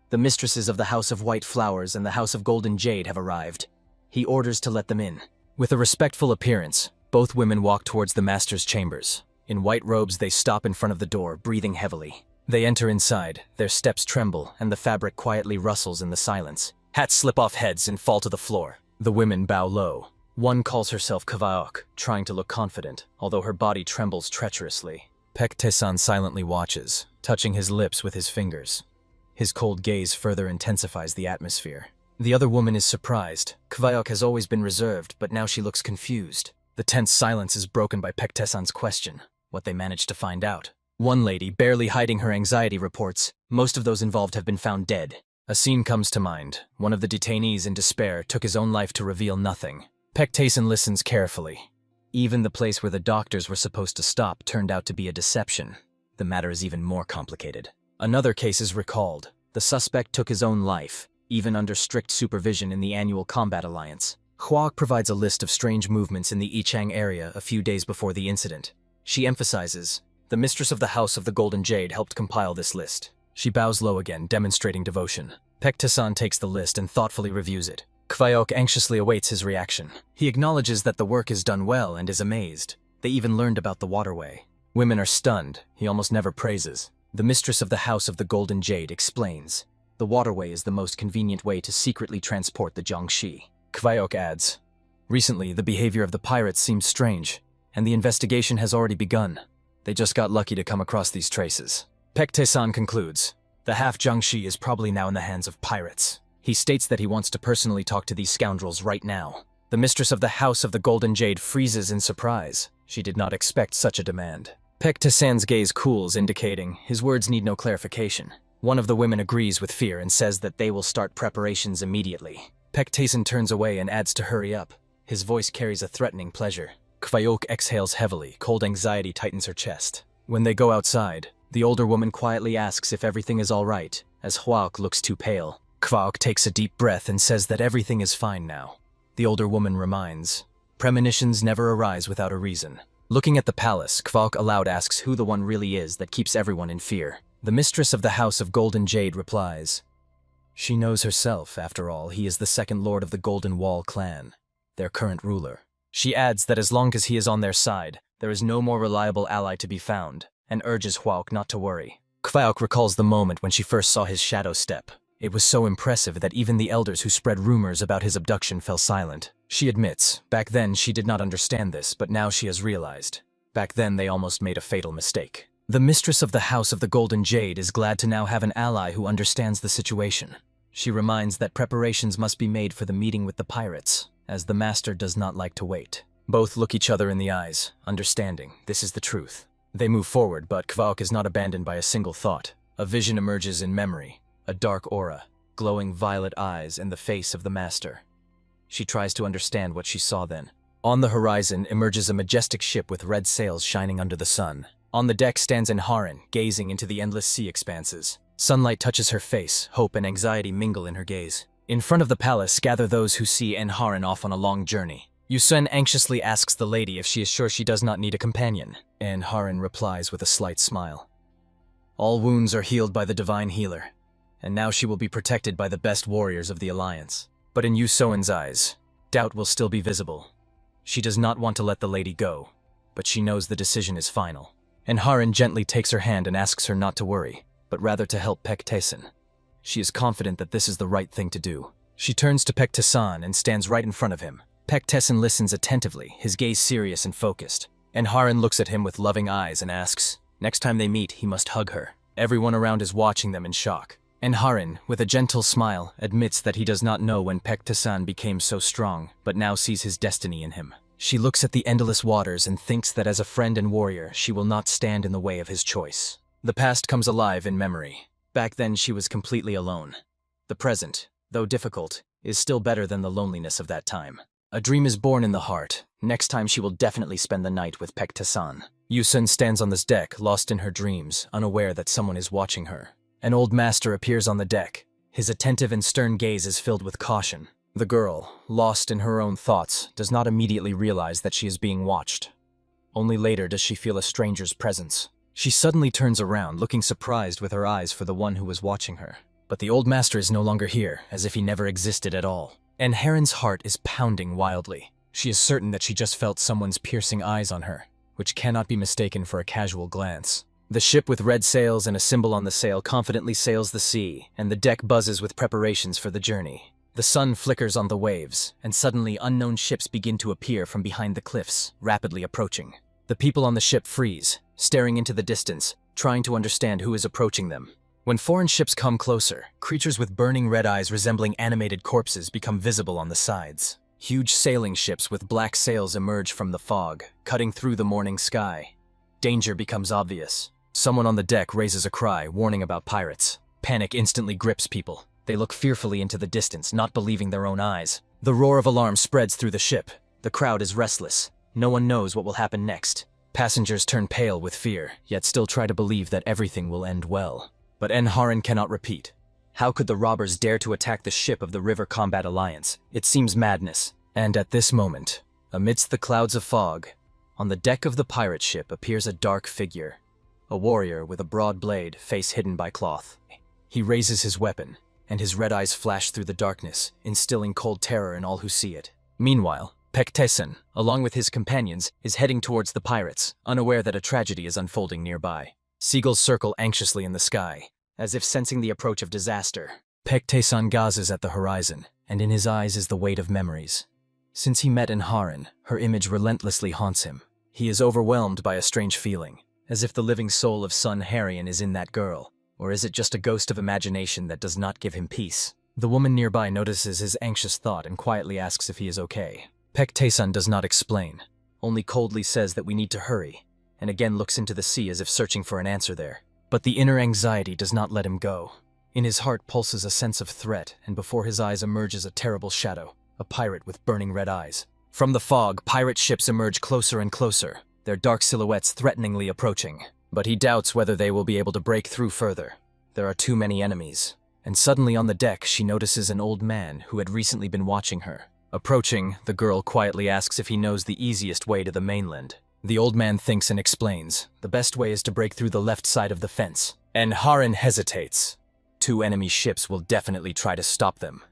The mistresses of the House of White Flowers and the House of Golden Jade have arrived. He orders to let them in. With a respectful appearance, both women walk towards the master's chambers. In white robes, they stop in front of the door, breathing heavily. They enter inside, their steps tremble, and the fabric quietly rustles in the silence. Hats slip off heads and fall to the floor. The women bow low. One calls herself Kvaok, trying to look confident, although her body trembles treacherously. Paek-ta-san silently watches, touching his lips with his fingers. His cold gaze further intensifies the atmosphere. The other woman is surprised. Kvaok has always been reserved, but now she looks confused. The tense silence is broken by Paek-ta-san's question, what they managed to find out. One lady, barely hiding her anxiety, reports, most of those involved have been found dead. A scene comes to mind. One of the detainees, in despair, took his own life to reveal nothing. Paek-ta-san listens carefully. Even the place where the doctors were supposed to stop turned out to be a deception. The matter is even more complicated. Another case is recalled. The suspect took his own life, even under strict supervision in the annual combat alliance. Hwag provides a list of strange movements in the Ichang area a few days before the incident. She emphasizes, the mistress of the House of the Golden Jade helped compile this list. She bows low again, demonstrating devotion. Paek-ta-san takes the list and thoughtfully reviews it. Kvaok anxiously awaits his reaction. He acknowledges that the work is done well and is amazed. They even learned about the waterway. Women are stunned. He almost never praises. The mistress of the House of the Golden Jade explains. The waterway is the most convenient way to secretly transport the Jiangxi. Kvaok adds, recently, the behavior of the pirates seems strange, and the investigation has already begun. They just got lucky to come across these traces. Paek-ta-san concludes, the half Jiangxi is probably now in the hands of pirates. He states that he wants to personally talk to these scoundrels right now. The mistress of the House of the Golden Jade freezes in surprise. She did not expect such a demand. Paek-ta-san's gaze cools, indicating his words need no clarification. One of the women agrees with fear and says that they will start preparations immediately. Paek-ta-san turns away and adds to hurry up. His voice carries a threatening pleasure. Kvaok exhales heavily, cold anxiety tightens her chest. When they go outside, the older woman quietly asks if everything is all right, as Hwaok looks too pale. Kvaok takes a deep breath and says that everything is fine now. The older woman reminds, premonitions never arise without a reason. Looking at the palace, Kvaok aloud asks who the one really is that keeps everyone in fear. The mistress of the House of Golden Jade replies, she knows herself, after all, he is the second lord of the Golden Wall clan, their current ruler. She adds that as long as he is on their side, there is no more reliable ally to be found, and urges Hwaok not to worry. Kvaok recalls the moment when she first saw his shadow step. It was so impressive that even the elders who spread rumors about his abduction fell silent. She admits, back then she did not understand this, but now she has realized. Back then they almost made a fatal mistake. The mistress of the House of the Golden Jade is glad to now have an ally who understands the situation. She reminds that preparations must be made for the meeting with the pirates, as the master does not like to wait. Both look each other in the eyes, understanding this is the truth. They move forward, but Kvok is not abandoned by a single thought. A vision emerges in memory, a dark aura, glowing violet eyes, and the face of the master. She tries to understand what she saw then. On the horizon emerges a majestic ship with red sails shining under the sun. On the deck stands Enharin, gazing into the endless sea expanses. Sunlight touches her face, hope and anxiety mingle in her gaze. In front of the palace gather those who see Enharin off on a long journey. Yusun anxiously asks the lady if she is sure she does not need a companion. Enharin replies with a slight smile. All wounds are healed by the divine healer, and now she will be protected by the best warriors of the Alliance. But in Yusoen's eyes, doubt will still be visible. She does not want to let the lady go, but she knows the decision is final. Enharin gently takes her hand and asks her not to worry, but rather to help Pek-Tesan. She is confident that this is the right thing to do. She turns to Pek-Tesan and stands right in front of him. Pek-Tesan listens attentively, his gaze serious and focused. Enharin looks at him with loving eyes and asks, next time they meet, he must hug her. Everyone around is watching them in shock. Enharin, with a gentle smile, admits that he does not know when Pek-Tesan became so strong, but now sees his destiny in him. She looks at the endless waters and thinks that as a friend and warrior, she will not stand in the way of his choice. The past comes alive in memory. Back then, she was completely alone. The present, though difficult, is still better than the loneliness of that time. A dream is born in the heart. Next time she will definitely spend the night with Pek-Tesan. Yusun stands on this deck, lost in her dreams, unaware that someone is watching her. An old master appears on the deck. His attentive and stern gaze is filled with caution. The girl, lost in her own thoughts, does not immediately realize that she is being watched. Only later does she feel a stranger's presence. She suddenly turns around, looking surprised with her eyes for the one who was watching her. But the old master is no longer here, as if he never existed at all. Enharin's heart is pounding wildly. She is certain that she just felt someone's piercing eyes on her, which cannot be mistaken for a casual glance. The ship with red sails and a symbol on the sail confidently sails the sea, and the deck buzzes with preparations for the journey. The sun flickers on the waves, and suddenly unknown ships begin to appear from behind the cliffs, rapidly approaching. The people on the ship freeze, staring into the distance, trying to understand who is approaching them. When foreign ships come closer, creatures with burning red eyes resembling animated corpses become visible on the sides. Huge sailing ships with black sails emerge from the fog, cutting through the morning sky. Danger becomes obvious. Someone on the deck raises a cry, warning about pirates. Panic instantly grips people. They look fearfully into the distance, not believing their own eyes. The roar of alarm spreads through the ship. The crowd is restless. No one knows what will happen next. Passengers turn pale with fear, yet still try to believe that everything will end well. But Enharin cannot repeat. How could the robbers dare to attack the ship of the River Combat Alliance? It seems madness. And at this moment, amidst the clouds of fog, on the deck of the pirate ship appears a dark figure. A warrior with a broad blade, face hidden by cloth. He raises his weapon, and his red eyes flash through the darkness, instilling cold terror in all who see it. Meanwhile, Pek-Tesan, along with his companions, is heading towards the pirates, unaware that a tragedy is unfolding nearby. Seagulls circle anxiously in the sky, as if sensing the approach of disaster. Pek-Tesan gazes at the horizon, and in his eyes is the weight of memories. Since he met Enharin, her image relentlessly haunts him. He is overwhelmed by a strange feeling, as if the living soul of son Harian is in that girl. Or is it just a ghost of imagination that does not give him peace? The woman nearby notices his anxious thought and quietly asks if he is okay. Pek-Tesan does not explain, only coldly says that we need to hurry, and again looks into the sea as if searching for an answer there. But the inner anxiety does not let him go. In his heart pulses a sense of threat, and before his eyes emerges a terrible shadow, a pirate with burning red eyes. From the fog, pirate ships emerge closer and closer, their dark silhouettes threateningly approaching. But he doubts whether they will be able to break through further. There are too many enemies. And suddenly on the deck, she notices an old man who had recently been watching her. Approaching, the girl quietly asks if he knows the easiest way to the mainland. The old man thinks and explains, the best way is to break through the left side of the fence. Enharin hesitates. 2 enemy ships will definitely try to stop them.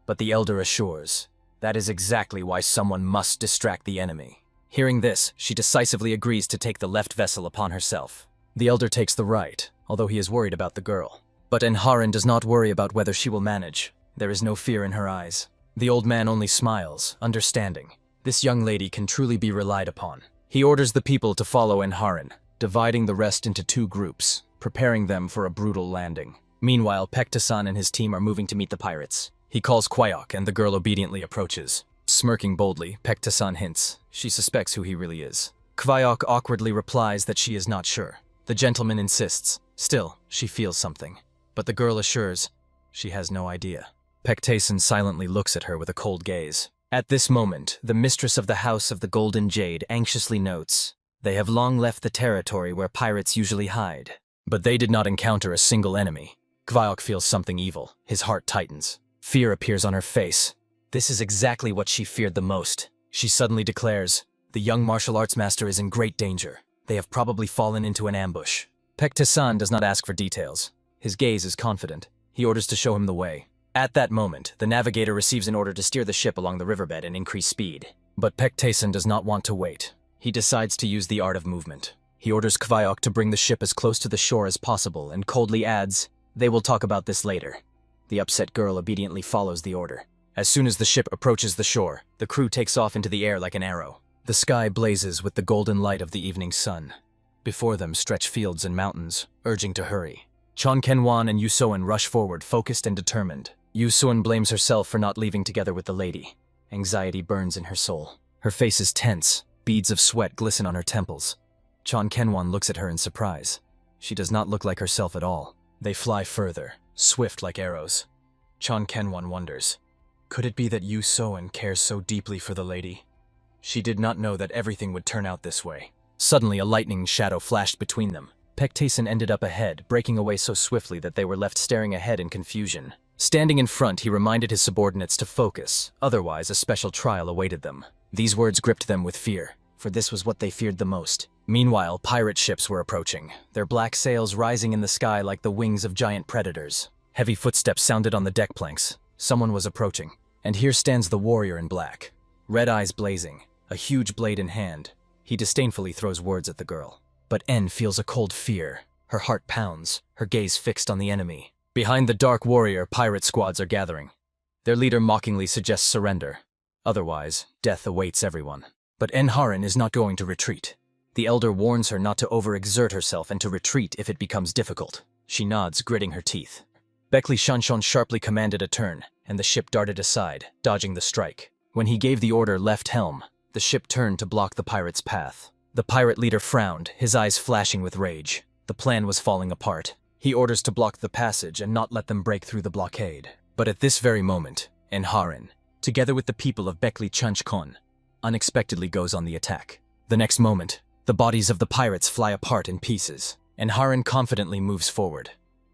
But the elder assures, that is exactly why someone must distract the enemy. Hearing this, she decisively agrees to take the left vessel upon herself. The elder takes the right, although he is worried about the girl. But Enharin does not worry about whether she will manage. There is no fear in her eyes. The old man only smiles, understanding. This young lady can truly be relied upon. He orders the people to follow Enharin, dividing the rest into 2 groups, preparing them for a brutal landing. Meanwhile, Pekta-san and his team are moving to meet the pirates. He calls Kwayok and the girl obediently approaches. Smirking boldly, Pekta-san hints she suspects who he really is. Kwayok awkwardly replies that she is not sure. The gentleman insists. Still, she feels something. But the girl assures she has no idea. Pekta-san silently looks at her with a cold gaze. At this moment, the mistress of the House of the Golden Jade anxiously notes they have long left the territory where pirates usually hide. But they did not encounter a single enemy. Kwayok feels something evil. His heart tightens. Fear appears on her face. This is exactly what she feared the most. She suddenly declares, the young martial arts master is in great danger. They have probably fallen into an ambush. Pekta-san does not ask for details. His gaze is confident. He orders to show him the way. At that moment, the navigator receives an order to steer the ship along the riverbed and increase speed. But Pekta-san does not want to wait. He decides to use the art of movement. He orders Kwayok to bring the ship as close to the shore as possible and coldly adds, they will talk about this later. The upset girl obediently follows the order. As soon as the ship approaches the shore, the crew takes off into the air like an arrow. The sky blazes with the golden light of the evening sun. Before them stretch fields and mountains, urging to hurry. Chon Kenwan and Yusoen rush forward, focused and determined. Yusoen blames herself for not leaving together with the lady. Anxiety burns in her soul. Her face is tense. Beads of sweat glisten on her temples. Chon Kenwan looks at her in surprise. She does not look like herself at all. They fly further, swift like arrows. Chon Kenwan wonders, could it be that Yusoen cares so deeply for the lady? She did not know that everything would turn out this way. Suddenly, a lightning shadow flashed between them. Pekta-san ended up ahead, breaking away so swiftly that they were left staring ahead in confusion. Standing in front, he reminded his subordinates to focus, otherwise a special trial awaited them. These words gripped them with fear, for this was what they feared the most. Meanwhile, pirate ships were approaching, their black sails rising in the sky like the wings of giant predators. Heavy footsteps sounded on the deck planks. Someone was approaching. And here stands the warrior in black, red eyes blazing, a huge blade in hand. He disdainfully throws words at the girl. But En feels a cold fear. Her heart pounds, her gaze fixed on the enemy. Behind the dark warrior, pirate squads are gathering. Their leader mockingly suggests surrender. Otherwise, death awaits everyone. But En Harin is not going to retreat. The elder warns her not to overexert herself and to retreat if it becomes difficult. She nods, gritting her teeth. Bekli Shanshon sharply commanded a turn, and the ship darted aside, dodging the strike. When he gave the order left helm, the ship turned to block the pirate's path. The pirate leader frowned, his eyes flashing with rage. The plan was falling apart. He orders to block the passage and not let them break through the blockade. But at this very moment, En Harin, together with the people of Bekli Chanchkon, unexpectedly goes on the attack. The next moment, the bodies of the pirates fly apart in pieces, and Harin confidently moves forward.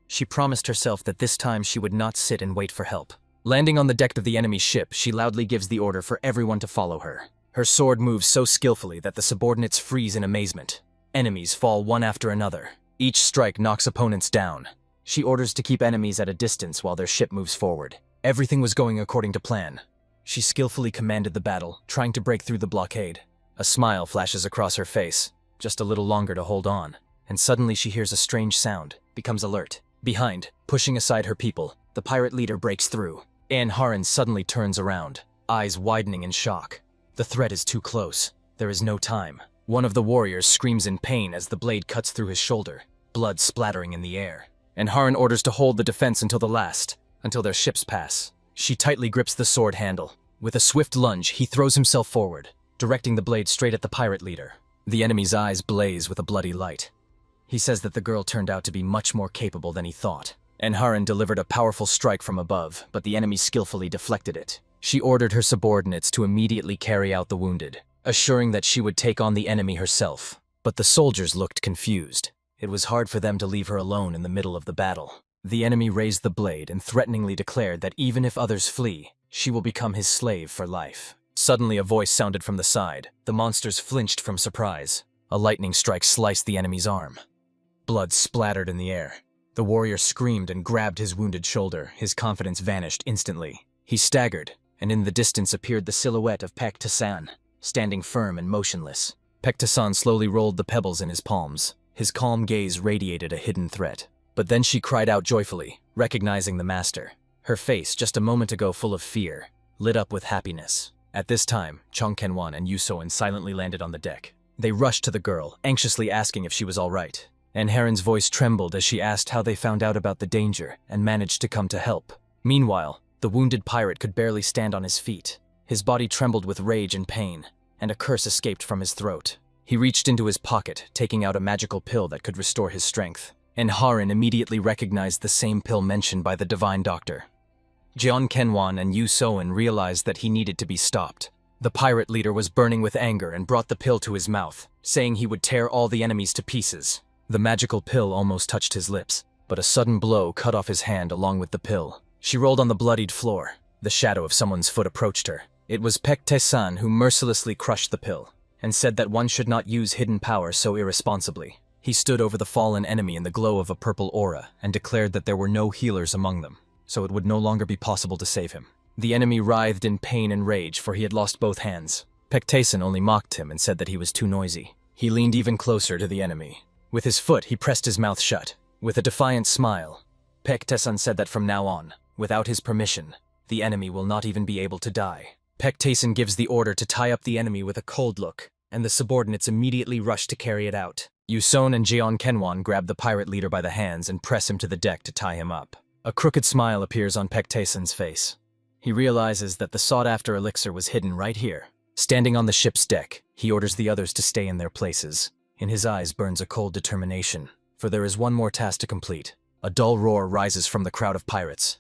She promised herself that this time she would not sit and wait for help. Landing on the deck of the enemy ship, she loudly gives the order for everyone to follow her. Her sword moves so skillfully that the subordinates freeze in amazement. Enemies fall one after another. Each strike knocks opponents down. She orders to keep enemies at a distance while their ship moves forward. Everything was going according to plan. She skillfully commanded the battle, trying to break through the blockade. A smile flashes across her face, just a little longer to hold on, and suddenly she hears a strange sound, becomes alert. Behind, pushing aside her people, the pirate leader breaks through. En Harin suddenly turns around, eyes widening in shock. The threat is too close. There is no time. One of the warriors screams in pain as the blade cuts through his shoulder, blood splattering in the air. En Harin orders to hold the defense until the last, until their ships pass. She tightly grips the sword handle. With a swift lunge, he throws himself forward, directing the blade straight at the pirate leader. The enemy's eyes blaze with a bloody light. He says that the girl turned out to be much more capable than he thought. En Harin delivered a powerful strike from above, but the enemy skillfully deflected it. She ordered her subordinates to immediately carry out the wounded, assuring that she would take on the enemy herself. But the soldiers looked confused. It was hard for them to leave her alone in the middle of the battle. The enemy raised the blade and threateningly declared that even if others flee, she will become his slave for life. Suddenly a voice sounded from the side. The monsters flinched from surprise. A lightning strike sliced the enemy's arm. Blood splattered in the air. The warrior screamed and grabbed his wounded shoulder. His confidence vanished instantly. He staggered, and in the distance appeared the silhouette of Pekta-san, standing firm and motionless. Pekta-san slowly rolled the pebbles in his palms. His calm gaze radiated a hidden threat. But then she cried out joyfully, recognizing the master. Her face, just a moment ago full of fear, lit up with happiness. At this time, Chong Kenwan and Yusoen silently landed on the deck. They rushed to the girl, anxiously asking if she was all right. And Heron's voice trembled as she asked how they found out about the danger and managed to come to help. Meanwhile, the wounded pirate could barely stand on his feet. His body trembled with rage and pain, and a curse escaped from his throat. He reached into his pocket, taking out a magical pill that could restore his strength. And Harin immediately recognized the same pill mentioned by the divine doctor. Jeon Kenwan and Yu Soen realized that he needed to be stopped. The pirate leader was burning with anger and brought the pill to his mouth, saying he would tear all the enemies to pieces. The magical pill almost touched his lips, but a sudden blow cut off his hand along with the pill. She rolled on the bloodied floor. The shadow of someone's foot approached her. It was Paek Tae-san who mercilessly crushed the pill, and said that one should not use hidden power so irresponsibly. He stood over the fallen enemy in the glow of a purple aura and declared that there were no healers among them, so it would no longer be possible to save him. The enemy writhed in pain and rage, for he had lost both hands. Paek Tae-san only mocked him and said that he was too noisy. He leaned even closer to the enemy. With his foot, he pressed his mouth shut. With a defiant smile, Paek Tae-san said that from now on, without his permission, the enemy will not even be able to die. Paek Tae-san gives the order to tie up the enemy with a cold look, and the subordinates immediately rush to carry it out. Yuson and Jeon Kenwan grab the pirate leader by the hands and press him to the deck to tie him up. A crooked smile appears on Paek Tae-san's face. He realizes that the sought-after elixir was hidden right here. Standing on the ship's deck, he orders the others to stay in their places. In his eyes burns a cold determination, for there is one more task to complete. A dull roar rises from the crowd of pirates.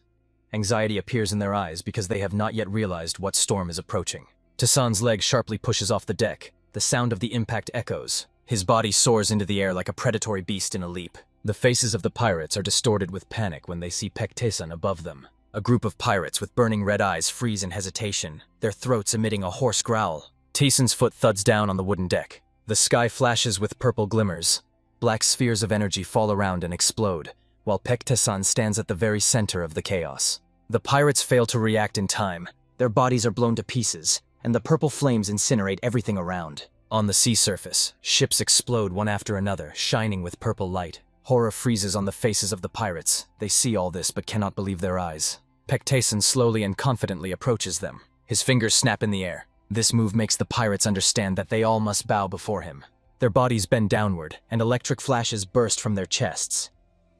Anxiety appears in their eyes because they have not yet realized what storm is approaching. Tassan's leg sharply pushes off the deck. The sound of the impact echoes. His body soars into the air like a predatory beast in a leap. The faces of the pirates are distorted with panic when they see Paek Tae-san above them. A group of pirates with burning red eyes freeze in hesitation, their throats emitting a hoarse growl. Tae-san's foot thuds down on the wooden deck. The sky flashes with purple glimmers. Black spheres of energy fall around and explode, while Paek Tae-san stands at the very center of the chaos. The pirates fail to react in time. Their bodies are blown to pieces, and the purple flames incinerate everything around. On the sea surface, ships explode one after another, shining with purple light. Horror freezes on the faces of the pirates. They see all this but cannot believe their eyes. Paek Tae-san slowly and confidently approaches them. His fingers snap in the air. This move makes the pirates understand that they all must bow before him. Their bodies bend downward, and electric flashes burst from their chests.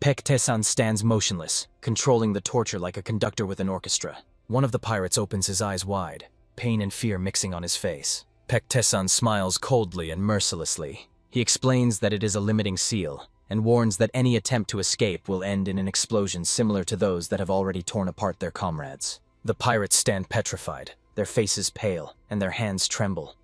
Paek Tae-san stands motionless, controlling the torture like a conductor with an orchestra. One of the pirates opens his eyes wide, pain and fear mixing on his face. Paek Tae-san smiles coldly and mercilessly. He explains that it is a limiting seal, and warns that any attempt to escape will end in an explosion similar to those that have already torn apart their comrades. The pirates stand petrified, their faces pale, and their hands tremble.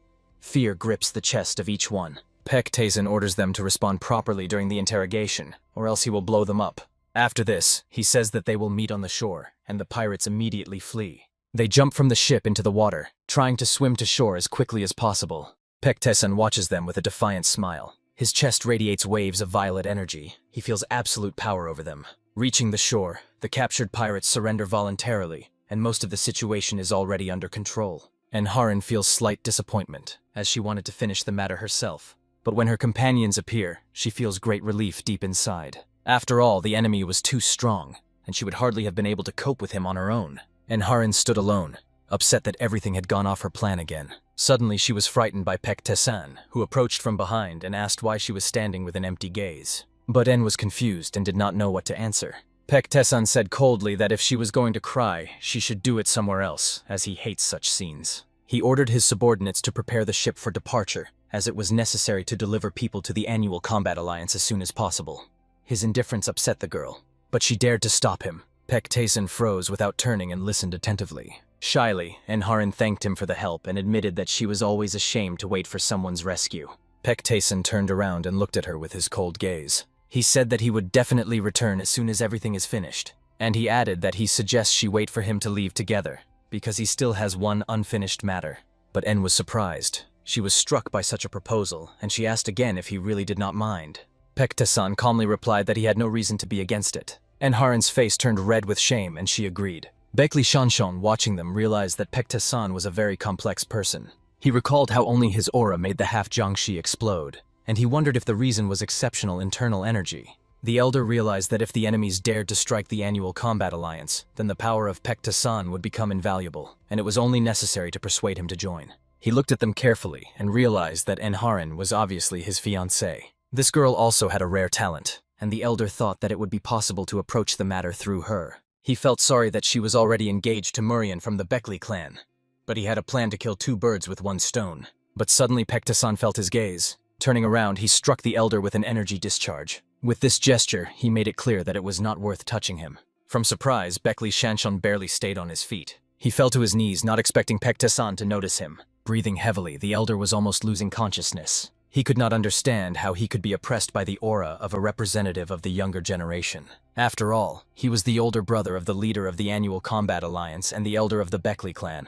Fear grips the chest of each one. Paek Tae-san orders them to respond properly during the interrogation, or else he will blow them up. After this, he says that they will meet on the shore, and the pirates immediately flee. They jump from the ship into the water, trying to swim to shore as quickly as possible. Paek Tae-san watches them with a defiant smile. His chest radiates waves of violet energy. He feels absolute power over them. Reaching the shore, the captured pirates surrender voluntarily, and most of the situation is already under control. And Harin feels slight disappointment, as she wanted to finish the matter herself. But when her companions appear, she feels great relief deep inside. After all, the enemy was too strong, and she would hardly have been able to cope with him on her own. And Harin stood alone, upset that everything had gone off her plan again. Suddenly she was frightened by Paek Tae-san, who approached from behind and asked why she was standing with an empty gaze. But En was confused and did not know what to answer. Paek Tae-san said coldly that if she was going to cry, she should do it somewhere else, as he hates such scenes. He ordered his subordinates to prepare the ship for departure, as it was necessary to deliver people to the annual combat alliance as soon as possible. His indifference upset the girl, but she dared to stop him. Paek Tae-san froze without turning and listened attentively. Shyly, Harin thanked him for the help and admitted that she was always ashamed to wait for someone's rescue. Paek Tae-san turned around and looked at her with his cold gaze. He said that he would definitely return as soon as everything is finished, and he added that he suggests she wait for him to leave together, because he still has one unfinished matter. But En was surprised. She was struck by such a proposal, and she asked again if he really did not mind. Paek Tae-san calmly replied that he had no reason to be against it. Harin's face turned red with shame, and she agreed. Baekli Shanshon, watching them, realized that Paek Tae-san was a very complex person. He recalled how only his aura made the half Jiangshi explode, and he wondered if the reason was exceptional internal energy. The elder realized that if the enemies dared to strike the annual combat alliance, then the power of Paek Tae-san would become invaluable, and it was only necessary to persuade him to join. He looked at them carefully and realized that Enharin was obviously his fiancée. This girl also had a rare talent, and the elder thought that it would be possible to approach the matter through her. He felt sorry that she was already engaged to Murian from the Beckley clan, but he had a plan to kill two birds with one stone. But suddenly Pekta-san felt his gaze. Turning around, he struck the elder with an energy discharge. With this gesture, he made it clear that it was not worth touching him. From surprise, Beckley Shanshon barely stayed on his feet. He fell to his knees, not expecting Pekta-san to notice him. Breathing heavily, the elder was almost losing consciousness. He could not understand how he could be oppressed by the aura of a representative of the younger generation. After all, he was the older brother of the leader of the annual combat alliance and the elder of the Beckley clan.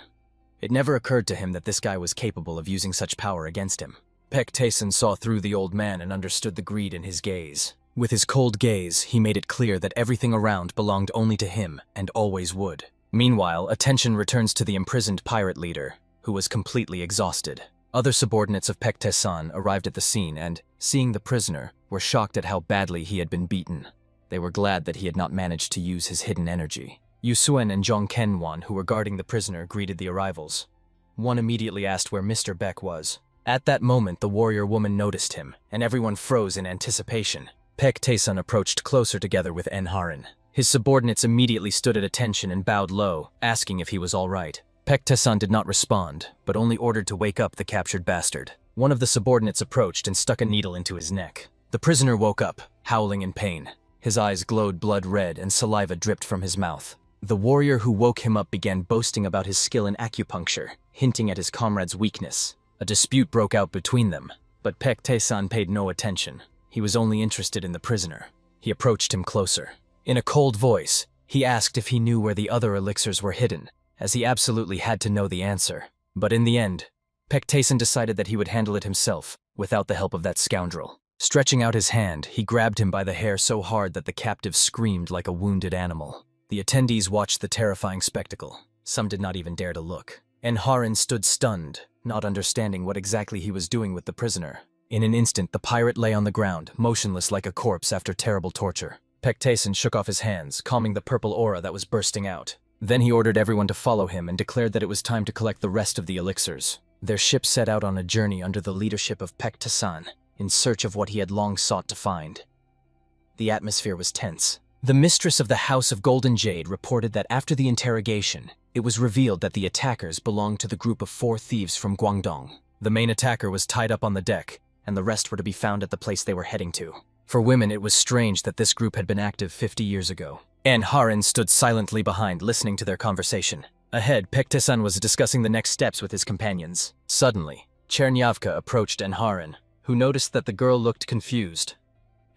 It never occurred to him that this guy was capable of using such power against him. Pekta-san saw through the old man and understood the greed in his gaze. With his cold gaze, he made it clear that everything around belonged only to him and always would. Meanwhile, attention returns to the imprisoned pirate leader, who was completely exhausted. Other subordinates of Pekta-san arrived at the scene and, seeing the prisoner, were shocked at how badly he had been beaten. They were glad that he had not managed to use his hidden energy. Yu Suen and Zhong Kenwan, who were guarding the prisoner, greeted the arrivals. One immediately asked where Mr. Beck was. At that moment, the warrior woman noticed him, and everyone froze in anticipation. Pekta-san approached closer together with Enharin. His subordinates immediately stood at attention and bowed low, asking if he was all right. Pekta-san did not respond, but only ordered to wake up the captured bastard. One of the subordinates approached and stuck a needle into his neck. The prisoner woke up, howling in pain. His eyes glowed blood red and saliva dripped from his mouth. The warrior who woke him up began boasting about his skill in acupuncture, hinting at his comrade's weakness. A dispute broke out between them, but Pekta-san paid no attention. He was only interested in the prisoner. He approached him closer. In a cold voice, he asked if he knew where the other elixirs were hidden, as he absolutely had to know the answer. But in the end, Pekta-san decided that he would handle it himself, without the help of that scoundrel. Stretching out his hand, he grabbed him by the hair so hard that the captive screamed like a wounded animal. The attendees watched the terrifying spectacle. Some did not even dare to look. Enharin stood stunned, not understanding what exactly he was doing with the prisoner. In an instant, the pirate lay on the ground, motionless like a corpse after terrible torture. Pekta-san shook off his hands, calming the purple aura that was bursting out. Then he ordered everyone to follow him and declared that it was time to collect the rest of the elixirs. Their ship set out on a journey under the leadership of Pekta-san, in search of what he had long sought to find. The atmosphere was tense. The mistress of the House of Golden Jade reported that after the interrogation, it was revealed that the attackers belonged to the group of 4 thieves from Guangdong. The main attacker was tied up on the deck, and the rest were to be found at the place they were heading to. For women, it was strange that this group had been active 50 years ago. Enharin stood silently behind, listening to their conversation. Ahead, Pekta-san was discussing the next steps with his companions. Suddenly, Chernyavka approached Enharin, who noticed that the girl looked confused.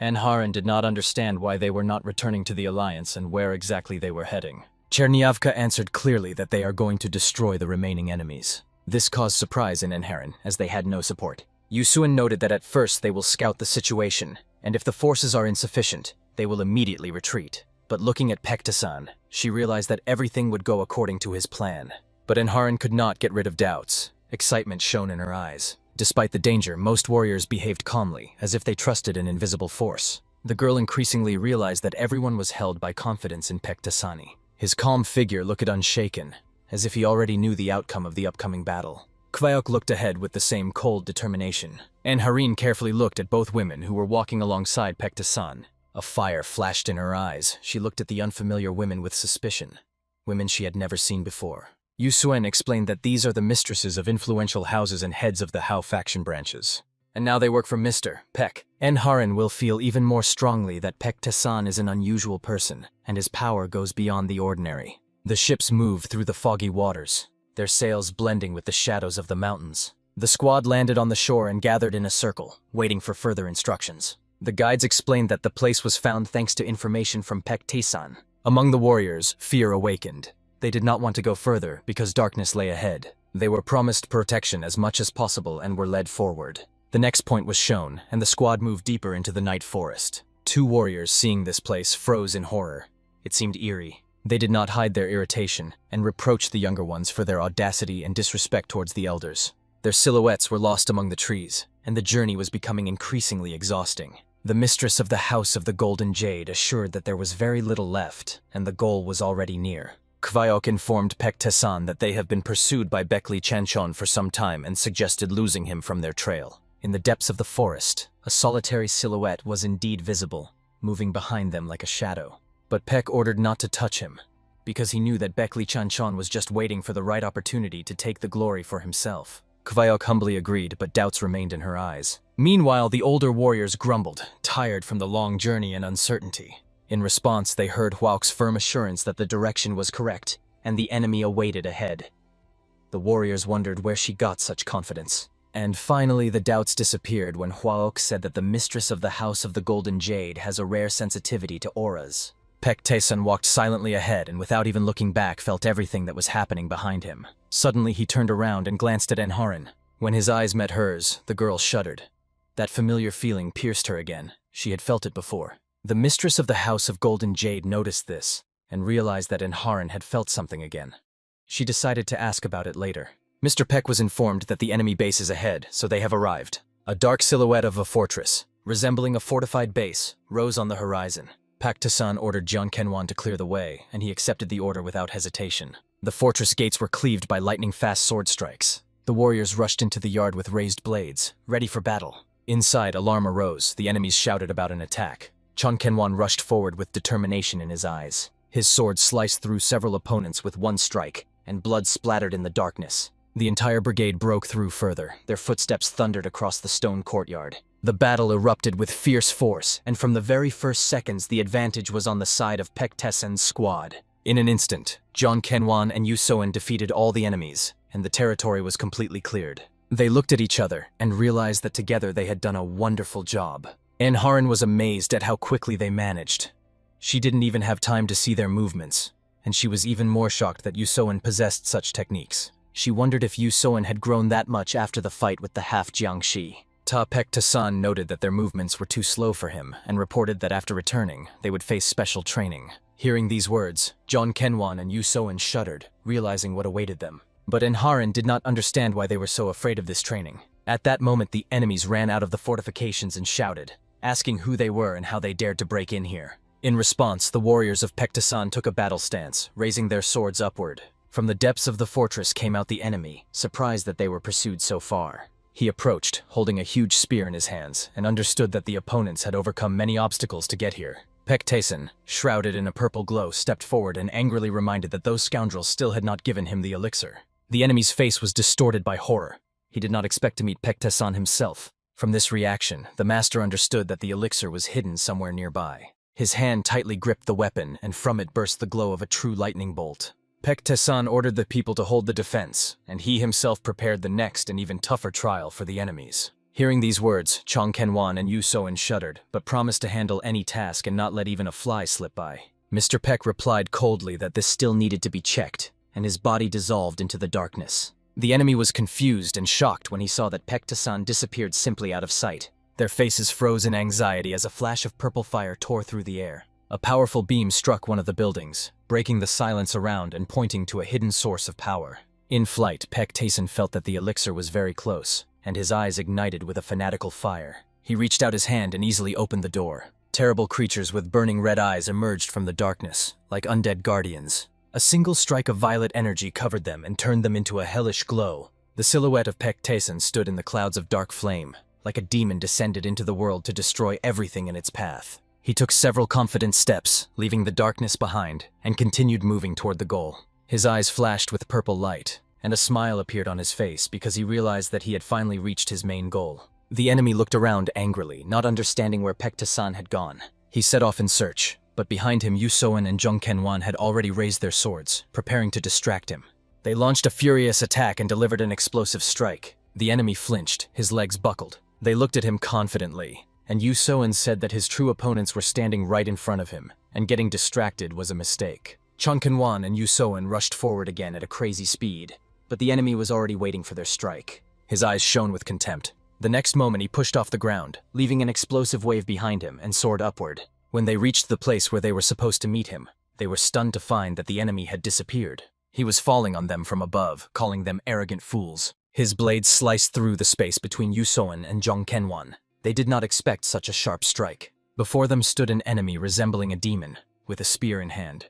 Enharin did not understand why they were not returning to the Alliance and where exactly they were heading. Chernyavka answered clearly that they are going to destroy the remaining enemies. This caused surprise in Enharin, as they had no support. Yu Suen noted that at first they will scout the situation, and if the forces are insufficient, they will immediately retreat. But looking at Pekta-san, she realized that everything would go according to his plan. But Enharin could not get rid of doubts. Excitement shone in her eyes. Despite the danger, most warriors behaved calmly, as if they trusted an invisible force. The girl increasingly realized that everyone was held by confidence in Pekta-san. His calm figure looked unshaken, as if he already knew the outcome of the upcoming battle. Kvaok looked ahead with the same cold determination. Enharin carefully looked at both women who were walking alongside Pekta-san. A fire flashed in her eyes. She looked at the unfamiliar women with suspicion. Women she had never seen before. Yu Suen explained that these are the mistresses of influential houses and heads of the Hao faction branches. And now they work for Mr. Peck. Enharin will feel even more strongly that Pekta-san is an unusual person, and his power goes beyond the ordinary. The ships moved through the foggy waters, their sails blending with the shadows of the mountains. The squad landed on the shore and gathered in a circle, waiting for further instructions. The guides explained that the place was found thanks to information from Pekta-san. Among the warriors, fear awakened. They did not want to go further because darkness lay ahead. They were promised protection as much as possible and were led forward. The next point was shown, and the squad moved deeper into the night forest. 2 warriors, seeing this place, froze in horror. It seemed eerie. They did not hide their irritation and reproached the younger ones for their audacity and disrespect towards the elders. Their silhouettes were lost among the trees, and the journey was becoming increasingly exhausting. The mistress of the House of the Golden Jade assured that there was very little left, and the goal was already near. Kvyok informed Pek Tesan that they have been pursued by Bekli Chanchon for some time and suggested losing him from their trail. In the depths of the forest, a solitary silhouette was indeed visible, moving behind them like a shadow. But Pek ordered not to touch him, because he knew that Bekli Chanchon was just waiting for the right opportunity to take the glory for himself. Kvyok humbly agreed, but doubts remained in her eyes. Meanwhile, the older warriors grumbled, tired from the long journey and uncertainty. In response, they heard Hwaok's firm assurance that the direction was correct, and the enemy awaited ahead. The warriors wondered where she got such confidence. And finally, the doubts disappeared when Hwaok said that the mistress of the House of the Golden Jade has a rare sensitivity to auras. Pek Taesun walked silently ahead and without even looking back felt everything that was happening behind him. Suddenly, he turned around and glanced at Enharin. When his eyes met hers, the girl shuddered. That familiar feeling pierced her again. She had felt it before. The mistress of the House of Golden Jade noticed this and realized that Enharin had felt something again. She decided to ask about it later. Mr. Peck was informed that the enemy base is ahead, so they have arrived. A dark silhouette of a fortress, resembling a fortified base, rose on the horizon. Pak Tasan ordered Jian Kenwan to clear the way, and he accepted the order without hesitation. The fortress gates were cleaved by lightning-fast sword strikes. The warriors rushed into the yard with raised blades, ready for battle. Inside, alarm arose. The enemies shouted about an attack. Jian Kenwan rushed forward with determination in his eyes. His sword sliced through several opponents with one strike, and blood splattered in the darkness. The entire brigade broke through further. Their footsteps thundered across the stone courtyard. The battle erupted with fierce force, and from the very first seconds the advantage was on the side of Pek Tesen's squad. In an instant, Jian Kenwan and Yu Soen defeated all the enemies, and the territory was completely cleared. They looked at each other and realized that together they had done a wonderful job. Enharin was amazed at how quickly they managed. She didn't even have time to see their movements, and she was even more shocked that Yu Soen possessed such techniques. She wondered if Yu Soen had grown that much after the fight with the half Jiangxi. Ta Pek Tasan noted that their movements were too slow for him and reported that after returning, they would face special training. Hearing these words, Jian Kenwan and Yu Soen shuddered, realizing what awaited them. But Enharin did not understand why they were so afraid of this training. At that moment, the enemies ran out of the fortifications and shouted, asking who they were and how they dared to break in here. In response, the warriors of Pek Tasan took a battle stance, raising their swords upward. From the depths of the fortress came out the enemy, surprised that they were pursued so far. He approached, holding a huge spear in his hands, and understood that the opponents had overcome many obstacles to get here. Pek Taesun, shrouded in a purple glow, stepped forward and angrily reminded that those scoundrels still had not given him the elixir. The enemy's face was distorted by horror. He did not expect to meet Pek Taesun himself. From this reaction, the master understood that the elixir was hidden somewhere nearby. His hand tightly gripped the weapon, and from it burst the glow of a true lightning bolt. Pek Taesun ordered the people to hold the defense, and he himself prepared the next and even tougher trial for the enemies. Hearing these words, Jian Kenwan and Yu Soen shuddered, but promised to handle any task and not let even a fly slip by. Mr. Peck replied coldly that this still needed to be checked, and his body dissolved into the darkness. The enemy was confused and shocked when he saw that Pek Taesun disappeared simply out of sight. Their faces froze in anxiety as a flash of purple fire tore through the air. A powerful beam struck one of the buildings, breaking the silence around and pointing to a hidden source of power. In flight, Pek Taesun felt that the elixir was very close, and his eyes ignited with a fanatical fire. He reached out his hand and easily opened the door. Terrible creatures with burning red eyes emerged from the darkness, like undead guardians. A single strike of violet energy covered them and turned them into a hellish glow. The silhouette of Pek Taesun stood in the clouds of dark flame, like a demon descended into the world to destroy everything in its path. He took several confident steps, leaving the darkness behind, and continued moving toward the goal. His eyes flashed with purple light, and a smile appeared on his face because he realized that he had finally reached his main goal. The enemy looked around angrily, not understanding where Pek Taesun had gone. He set off in search, but behind him Yu Soen and Jian Kenwan had already raised their swords, preparing to distract him. They launched a furious attack and delivered an explosive strike. The enemy flinched, his legs buckled. They looked at him confidently, and Yu Soen said that his true opponents were standing right in front of him, and getting distracted was a mistake. Jian Kenwan and Yu Soen rushed forward again at a crazy speed, but the enemy was already waiting for their strike. His eyes shone with contempt. The next moment he pushed off the ground, leaving an explosive wave behind him and soared upward. When they reached the place where they were supposed to meet him, they were stunned to find that the enemy had disappeared. He was falling on them from above, calling them arrogant fools. His blade sliced through the space between Yu Soen and Jian Kenwan. They did not expect such a sharp strike. Before them stood an enemy resembling a demon, with a spear in hand.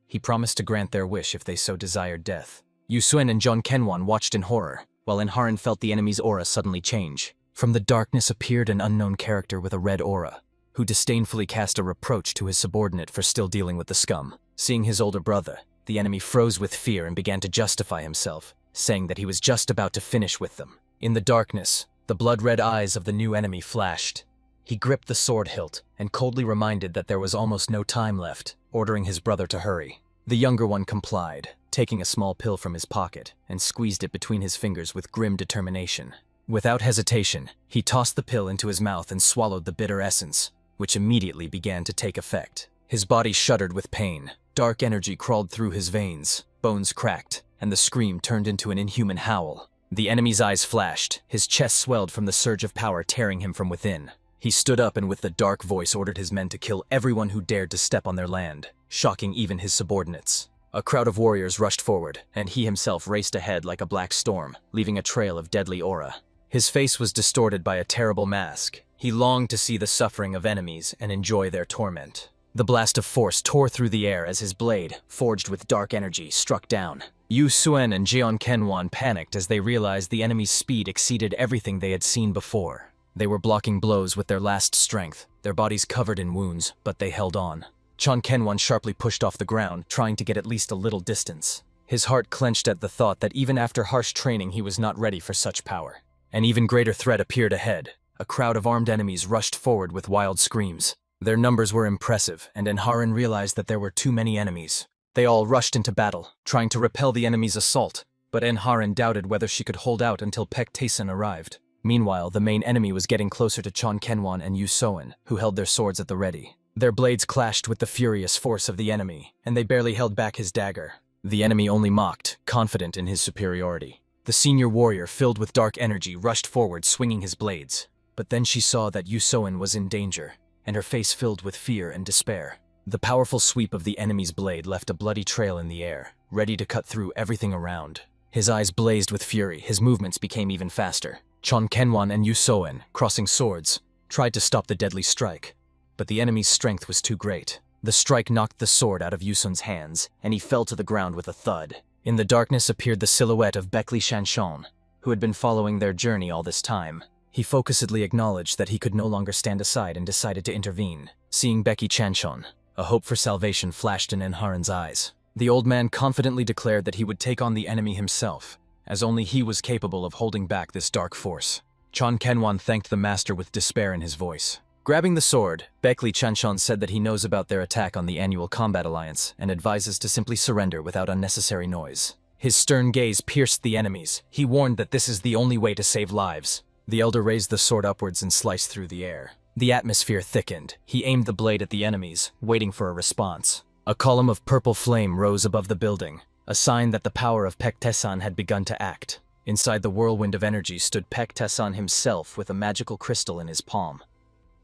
He promised to grant their wish if they so desired death. Yu Suen and John Kenwan watched in horror, while Enharin felt the enemy's aura suddenly change. From the darkness appeared an unknown character with a red aura, who disdainfully cast a reproach to his subordinate for still dealing with the scum. Seeing his older brother, the enemy froze with fear and began to justify himself, saying that he was just about to finish with them. In the darkness, the blood-red eyes of the new enemy flashed. He gripped the sword hilt and coldly reminded that there was almost no time left, ordering his brother to hurry. The younger one complied, taking a small pill from his pocket and squeezed it between his fingers with grim determination. Without hesitation, he tossed the pill into his mouth and swallowed the bitter essence, which immediately began to take effect. His body shuddered with pain. Dark energy crawled through his veins, bones cracked, and the scream turned into an inhuman howl. The enemy's eyes flashed, his chest swelled from the surge of power tearing him from within. He stood up and with the dark voice ordered his men to kill everyone who dared to step on their land, shocking even his subordinates. A crowd of warriors rushed forward, and he himself raced ahead like a black storm, leaving a trail of deadly aura. His face was distorted by a terrible mask. He longed to see the suffering of enemies and enjoy their torment. The blast of force tore through the air as his blade, forged with dark energy, struck down. Yu Suen and Jeon Kenwan panicked as they realized the enemy's speed exceeded everything they had seen before. They were blocking blows with their last strength, their bodies covered in wounds, but they held on. Chon Kenwan sharply pushed off the ground, trying to get at least a little distance. His heart clenched at the thought that even after harsh training he was not ready for such power. An even greater threat appeared ahead. A crowd of armed enemies rushed forward with wild screams. Their numbers were impressive, and Enharin realized that there were too many enemies. They all rushed into battle, trying to repel the enemy's assault, but Enharin doubted whether she could hold out until Pek Taesun arrived. Meanwhile, the main enemy was getting closer to Chon Kenwan and Yu Soen, who held their swords at the ready. Their blades clashed with the furious force of the enemy, and they barely held back his dagger. The enemy only mocked, confident in his superiority. The senior warrior, filled with dark energy, rushed forward, swinging his blades. But then she saw that Yu Soen was in danger, and her face filled with fear and despair. The powerful sweep of the enemy's blade left a bloody trail in the air, ready to cut through everything around. His eyes blazed with fury, his movements became even faster. Chon Kenwan and Yu Soen, crossing swords, tried to stop the deadly strike, but the enemy's strength was too great. The strike knocked the sword out of Yu Sun's hands, and he fell to the ground with a thud. In the darkness appeared the silhouette of Baekli Shanshon, who had been following their journey all this time. He focusedly acknowledged that he could no longer stand aside and decided to intervene. Seeing Becky Chanchon, a hope for salvation flashed in Enharin's eyes. The old man confidently declared that he would take on the enemy himself, as only he was capable of holding back this dark force. Chon Kenwan thanked the master with despair in his voice. Grabbing the sword, Baekli Chanchon said that he knows about their attack on the annual combat alliance and advises to simply surrender without unnecessary noise. His stern gaze pierced the enemies. He warned that this is the only way to save lives. The elder raised the sword upwards and sliced through the air. The atmosphere thickened. He aimed the blade at the enemies, waiting for a response. A column of purple flame rose above the building, a sign that the power of Pek Taesun had begun to act. Inside the whirlwind of energy stood Pek Taesun himself with a magical crystal in his palm.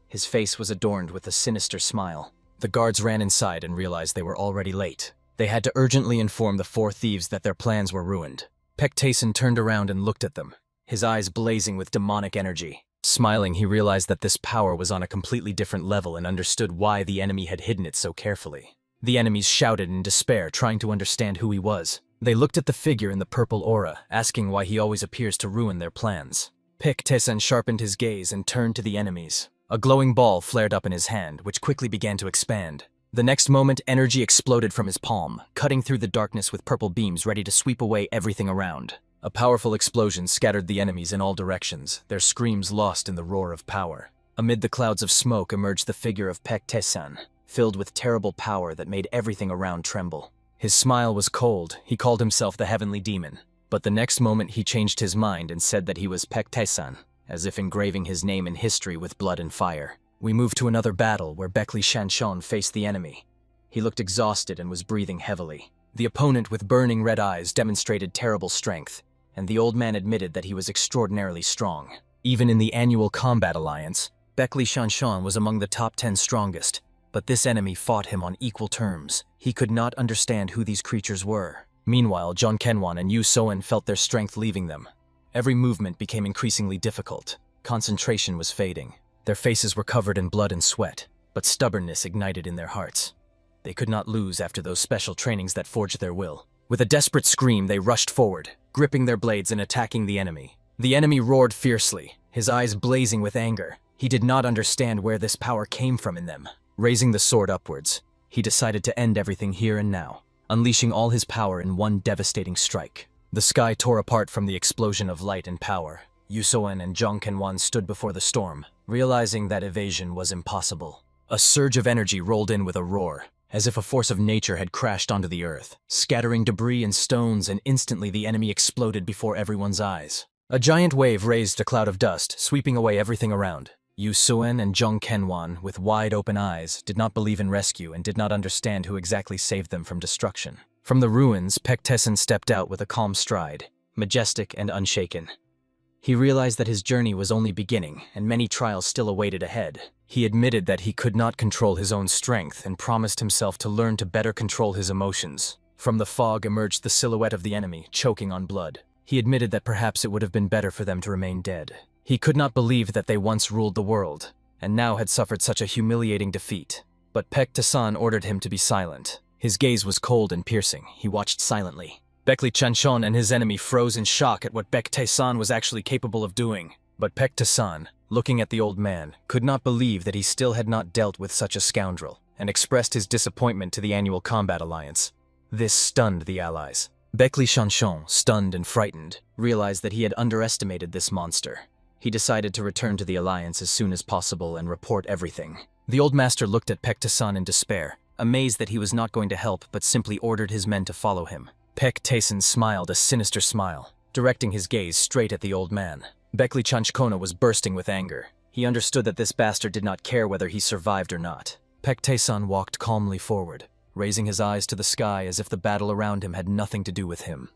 His face was adorned with a sinister smile. The guards ran inside and realized they were already late. They had to urgently inform the four thieves that their plans were ruined. Pek Taesun turned around and looked at them, his eyes blazing with demonic energy. Smiling, he realized that this power was on a completely different level and understood why the enemy had hidden it so carefully. The enemies shouted in despair, trying to understand who he was. They looked at the figure in the purple aura, asking why he always appears to ruin their plans. Pek Taesun sharpened his gaze and turned to the enemies. A glowing ball flared up in his hand, which quickly began to expand. The next moment, energy exploded from his palm, cutting through the darkness with purple beams ready to sweep away everything around. A powerful explosion scattered the enemies in all directions, their screams lost in the roar of power. Amid the clouds of smoke emerged the figure of Pek Taesun, filled with terrible power that made everything around tremble. His smile was cold. He called himself the Heavenly Demon. But the next moment he changed his mind and said that he was Pek Taesun, as if engraving his name in history with blood and fire. We moved to another battle where Baekli Shanshon faced the enemy. He looked exhausted and was breathing heavily. The opponent with burning red eyes demonstrated terrible strength, and the old man admitted that he was extraordinarily strong. Even in the annual combat alliance, Baekli Shanshon was among the top 10 strongest, but this enemy fought him on equal terms. He could not understand who these creatures were. Meanwhile, John Kenwan and Yu Soen felt their strength leaving them. Every movement became increasingly difficult. Concentration was fading. Their faces were covered in blood and sweat, but stubbornness ignited in their hearts. They could not lose after those special trainings that forged their will. With a desperate scream, they rushed forward, gripping their blades and attacking the enemy. The enemy roared fiercely, his eyes blazing with anger. He did not understand where this power came from in them. Raising the sword upwards, he decided to end everything here and now, unleashing all his power in one devastating strike. The sky tore apart from the explosion of light and power. Yusoen and Jong Kenwan stood before the storm, realizing that evasion was impossible. A surge of energy rolled in with a roar, as if a force of nature had crashed onto the earth, scattering debris and stones, and instantly the enemy exploded before everyone's eyes. A giant wave raised a cloud of dust, sweeping away everything around. Yusoen and Jong Kenwan, with wide-open eyes, did not believe in rescue and did not understand who exactly saved them from destruction. From the ruins, Paek Taesan stepped out with a calm stride, majestic and unshaken. He realized that his journey was only beginning, and many trials still awaited ahead. He admitted that he could not control his own strength and promised himself to learn to better control his emotions. From the fog emerged the silhouette of the enemy, choking on blood. He admitted that perhaps it would have been better for them to remain dead. He could not believe that they once ruled the world, and now had suffered such a humiliating defeat. But Paek Taesan ordered him to be silent. His gaze was cold and piercing. He watched silently. Baekli Chanchon and his enemy froze in shock at what Paek Taesan was actually capable of doing. But Paek Taesan, looking at the old man, could not believe that he still had not dealt with such a scoundrel, and expressed his disappointment to the annual combat alliance. This stunned the allies. Baekli Chanchon, stunned and frightened, realized that he had underestimated this monster. He decided to return to the alliance as soon as possible and report everything. The old master looked at Paek Taesan in despair, amazed that he was not going to help but simply ordered his men to follow him. Paek Taesan smiled a sinister smile, directing his gaze straight at the old man. Baekli Chanchkona was bursting with anger. He understood that this bastard did not care whether he survived or not. Paek Taesan walked calmly forward, raising his eyes to the sky as if the battle around him had nothing to do with him.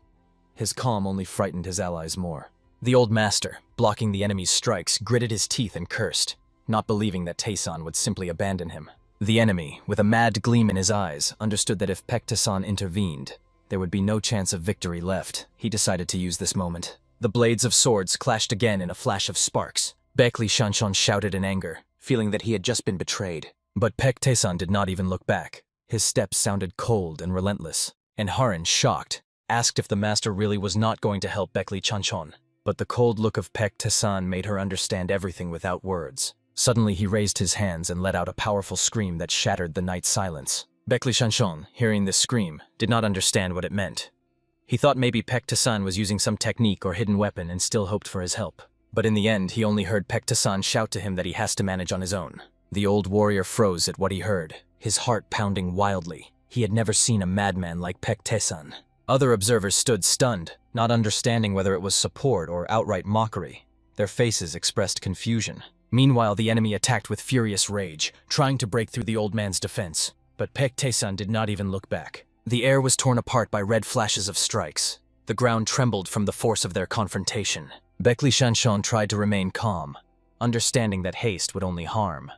His calm only frightened his allies more. The old master, blocking the enemy's strikes, gritted his teeth and cursed, not believing that Taesan would simply abandon him. The enemy, with a mad gleam in his eyes, understood that if Paek Taesan intervened, there would be no chance of victory left. He decided to use this moment. The blades of swords clashed again in a flash of sparks. Baekli Chanchon shouted in anger, feeling that he had just been betrayed. But Paek Taesan did not even look back. His steps sounded cold and relentless, and Haran, shocked, asked if the master really was not going to help Baekli Chanchon. But the cold look of Paek Taesan made her understand everything without words. Suddenly he raised his hands and let out a powerful scream that shattered the night silence. Baekli Chanchon, hearing this scream, did not understand what it meant. He thought maybe Paek Taesan was using some technique or hidden weapon and still hoped for his help. But in the end, he only heard Paek Taesan shout to him that he has to manage on his own. The old warrior froze at what he heard, his heart pounding wildly. He had never seen a madman like Paek Taesan. Other observers stood stunned, not understanding whether it was support or outright mockery. Their faces expressed confusion. Meanwhile, the enemy attacked with furious rage, trying to break through the old man's defense. But Paek Taesan did not even look back. The air was torn apart by red flashes of strikes. The ground trembled from the force of their confrontation. Baekli Chanchon tried to remain calm, understanding that haste would only harm.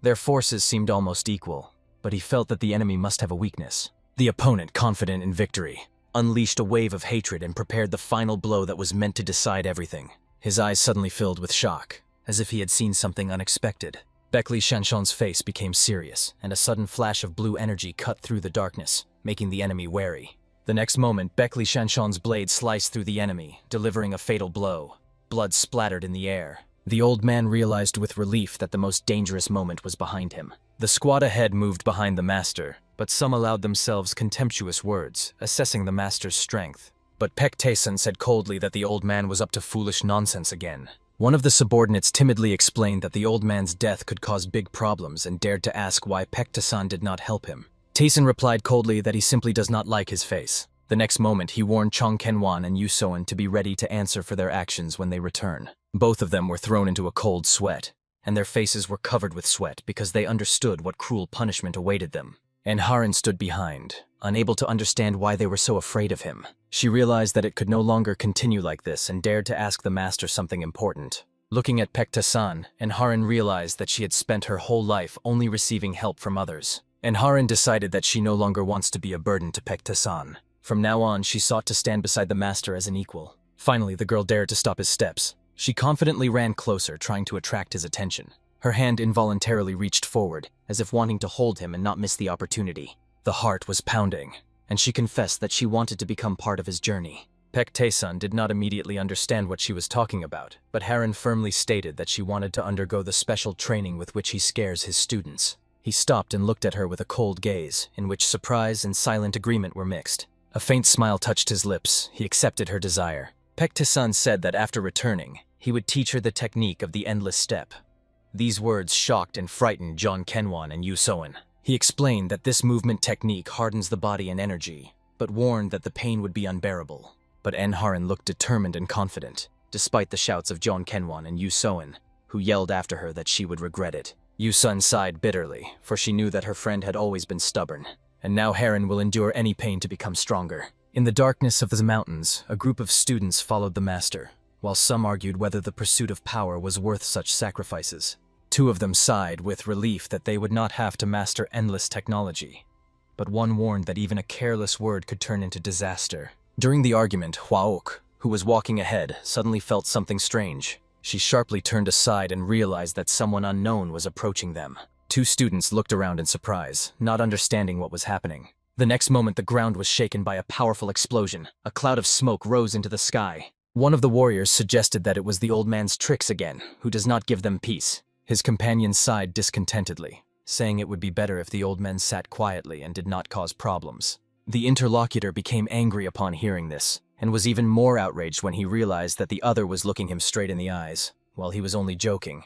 Their forces seemed almost equal, but he felt that the enemy must have a weakness. The opponent, confident in victory, unleashed a wave of hatred and prepared the final blow that was meant to decide everything. His eyes suddenly filled with shock, as if he had seen something unexpected. Baekli Chanchon's face became serious, and a sudden flash of blue energy cut through the darkness, making the enemy wary. The next moment, Baekli Chanchon's blade sliced through the enemy, delivering a fatal blow. Blood splattered in the air. The old man realized with relief that the most dangerous moment was behind him. The squad ahead moved behind the master, but some allowed themselves contemptuous words, assessing the master's strength. But Paek Taesan said coldly that the old man was up to foolish nonsense again. One of the subordinates timidly explained that the old man's death could cause big problems and dared to ask why Paek Taesan did not help him. Taesan replied coldly that he simply does not like his face. The next moment, he warned Jong Kenwan and Yusoen to be ready to answer for their actions when they return. Both of them were thrown into a cold sweat, and their faces were covered with sweat because they understood what cruel punishment awaited them. And Haran stood behind, unable to understand why they were so afraid of him. She realized that it could no longer continue like this and dared to ask the master something important. Looking at Paek Taesan, and Haran realized that she had spent her whole life only receiving help from others. And Haran decided that she no longer wants to be a burden to Paek Taesan. From now on, she sought to stand beside the master as an equal. Finally, the girl dared to stop his steps. She confidently ran closer, trying to attract his attention. Her hand involuntarily reached forward, as if wanting to hold him and not miss the opportunity. The heart was pounding, and she confessed that she wanted to become part of his journey. Baek Tae-sun did not immediately understand what she was talking about, but Haran firmly stated that she wanted to undergo the special training with which he scares his students. He stopped and looked at her with a cold gaze, in which surprise and silent agreement were mixed. A faint smile touched his lips. He accepted her desire. Baek Tae-sun said that after returning, he would teach her the technique of the endless step. These words shocked and frightened Jeon Kenwon and Yoo So-in. He explained that this movement technique hardens the body and energy, but warned that the pain would be unbearable. But En-haran looked determined and confident, despite the shouts of Jeon Kenwon and Yoo So-in, who yelled after her that she would regret it. Yoo-sun sighed bitterly, for she knew that her friend had always been stubborn, and now Haran will endure any pain to become stronger. In the darkness of the mountains, a group of students followed the master, while some argued whether the pursuit of power was worth such sacrifices. Two of them sighed with relief that they would not have to master endless technology, but one warned that even a careless word could turn into disaster. During the argument, Hwaok, who was walking ahead, suddenly felt something strange. She sharply turned aside and realized that someone unknown was approaching them. Two students looked around in surprise, not understanding what was happening. The next moment, the ground was shaken by a powerful explosion. A cloud of smoke rose into the sky. One of the warriors suggested that it was the old man's tricks again, who does not give them peace. His companion sighed discontentedly, saying it would be better if the old men sat quietly and did not cause problems. The interlocutor became angry upon hearing this, and was even more outraged when he realized that the other was looking him straight in the eyes, while he was only joking,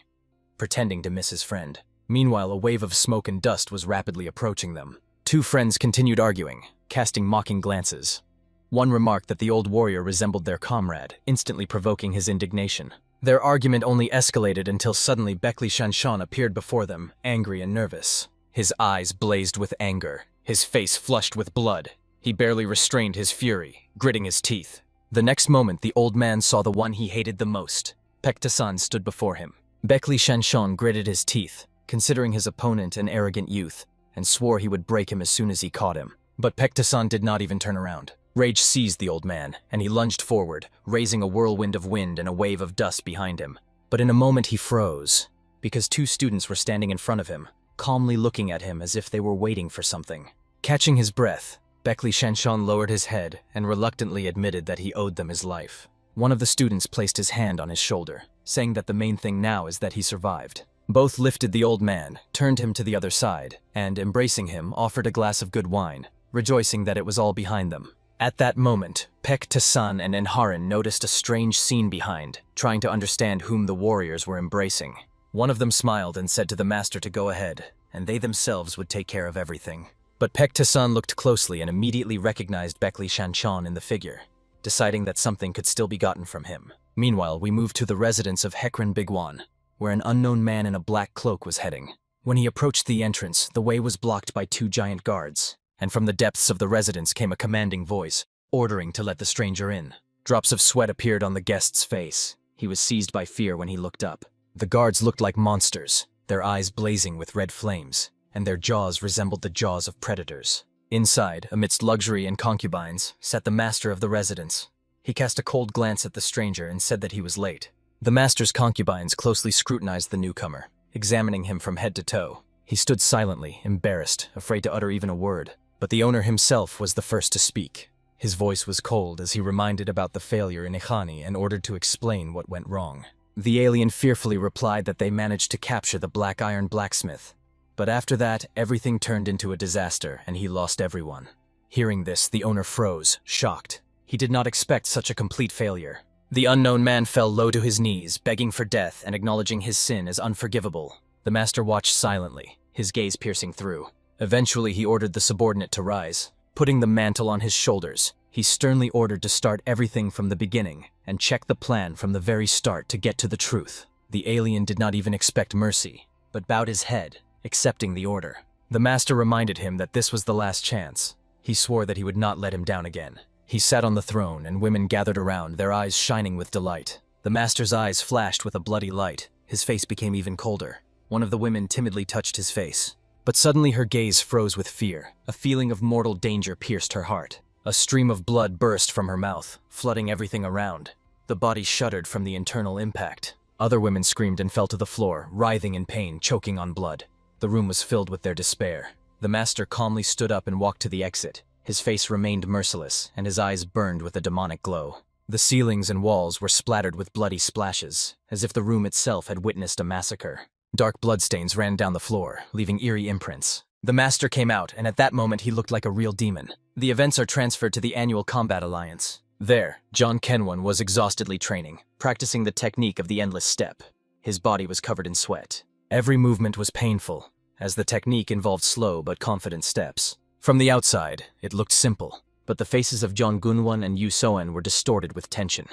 pretending to miss his friend. Meanwhile, a wave of smoke and dust was rapidly approaching them. Two friends continued arguing, casting mocking glances. One remarked that the old warrior resembled their comrade, instantly provoking his indignation. Their argument only escalated until suddenly Baek Shanshan appeared before them, angry and nervous. His eyes blazed with anger, his face flushed with blood. He barely restrained his fury, gritting his teeth. The next moment, the old man saw the one he hated the most. Baek Tae-sun stood before him. Baek Shanshan gritted his teeth, considering his opponent an arrogant youth, and swore he would break him as soon as he caught him. But Baek Tae-sun did not even turn around. Rage seized the old man, and he lunged forward, raising a whirlwind of wind and a wave of dust behind him. But in a moment he froze, because two students were standing in front of him, calmly looking at him as if they were waiting for something. Catching his breath, Baek Shanshan lowered his head and reluctantly admitted that he owed them his life. One of the students placed his hand on his shoulder, saying that the main thing now is that he survived. Both lifted the old man, turned him to the other side, and, embracing him, offered a glass of good wine, rejoicing that it was all behind them. At that moment, Baek Tae-sun and En-haran noticed a strange scene behind, trying to understand whom the warriors were embracing. One of them smiled and said to the master to go ahead, and they themselves would take care of everything. But Baek Tae-sun looked closely and immediately recognized Baek Shanshan in the figure, deciding that something could still be gotten from him. Meanwhile, we moved to the residence of Hekran Bigwan, where an unknown man in a black cloak was heading. When he approached the entrance, the way was blocked by two giant guards, and from the depths of the residence came a commanding voice, ordering to let the stranger in. Drops of sweat appeared on the guest's face. He was seized by fear when he looked up. The guards looked like monsters, their eyes blazing with red flames, and their jaws resembled the jaws of predators. Inside, amidst luxury and concubines, sat the master of the residence. He cast a cold glance at the stranger and said that he was late. The master's concubines closely scrutinized the newcomer, examining him from head to toe. He stood silently, embarrassed, afraid to utter even a word. But the owner himself was the first to speak. His voice was cold as he reminded about the failure in Ihani and ordered to explain what went wrong. The alien fearfully replied that they managed to capture the black iron blacksmith. But after that, everything turned into a disaster, and he lost everyone. Hearing this, the owner froze, shocked. He did not expect such a complete failure. The unknown man fell low to his knees, begging for death and acknowledging his sin as unforgivable. The master watched silently, his gaze piercing through. Eventually, he ordered the subordinate to rise. Putting the mantle on his shoulders, he sternly ordered to start everything from the beginning and check the plan from the very start to get to the truth. The alien did not even expect mercy, but bowed his head, accepting the order. The master reminded him that this was the last chance. He swore that he would not let him down again. He sat on the throne, and women gathered around, their eyes shining with delight. The master's eyes flashed with a bloody light. His face became even colder. One of the women timidly touched his face. But suddenly her gaze froze with fear. A feeling of mortal danger pierced her heart. A stream of blood burst from her mouth, flooding everything around. The body shuddered from the internal impact. Other women screamed and fell to the floor, writhing in pain, choking on blood. The room was filled with their despair. The master calmly stood up and walked to the exit. His face remained merciless, and his eyes burned with a demonic glow. The ceilings and walls were splattered with bloody splashes, as if the room itself had witnessed a massacre. Dark bloodstains ran down the floor, leaving eerie imprints. The master came out, and at that moment he looked like a real demon. The events are transferred to the annual Combat Alliance. There, John Kenwon was exhaustedly training, practicing the technique of the endless step. His body was covered in sweat. Every movement was painful, as the technique involved slow but confident steps. From the outside, it looked simple, but the faces of Jong Gunwon and Yu Soen were distorted with tension.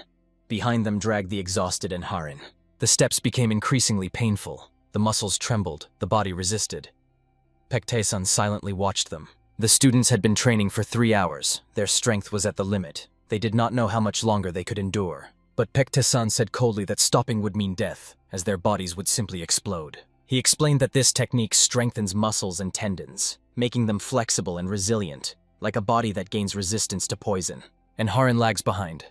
Behind them dragged the exhausted Enharin. The steps became increasingly painful. The muscles trembled, the body resisted. Paek Tae-sun silently watched them. The students had been training for 3 hours. Their strength was at the limit. They did not know how much longer they could endure. But Paek Tae-sun said coldly that stopping would mean death, as their bodies would simply explode. He explained that this technique strengthens muscles and tendons, making them flexible and resilient, like a body that gains resistance to poison. And Harin lags behind.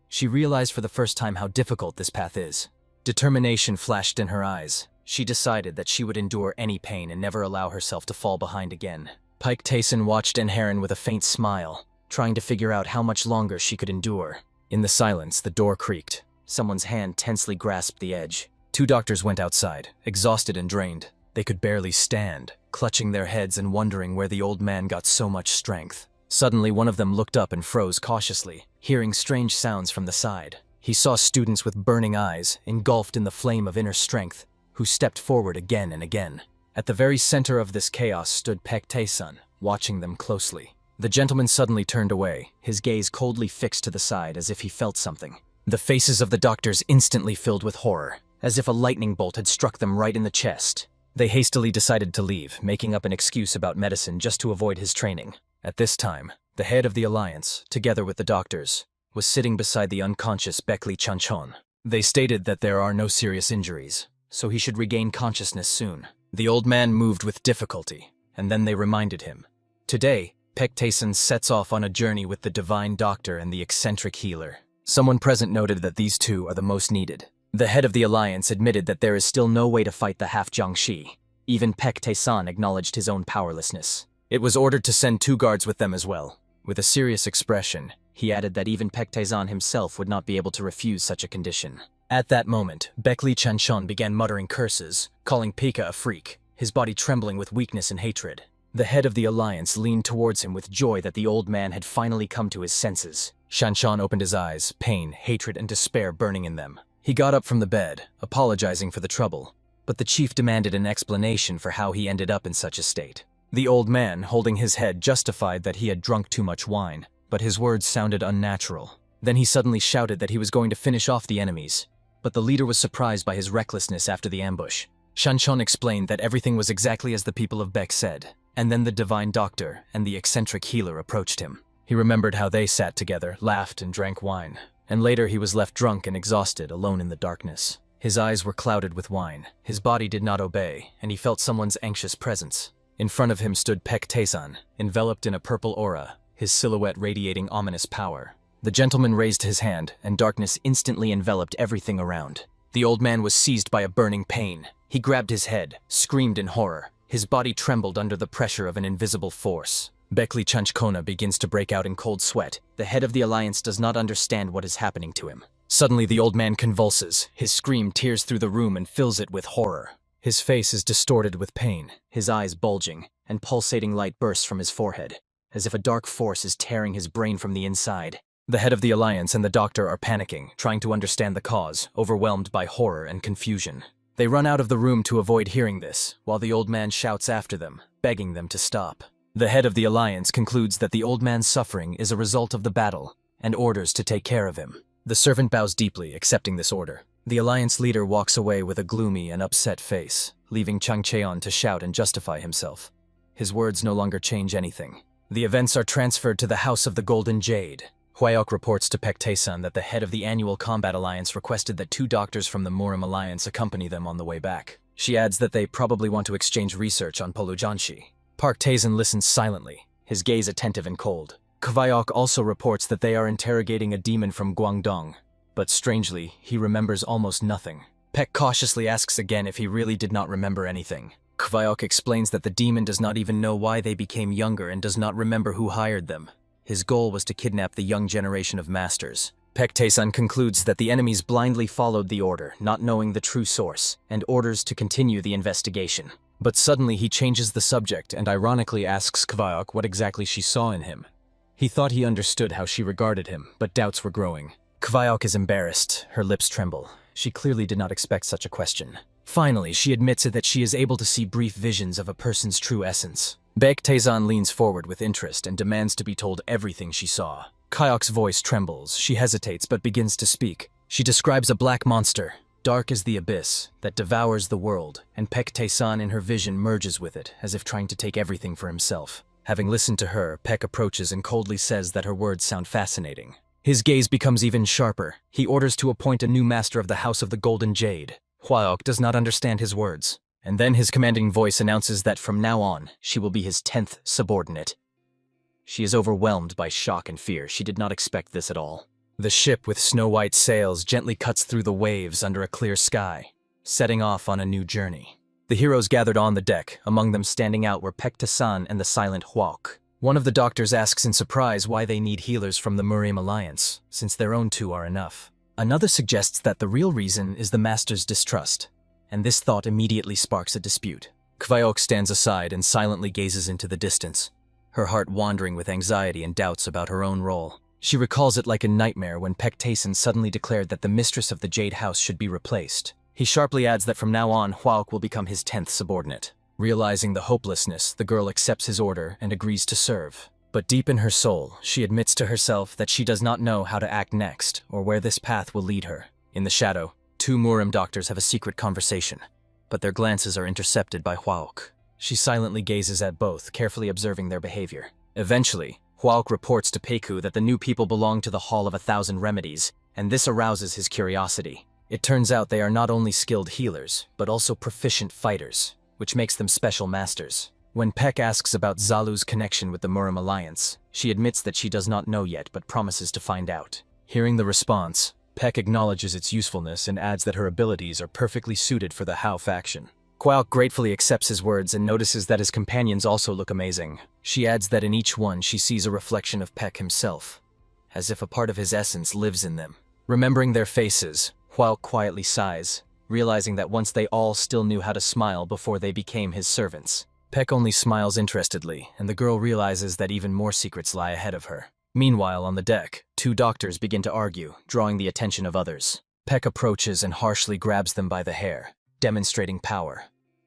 She realized for the first time how difficult this path is. Determination flashed in her eyes. She decided that she would endure any pain and never allow herself to fall behind again. Paek Tae-sun watched Enharin with a faint smile, trying to figure out how much longer she could endure. In the silence, the door creaked. Someone's hand tensely grasped the edge. 2 doctors went outside, exhausted and drained. They could barely stand, clutching their heads and wondering where the old man got so much strength. Suddenly, one of them looked up and froze cautiously, hearing strange sounds from the side. He saw students with burning eyes, engulfed in the flame of inner strength, who stepped forward again and again. At the very center of this chaos stood Paek Tae-sun, watching them closely. The gentleman suddenly turned away, his gaze coldly fixed to the side as if he felt something. The faces of the doctors instantly filled with horror, as if a lightning bolt had struck them right in the chest. They hastily decided to leave, making up an excuse about medicine just to avoid his training. At this time, the head of the alliance, together with the doctors, was sitting beside the unconscious Baekli Chanchon. They stated that there are no serious injuries, so he should regain consciousness soon. The old man moved with difficulty, and then they reminded him. Today, Paek Tae-sun sets off on a journey with the divine doctor and the eccentric healer. Someone present noted that these two are the most needed. The head of the alliance admitted that there is still no way to fight the half Jiangshi. Even Paek Tae-sun acknowledged his own powerlessness. It was ordered to send 2 guards with them as well. With a serious expression, he added that even Paek Tae-sun himself would not be able to refuse such a condition. At that moment, Baekli Chanchon began muttering curses, calling Pika a freak, his body trembling with weakness and hatred. The head of the alliance leaned towards him with joy that the old man had finally come to his senses. Chanchon opened his eyes, pain, hatred, and despair burning in them. He got up from the bed, apologizing for the trouble, but the chief demanded an explanation for how he ended up in such a state. The old man, holding his head, justified that he had drunk too much wine, but his words sounded unnatural. Then he suddenly shouted that he was going to finish off the enemies, but the leader was surprised by his recklessness after the ambush. Chanchon explained that everything was exactly as the people of Baek said, and then the divine doctor and the eccentric healer approached him. He remembered how they sat together, laughed, and drank wine, and later he was left drunk and exhausted, alone in the darkness. His eyes were clouded with wine, his body did not obey, and he felt someone's anxious presence. In front of him stood Paek Tae-sun, enveloped in a purple aura, his silhouette radiating ominous power. The gentleman raised his hand, and darkness instantly enveloped everything around. The old man was seized by a burning pain. He grabbed his head, screamed in horror. His body trembled under the pressure of an invisible force. Baekli Chanchkona begins to break out in cold sweat. The head of the alliance does not understand what is happening to him. Suddenly the old man convulses. His scream tears through the room and fills it with horror. His face is distorted with pain, his eyes bulging, and pulsating light bursts from his forehead, as if a dark force is tearing his brain from the inside. The head of the alliance and the doctor are panicking, trying to understand the cause, overwhelmed by horror and confusion. They run out of the room to avoid hearing this, while the old man shouts after them, begging them to stop. The head of the alliance concludes that the old man's suffering is a result of the battle, and orders to take care of him. The servant bows deeply, accepting this order. The alliance leader walks away with a gloomy and upset face, leaving Chang Cheon to shout and justify himself. His words no longer change anything. The events are transferred to the House of the Golden Jade. Hwaeok reports to Paek Tae-sun that the head of the annual Combat Alliance requested that 2 doctors from the Murim Alliance accompany them on the way back. She adds that they probably want to exchange research on Polujanshi. Park Tae-sun listens silently, his gaze attentive and cold. Hwaeok also reports that they are interrogating a demon from Guangdong, but strangely, he remembers almost nothing. Peck cautiously asks again if he really did not remember anything. Kvaok explains that the demon does not even know why they became younger and does not remember who hired them. His goal was to kidnap the young generation of masters. Peck Taesun concludes that the enemies blindly followed the order, not knowing the true source, and orders to continue the investigation. But suddenly he changes the subject and ironically asks Kvaok what exactly she saw in him. He thought he understood how she regarded him, but doubts were growing. Kvaok is embarrassed, her lips tremble. She clearly did not expect such a question. Finally, she admits that she is able to see brief visions of a person's true essence. Baek Taesun leans forward with interest and demands to be told everything she saw. Kvaok's voice trembles. She hesitates but begins to speak. She describes a black monster, dark as the abyss, that devours the world, and Baek Taesun in her vision merges with it, as if trying to take everything for himself. Having listened to her, Peck approaches and coldly says that her words sound fascinating. His gaze becomes even sharper. He orders to appoint a new master of the House of the Golden Jade. Hwaok does not understand his words, and then his commanding voice announces that from now on, she will be his 10th subordinate. She is overwhelmed by shock and fear. She did not expect this at all. The ship with snow-white sails gently cuts through the waves under a clear sky, setting off on a new journey. The heroes gathered on the deck, among them standing out were Baek Taesun and the silent Hwaok. One of the doctors asks in surprise why they need healers from the Murim Alliance, since their own two are enough. Another suggests that the real reason is the master's distrust, and this thought immediately sparks a dispute. Kvaok stands aside and silently gazes into the distance, her heart wandering with anxiety and doubts about her own role. She recalls it like a nightmare when Baek Taesun suddenly declared that the mistress of the Jade House should be replaced. He sharply adds that from now on, Hwaok will become his 10th subordinate. Realizing the hopelessness, the girl accepts his order and agrees to serve. But deep in her soul, she admits to herself that she does not know how to act next or where this path will lead her. In the shadow, two Murim doctors have a secret conversation, but their glances are intercepted by Hwaok. She silently gazes at both, carefully observing their behavior. Eventually, Hwaok reports to Peiku that the new people belong to the Hall of 1,000 Remedies, and this arouses his curiosity. It turns out they are not only skilled healers, but also proficient fighters, which makes them special masters. When Peck asks about Zalu's connection with the Murim Alliance, she admits that she does not know yet but promises to find out. Hearing the response, Peck acknowledges its usefulness and adds that her abilities are perfectly suited for the Hao faction. Hwaok gratefully accepts his words and notices that his companions also look amazing. She adds that in each one she sees a reflection of Peck himself, as if a part of his essence lives in them. Remembering their faces, Hwaok quietly sighs, realizing that once they all still knew how to smile before they became his servants. Peck only smiles interestedly, and the girl realizes that even more secrets lie ahead of her. Meanwhile, on the deck, two doctors begin to argue, drawing the attention of others. Peck approaches and harshly grabs them by the hair, demonstrating power.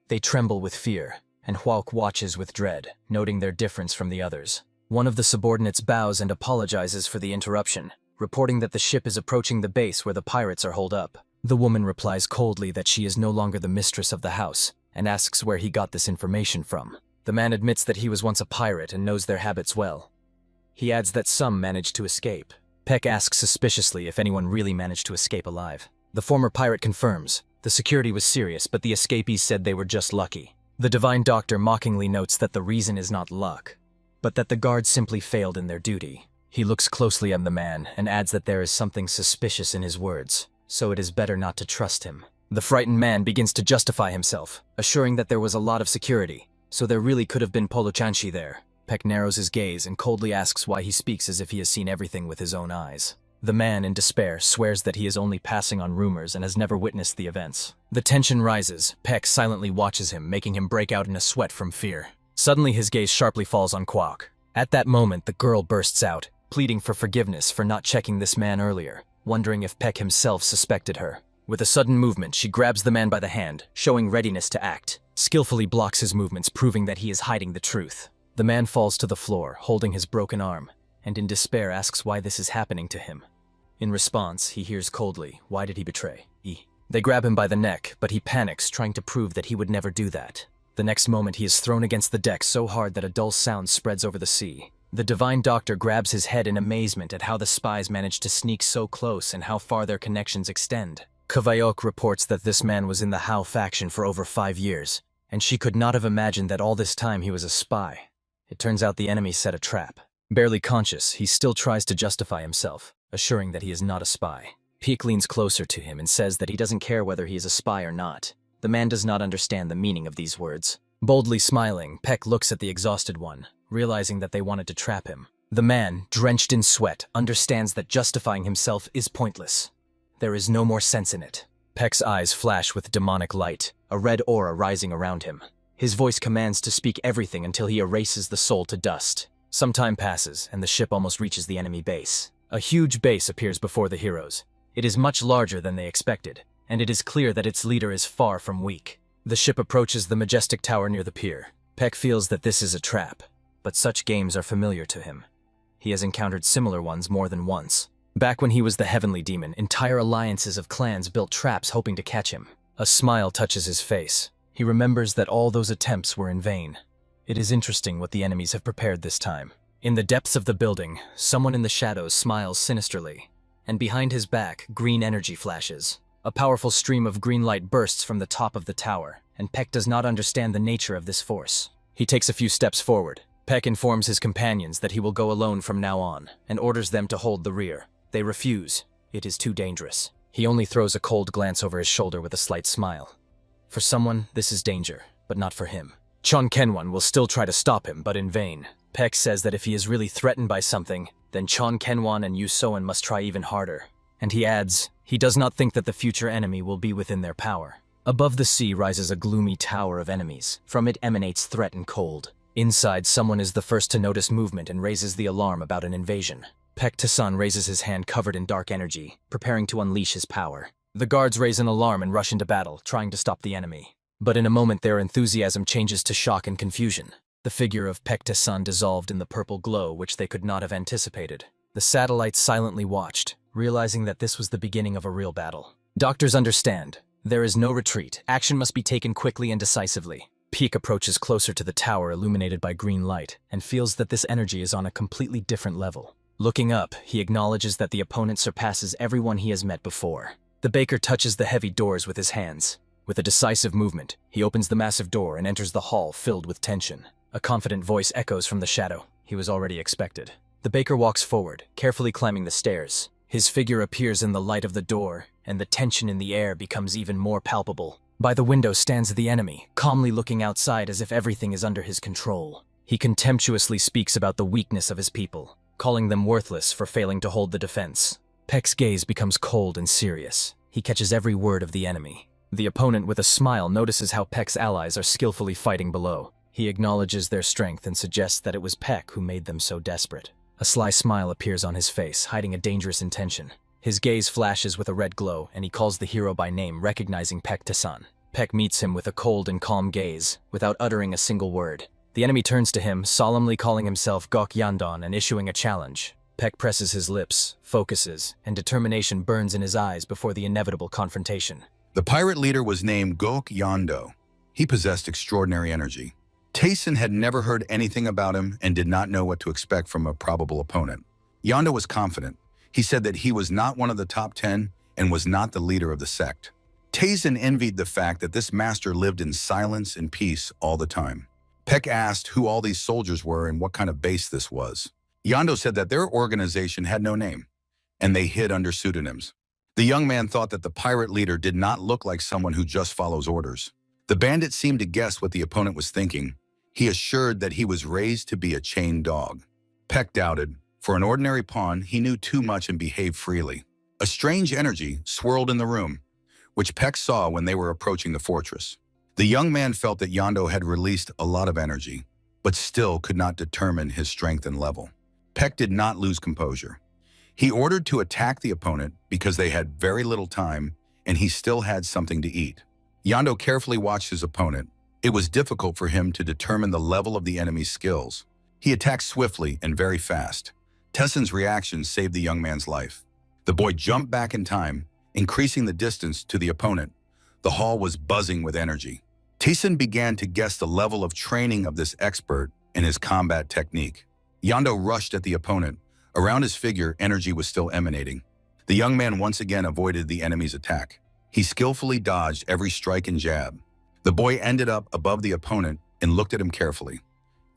They tremble with fear, and Hwaok watches with dread, noting their difference from the others. One of the subordinates bows and apologizes for the interruption, reporting that the ship is approaching the base where the pirates are holed up. The woman replies coldly that she is no longer the mistress of the house, and asks where he got this information from. The man admits that he was once a pirate and knows their habits well. He adds that some managed to escape. Peck asks suspiciously if anyone really managed to escape alive. The former pirate confirms. The security was serious, but the escapees said they were just lucky. The divine doctor mockingly notes that the reason is not luck, but that the guards simply failed in their duty. He looks closely at the man and adds that there is something suspicious in his words, so it is better not to trust him. The frightened man begins to justify himself, assuring that there was a lot of security, so there really could have been Polo Chanchi there. Peck narrows his gaze and coldly asks why he speaks as if he has seen everything with his own eyes. The man, in despair, swears that he is only passing on rumors and has never witnessed the events. The tension rises. Peck silently watches him, making him break out in a sweat from fear. Suddenly his gaze sharply falls on Hwaok. At that moment, the girl bursts out, pleading for forgiveness for not checking this man earlier, wondering if Peck himself suspected her. With a sudden movement, she grabs the man by the hand, showing readiness to act, skillfully blocks his movements, proving that he is hiding the truth. The man falls to the floor, holding his broken arm, and in despair asks why this is happening to him. In response, he hears coldly, "Why did he betray?" They grab him by the neck, but he panics, trying to prove that he would never do that. The next moment, he is thrown against the deck so hard that a dull sound spreads over the sea. The divine doctor grabs his head in amazement at how the spies managed to sneak so close and how far their connections extend. Kvaok reports that this man was in the Hao faction for over 5 years, and she could not have imagined that all this time he was a spy. It turns out the enemy set a trap. Barely conscious, he still tries to justify himself, assuring that he is not a spy. Peek leans closer to him and says that he doesn't care whether he is a spy or not. The man does not understand the meaning of these words. Boldly smiling, Peck looks at the exhausted one, realizing that they wanted to trap him. The man, drenched in sweat, understands that justifying himself is pointless. There is no more sense in it. Peck's eyes flash with demonic light, a red aura rising around him. His voice commands to speak everything until he erases the soul to dust. Some time passes, and the ship almost reaches the enemy base. A huge base appears before the heroes. It is much larger than they expected, and it is clear that its leader is far from weak. The ship approaches the majestic tower near the pier. Peck feels that this is a trap, but such games are familiar to him. He has encountered similar ones more than once. Back when he was the Heavenly Demon, entire alliances of clans built traps hoping to catch him. A smile touches his face. He remembers that all those attempts were in vain. It is interesting what the enemies have prepared this time. In the depths of the building, someone in the shadows smiles sinisterly, and behind his back, green energy flashes. A powerful stream of green light bursts from the top of the tower, and Peck does not understand the nature of this force. He takes a few steps forward. Peck informs his companions that he will go alone from now on, and orders them to hold the rear. They refuse. It is too dangerous. He only throws a cold glance over his shoulder with a slight smile. For someone, this is danger, but not for him. Chon Kenwan will still try to stop him, but in vain. Peck says that if he is really threatened by something, then Chon Kenwan and Yu Soan must try even harder. And he adds, he does not think that the future enemy will be within their power. Above the sea rises a gloomy tower of enemies. From it emanates threat and cold. Inside, someone is the first to notice movement and raises the alarm about an invasion. Peck Tasan raises his hand covered in dark energy, preparing to unleash his power. The guards raise an alarm and rush into battle, trying to stop the enemy. But in a moment their enthusiasm changes to shock and confusion. The figure of Peck Tasan dissolved in the purple glow which they could not have anticipated. The satellites silently watched, realizing that this was the beginning of a real battle. Doctors understand. There is no retreat. Action must be taken quickly and decisively. Peek approaches closer to the tower illuminated by green light, and feels that this energy is on a completely different level. Looking up, he acknowledges that the opponent surpasses everyone he has met before. The baker touches the heavy doors with his hands. With a decisive movement, he opens the massive door and enters the hall filled with tension. A confident voice echoes from the shadow. He was already expected. The baker walks forward, carefully climbing the stairs. His figure appears in the light of the door, and the tension in the air becomes even more palpable. By the window stands the enemy, calmly looking outside as if everything is under his control. He contemptuously speaks about the weakness of his people, calling them worthless for failing to hold the defense. Peck's gaze becomes cold and serious. He catches every word of the enemy. The opponent with a smile notices how Peck's allies are skillfully fighting below. He acknowledges their strength and suggests that it was Peck who made them so desperate. A sly smile appears on his face, hiding a dangerous intention. His gaze flashes with a red glow, and he calls the hero by name, recognizing Peck Tasan. Peck meets him with a cold and calm gaze, without uttering a single word. The enemy turns to him, solemnly calling himself Gok Yandon and issuing a challenge. Peck presses his lips, focuses, and determination burns in his eyes before the inevitable confrontation. The pirate leader was named Gok Yando. He possessed extraordinary energy. Tayson had never heard anything about him and did not know what to expect from a probable opponent. Yando was confident. He said that he was not one of the top 10 and was not the leader of the sect. Tayson envied the fact that this master lived in silence and peace all the time. Peck asked who all these soldiers were and what kind of base this was. Yando said that their organization had no name, and they hid under pseudonyms. The young man thought that the pirate leader did not look like someone who just follows orders. The bandit seemed to guess what the opponent was thinking. He assured that he was raised to be a chained dog. Peck doubted. For an ordinary pawn, he knew too much and behaved freely. A strange energy swirled in the room, which Peck saw when they were approaching the fortress. The young man felt that Yando had released a lot of energy, but still could not determine his strength and level. Peck did not lose composure. He ordered to attack the opponent because they had very little time and he still had something to eat. Yando carefully watched his opponent. It was difficult for him to determine the level of the enemy's skills. He attacked swiftly and very fast. Tesson's reaction saved the young man's life. The boy jumped back in time, increasing the distance to the opponent. The hall was buzzing with energy. Tesson began to guess the level of training of this expert and his combat technique. Yando rushed at the opponent. Around his figure, energy was still emanating. The young man once again avoided the enemy's attack. He skillfully dodged every strike and jab. The boy ended up above the opponent and looked at him carefully.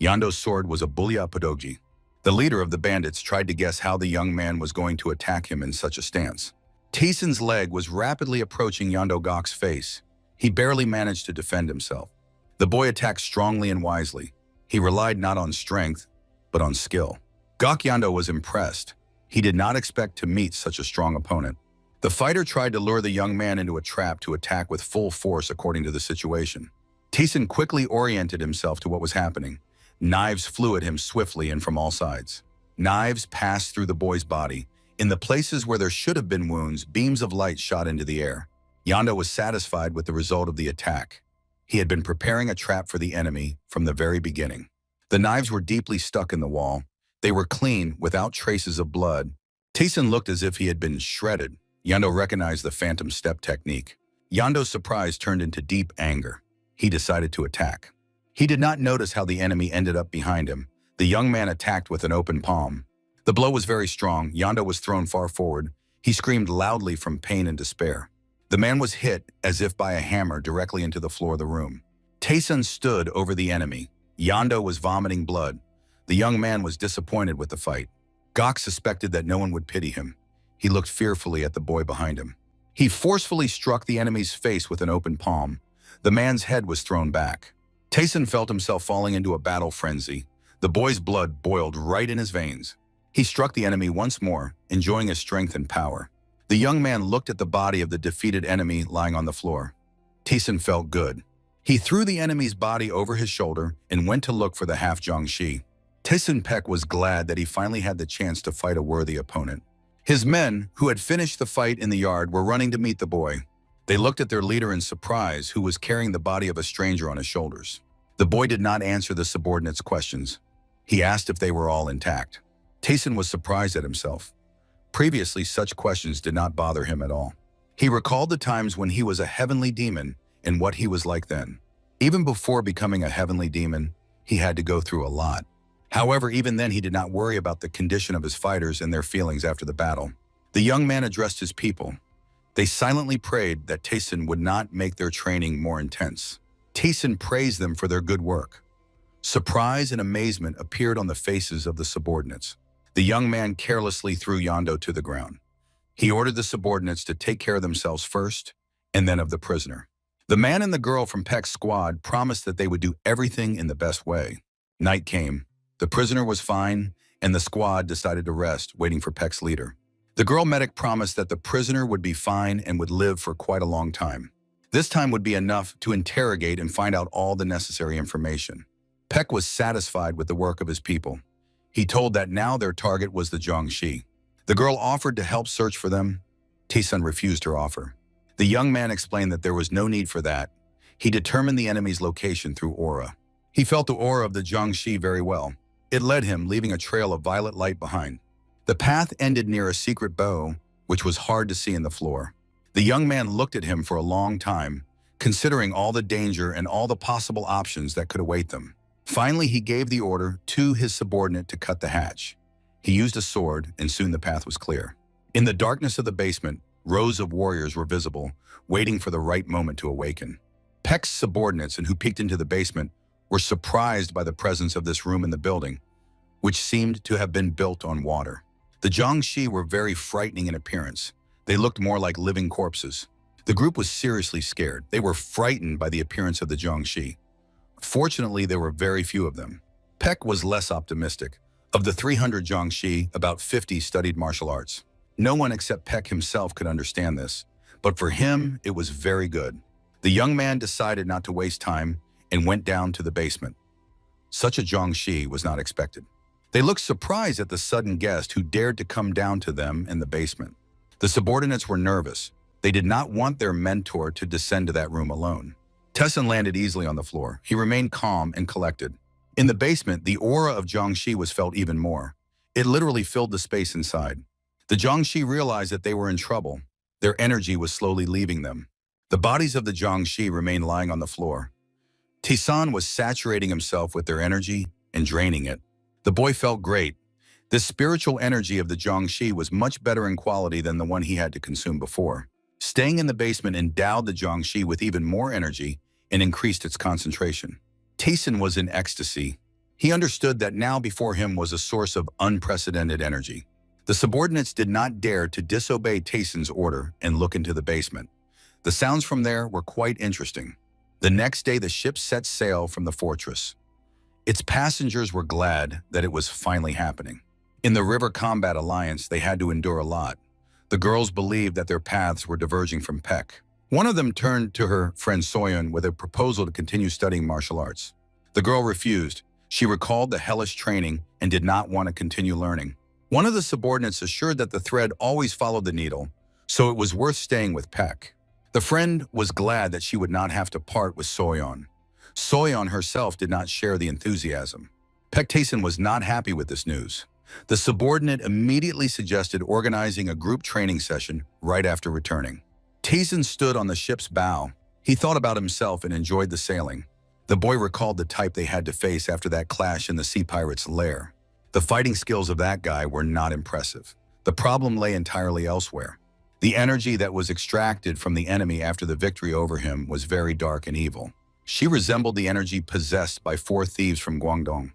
Yando's sword was a Bulya Podogji. The leader of the bandits tried to guess how the young man was going to attack him in such a stance. Taeson's leg was rapidly approaching Yando Gok's face. He barely managed to defend himself. The boy attacked strongly and wisely. He relied not on strength, but on skill. Gok Yando was impressed. He did not expect to meet such a strong opponent. The fighter tried to lure the young man into a trap to attack with full force according to the situation. Taeson quickly oriented himself to what was happening. Knives flew at him swiftly and from all sides. Knives passed through the boy's body. In the places where there should have been wounds, beams of light shot into the air. Yando was satisfied with the result of the attack. He had been preparing a trap for the enemy from the very beginning. The knives were deeply stuck in the wall. They were clean, without traces of blood. Taeson looked as if he had been shredded. Yando recognized the phantom step technique. Yando's surprise turned into deep anger. He decided to attack. He did not notice how the enemy ended up behind him. The young man attacked with an open palm. The blow was very strong. Yando was thrown far forward. He screamed loudly from pain and despair. The man was hit as if by a hammer directly into the floor of the room. Taeson stood over the enemy. Yando was vomiting blood. The young man was disappointed with the fight. Gok suspected that no one would pity him. He looked fearfully at the boy behind him. He forcefully struck the enemy's face with an open palm. The man's head was thrown back. Taeson felt himself falling into a battle frenzy. The boy's blood boiled right in his veins. He struck the enemy once more, enjoying his strength and power. The young man looked at the body of the defeated enemy lying on the floor. Taeson felt good. He threw the enemy's body over his shoulder and went to look for the half-Jiangshi. Taeson Peck was glad that he finally had the chance to fight a worthy opponent. His men, who had finished the fight in the yard, were running to meet the boy. They looked at their leader in surprise, who was carrying the body of a stranger on his shoulders. The boy did not answer the subordinates' questions. He asked if they were all intact. Taeson was surprised at himself. Previously, such questions did not bother him at all. He recalled the times when he was a heavenly demon and what he was like then. Even before becoming a heavenly demon, he had to go through a lot. However, even then he did not worry about the condition of his fighters and their feelings after the battle. The young man addressed his people. They silently prayed that Taeson would not make their training more intense. Taeson praised them for their good work. Surprise and amazement appeared on the faces of the subordinates. The young man carelessly threw Yando to the ground. He ordered the subordinates to take care of themselves first, and then of the prisoner. The man and the girl from Peck's squad promised that they would do everything in the best way. Night came. The prisoner was fine, and the squad decided to rest, waiting for Peck's leader. The girl medic promised that the prisoner would be fine and would live for quite a long time. This time would be enough to interrogate and find out all the necessary information. Peck was satisfied with the work of his people. He told that now their target was the Jiangshi. The girl offered to help search for them. Taeson refused her offer. The young man explained that there was no need for that. He determined the enemy's location through aura. He felt the aura of the Jiangshi very well. It led him, leaving a trail of violet light behind. The path ended near a secret bow, which was hard to see in the floor. The young man looked at him for a long time, considering all the danger and all the possible options that could await them. Finally, he gave the order to his subordinate to cut the hatch. He used a sword, and soon the path was clear. In the darkness of the basement, rows of warriors were visible, waiting for the right moment to awaken. Peck's subordinates, and who peeked into the basement, were surprised by the presence of this room in the building, which seemed to have been built on water. The Jiangshi were very frightening in appearance. They looked more like living corpses. The group was seriously scared. They were frightened by the appearance of the Jiangshi. Fortunately, there were very few of them. Peck was less optimistic. Of the 300 Jiangshi, about 50 studied martial arts. No one except Peck himself could understand this, but for him, it was very good. The young man decided not to waste time and went down to the basement. Such a Jiangshi was not expected. They looked surprised at the sudden guest who dared to come down to them in the basement. The subordinates were nervous. They did not want their mentor to descend to that room alone. Taeson landed easily on the floor. He remained calm and collected. In the basement, the aura of Jiangshi was felt even more. It literally filled the space inside. The Jiangshi realized that they were in trouble. Their energy was slowly leaving them. The bodies of the Jiangshi remained lying on the floor. Taeson was saturating himself with their energy and draining it. The boy felt great. This spiritual energy of the Jiangshi was much better in quality than the one he had to consume before. Staying in the basement endowed the Jiangshi with even more energy and increased its concentration. Taeson was in ecstasy. He understood that now before him was a source of unprecedented energy. The subordinates did not dare to disobey Tayson's order and look into the basement. The sounds from there were quite interesting. The next day, the ship set sail from the fortress. Its passengers were glad that it was finally happening. In the River Combat Alliance, they had to endure a lot. The girls believed that their paths were diverging from Peck. One of them turned to her friend Soyeon with a proposal to continue studying martial arts. The girl refused. She recalled the hellish training and did not want to continue learning. One of the subordinates assured that the thread always followed the needle, so it was worth staying with Peck. The friend was glad that she would not have to part with Soyeon. Soyeon herself did not share the enthusiasm. Peck Tayson was not happy with this news. The subordinate immediately suggested organizing a group training session right after returning. Tayson stood on the ship's bow. He thought about himself and enjoyed the sailing. The boy recalled the type they had to face after that clash in the sea pirate's lair. The fighting skills of that guy were not impressive. The problem lay entirely elsewhere. The energy that was extracted from the enemy after the victory over him was very dark and evil. She resembled the energy possessed by 4 thieves from Guangdong,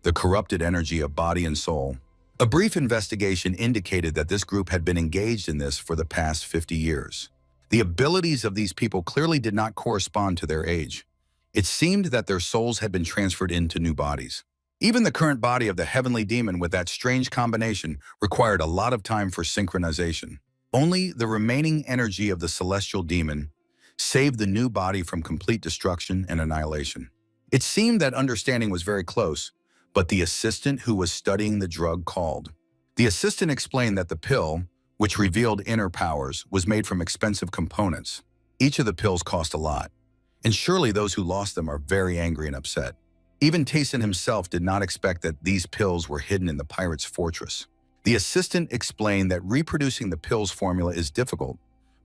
the corrupted energy of body and soul. A brief investigation indicated that this group had been engaged in this for the past 50 years. The abilities of these people clearly did not correspond to their age. It seemed that their souls had been transferred into new bodies. Even the current body of the heavenly demon with that strange combination required a lot of time for synchronization. Only the remaining energy of the celestial demon saved the new body from complete destruction and annihilation. It seemed that understanding was very close, but the assistant who was studying the drug called. The assistant explained that the pill, which revealed inner powers, was made from expensive components. Each of the pills cost a lot, and surely those who lost them are very angry and upset. Even Tayson himself did not expect that these pills were hidden in the pirate's fortress. The assistant explained that reproducing the pill's formula is difficult,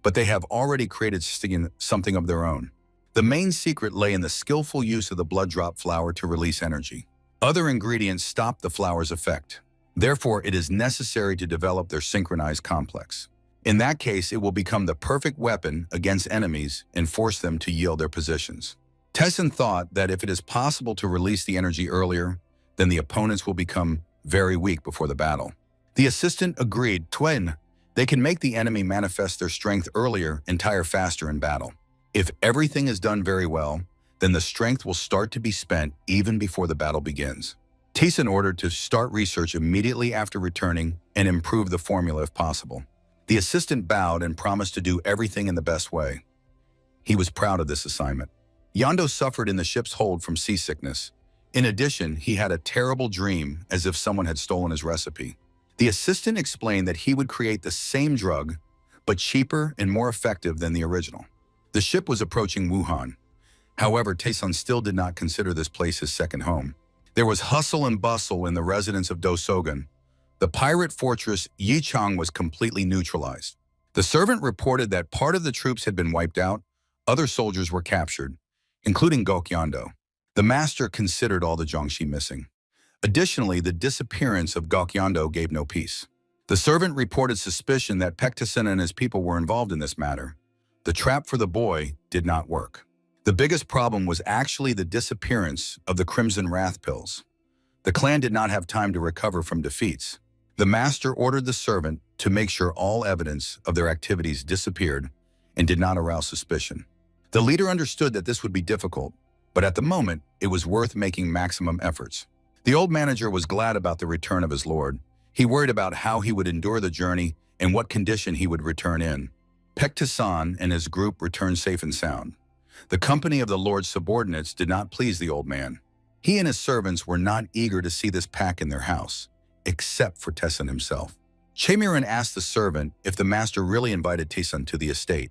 but they have already created something of their own. The main secret lay in the skillful use of the blood drop flower to release energy. Other ingredients stop the flower's effect. Therefore, it is necessary to develop their synchronized complex. In that case, it will become the perfect weapon against enemies and force them to yield their positions. Tayson thought that if it is possible to release the energy earlier, then the opponents will become very weak before the battle. The assistant agreed. Twin, they can make the enemy manifest their strength earlier and tire faster in battle. If everything is done very well, then the strength will start to be spent even before the battle begins. Tayson ordered to start research immediately after returning and improve the formula if possible. The assistant bowed and promised to do everything in the best way. He was proud of this assignment. Yando suffered in the ship's hold from seasickness. In addition, he had a terrible dream as if someone had stolen his recipe. The assistant explained that he would create the same drug, but cheaper and more effective than the original. The ship was approaching Wuhan. However, Tayson still did not consider this place his second home. There was hustle and bustle in the residence of Do-Sogun. The pirate fortress Yichang was completely neutralized. The servant reported that part of the troops had been wiped out, other soldiers were captured, including Gok Yando. The master considered all the Jiangxi missing. Additionally, the disappearance of Gok Yando gave no peace. The servant reported suspicion that Peck Tayson and his people were involved in this matter. The trap for the boy did not work. The biggest problem was actually the disappearance of the Crimson Wrath pills. The clan did not have time to recover from defeats. The master ordered the servant to make sure all evidence of their activities disappeared and did not arouse suspicion. The leader understood that this would be difficult, but at the moment, it was worth making maximum efforts. The old manager was glad about the return of his lord. He worried about how he would endure the journey and what condition he would return in. Peck Tayson and his group returned safe and sound. The company of the Lord's subordinates did not please the old man. He and his servants were not eager to see this pack in their house, except for Tayson himself. Chemirin asked the servant if the master really invited Tayson to the estate.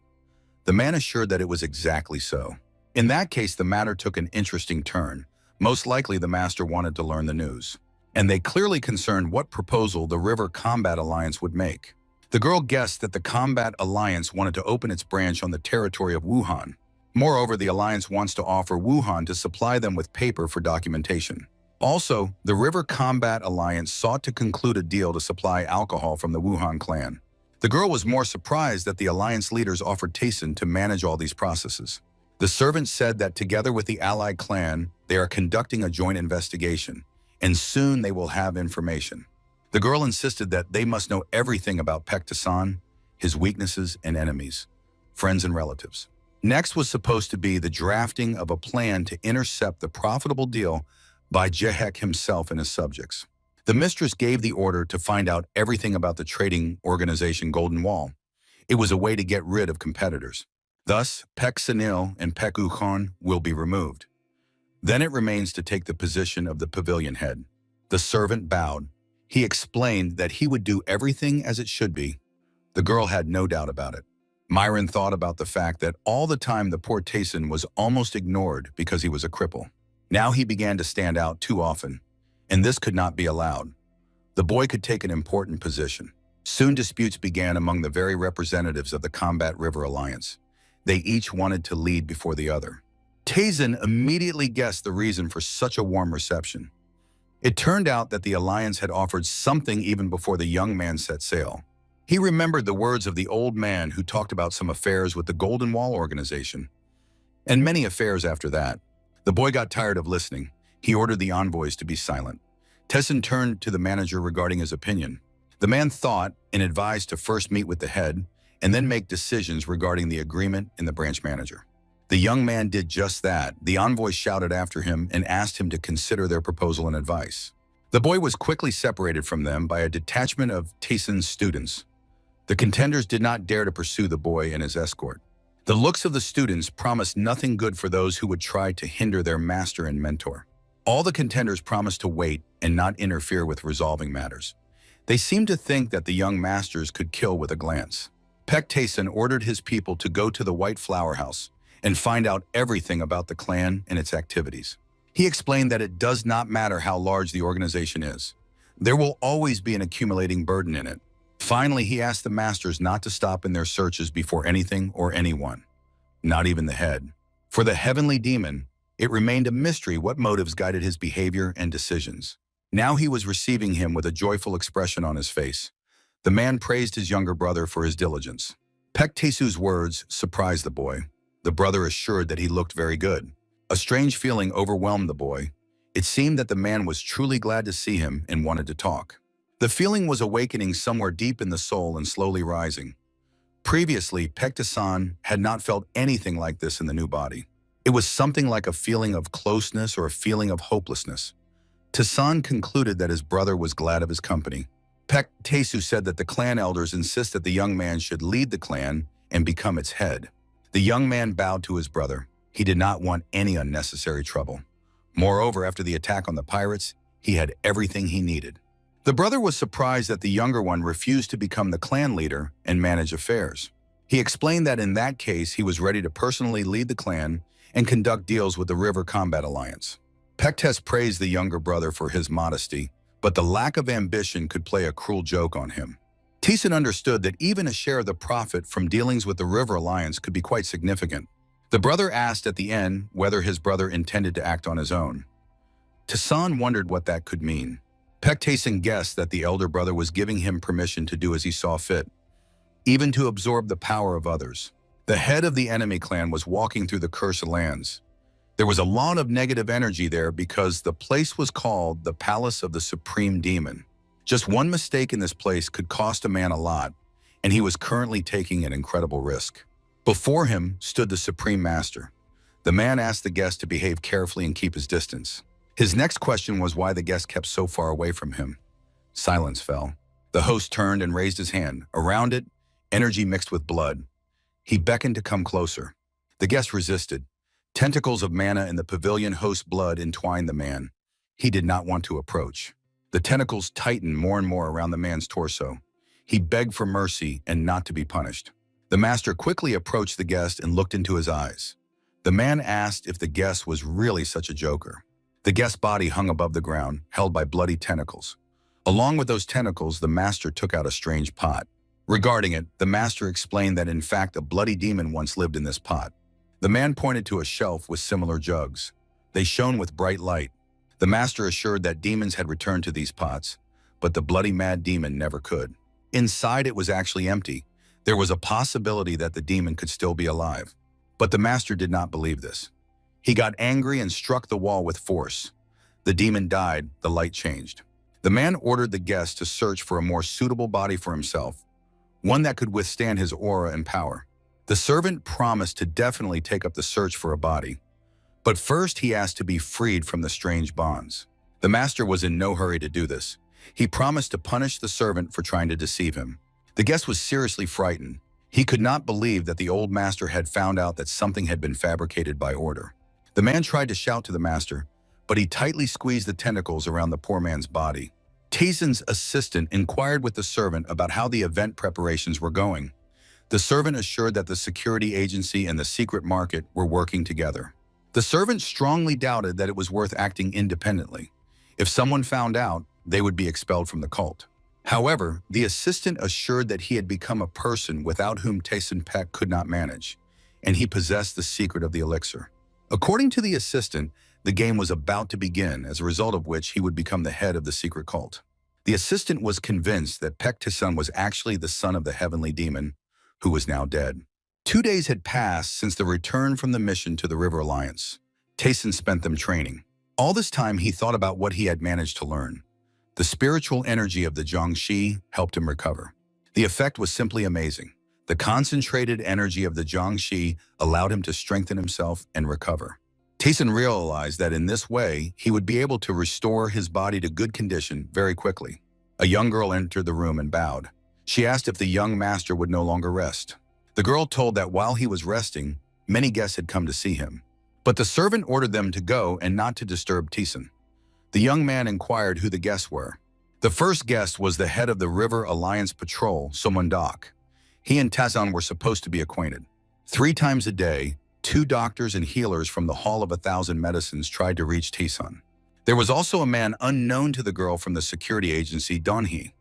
The man assured that it was exactly so. In that case, the matter took an interesting turn. Most likely, the master wanted to learn the news. And they clearly concerned what proposal the River Combat Alliance would make. The girl guessed that the Combat Alliance wanted to open its branch on the territory of Wuhan. Moreover, the alliance wants to offer Wuhan to supply them with paper for documentation. Also, the River Combat Alliance sought to conclude a deal to supply alcohol from the Wuhan clan. The girl was more surprised that the alliance leaders offered Tayson to manage all these processes. The servant said that together with the allied clan, they are conducting a joint investigation, and soon they will have information. The girl insisted that they must know everything about Pektasan, his weaknesses and enemies, friends and relatives. Next was supposed to be the drafting of a plan to intercept the profitable deal by Jehek himself and his subjects. The mistress gave the order to find out everything about the trading organization Golden Wall. It was a way to get rid of competitors. Thus, Pek Sanil and Pek Ukon will be removed. Then it remains to take the position of the pavilion head. The servant bowed. He explained that he would do everything as it should be. The girl had no doubt about it. Myron thought about the fact that all the time the poor Tayson was almost ignored because he was a cripple. Now he began to stand out too often, and this could not be allowed. The boy could take an important position. Soon disputes began among the very representatives of the Combat River Alliance. They each wanted to lead before the other. Tayson immediately guessed the reason for such a warm reception. It turned out that the Alliance had offered something even before the young man set sail. He remembered the words of the old man who talked about some affairs with the Golden Wall organization, and many affairs after that. The boy got tired of listening. He ordered the envoys to be silent. Tessin turned to the manager regarding his opinion. The man thought and advised to first meet with the head and then make decisions regarding the agreement and the branch manager. The young man did just that. The envoy shouted after him and asked him to consider their proposal and advice. The boy was quickly separated from them by a detachment of Tayson's students. The contenders did not dare to pursue the boy and his escort. The looks of the students promised nothing good for those who would try to hinder their master and mentor. All the contenders promised to wait and not interfere with resolving matters. They seemed to think that the young masters could kill with a glance. Pek Tayson ordered his people to go to the White Flower House and find out everything about the clan and its activities. He explained that it does not matter how large the organization is. There will always be an accumulating burden in it. Finally, he asked the masters not to stop in their searches before anything or anyone, not even the head. For the heavenly demon, it remained a mystery what motives guided his behavior and decisions. Now he was receiving him with a joyful expression on his face. The man praised his younger brother for his diligence. Pek Tesu's words surprised the boy. The brother assured that he looked very good. A strange feeling overwhelmed the boy. It seemed that the man was truly glad to see him and wanted to talk. The feeling was awakening somewhere deep in the soul and slowly rising. Previously, Pekta-san had not felt anything like this in the new body. It was something like a feeling of closeness or a feeling of hopelessness. Tasan concluded that his brother was glad of his company. Pek Tesu said that the clan elders insist that the young man should lead the clan and become its head. The young man bowed to his brother. He did not want any unnecessary trouble. Moreover, after the attack on the pirates, he had everything he needed. The brother was surprised that the younger one refused to become the clan leader and manage affairs. He explained that in that case, he was ready to personally lead the clan and conduct deals with the River Combat Alliance. Pektes praised the younger brother for his modesty, but the lack of ambition could play a cruel joke on him. Tison understood that even a share of the profit from dealings with the River Alliance could be quite significant. The brother asked at the end whether his brother intended to act on his own. Tasan wondered what that could mean. Pek Tayson guessed that the elder brother was giving him permission to do as he saw fit, even to absorb the power of others. The head of the enemy clan was walking through the cursed lands. There was a lot of negative energy there because the place was called the Palace of the Supreme Demon. Just one mistake in this place could cost a man a lot, and he was currently taking an incredible risk. Before him stood the Supreme Master. The man asked the guest to behave carefully and keep his distance. His next question was why the guest kept so far away from him. Silence fell. The host turned and raised his hand. Around it, energy mixed with blood. He beckoned to come closer. The guest resisted. Tentacles of mana in the pavilion host's blood entwined the man. He did not want to approach. The tentacles tightened more and more around the man's torso. He begged for mercy and not to be punished. The master quickly approached the guest and looked into his eyes. The man asked if the guest was really such a joker. The guest's body hung above the ground, held by bloody tentacles. Along with those tentacles, the master took out a strange pot. Regarding it, the master explained that in fact a bloody demon once lived in this pot. The man pointed to a shelf with similar jugs. They shone with bright light. The master assured that demons had returned to these pots, but the bloody mad demon never could. Inside it was actually empty. There was a possibility that the demon could still be alive. But the master did not believe this. He got angry and struck the wall with force. The demon died, the light changed. The man ordered the guest to search for a more suitable body for himself, one that could withstand his aura and power. The servant promised to definitely take up the search for a body, but first he asked to be freed from the strange bonds. The master was in no hurry to do this. He promised to punish the servant for trying to deceive him. The guest was seriously frightened. He could not believe that the old master had found out that something had been fabricated by order. The man tried to shout to the master, but he tightly squeezed the tentacles around the poor man's body. Tayson's assistant inquired with the servant about how the event preparations were going. The servant assured that the security agency and the secret market were working together. The servant strongly doubted that it was worth acting independently. If someone found out, they would be expelled from the cult. However, the assistant assured that he had become a person without whom Tayson Peck could not manage, and he possessed the secret of the elixir. According to the assistant, the game was about to begin, as a result of which he would become the head of the secret cult. The assistant was convinced that Peck Tayson was actually the son of the heavenly demon, who was now dead. 2 days had passed since the return from the mission to the River Alliance. Tayson spent them training. All this time he thought about what he had managed to learn. The spiritual energy of the Jiangxi helped him recover. The effect was simply amazing. The concentrated energy of the Jiangxi allowed him to strengthen himself and recover. Tayson realized that in this way, he would be able to restore his body to good condition very quickly. A young girl entered the room and bowed. She asked if the young master would no longer rest. The girl told that while he was resting, many guests had come to see him. But the servant ordered them to go and not to disturb Tayson. The young man inquired who the guests were. The first guest was the head of the River Alliance Patrol, Somondok. He and Tayson were supposed to be acquainted. 3 times a day, 2 doctors and healers from the Hall of 1,000 Medicines tried to reach Tayson. There was also a man unknown to the girl from the security agency, Donhee.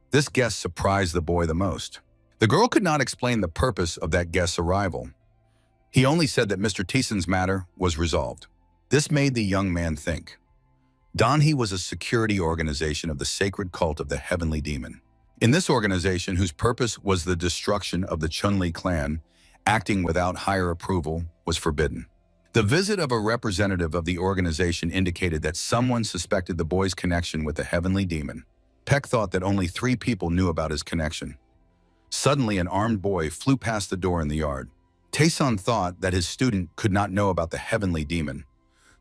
This guest surprised the boy the most. The girl could not explain the purpose of that guest's arrival. He only said that Mr. Tayson's matter was resolved. This made the young man think. Donhee was a security organization of the sacred cult of the heavenly demon. In this organization, whose purpose was the destruction of the Chunli clan, acting without higher approval was forbidden. The visit of a representative of the organization indicated that someone suspected the boy's connection with the heavenly demon. Peck thought that only 3 people knew about his connection. Suddenly, an armed boy flew past the door in the yard. Tayson thought that his student could not know about the heavenly demon.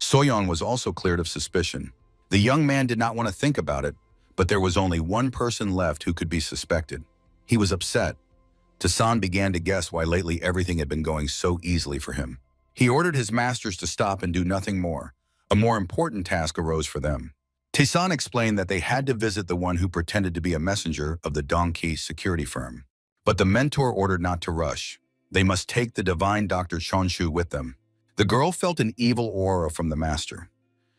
Soyeon was also cleared of suspicion. The young man did not want to think about it, but there was only one person left who could be suspected. He was upset. Tayson began to guess why lately everything had been going so easily for him. He ordered his masters to stop and do nothing more. A more important task arose for them. Tayson explained that they had to visit the one who pretended to be a messenger of the Donkey security firm. But the mentor ordered not to rush. They must take the divine Dr. Chonshu with them. The girl felt an evil aura from the master.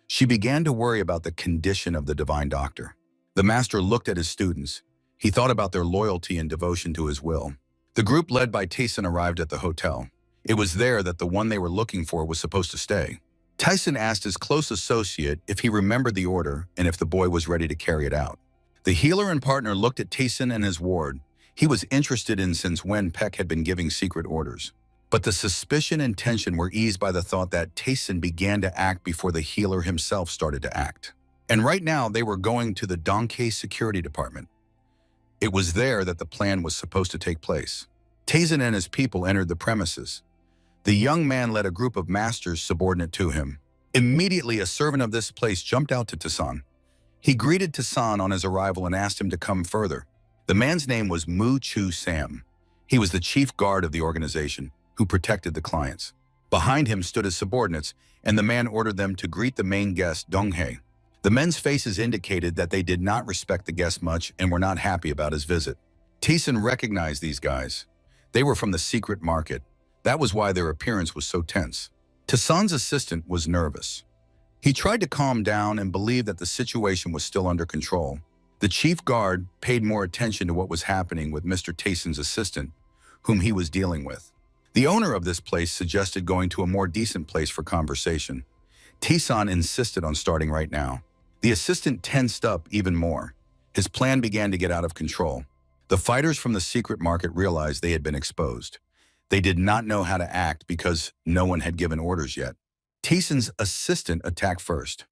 She began to worry about the condition of the divine doctor. The master looked at his students. He thought about their loyalty and devotion to his will. The group led by Tayson arrived at the hotel. It was there that the one they were looking for was supposed to stay. Tayson asked his close associate if he remembered the order and if the boy was ready to carry it out. The healer and partner looked at Tayson and his ward. He was interested in since when Peck had been giving secret orders. But the suspicion and tension were eased by the thought that Tayson began to act before the healer himself started to act. And right now they were going to the Donkey security department. It was there that the plan was supposed to take place. Tayson and his people entered the premises. The young man led a group of masters subordinate to him. Immediately, a servant of this place jumped out to Tayson. He greeted Tayson on his arrival and asked him to come further. The man's name was Mu Chu Sam. He was the chief guard of the organization, who protected the clients. Behind him stood his subordinates, and the man ordered them to greet the main guest, Donghae. The men's faces indicated that they did not respect the guest much and were not happy about his visit. Tayson recognized these guys. They were from the secret market. That was why their appearance was so tense. Tayson's assistant was nervous. He tried to calm down and believed that the situation was still under control. The chief guard paid more attention to what was happening with Mr. Tayson's assistant, whom he was dealing with. The owner of this place suggested going to a more decent place for conversation. Tayson insisted on starting right now. The assistant tensed up even more. His plan began to get out of control. The fighters from the secret market realized they had been exposed. They did not know how to act because no one had given orders yet. Tayson's assistant attacked first.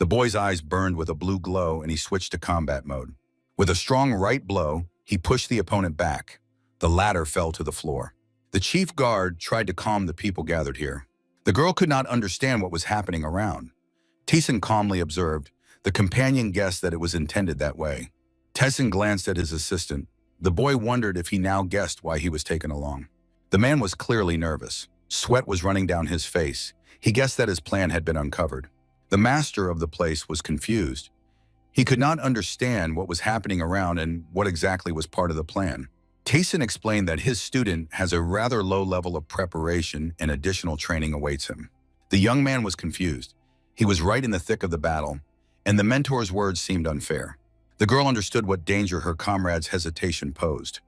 The boy's eyes burned with a blue glow and he switched to combat mode. With a strong right blow, he pushed the opponent back. The latter fell to the floor. The chief guard tried to calm the people gathered here. The girl could not understand what was happening around. Tessin calmly observed. The companion guessed that it was intended that way. Tessin glanced at his assistant. The boy wondered if he now guessed why he was taken along. The man was clearly nervous. Sweat was running down his face. He guessed that his plan had been uncovered. The master of the place was confused. He could not understand what was happening around and what exactly was part of the plan. Tessin explained that his student has a rather low level of preparation and additional training awaits him. The young man was confused. He was right in the thick of the battle, and the mentor's words seemed unfair. The girl understood what danger her comrade's hesitation posed.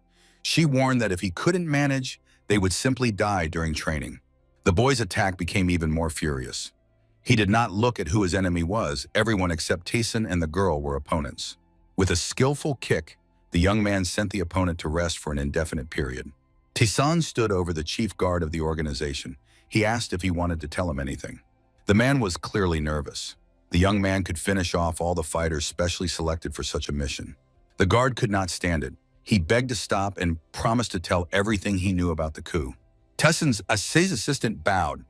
She warned that if he couldn't manage, they would simply die during training. The boy's attack became even more furious. He did not look at who his enemy was. Everyone except Tessin and the girl were opponents. With a skillful kick, the young man sent the opponent to rest for an indefinite period. Tessin stood over the chief guard of the organization. He asked if he wanted to tell him anything. The man was clearly nervous. The young man could finish off all the fighters specially selected for such a mission. The guard could not stand it. He begged to stop and promised to tell everything he knew about the coup. Tessin's assistant bowed.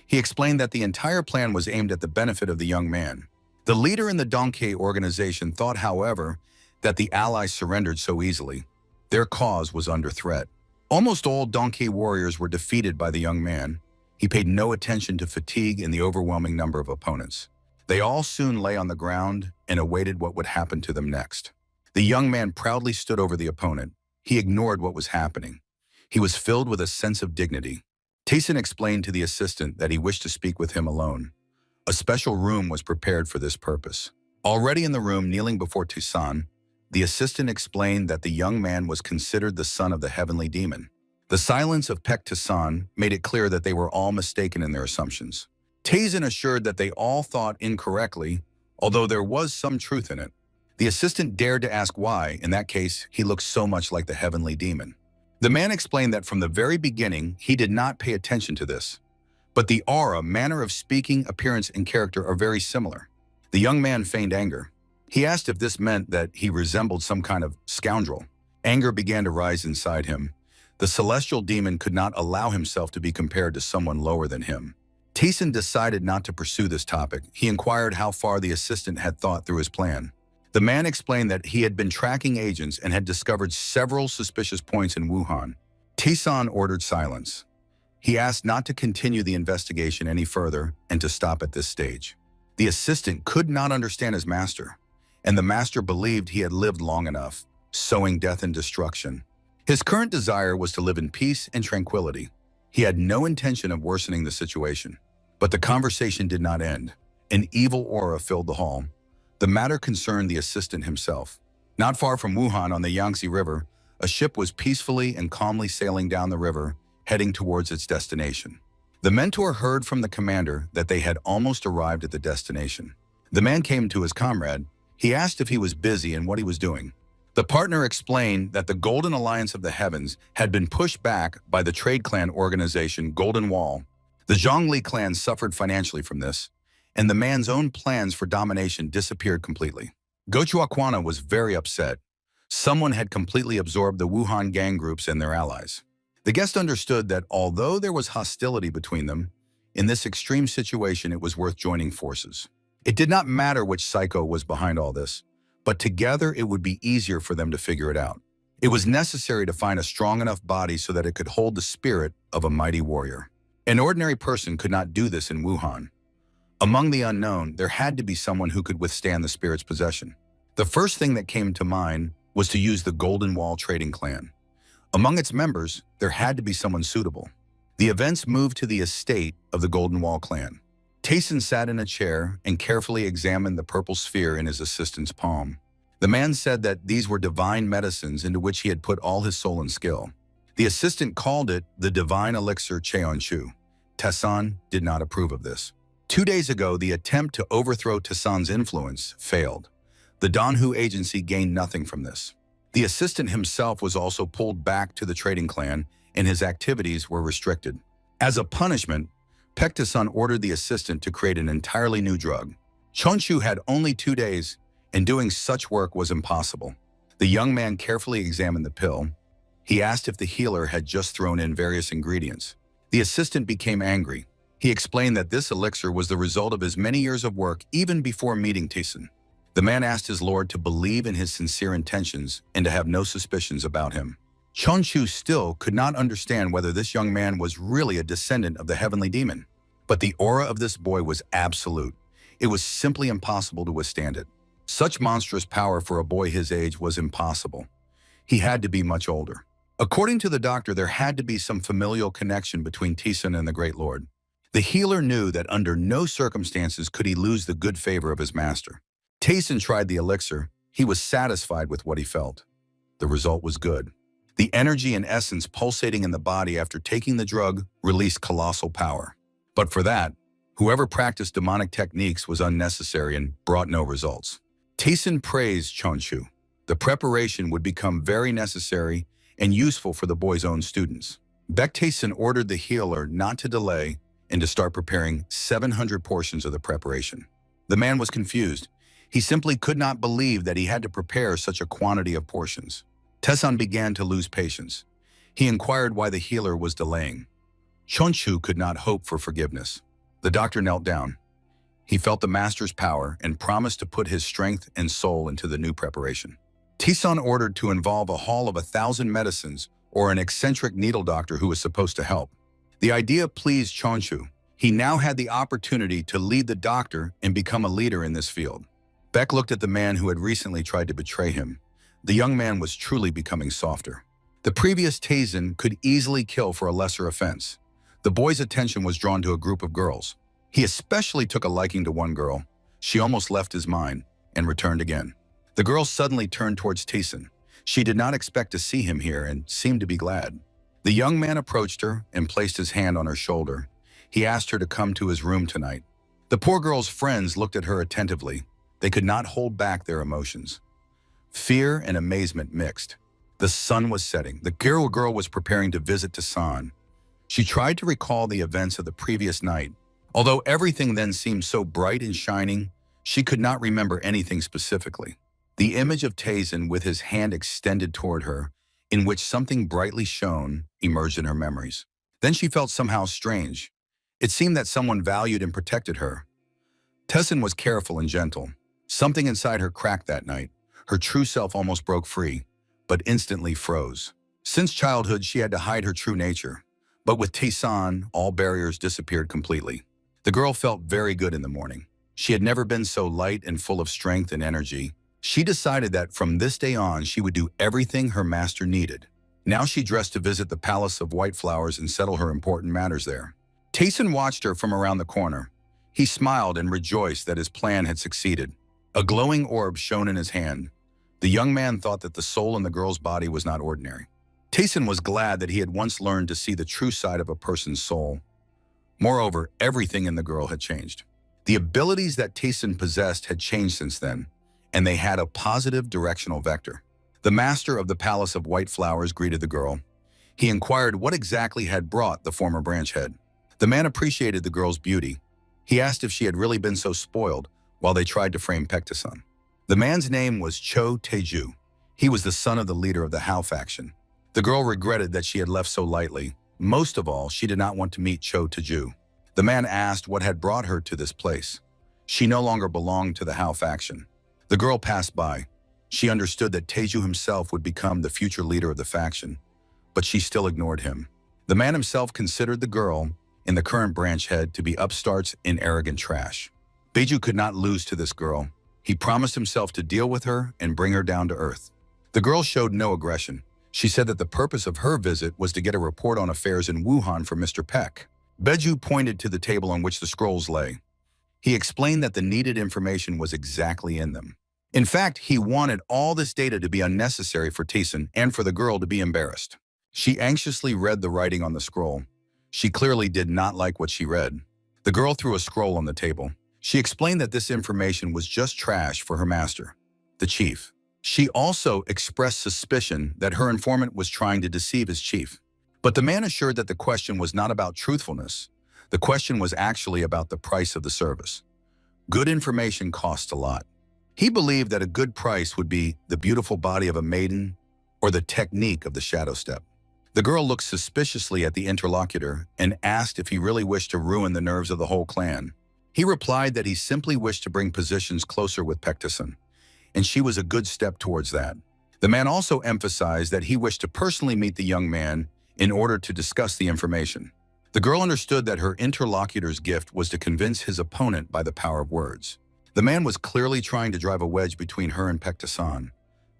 He explained that the entire plan was aimed at the benefit of the young man. The leader in the Donkey organization thought, however, that the allies surrendered so easily. Their cause was under threat. Almost all Donkey warriors were defeated by the young man. He paid no attention to fatigue and the overwhelming number of opponents. They all soon lay on the ground and awaited what would happen to them next. The young man proudly stood over the opponent. He ignored what was happening. He was filled with a sense of dignity. Tessin explained to the assistant that he wished to speak with him alone. A special room was prepared for this purpose. Already in the room, kneeling before Tessin, the assistant explained that the young man was considered the son of the heavenly demon. The silence of Tessin made it clear that they were all mistaken in their assumptions. Tessin assured that they all thought incorrectly, although there was some truth in it. The assistant dared to ask why, in that case, he looked so much like the heavenly demon. The man explained that from the very beginning, he did not pay attention to this. But the aura, manner of speaking, appearance, and character are very similar. The young man feigned anger. He asked if this meant that he resembled some kind of scoundrel. Anger began to rise inside him. The celestial demon could not allow himself to be compared to someone lower than him. Tessin decided not to pursue this topic. He inquired how far the assistant had thought through his plan. The man explained that he had been tracking agents and had discovered several suspicious points in Wuhan. Tessin ordered silence. He asked not to continue the investigation any further and to stop at this stage. The assistant could not understand his master, and the master believed he had lived long enough, sowing death and destruction. His current desire was to live in peace and tranquility. He had no intention of worsening the situation. But the conversation did not end. An evil aura filled the hall. The matter concerned the assistant himself. Not far from Wuhan on the Yangtze River, a ship was peacefully and calmly sailing down the river, heading towards its destination. The mentor heard from the commander that they had almost arrived at the destination. The man came to his comrade. He asked if he was busy and what he was doing. The partner explained that the Golden Alliance of the Heavens had been pushed back by the trade clan organization Golden Wall. The Zhongli clan suffered financially from this, and the man's own plans for domination disappeared completely. Gochuakwana was very upset. Someone had completely absorbed the Wuhan gang groups and their allies. The guest understood that although there was hostility between them, in this extreme situation it was worth joining forces. It did not matter which psycho was behind all this, but together it would be easier for them to figure it out. It was necessary to find a strong enough body so that it could hold the spirit of a mighty warrior. An ordinary person could not do this in Wuhan. Among the unknown, there had to be someone who could withstand the spirit's possession. The first thing that came to mind was to use the Golden Wall trading clan. Among its members, there had to be someone suitable. The events moved to the estate of the Golden Wall clan. Tessin sat in a chair and carefully examined the purple sphere in his assistant's palm. The man said that these were divine medicines into which he had put all his soul and skill. The assistant called it the divine elixir Cheonchu. Tessin did not approve of this. 2 days ago, the attempt to overthrow Tessin's influence failed. The Danhu agency gained nothing from this. The assistant himself was also pulled back to the trading clan, and his activities were restricted. As a punishment, Tessin ordered the assistant to create an entirely new drug. Chonshu had only 2 days, and doing such work was impossible. The young man carefully examined the pill. He asked if the healer had just thrown in various ingredients. The assistant became angry. He explained that this elixir was the result of his many years of work even before meeting Taesun. The man asked his lord to believe in his sincere intentions and to have no suspicions about him. Chonshu still could not understand whether this young man was really a descendant of the heavenly demon. But the aura of this boy was absolute. It was simply impossible to withstand it. Such monstrous power for a boy his age was impossible. He had to be much older. According to the doctor, there had to be some familial connection between Taesun and the Great Lord. The healer knew that under no circumstances could he lose the good favor of his master. Taesun tried the elixir. He was satisfied with what he felt. The result was good. The energy and essence pulsating in the body after taking the drug released colossal power. But for that, whoever practiced demonic techniques was unnecessary and brought no results. Taesun praised Chonshu. The preparation would become very necessary and useful for the boy's own students. Taesun ordered the healer not to delay and to start preparing 700 portions of the preparation. The man was confused. He simply could not believe that he had to prepare such a quantity of portions. Taesun began to lose patience. He inquired why the healer was delaying. Chonshu could not hope for forgiveness. The doctor knelt down. He felt the master's power and promised to put his strength and soul into the new preparation. Taesun ordered to involve a hall of 1,000 medicines or an eccentric needle doctor who was supposed to help. The idea pleased Chonshu. He now had the opportunity to lead the doctor and become a leader in this field. Beck looked at the man who had recently tried to betray him. The young man was truly becoming softer. The previous Taesun could easily kill for a lesser offense. The boy's attention was drawn to a group of girls. He especially took a liking to one girl. She almost left his mind and returned again. The girl suddenly turned towards Taesun. She did not expect to see him here and seemed to be glad. The young man approached her and placed his hand on her shoulder. He asked her to come to his room tonight. The poor girl's friends looked at her attentively. They could not hold back their emotions. Fear and amazement mixed. The sun was setting. The girl was preparing to visit Taesun. She tried to recall the events of the previous night. Although everything then seemed so bright and shining, she could not remember anything specifically. The image of Taesun with his hand extended toward her, in which something brightly shone, emerged in her memories. Then she felt somehow strange. It seemed that someone valued and protected her. Taesun was careful and gentle. Something inside her cracked that night. Her true self almost broke free, but instantly froze. Since childhood, she had to hide her true nature. But with Taesun, all barriers disappeared completely. The girl felt very good in the morning. She had never been so light and full of strength and energy. She decided that from this day on, she would do everything her master needed. Now she dressed to visit the Palace of White Flowers and settle her important matters there. Taesun watched her from around the corner. He smiled and rejoiced that his plan had succeeded. A glowing orb shone in his hand. The young man thought that the soul in the girl's body was not ordinary. Taesun was glad that he had once learned to see the true side of a person's soul. Moreover, everything in the girl had changed. The abilities that Taesun possessed had changed since then, and they had a positive directional vector. The master of the Palace of White Flowers greeted the girl. He inquired what exactly had brought the former branch head. The man appreciated the girl's beauty. He asked if she had really been so spoiled while they tried to frame Taesun. The man's name was Cho Taeju. He was the son of the leader of the Hao faction. The girl regretted that she had left so lightly. Most of all, she did not want to meet Cho Taeju. The man asked what had brought her to this place. She no longer belonged to the Hao faction. The girl passed by. She understood that Taeju himself would become the future leader of the faction, but she still ignored him. The man himself considered the girl and the current branch head to be upstarts and arrogant trash. Taeju could not lose to this girl. He promised himself to deal with her and bring her down to earth. The girl showed no aggression. She said that the purpose of her visit was to get a report on affairs in Wuhan for Mr. Peck. Taeju pointed to the table on which the scrolls lay. He explained that the needed information was exactly in them. In fact, he wanted all this data to be unnecessary for Taesun and for the girl to be embarrassed. She anxiously read the writing on the scroll. She clearly did not like what she read. The girl threw a scroll on the table. She explained that this information was just trash for her master, the chief. She also expressed suspicion that her informant was trying to deceive his chief. But the man assured that the question was not about truthfulness. The question was actually about the price of the service. Good information costs a lot. He believed that a good price would be the beautiful body of a maiden or the technique of the shadow step. The girl looked suspiciously at the interlocutor and asked if he really wished to ruin the nerves of the whole clan. He replied that he simply wished to bring positions closer with Pektason, and she was a good step towards that. The man also emphasized that he wished to personally meet the young man in order to discuss the information. The girl understood that her interlocutor's gift was to convince his opponent by the power of words. The man was clearly trying to drive a wedge between her and Pektason.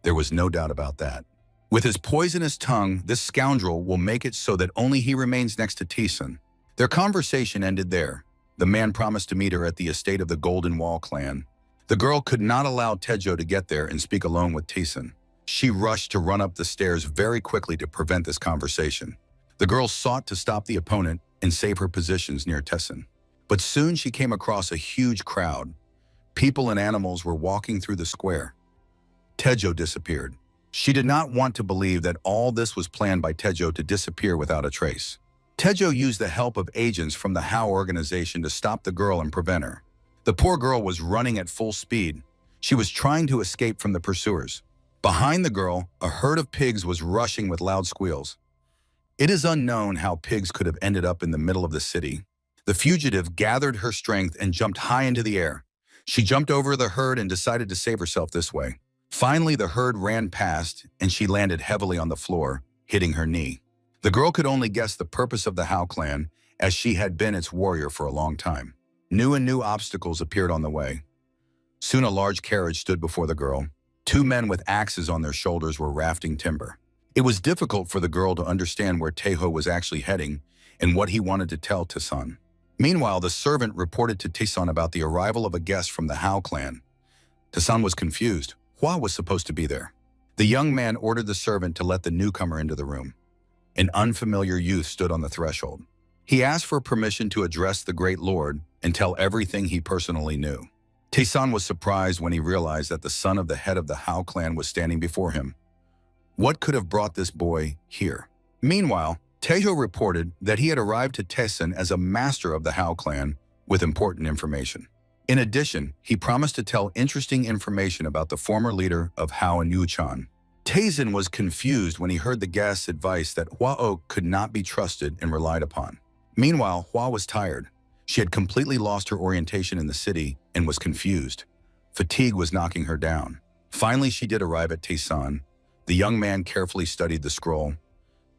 There was no doubt about that. With his poisonous tongue, this scoundrel will make it so that only he remains next to Tison. Their conversation ended there. The man promised to meet her at the estate of the Golden Wall clan. The girl could not allow Tejo to get there and speak alone with Tison. She rushed to run up the stairs very quickly to prevent this conversation. The girl sought to stop the opponent and save her positions near Tison. But soon she came across a huge crowd. People and animals were walking through the square. Tejo disappeared. She did not want to believe that all this was planned by Tejo to disappear without a trace. Tejo used the help of agents from the How organization to stop the girl and prevent her. The poor girl was running at full speed. She was trying to escape from the pursuers. Behind the girl, a herd of pigs was rushing with loud squeals. It is unknown how pigs could have ended up in the middle of the city. The fugitive gathered her strength and jumped high into the air. She jumped over the herd and decided to save herself this way. Finally, the herd ran past and she landed heavily on the floor, hitting her knee. The girl could only guess the purpose of the How clan, as she had been its warrior for a long time. New obstacles appeared on the way. Soon a large carriage stood before the girl. Two men with axes on their shoulders were rafting timber. It was difficult for the girl to understand where Tejo was actually heading and what he wanted to tell Tison. Meanwhile, the servant reported to Tison about the arrival of a guest from the How clan. Tison was confused. Hua was supposed to be there. The young man ordered the servant to let the newcomer into the room. An unfamiliar youth stood on the threshold. He asked for permission to address the great lord and tell everything he personally knew. Tison was surprised when he realized that the son of the head of the How clan was standing before him. What could have brought this boy here? Meanwhile, Tejo reported that he had arrived to Tison as a master of the How clan with important information. In addition, he promised to tell interesting information about the former leader of How and Yuchan. Tison was confused when he heard the guest's advice that Hua Oak could not be trusted and relied upon. Meanwhile, Hua was tired. She had completely lost her orientation in the city and was confused. Fatigue was knocking her down. Finally, she did arrive at Tison. The young man carefully studied the scroll.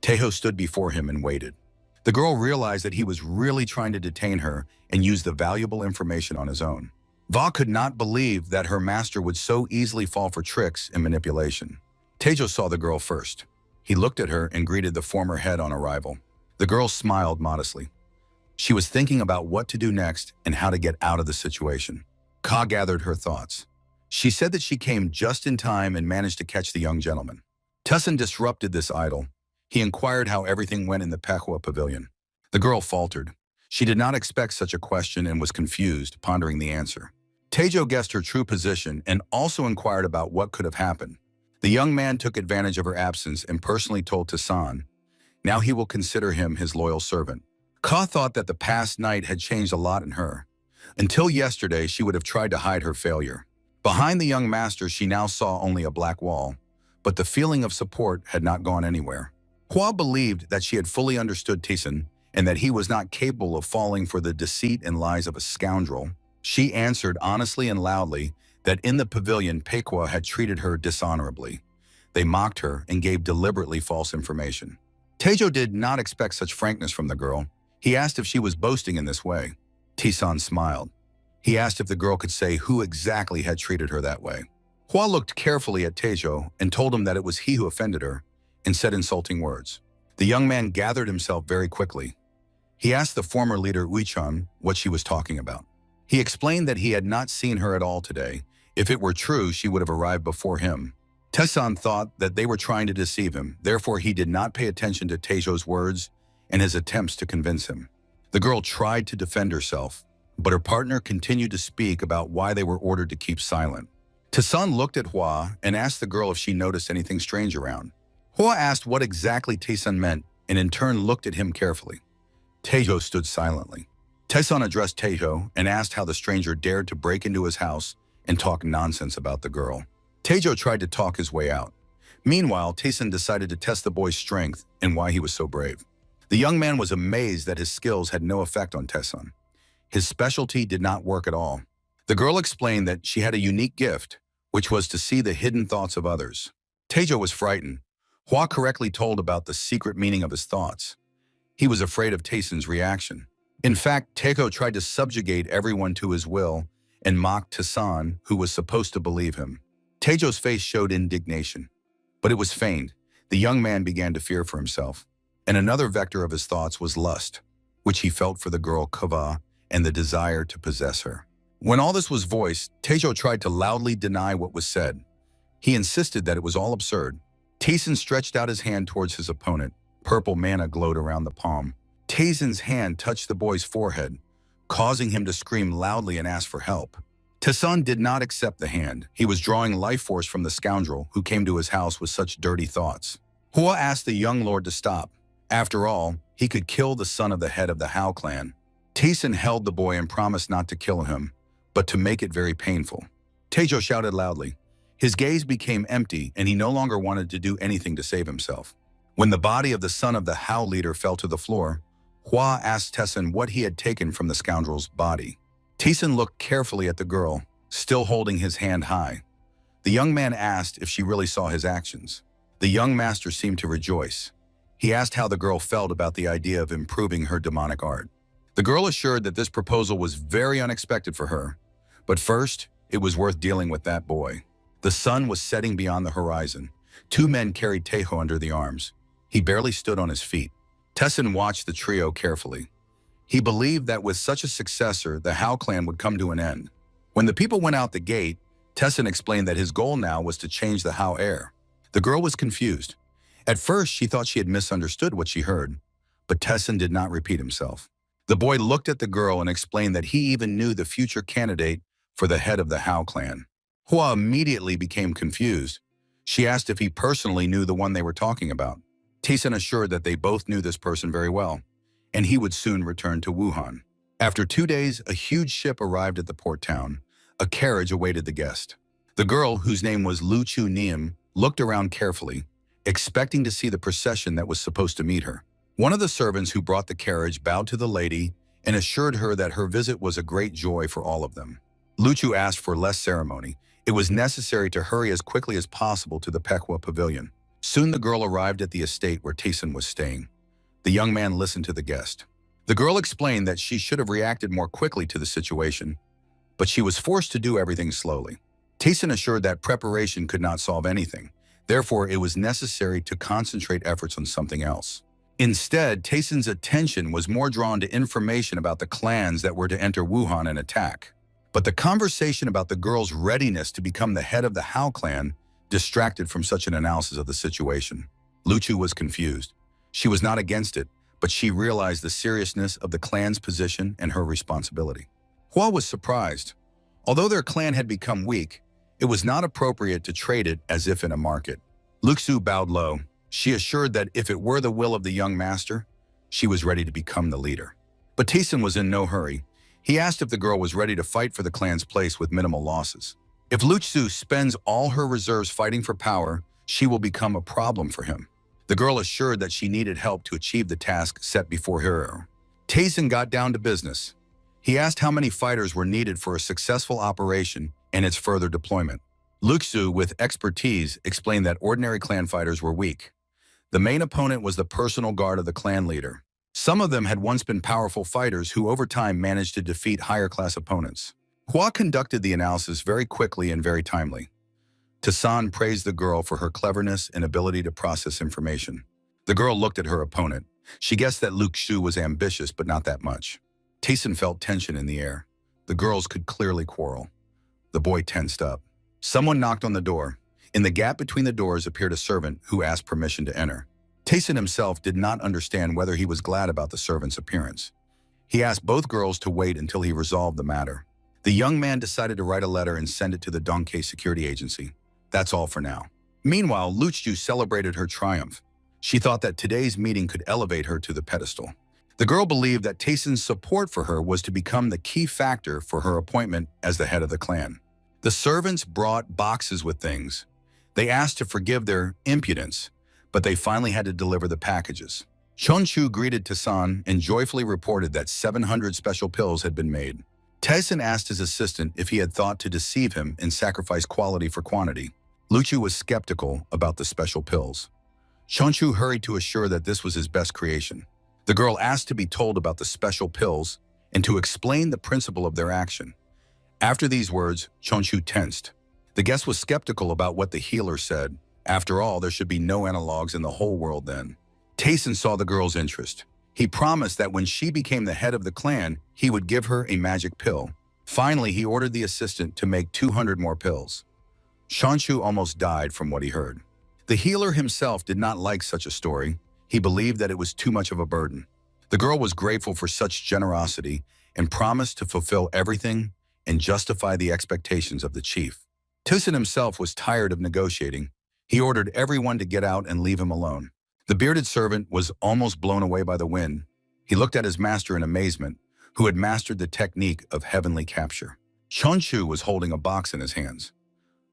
Tejo stood before him and waited. The girl realized that he was really trying to detain her and use the valuable information on his own. Va could not believe that her master would so easily fall for tricks and manipulation. Tejo saw the girl first. He looked at her and greeted the former head on arrival. The girl smiled modestly. She was thinking about what to do next and how to get out of the situation. Ka gathered her thoughts. She said that she came just in time and managed to catch the young gentleman. Tison disrupted this idyll. He inquired how everything went in the Pehua pavilion. The girl faltered. She did not expect such a question and was confused, pondering the answer. Tejo guessed her true position and also inquired about what could have happened. The young man took advantage of her absence and personally told Tison. Now he will consider him his loyal servant. Ka thought that the past night had changed a lot in her. Until yesterday, she would have tried to hide her failure. Behind the young master, she now saw only a black wall, but the feeling of support had not gone anywhere. Hua believed that she had fully understood Tison and that he was not capable of falling for the deceit and lies of a scoundrel. She answered honestly and loudly that in the pavilion, Pehua had treated her dishonorably. They mocked her and gave deliberately false information. Tejo did not expect such frankness from the girl. He asked if she was boasting in this way. Tison smiled. He asked if the girl could say who exactly had treated her that way. Hua looked carefully at Tejo and told him that it was he who offended her and said insulting words. The young man gathered himself very quickly. He asked the former leader Uichan what she was talking about. He explained that he had not seen her at all today. If it were true, she would have arrived before him. Tison thought that they were trying to deceive him, therefore he did not pay attention to Tejo's words and his attempts to convince him. The girl tried to defend herself, but her partner continued to speak about why they were ordered to keep silent. Tison looked at Hua and asked the girl if she noticed anything strange around. Hua asked what exactly Tison meant and in turn looked at him carefully. Tejo stood silently. Taesun addressed Taejo and asked how the stranger dared to break into his house and talk nonsense about the girl. Taejo tried to talk his way out. Meanwhile, Taesun decided to test the boy's strength and why he was so brave. The young man was amazed that his skills had no effect on Taesun. His specialty did not work at all. The girl explained that she had a unique gift, which was to see the hidden thoughts of others. Taejo was frightened. Hua correctly told about the secret meaning of his thoughts. He was afraid of Taesun's reaction. In fact, Taejo tried to subjugate everyone to his will and mocked Taesun, who was supposed to believe him. Taejo's face showed indignation, but it was feigned. The young man began to fear for himself. And another vector of his thoughts was lust, which he felt for the girl Kava and the desire to possess her. When all this was voiced, Taejo tried to loudly deny what was said. He insisted that it was all absurd. Taesun stretched out his hand towards his opponent. Purple mana glowed around the palm. Taesun's hand touched the boy's forehead, causing him to scream loudly and ask for help. Taesun did not accept the hand. He was drawing life force from the scoundrel who came to his house with such dirty thoughts. Hua asked the young lord to stop. After all, he could kill the son of the head of the Hao clan. Taesun held the boy and promised not to kill him, but to make it very painful. Taejo shouted loudly. His gaze became empty and he no longer wanted to do anything to save himself. When the body of the son of the Hao leader fell to the floor, Hua asked Taesun what he had taken from the scoundrel's body. Taesun looked carefully at the girl, still holding his hand high. The young man asked if she really saw his actions. The young master seemed to rejoice. He asked how the girl felt about the idea of improving her demonic art. The girl assured that this proposal was very unexpected for her, but first, it was worth dealing with that boy. The sun was setting beyond the horizon. Two men carried Taejo under the arms. He barely stood on his feet. Taesun watched the trio carefully. He believed that with such a successor, the Hao clan would come to an end. When the people went out the gate, Taesun explained that his goal now was to change the Hao heir. The girl was confused. At first, she thought she had misunderstood what she heard, but Taesun did not repeat himself. The boy looked at the girl and explained that he even knew the future candidate for the head of the Hao clan. Hua immediately became confused. She asked if he personally knew the one they were talking about. Taesun assured that they both knew this person very well, and he would soon return to Wuhan. After 2 days, a huge ship arrived at the port town. A carriage awaited the guest. The girl, whose name was Lu Chu Niem, looked around carefully, expecting to see the procession that was supposed to meet her. One of the servants who brought the carriage bowed to the lady and assured her that her visit was a great joy for all of them. Lu Chu asked for less ceremony. It was necessary to hurry as quickly as possible to the Pequea pavilion. Soon the girl arrived at the estate where Taesun was staying. The young man listened to the guest. The girl explained that she should have reacted more quickly to the situation, but she was forced to do everything slowly. Taesun assured that preparation could not solve anything. Therefore, it was necessary to concentrate efforts on something else. Instead, Taesun's attention was more drawn to information about the clans that were to enter Wuhan and attack. But the conversation about the girl's readiness to become the head of the Hao clan distracted from such an analysis of the situation. Lu Chu was confused. She was not against it, but she realized the seriousness of the clan's position and her responsibility. Hua was surprised. Although their clan had become weak, it was not appropriate to trade it as if in a market. Luxu bowed low. She assured that if it were the will of the young master, she was ready to become the leader. But Taesun was in no hurry. He asked if the girl was ready to fight for the clan's place with minimal losses. If Luxu spends all her reserves fighting for power, she will become a problem for him. The girl assured that she needed help to achieve the task set before her. Taesun got down to business. He asked how many fighters were needed for a successful operation and its further deployment. Luxu, with expertise, explained that ordinary clan fighters were weak. The main opponent was the personal guard of the clan leader. Some of them had once been powerful fighters who over time managed to defeat higher-class opponents. Hua conducted the analysis very quickly and very timely. Taesun praised the girl for her cleverness and ability to process information. The girl looked at her opponent. She guessed that Luxu was ambitious, but not that much. Taesun felt tension in the air. The girls could clearly quarrel. The boy tensed up. Someone knocked on the door. In the gap between the doors appeared a servant who asked permission to enter. Taesun himself did not understand whether he was glad about the servant's appearance. He asked both girls to wait until he resolved the matter. The young man decided to write a letter and send it to the Donkey Security Agency. That's all for now. Meanwhile, Luxu celebrated her triumph. She thought that today's meeting could elevate her to the pedestal. The girl believed that Tayson's support for her was to become the key factor for her appointment as the head of the clan. The servants brought boxes with things. They asked to forgive their impudence, but they finally had to deliver the packages. Chonchu greeted Taesan and joyfully reported that 700 special pills had been made. Taesan asked his assistant if he had thought to deceive him and sacrifice quality for quantity. Luchu was skeptical about the special pills. Chonchu hurried to assure that this was his best creation. The girl asked to be told about the special pills and to explain the principle of their action. After these words, Chonchu tensed. The guest was skeptical about what the healer said. After all, there should be no analogs in the whole world then. Taesan saw the girl's interest. He promised that when she became the head of the clan, he would give her a magic pill. Finally, he ordered the assistant to make 200 more pills. Chonchu almost died from what he heard. The healer himself did not like such a story. He believed that it was too much of a burden. The girl was grateful for such generosity and promised to fulfill everything and justify the expectations of the chief. Taesan himself was tired of negotiating. He ordered everyone to get out and leave him alone. The bearded servant was almost blown away by the wind. He looked at his master in amazement, who had mastered the technique of heavenly capture. Chonchu was holding a box in his hands.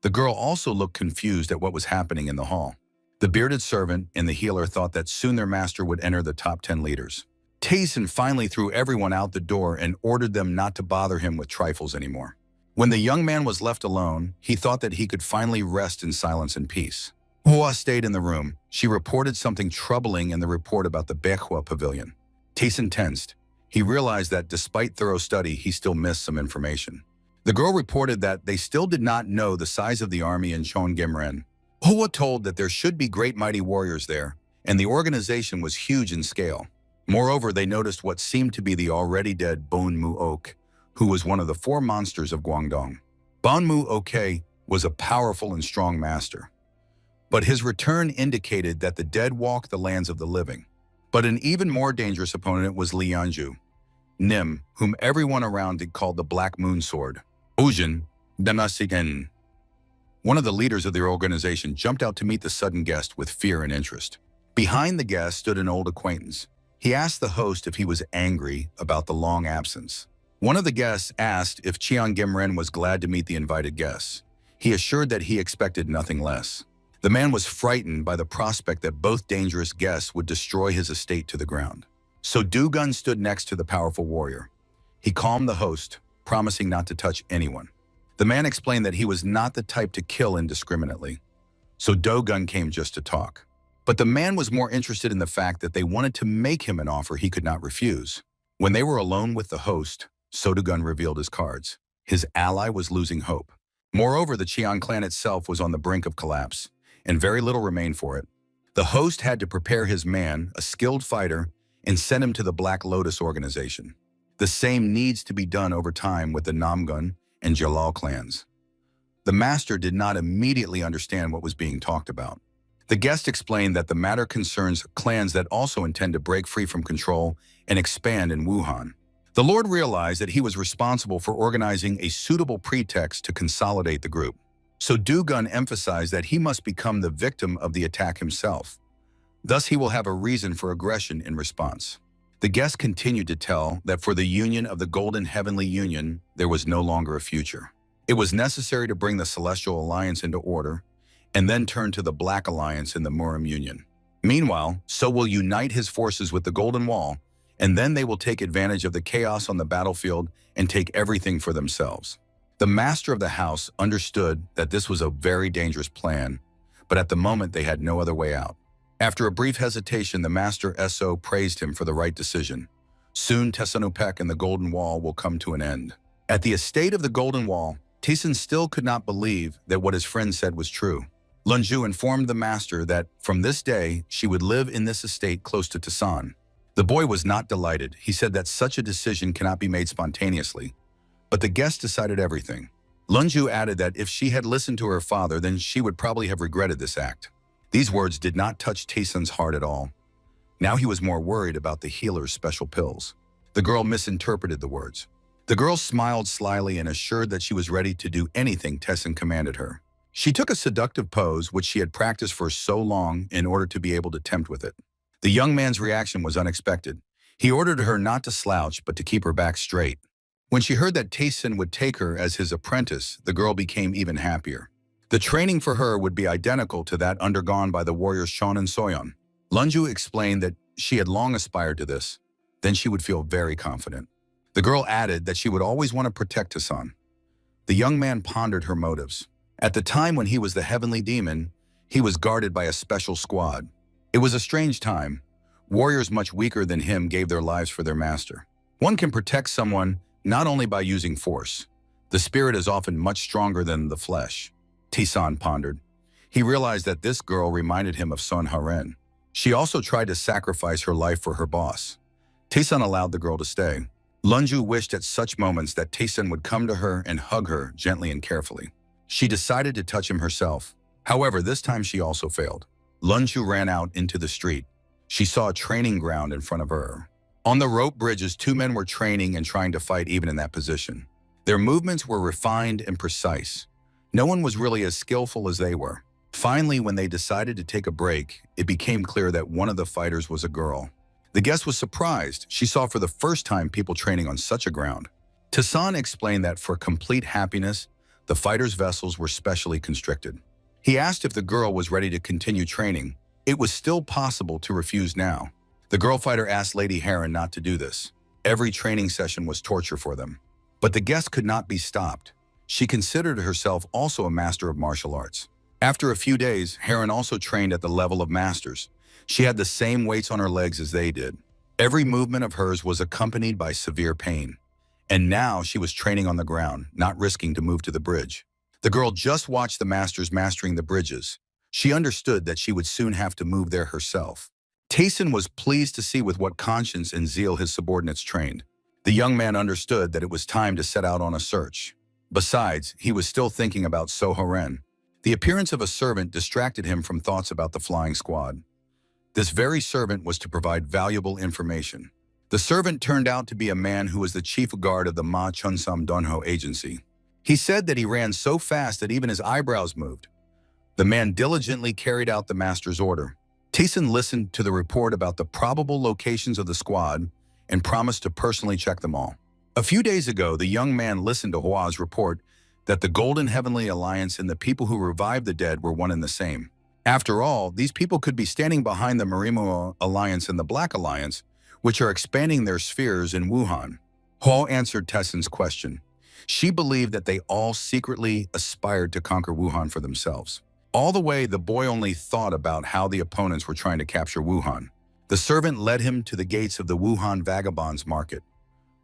The girl also looked confused at what was happening in the hall. The bearded servant and the healer thought that soon their master would enter the top 10 leaders. Taesan finally threw everyone out the door and ordered them not to bother him with trifles anymore. When the young man was left alone, he thought that he could finally rest in silence and peace. Hua stayed in the room. She reported something troubling in the report about the Baehua pavilion. Taesan tensed. He realized that despite thorough study, he still missed some information. The girl reported that they still did not know the size of the army in Cheonggyeomren. Hua told that there should be great mighty warriors there, and the organization was huge in scale. Moreover, they noticed what seemed to be the already dead Bonmu Ok, who was one of the 4 monsters of Guangdong. Bonmu Ok was a powerful and strong master. But his return indicated that the dead walked the lands of the living. But an even more dangerous opponent was Li Yanju, Nim, whom everyone around had called the Black Moon Sword. Ujin Danasigen. One of the leaders of their organization jumped out to meet the sudden guest with fear and interest. Behind the guest stood an old acquaintance. He asked the host if he was angry about the long absence. One of the guests asked if Cheonggyeomren was glad to meet the invited guests. He assured that he expected nothing less. The man was frightened by the prospect that both dangerous guests would destroy his estate to the ground. So Do-gun stood next to the powerful warrior. He calmed the host, promising not to touch anyone. The man explained that he was not the type to kill indiscriminately. So Do-gun came just to talk. But the man was more interested in the fact that they wanted to make him an offer he could not refuse. When they were alone with the host, Do-gun revealed his cards. His ally was losing hope. Moreover, the Cheon clan itself was on the brink of collapse, and very little remained for it. The host had to prepare his man, a skilled fighter, and send him to the Black Lotus organization. The same needs to be done over time with the Namgun and Jalal clans. The master did not immediately understand what was being talked about. The guest explained that the matter concerns clans that also intend to break free from control and expand in Wuhan. The Lord realized that he was responsible for organizing a suitable pretext to consolidate the group. So Do-gun emphasized that he must become the victim of the attack himself. Thus, he will have a reason for aggression in response. The guest continued to tell that for the union of the Golden Heavenly Union, there was no longer a future. It was necessary to bring the Celestial Alliance into order, and then turn to the Black Alliance in the Murim Union. Meanwhile, So will unite his forces with the Golden Wall, and then they will take advantage of the chaos on the battlefield and take everything for themselves. The master of the house understood that this was a very dangerous plan, but at the moment they had no other way out. After a brief hesitation, the master So praised him for the right decision. Soon Tesanupek and the Golden Wall will come to an end. At the estate of the Golden Wall, Taesan still could not believe that what his friend said was true. Lunju informed the master that from this day she would live in this estate close to Taesan. The boy was not delighted. He said that such a decision cannot be made spontaneously. But the guest decided everything. Lunju added that if she had listened to her father, then she would probably have regretted this act. These words did not touch Taesan's heart at all. Now he was more worried about the healer's special pills. The girl misinterpreted the words. The girl smiled slyly and assured that she was ready to do anything Taesan commanded her. She took a seductive pose, which she had practiced for so long in order to be able to tempt with it. The young man's reaction was unexpected. He ordered her not to slouch but to keep her back straight. When she heard that Taesin would take her as his apprentice, the girl became even happier. The training for her would be identical to that undergone by the warriors Chon and Soyeon. Lunju explained that she had long aspired to this. Then she would feel very confident. The girl added that she would always want to protect Taesan. The young man pondered her motives. At the time when he was the heavenly demon, he was guarded by a special squad. It was a strange time. Warriors much weaker than him gave their lives for their master. One can protect someone not only by using force. The spirit is often much stronger than the flesh. Taesan pondered. He realized that this girl reminded him of Son Haren. She also tried to sacrifice her life for her boss. Taesan allowed the girl to stay. Lunju wished at such moments that Taesan would come to her and hug her gently and carefully. She decided to touch him herself. However, this time she also failed. Lunju ran out into the street. She saw a training ground in front of her. On the rope bridges, two men were training and trying to fight even in that position. Their movements were refined and precise. No one was really as skillful as they were. Finally, when they decided to take a break, it became clear that one of the fighters was a girl. The guest was surprised. She saw for the first time people training on such a ground. Taesan explained that for complete happiness, the fighters' vessels were specially constricted. He asked if the girl was ready to continue training. It was still possible to refuse now. The girl fighter asked Lady Heron not to do this. Every training session was torture for them. But the guest could not be stopped. She considered herself also a master of martial arts. After a few days, Heron also trained at the level of masters. She had the same weights on her legs as they did. Every movement of hers was accompanied by severe pain. And now she was training on the ground, not risking to move to the bridge. The girl just watched the masters mastering the bridges. She understood that she would soon have to move there herself. Taesin was pleased to see with what conscience and zeal his subordinates trained. The young man understood that it was time to set out on a search. Besides, he was still thinking about Sohoren. The appearance of a servant distracted him from thoughts about the flying squad. This very servant was to provide valuable information. The servant turned out to be a man who was the chief guard of the Ma Chunsam Donho agency. He said that he ran so fast that even his eyebrows moved. The man diligently carried out the master's order. Taesin listened to the report about the probable locations of the squad and promised to personally check them all. A few days ago, the young man listened to Hua's report that the Golden Heavenly Alliance and the people who revived the dead were one and the same. After all, these people could be standing behind the Marimo Alliance and the Black Alliance, which are expanding their spheres in Wuhan. Hua answered Taesin's question. She believed that they all secretly aspired to conquer Wuhan for themselves. All the way, the boy only thought about how the opponents were trying to capture Wuhan. The servant led him to the gates of the Wuhan Vagabonds Market.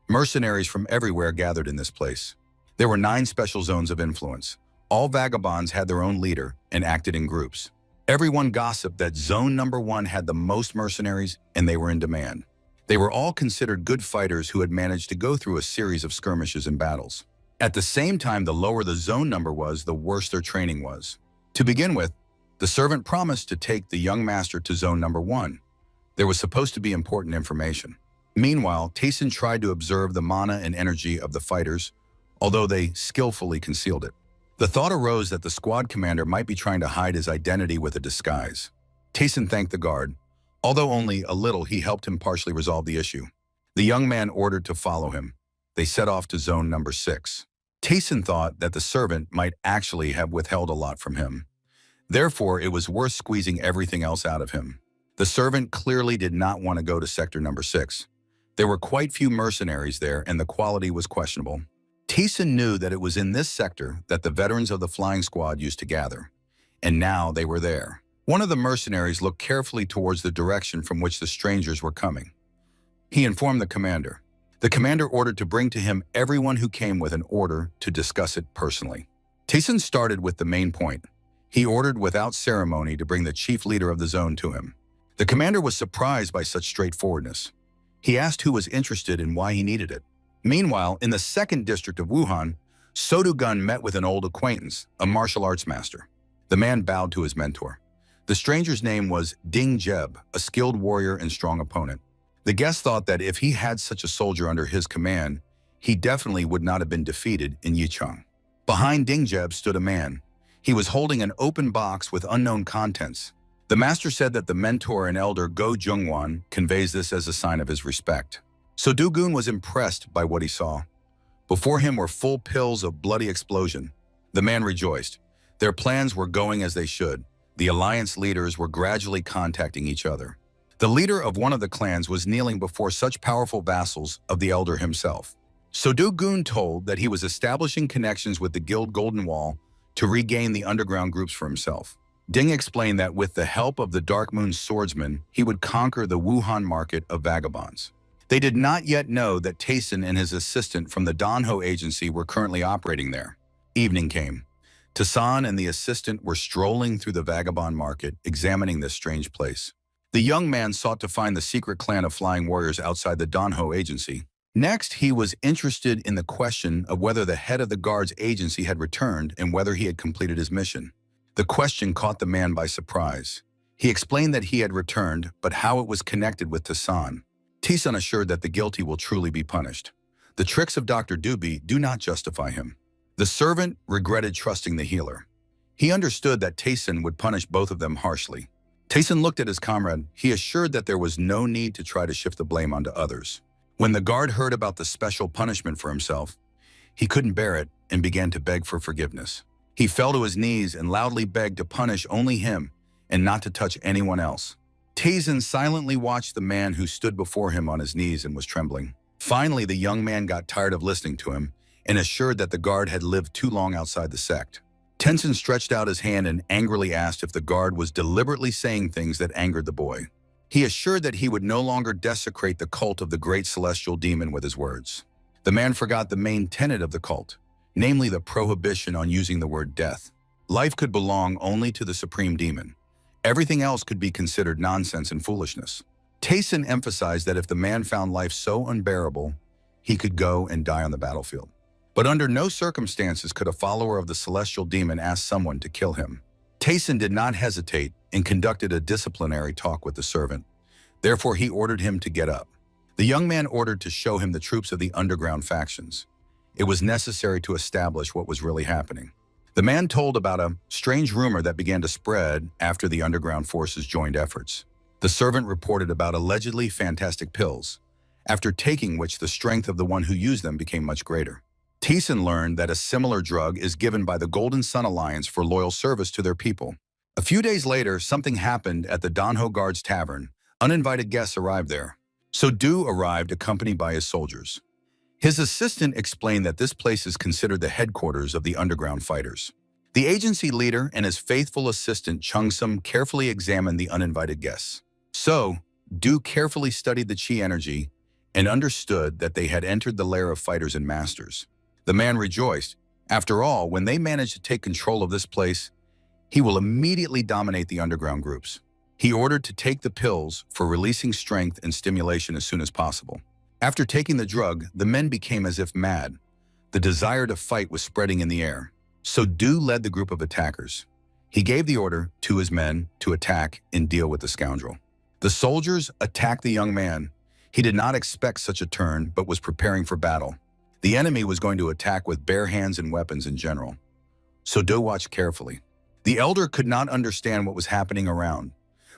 Mercenaries from everywhere gathered in this place. There were 9 special zones of influence. All vagabonds had their own leader and acted in groups. Everyone gossiped that Zone Number 1 had the most mercenaries and they were in demand. They were all considered good fighters who had managed to go through a series of skirmishes and battles. At the same time, the lower the zone number was, the worse their training was. To begin with, the servant promised to take the young master to Zone Number 1. There was supposed to be important information. Meanwhile, Taesin tried to observe the mana and energy of the fighters, although they skillfully concealed it. The thought arose that the squad commander might be trying to hide his identity with a disguise. Taesin thanked the guard. Although only a little, he helped him partially resolve the issue. The young man ordered to follow him. They set off to Zone Number 6. Taesin thought that the servant might actually have withheld a lot from him. Therefore, it was worth squeezing everything else out of him. The servant clearly did not want to go to Sector Number 6. There were quite few mercenaries there, and the quality was questionable. Taesin knew that it was in this sector that the veterans of the flying squad used to gather. And now they were there. One of the mercenaries looked carefully towards the direction from which the strangers were coming. He informed the commander. The commander ordered to bring to him everyone who came with an order to discuss it personally. Taesin started with the main point. He ordered without ceremony to bring the chief leader of the zone to him. The commander was surprised by such straightforwardness. He asked who was interested and why he needed it. Meanwhile, in the 2nd district of Wuhan, Sodugun met with an old acquaintance, a martial arts master. The man bowed to his mentor. The stranger's name was Ding Jeb, a skilled warrior and strong opponent. The guest thought that if he had such a soldier under his command, he definitely would not have been defeated in Yichang. Behind Ding Jeb stood a man. He was holding an open box with unknown contents. The master said that the mentor and elder Go Jungwon conveys this as a sign of his respect. So Do-gun was impressed by what he saw. Before him were full pills of bloody explosion. The man rejoiced. Their plans were going as they should. The alliance leaders were gradually contacting each other. The leader of one of the clans was kneeling before such powerful vassals of the elder himself. So Do-gun told that he was establishing connections with the guild Golden Wall to regain the underground groups for himself. Ding explained that with the help of the Dark Moon swordsman, he would conquer the Wuhan market of vagabonds. They did not yet know that Taeson and his assistant from the Danho agency were currently operating there. Evening came. Taeson and the assistant were strolling through the vagabond market, examining this strange place. The young man sought to find the secret clan of flying warriors outside the Danho agency. Next, he was interested in the question of whether the head of the guard's agency had returned and whether he had completed his mission. The question caught the man by surprise. He explained that he had returned, but how it was connected with Taeson. Taeson assured that the guilty will truly be punished. The tricks of Dr. Doobie do not justify him. The servant regretted trusting the healer. He understood that Taeson would punish both of them harshly. Taeson looked at his comrade. He assured that there was no need to try to shift the blame onto others. When the guard heard about the special punishment for himself, he couldn't bear it and began to beg for forgiveness. He fell to his knees and loudly begged to punish only him and not to touch anyone else. Taeson silently watched the man who stood before him on his knees and was trembling. Finally, the young man got tired of listening to him and assured that the guard had lived too long outside the sect. Taeson stretched out his hand and angrily asked if the guard was deliberately saying things that angered the boy. He assured that he would no longer desecrate the cult of the great celestial demon with his words. The man forgot the main tenet of the cult, namely the prohibition on using the word death. Life could belong only to the supreme demon. Everything else could be considered nonsense and foolishness. Taeson emphasized that if the man found life so unbearable, he could go and die on the battlefield. But under no circumstances could a follower of the celestial demon ask someone to kill him. Taeson did not hesitate and conducted a disciplinary talk with the servant. Therefore, he ordered him to get up. The young man ordered to show him the troops of the underground factions. It was necessary to establish what was really happening. The man told about a strange rumor that began to spread after the underground forces joined efforts. The servant reported about allegedly fantastic pills, after taking which the strength of the one who used them became much greater. Taeson learned that a similar drug is given by the Golden Sun Alliance for loyal service to their people. A few days later, something happened at the Danho Guards Tavern. Uninvited guests arrived there. So Do arrived accompanied by his soldiers. His assistant explained that this place is considered the headquarters of the underground fighters. The agency leader and his faithful assistant Chung-sum carefully examined the uninvited guests. So, Do carefully studied the chi energy and understood that they had entered the lair of fighters and masters. The man rejoiced. After all, when they manage to take control of this place, he will immediately dominate the underground groups. He ordered to take the pills for releasing strength and stimulation as soon as possible. After taking the drug, the men became as if mad. The desire to fight was spreading in the air. So Do led the group of attackers. He gave the order to his men to attack and deal with the scoundrel. The soldiers attacked the young man. He did not expect such a turn, but was preparing for battle. The enemy was going to attack with bare hands and weapons in general. So Do watched carefully. The elder could not understand what was happening around,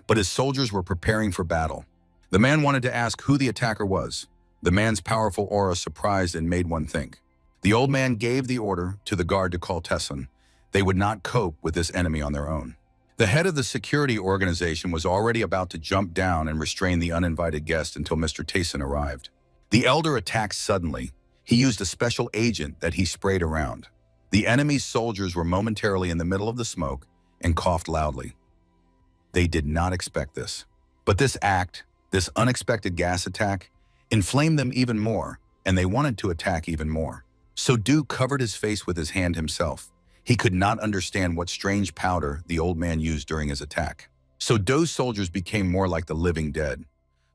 but his soldiers were preparing for battle. The man wanted to ask who the attacker was. The man's powerful aura surprised and made one think. The old man gave the order to the guard to call Taeson. They would not cope with this enemy on their own. The head of the security organization was already about to jump down and restrain the uninvited guest until Mr. Taeson arrived. The elder attacked suddenly. He used a special agent that he sprayed around. The enemy's soldiers were momentarily in the middle of the smoke and coughed loudly. They did not expect this. But this act, this unexpected gas attack, inflamed them even more, and they wanted to attack even more. So Do covered his face with his hand himself. He could not understand what strange powder the old man used during his attack. So Do's soldiers became more like the living dead.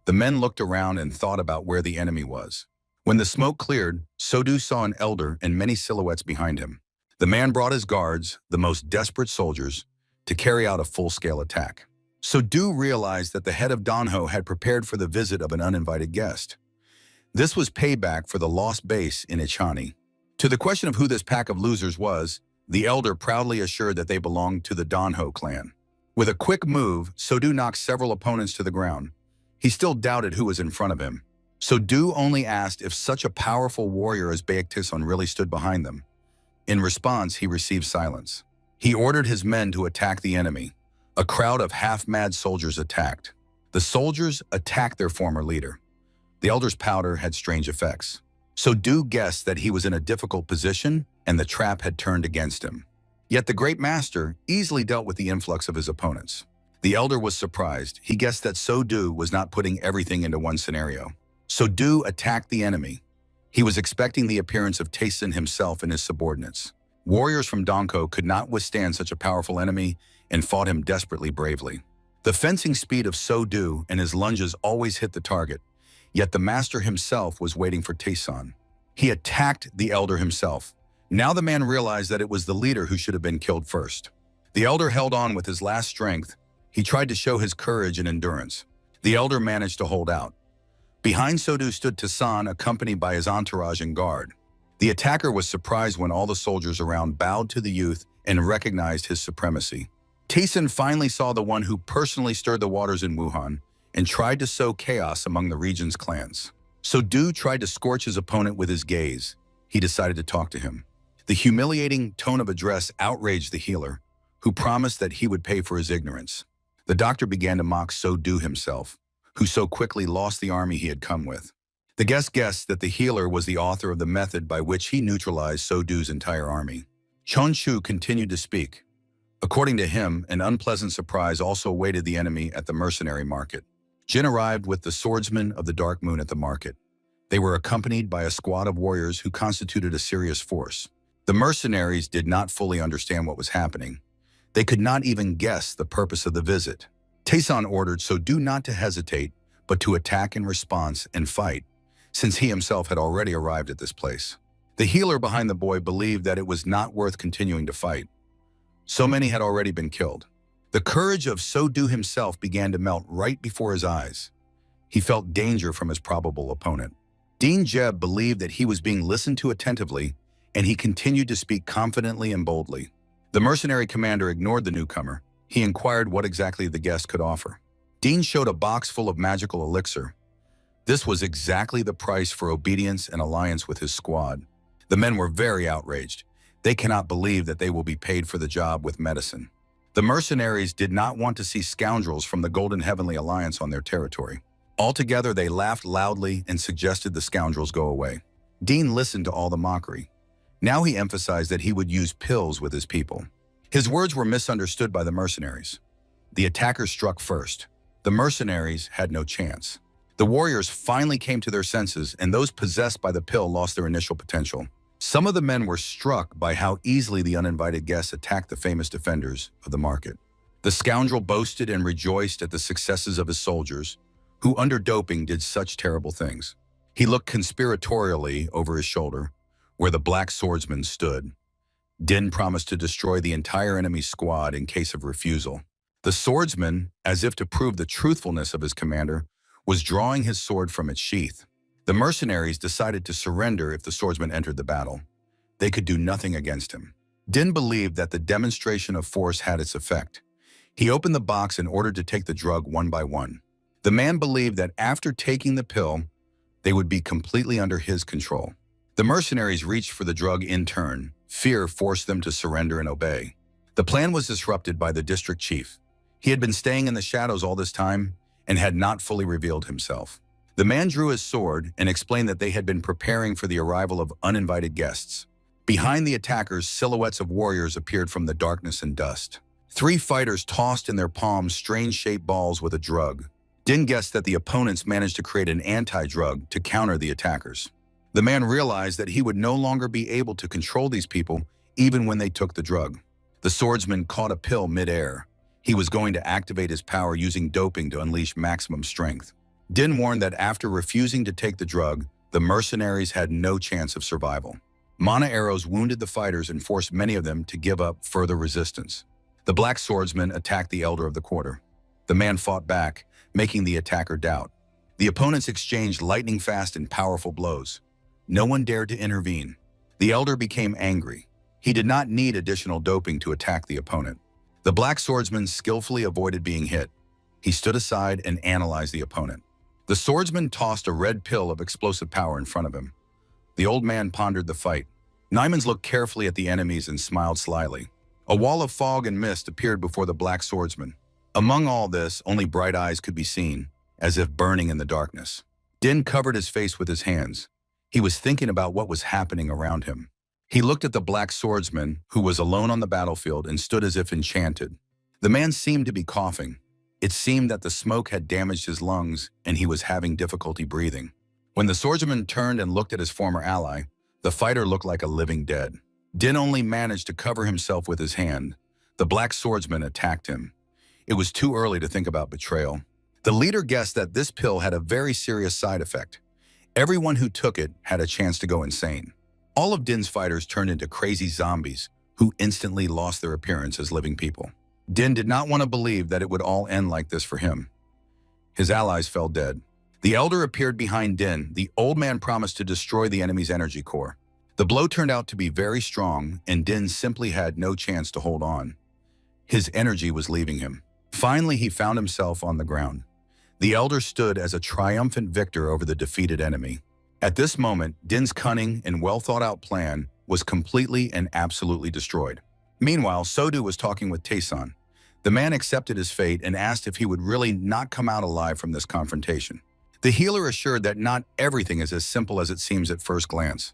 The men looked around and thought about where the enemy was. When the smoke cleared, So Do saw an elder and many silhouettes behind him. The man brought his guards, the most desperate soldiers, to carry out a full-scale attack. So Do realized that the head of Danho had prepared for the visit of an uninvited guest. This was payback for the lost base in Ichani. To the question of who this pack of losers was, the elder proudly assured that they belonged to the Danho clan. With a quick move, So-do knocked several opponents to the ground. He still doubted who was in front of him. So-do only asked if such a powerful warrior as Baektaesun really stood behind them. In response, he received silence. He ordered his men to attack the enemy. A crowd of half-mad soldiers attacked. The soldiers attacked their former leader. The elder's powder had strange effects. So-do guessed that he was in a difficult position and the trap had turned against him. Yet the great master easily dealt with the influx of his opponents. The elder was surprised. He guessed that So-do was not putting everything into one scenario. So-do attacked the enemy. He was expecting the appearance of Taesin himself and his subordinates. Warriors from Donko could not withstand such a powerful enemy and fought him desperately bravely. The fencing speed of So-do and his lunges always hit the target, yet the master himself was waiting for Taesin. He attacked the elder himself. Now the man realized that it was the leader who should have been killed first. The elder held on with his last strength. He tried to show his courage and endurance. The elder managed to hold out. Behind So-do stood Taesin, accompanied by his entourage and guard. The attacker was surprised when all the soldiers around bowed to the youth and recognized his supremacy. Taesin finally saw the one who personally stirred the waters in Wuhan and tried to sow chaos among the region's clans. So-do tried to scorch his opponent with his gaze. He decided to talk to him. The humiliating tone of address outraged the healer, who promised that he would pay for his ignorance. The doctor began to mock So-do himself, who so quickly lost the army he had come with. The guest guessed that the healer was the author of the method by which he neutralized So-do's entire army. Chon-chu continued to speak. According to him, an unpleasant surprise also awaited the enemy at the mercenary market. Jin arrived with the swordsmen of the Dark Moon at the market. They were accompanied by a squad of warriors who constituted a serious force. The mercenaries did not fully understand what was happening. They could not even guess the purpose of the visit. Taesin ordered So-do not to hesitate, but to attack in response and fight, since he himself had already arrived at this place. The healer behind the boy believed that it was not worth continuing to fight. So many had already been killed. The courage of So-do himself began to melt right before his eyes. He felt danger from his probable opponent. Dean Jeb believed that he was being listened to attentively, and he continued to speak confidently and boldly. The mercenary commander ignored the newcomer. He inquired what exactly the guest could offer. Dean showed a box full of magical elixir. This was exactly the price for obedience and alliance with his squad. The men were very outraged. They cannot believe that they will be paid for the job with medicine. The mercenaries did not want to see scoundrels from the Golden Heavenly Alliance on their territory. Altogether, they laughed loudly and suggested the scoundrels go away. Dean listened to all the mockery. Now he emphasized that he would use pills with his people. His words were misunderstood by the mercenaries. The attackers struck first. The mercenaries had no chance. The warriors finally came to their senses, and those possessed by the pill lost their initial potential. Some of the men were struck by how easily the uninvited guests attacked the famous defenders of the market. The scoundrel boasted and rejoiced at the successes of his soldiers, who under doping did such terrible things. He looked conspiratorially over his shoulder, where the black swordsman stood. Din promised to destroy the entire enemy squad in case of refusal. The swordsman, as if to prove the truthfulness of his commander, was drawing his sword from its sheath. The mercenaries decided to surrender if the swordsman entered the battle. They could do nothing against him. Din believed that the demonstration of force had its effect. He opened the box and ordered to take the drug one by one. The man believed that after taking the pill, they would be completely under his control. The mercenaries reached for the drug in turn. Fear forced them to surrender and obey. The plan was disrupted by the district chief. He had been staying in the shadows all this time and had not fully revealed himself. The man drew his sword and explained that they had been preparing for the arrival of uninvited guests. Behind the attackers, silhouettes of warriors appeared from the darkness and dust. 3 fighters tossed in their palms strange-shaped balls with a drug. Din guessed that the opponents managed to create an anti-drug to counter the attackers. The man realized that he would no longer be able to control these people even when they took the drug. The swordsman caught a pill mid-air. He was going to activate his power using doping to unleash maximum strength. Din warned that after refusing to take the drug, the mercenaries had no chance of survival. Mana arrows wounded the fighters and forced many of them to give up further resistance. The black swordsman attacked the elder of the quarter. The man fought back, making the attacker doubt. The opponents exchanged lightning-fast and powerful blows. No one dared to intervene. The elder became angry. He did not need additional doping to attack the opponent. The black swordsman skillfully avoided being hit. He stood aside and analyzed the opponent. The swordsman tossed a red pill of explosive power in front of him. The old man pondered the fight. Nymans looked carefully at the enemies and smiled slyly. A wall of fog and mist appeared before the black swordsman. Among all this, only bright eyes could be seen, as if burning in the darkness. Din covered his face with his hands. He was thinking about what was happening around him. He looked at the black swordsman, who was alone on the battlefield and stood as if enchanted. The man seemed to be coughing. It seemed that the smoke had damaged his lungs and he was having difficulty breathing. When the swordsman turned and looked at his former ally, the fighter looked like a living dead. Din only managed to cover himself with his hand. The black swordsman attacked him. It was too early to think about betrayal. The leader guessed that this pill had a very serious side effect. Everyone who took it had a chance to go insane. All of Din's fighters turned into crazy zombies who instantly lost their appearance as living people. Din did not want to believe that it would all end like this for him. His allies fell dead. The elder appeared behind Din. The old man promised to destroy the enemy's energy core. The blow turned out to be very strong, and Din simply had no chance to hold on. His energy was leaving him. Finally, he found himself on the ground. The elder stood as a triumphant victor over the defeated enemy. At this moment, Din's cunning and well-thought-out plan was completely and absolutely destroyed. Meanwhile, Sodu was talking with Taesan. The man accepted his fate and asked if he would really not come out alive from this confrontation. The healer assured that not everything is as simple as it seems at first glance.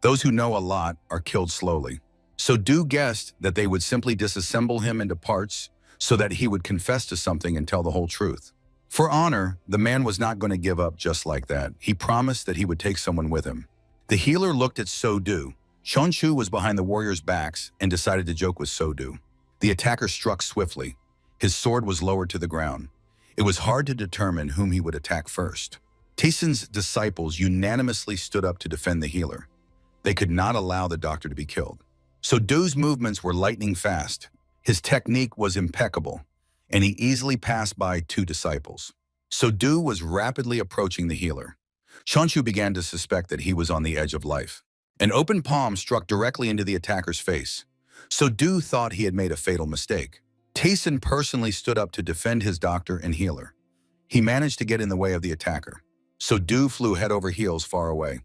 Those who know a lot are killed slowly. Sodu guessed that they would simply disassemble him into parts so that he would confess to something and tell the whole truth. For honor, the man was not going to give up just like that. He promised that he would take someone with him. The healer looked at Sodu. Shonshu was behind the warriors' backs and decided to joke with Sodu. The attacker struck swiftly. His sword was lowered to the ground. It was hard to determine whom he would attack first. Taesan's disciples unanimously stood up to defend the healer. They could not allow the doctor to be killed. Sodu's movements were lightning fast. His technique was impeccable, and he easily passed by two disciples. Sodu was rapidly approaching the healer. Shonshu began to suspect that he was on the edge of life. An open palm struck directly into the attacker's face. Sodu thought he had made a fatal mistake. Taesan personally stood up to defend his doctor and healer. He managed to get in the way of the attacker. Sodu flew head over heels far away.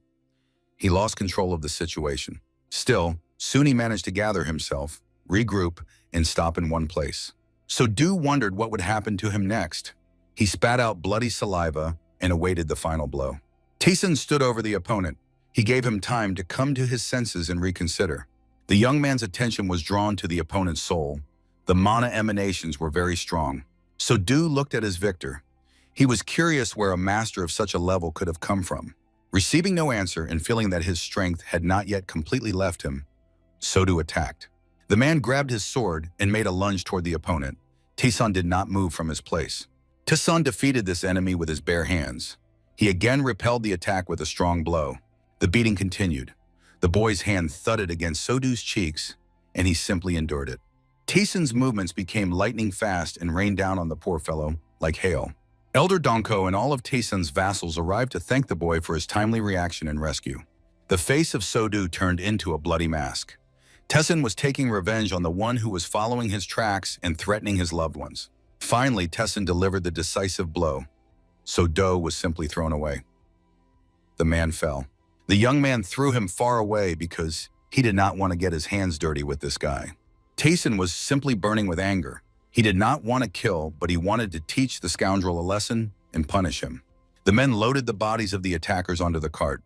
He lost control of the situation. Still, soon he managed to gather himself, regroup, and stop in one place. Sodu wondered what would happen to him next. He spat out bloody saliva and awaited the final blow. Taesan stood over the opponent. He gave him time to come to his senses and reconsider. The young man's attention was drawn to the opponent's soul. The mana emanations were very strong. Sodu looked at his victor. He was curious where a master of such a level could have come from. Receiving no answer and feeling that his strength had not yet completely left him, Sodu attacked. The man grabbed his sword and made a lunge toward the opponent. Taesan did not move from his place. Taesan defeated this enemy with his bare hands. He again repelled the attack with a strong blow. The beating continued. The boy's hand thudded against Sodu's cheeks, and he simply endured it. Taesan's movements became lightning fast and rained down on the poor fellow like hail. Elder Donko and all of Taesan's vassals arrived to thank the boy for his timely reaction and rescue. The face of Sodu turned into a bloody mask. Taesan was taking revenge on the one who was following his tracks and threatening his loved ones. Finally, Taesan delivered the decisive blow. Sodu was simply thrown away. The man fell. The young man threw him far away because he did not want to get his hands dirty with this guy. Taesan was simply burning with anger. He did not want to kill, but he wanted to teach the scoundrel a lesson and punish him. The men loaded the bodies of the attackers onto the cart.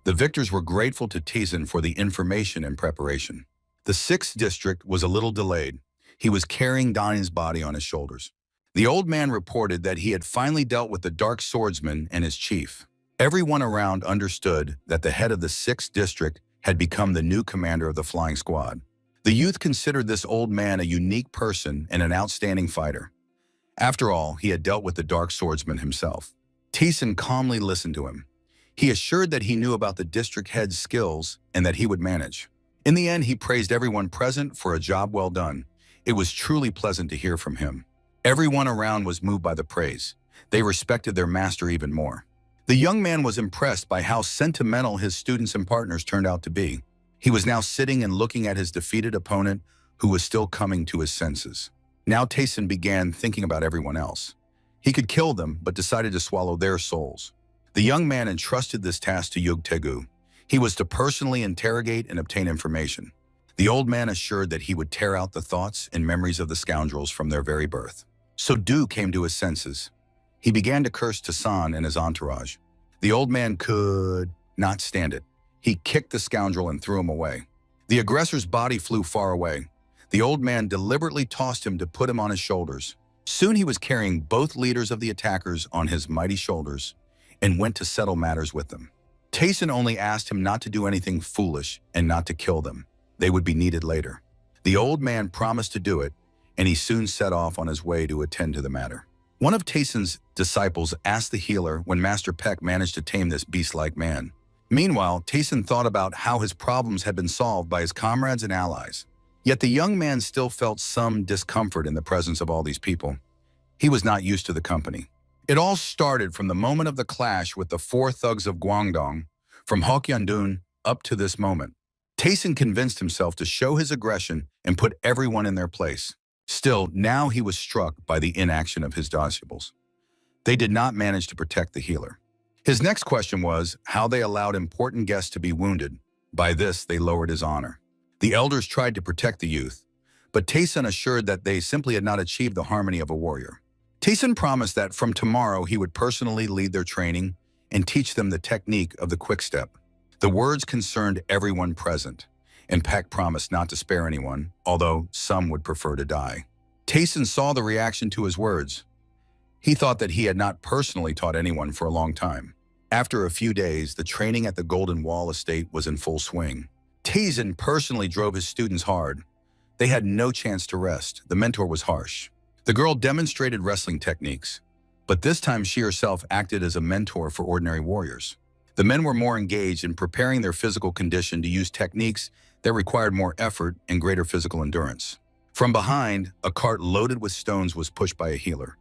The victors were grateful to Taesan for the information and preparation. The 6th district was a little delayed. He was carrying Danin's body on his shoulders. The old man reported that he had finally dealt with the dark swordsman and his chief. Everyone around understood that the head of the 6th district had become the new commander of the flying squad. The youth considered this old man a unique person and an outstanding fighter. After all, he had dealt with the dark swordsman himself. Taesan calmly listened to him. He assured that he knew about the district head's skills and that he would manage. In the end, he praised everyone present for a job well done. It was truly pleasant to hear from him. Everyone around was moved by the praise. They respected their master even more. The young man was impressed by how sentimental his students and partners turned out to be. He was now sitting and looking at his defeated opponent, who was still coming to his senses. Now Tayson began thinking about everyone else. He could kill them, but decided to swallow their souls. The young man entrusted this task to Yugtegu. He was to personally interrogate and obtain information. The old man assured that he would tear out the thoughts and memories of the scoundrels from their very birth. So Du came to his senses. He began to curse Tassan and his entourage. The old man could not stand it. He kicked the scoundrel and threw him away. The aggressor's body flew far away. The old man deliberately tossed him to put him on his shoulders. Soon he was carrying both leaders of the attackers on his mighty shoulders and went to settle matters with them. Tayson only asked him not to do anything foolish and not to kill them. They would be needed later. The old man promised to do it, and he soon set off on his way to attend to the matter. One of Tayson's disciples asked the healer when Master Peck managed to tame this beast-like man. Meanwhile, Tayson thought about how his problems had been solved by his comrades and allies. Yet the young man still felt some discomfort in the presence of all these people. He was not used to the company. It all started from the moment of the clash with the four thugs of Guangdong, from Hokkien-dun up to this moment. Tayson convinced himself to show his aggression and put everyone in their place. Still, now he was struck by the inaction of his disciples. They did not manage to protect the healer. His next question was how they allowed important guests to be wounded. By this, they lowered his honor. The elders tried to protect the youth, but Tayson assured that they simply had not achieved the harmony of a warrior. Tayson promised that from tomorrow he would personally lead their training and teach them the technique of the quick step. The words concerned everyone present, and Peck promised not to spare anyone, although some would prefer to die. Tayson saw the reaction to his words. He thought that he had not personally taught anyone for a long time. After a few days, the training at the Golden Wall estate was in full swing. Tayson personally drove his students hard. They had no chance to rest. The mentor was harsh. The girl demonstrated wrestling techniques, but this time she herself acted as a mentor for ordinary warriors. The men were more engaged in preparing their physical condition to use techniques that required more effort and greater physical endurance. From behind, a cart loaded with stones was pushed by a healer.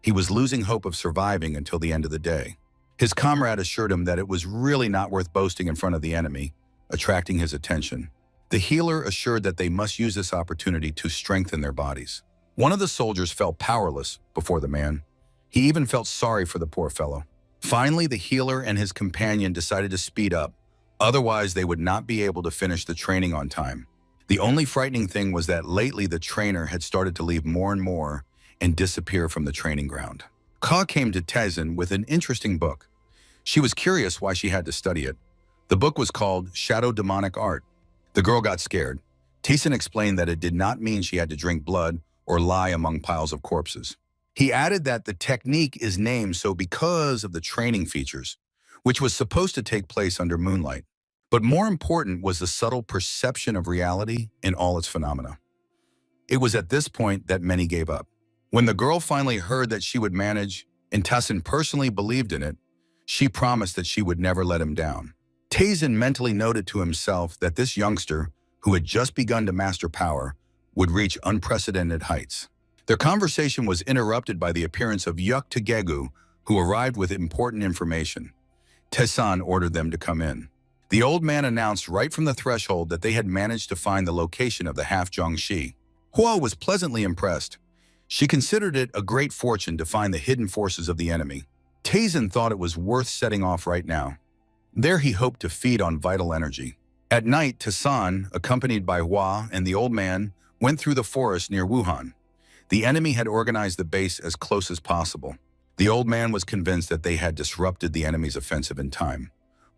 He was losing hope of surviving until the end of the day. His comrade assured him that it was really not worth boasting in front of the enemy, attracting his attention. The healer assured that they must use this opportunity to strengthen their bodies. One of the soldiers felt powerless before the man. He even felt sorry for the poor fellow. Finally, the healer and his companion decided to speed up. Otherwise, they would not be able to finish the training on time. The only frightening thing was that lately the trainer had started to leave more and more and disappear from the training ground. Ka came to Tayson with an interesting book. She was curious why she had to study it. The book was called Shadow Demonic Art. The girl got scared. Tayson explained that it did not mean she had to drink blood or lie among piles of corpses. He added that the technique is named so because of the training features, which was supposed to take place under moonlight. But more important was the subtle perception of reality in all its phenomena. It was at this point that many gave up. When the girl finally heard that she would manage, and Tayson personally believed in it, she promised that she would never let him down. Tayson mentally noted to himself that this youngster, who had just begun to master power, would reach unprecedented heights. Their conversation was interrupted by the appearance of Yugtegu, who arrived with important information. Tayson ordered them to come in. The old man announced right from the threshold that they had managed to find the location of the half-Zhongxi. Hua was pleasantly impressed. She considered it a great fortune to find the hidden forces of the enemy. Tayson thought it was worth setting off right now. There he hoped to feed on vital energy. At night, Tayson, accompanied by Hua and the old man, went through the forest near Wuhan. The enemy had organized the base as close as possible. The old man was convinced that they had disrupted the enemy's offensive in time.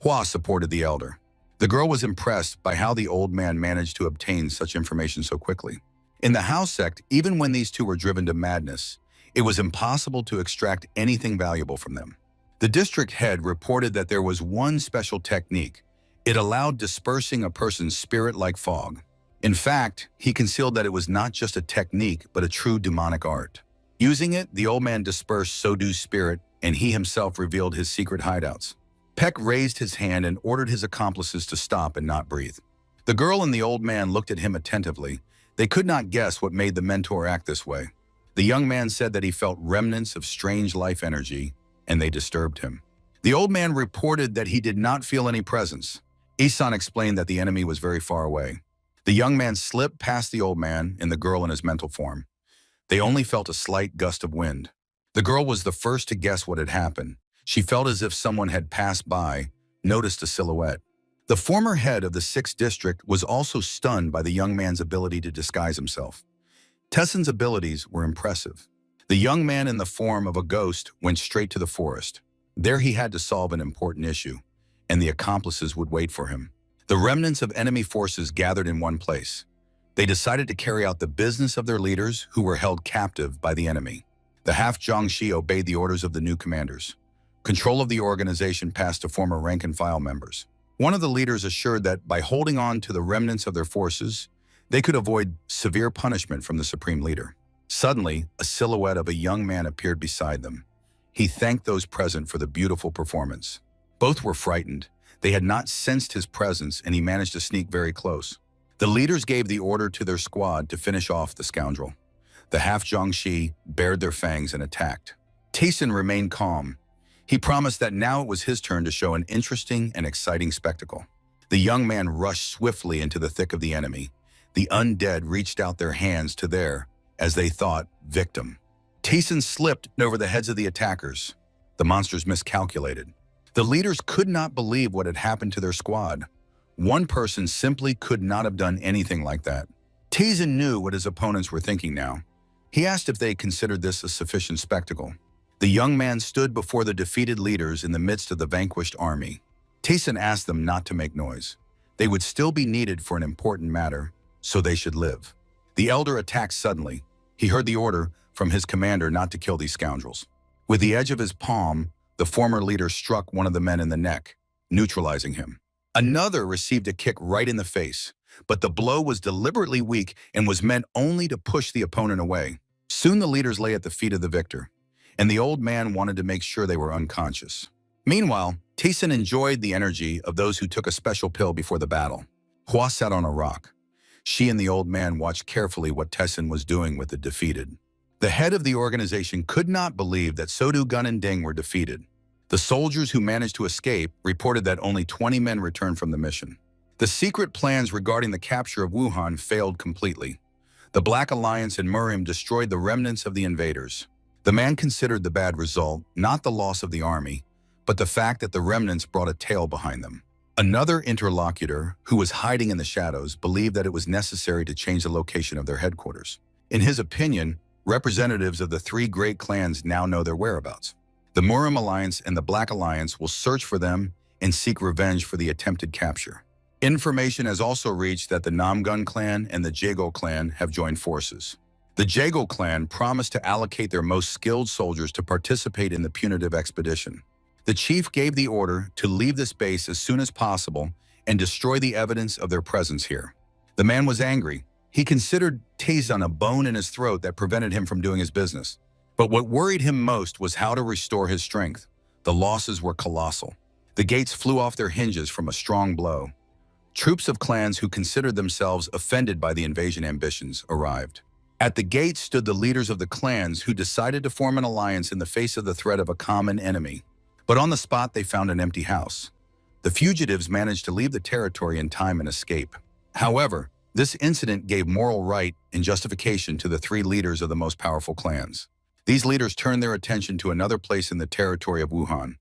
Hua supported the elder. The girl was impressed by how the old man managed to obtain such information so quickly. In the Hao sect, even when these two were driven to madness, it was impossible to extract anything valuable from them. The district head reported that there was one special technique. It allowed dispersing a person's spirit like fog. In fact, he concealed that it was not just a technique, but a true demonic art. Using it, the old man dispersed Sodu's spirit, and he himself revealed his secret hideouts. Peck raised his hand and ordered his accomplices to stop and not breathe. The girl and the old man looked at him attentively. They could not guess what made the mentor act this way. The young man said that he felt remnants of strange life energy, and they disturbed him. The old man reported that he did not feel any presence. Isan explained that the enemy was very far away. The young man slipped past the old man and the girl in his mental form. They only felt a slight gust of wind. The girl was the first to guess what had happened. She felt as if someone had passed by, noticed a silhouette. The former head of the 6th district was also stunned by the young man's ability to disguise himself. Tesson's abilities were impressive. The young man in the form of a ghost went straight to the forest. There he had to solve an important issue, and the accomplices would wait for him. The remnants of enemy forces gathered in one place. They decided to carry out the business of their leaders who were held captive by the enemy. The half-Jiangshi obeyed the orders of the new commanders. Control of the organization passed to former rank-and-file members. One of the leaders assured that by holding on to the remnants of their forces, they could avoid severe punishment from the supreme leader. Suddenly, a silhouette of a young man appeared beside them. He thanked those present for the beautiful performance. Both were frightened. They had not sensed his presence, and he managed to sneak very close. The leaders gave the order to their squad to finish off the scoundrel. The half-Jiangshi bared their fangs and attacked. Tason remained calm. He promised that now it was his turn to show an interesting and exciting spectacle. The young man rushed swiftly into the thick of the enemy. The undead reached out their hands to their, as they thought, victim. Tason slipped over the heads of the attackers. The monsters miscalculated. The leaders could not believe what had happened to their squad. One person simply could not have done anything like that. Tason knew what his opponents were thinking now. He asked if they considered this a sufficient spectacle. The young man stood before the defeated leaders in the midst of the vanquished army. Tason asked them not to make noise. They would still be needed for an important matter, so they should live. The elder attacked suddenly. He heard the order from his commander not to kill these scoundrels. With the edge of his palm, the former leader struck one of the men in the neck, neutralizing him. Another received a kick right in the face, but the blow was deliberately weak and was meant only to push the opponent away. Soon the leaders lay at the feet of the victor, and the old man wanted to make sure they were unconscious. Meanwhile, Tason enjoyed the energy of those who took a special pill before the battle. Hua sat on a rock. She and the old man watched carefully what Tason was doing with the defeated. The head of the organization could not believe that Sodu, Gun, and Ding were defeated. The soldiers who managed to escape reported that only 20 men returned from the mission. The secret plans regarding the capture of Wuhan failed completely. The Black Alliance and Muriam destroyed the remnants of the invaders. The man considered the bad result not the loss of the army, but the fact that the remnants brought a tail behind them. Another interlocutor, who was hiding in the shadows, believed that it was necessary to change the location of their headquarters. In his opinion, representatives of the 3 great clans now know their whereabouts. The Muriam Alliance and the Black Alliance will search for them and seek revenge for the attempted capture. Information has also reached that the Namgun clan and the Jago clan have joined forces. The Jago clan promised to allocate their most skilled soldiers to participate in the punitive expedition. The chief gave the order to leave this base as soon as possible and destroy the evidence of their presence here. The man was angry. He considered Tason a bone in his throat that prevented him from doing his business. But what worried him most was how to restore his strength. The losses were colossal. The gates flew off their hinges from a strong blow. Troops of clans who considered themselves offended by the invasion ambitions arrived. At the gate stood the leaders of the clans who decided to form an alliance in the face of the threat of a common enemy. But on the spot, they found an empty house. The fugitives managed to leave the territory in time and escape. However, this incident gave moral right and justification to the 3 leaders of the most powerful clans. These leaders turned their attention to another place in the territory of Wuhan.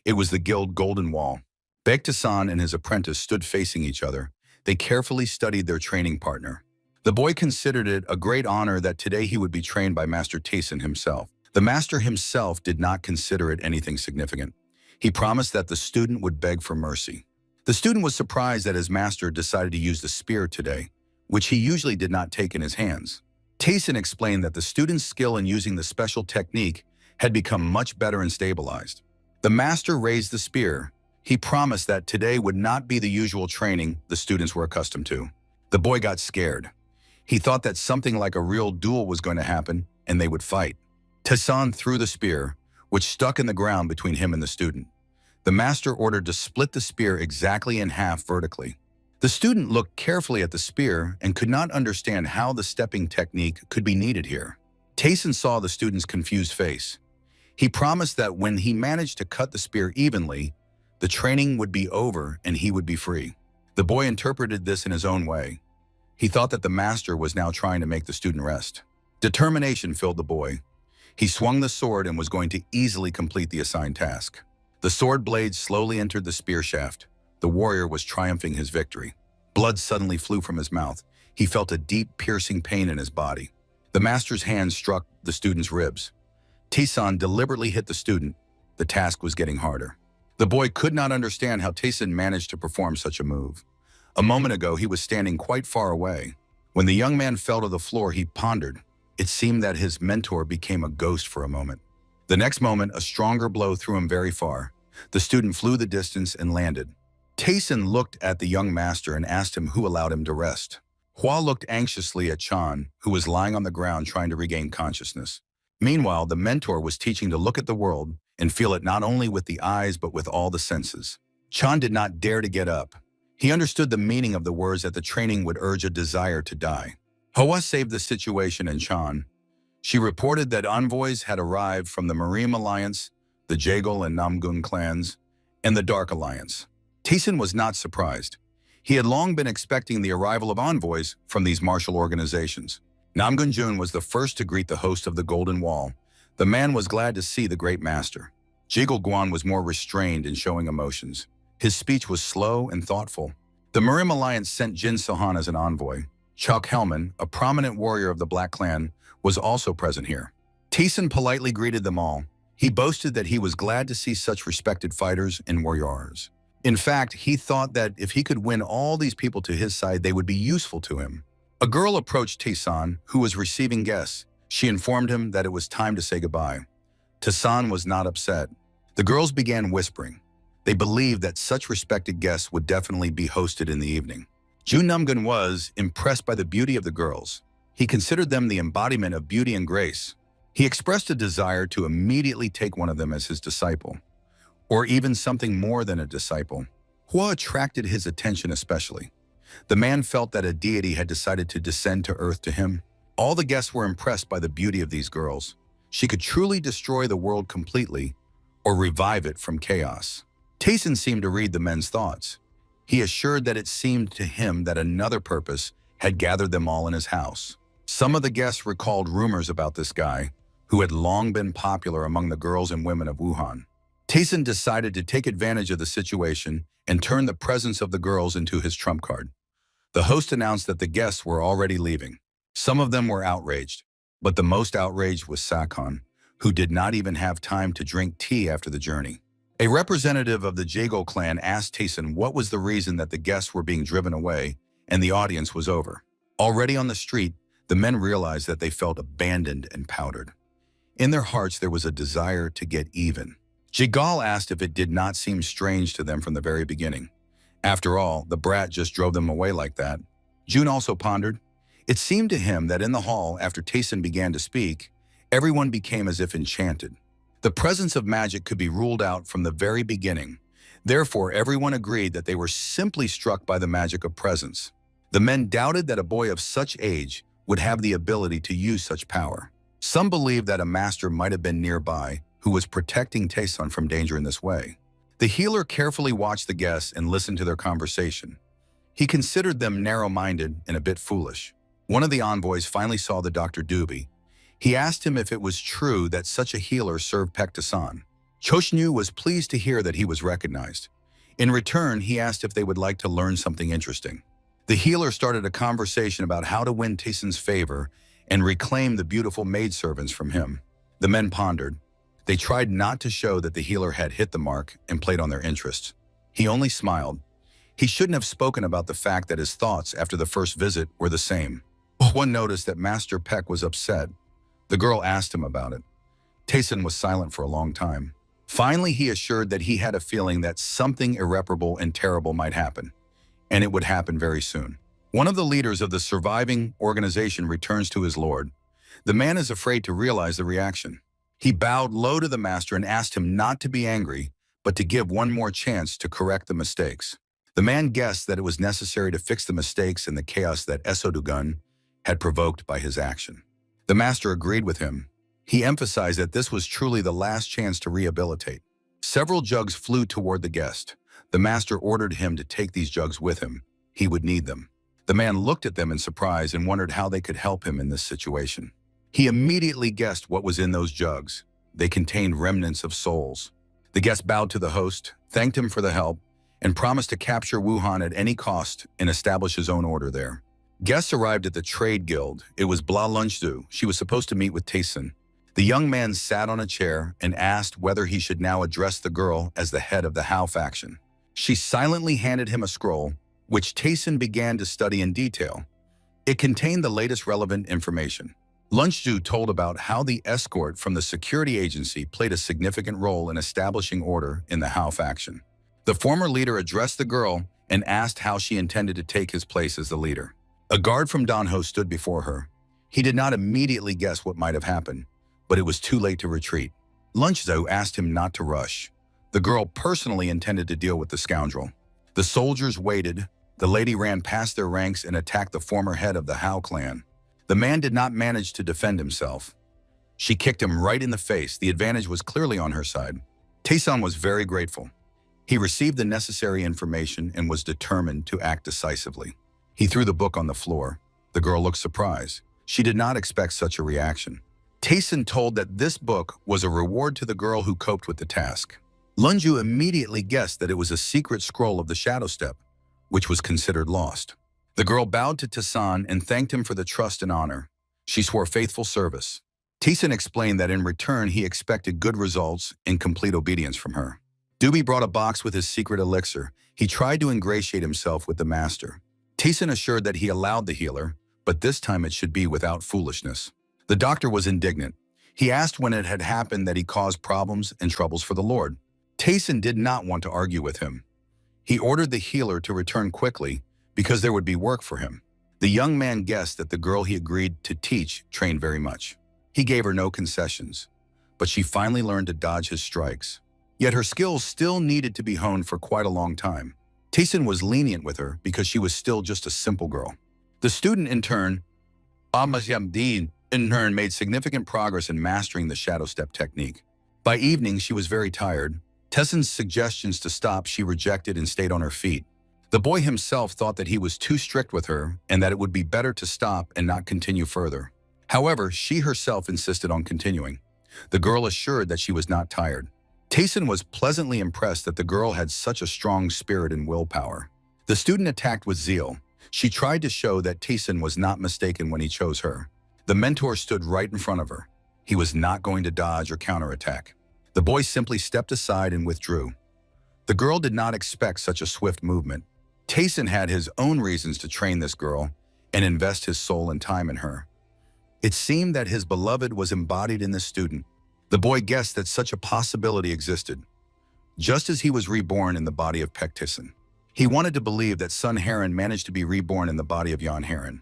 It was the guild Golden Wall. Baektasan and his apprentice stood facing each other. They carefully studied their training partner. The boy considered it a great honor that today he would be trained by Master Tason himself. The master himself did not consider it anything significant. He promised that the student would beg for mercy. The student was surprised that his master decided to use the spear today, which he usually did not take in his hands. Tason explained that the student's skill in using the special technique had become much better and stabilized. The master raised the spear. He promised that today would not be the usual training the students were accustomed to. The boy got scared. He thought that something like a real duel was going to happen and they would fight. Tason threw the spear, which stuck in the ground between him and the student. The master ordered to split the spear exactly in half vertically. The student looked carefully at the spear and could not understand how the stepping technique could be needed here. Tason saw the student's confused face. He promised that when he managed to cut the spear evenly, the training would be over and he would be free. The boy interpreted this in his own way. He thought that the master was now trying to make the student rest. Determination filled the boy. He swung the sword and was going to easily complete the assigned task. The sword blade slowly entered the spear shaft. The warrior was triumphing his victory. Blood suddenly flew from his mouth. He felt a deep, piercing pain in his body. The master's hand struck the student's ribs. Taesan deliberately hit the student. The task was getting harder. The boy could not understand how Taesan managed to perform such a move. A moment ago, he was standing quite far away. When the young man fell to the floor, he pondered. It seemed that his mentor became a ghost for a moment. The next moment, a stronger blow threw him very far. The student flew the distance and landed. Taesan looked at the young master and asked him who allowed him to rest. Hua looked anxiously at Chan, who was lying on the ground trying to regain consciousness. Meanwhile, the mentor was teaching to look at the world and feel it not only with the eyes but with all the senses. Chan did not dare to get up. He understood the meaning of the words that the training would urge a desire to die. Hua saved the situation and Chan. She reported that envoys had arrived from the Marine Alliance, the Jaegul and Namgun clans, and the Dark Alliance. Taesan was not surprised. He had long been expecting the arrival of envoys from these martial organizations. Namgun Jun was the first to greet the host of the Golden Wall. The man was glad to see the great master. Jaegul Guan was more restrained in showing emotions. His speech was slow and thoughtful. The Marine Alliance sent Jin Sohan as an envoy. Chuck Hellman, a prominent warrior of the Black Clan, was also present here. Taesan politely greeted them all. He boasted that he was glad to see such respected fighters and warriors. In fact, he thought that if he could win all these people to his side, they would be useful to him. A girl approached Taesan, who was receiving guests. She informed him that it was time to say goodbye. Taesan was not upset. The girls began whispering. They believed that such respected guests would definitely be hosted in the evening. Jun Namgun was impressed by the beauty of the girls. He considered them the embodiment of beauty and grace. He expressed a desire to immediately take one of them as his disciple, or even something more than a disciple. Hua attracted his attention especially. The man felt that a deity had decided to descend to earth to him. All the guests were impressed by the beauty of these girls. She could truly destroy the world completely or revive it from chaos. Taesan seemed to read the men's thoughts. He assured that it seemed to him that another purpose had gathered them all in his house. Some of the guests recalled rumors about this guy, who had long been popular among the girls and women of Wuhan. Taesan decided to take advantage of the situation and turn the presence of the girls into his trump card. The host announced that the guests were already leaving. Some of them were outraged, but the most outraged was Sakon, who did not even have time to drink tea after the journey. A representative of the Jaegul clan asked Taesan what was the reason that the guests were being driven away and the audience was over. Already on the street, the men realized that they felt abandoned and powdered. In their hearts, there was a desire to get even. Jaegul asked if it did not seem strange to them from the very beginning. After all, the brat just drove them away like that. Jun also pondered. It seemed to him that in the hall, after Taesan began to speak, everyone became as if enchanted. The presence of magic could be ruled out from the very beginning. Therefore, everyone agreed that they were simply struck by the magic of presence. The men doubted that a boy of such age would have the ability to use such power. Some believed that a master might have been nearby who was protecting Taesan from danger in this way. The healer carefully watched the guests and listened to their conversation. He considered them narrow-minded and a bit foolish. One of the envoys finally saw the Dr. Doobie. He asked him if it was true that such a healer served Paek-Tasan. Choshnu was pleased to hear that he was recognized. In return, he asked if they would like to learn something interesting. The healer started a conversation about how to win Taesan's favor and reclaim the beautiful maidservants from him. The men pondered. They tried not to show that the healer had hit the mark and played on their interests. He only smiled. He shouldn't have spoken about the fact that his thoughts after the first visit were the same. One noticed that Master Peck was upset. The girl asked him about it. Taesan was silent for a long time. Finally, he assured that he had a feeling that something irreparable and terrible might happen, and it would happen very soon. One of the leaders of the surviving organization returns to his lord. The man is afraid to realize the reaction. He bowed low to the master and asked him not to be angry, but to give one more chance to correct the mistakes. The man guessed that it was necessary to fix the mistakes and the chaos that Esodugun had provoked by his action. The master agreed with him. He emphasized that this was truly the last chance to rehabilitate. Several jugs flew toward the guest. The master ordered him to take these jugs with him. He would need them. The man looked at them in surprise and wondered how they could help him in this situation. He immediately guessed what was in those jugs. They contained remnants of souls. The guest bowed to the host, thanked him for the help, and promised to capture Wuhan at any cost and establish his own order there. Guests arrived at the trade guild. It was Bla Lunchdu. She was supposed to meet with Tayson. The young man sat on a chair and asked whether he should now address the girl as the head of the Hao faction. She silently handed him a scroll, which Tayson began to study in detail. It contained the latest relevant information. Lunchdu told about how the escort from the security agency played a significant role in establishing order in the Hao faction. The former leader addressed the girl and asked how she intended to take his place as the leader. A guard from Danho stood before her. He did not immediately guess what might have happened, but it was too late to retreat. Lunchdu asked him not to rush. The girl personally intended to deal with the scoundrel. The soldiers waited. The lady ran past their ranks and attacked the former head of the Hao clan. The man did not manage to defend himself. She kicked him right in the face. The advantage was clearly on her side. Tayson was very grateful. He received the necessary information and was determined to act decisively. He threw the book on the floor. The girl looked surprised. She did not expect such a reaction. Tayson told that this book was a reward to the girl who coped with the task. Lunju immediately guessed that it was a secret scroll of the Shadow Step, which was considered lost. The girl bowed to Tayson and thanked him for the trust and honor. She swore faithful service. Tayson explained that in return he expected good results and complete obedience from her. Doobie brought a box with his secret elixir. He tried to ingratiate himself with the master. Tayson assured that he allowed the healer, but this time it should be without foolishness. The doctor was indignant. He asked when it had happened that he caused problems and troubles for the Lord. Tayson did not want to argue with him. He ordered the healer to return quickly because there would be work for him. The young man guessed that the girl he agreed to teach trained very much. He gave her no concessions, but she finally learned to dodge his strikes. Yet her skills still needed to be honed for quite a long time. Tayson was lenient with her because she was still just a simple girl. The student intern, Amasyamdeen, in turn made significant progress in mastering the shadow step technique. By evening, she was very tired. Tesson's suggestions to stop she rejected and stayed on her feet. The boy himself thought that he was too strict with her and that it would be better to stop and not continue further. However, she herself insisted on continuing. The girl assured that she was not tired. Tayson was pleasantly impressed that the girl had such a strong spirit and willpower. The student attacked with zeal. She tried to show that Tayson was not mistaken when he chose her. The mentor stood right in front of her. He was not going to dodge or counterattack. The boy simply stepped aside and withdrew. The girl did not expect such a swift movement. Tayson had his own reasons to train this girl and invest his soul and time in her. It seemed that his beloved was embodied in this student. The boy guessed that such a possibility existed, just as he was reborn in the body of Pektisson. He wanted to believe that Sun Heron managed to be reborn in the body of Jan Heron.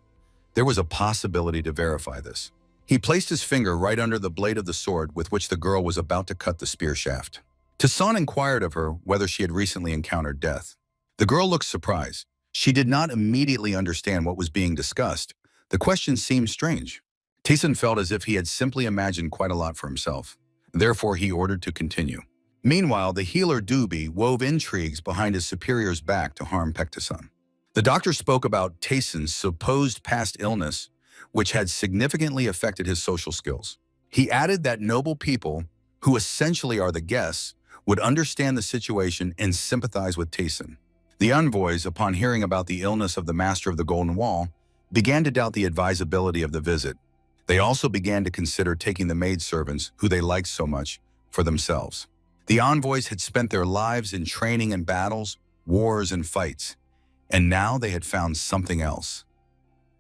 There was a possibility to verify this. He placed his finger right under the blade of the sword with which the girl was about to cut the spear shaft. Tayson inquired of her whether she had recently encountered death. The girl looked surprised. She did not immediately understand what was being discussed. The question seemed strange. Tayson felt as if he had simply imagined quite a lot for himself. Therefore, he ordered to continue. Meanwhile, the healer Doobie wove intrigues behind his superior's back to harm Pektisson. The doctor spoke about Tayson's supposed past illness, which had significantly affected his social skills. He added that noble people, who essentially are the guests, would understand the situation and sympathize with Tayson. The envoys, upon hearing about the illness of the Master of the Golden Wall, began to doubt the advisability of the visit. They also began to consider taking the maidservants, who they liked so much, for themselves. The envoys had spent their lives in training and battles, wars and fights, and now they had found something else: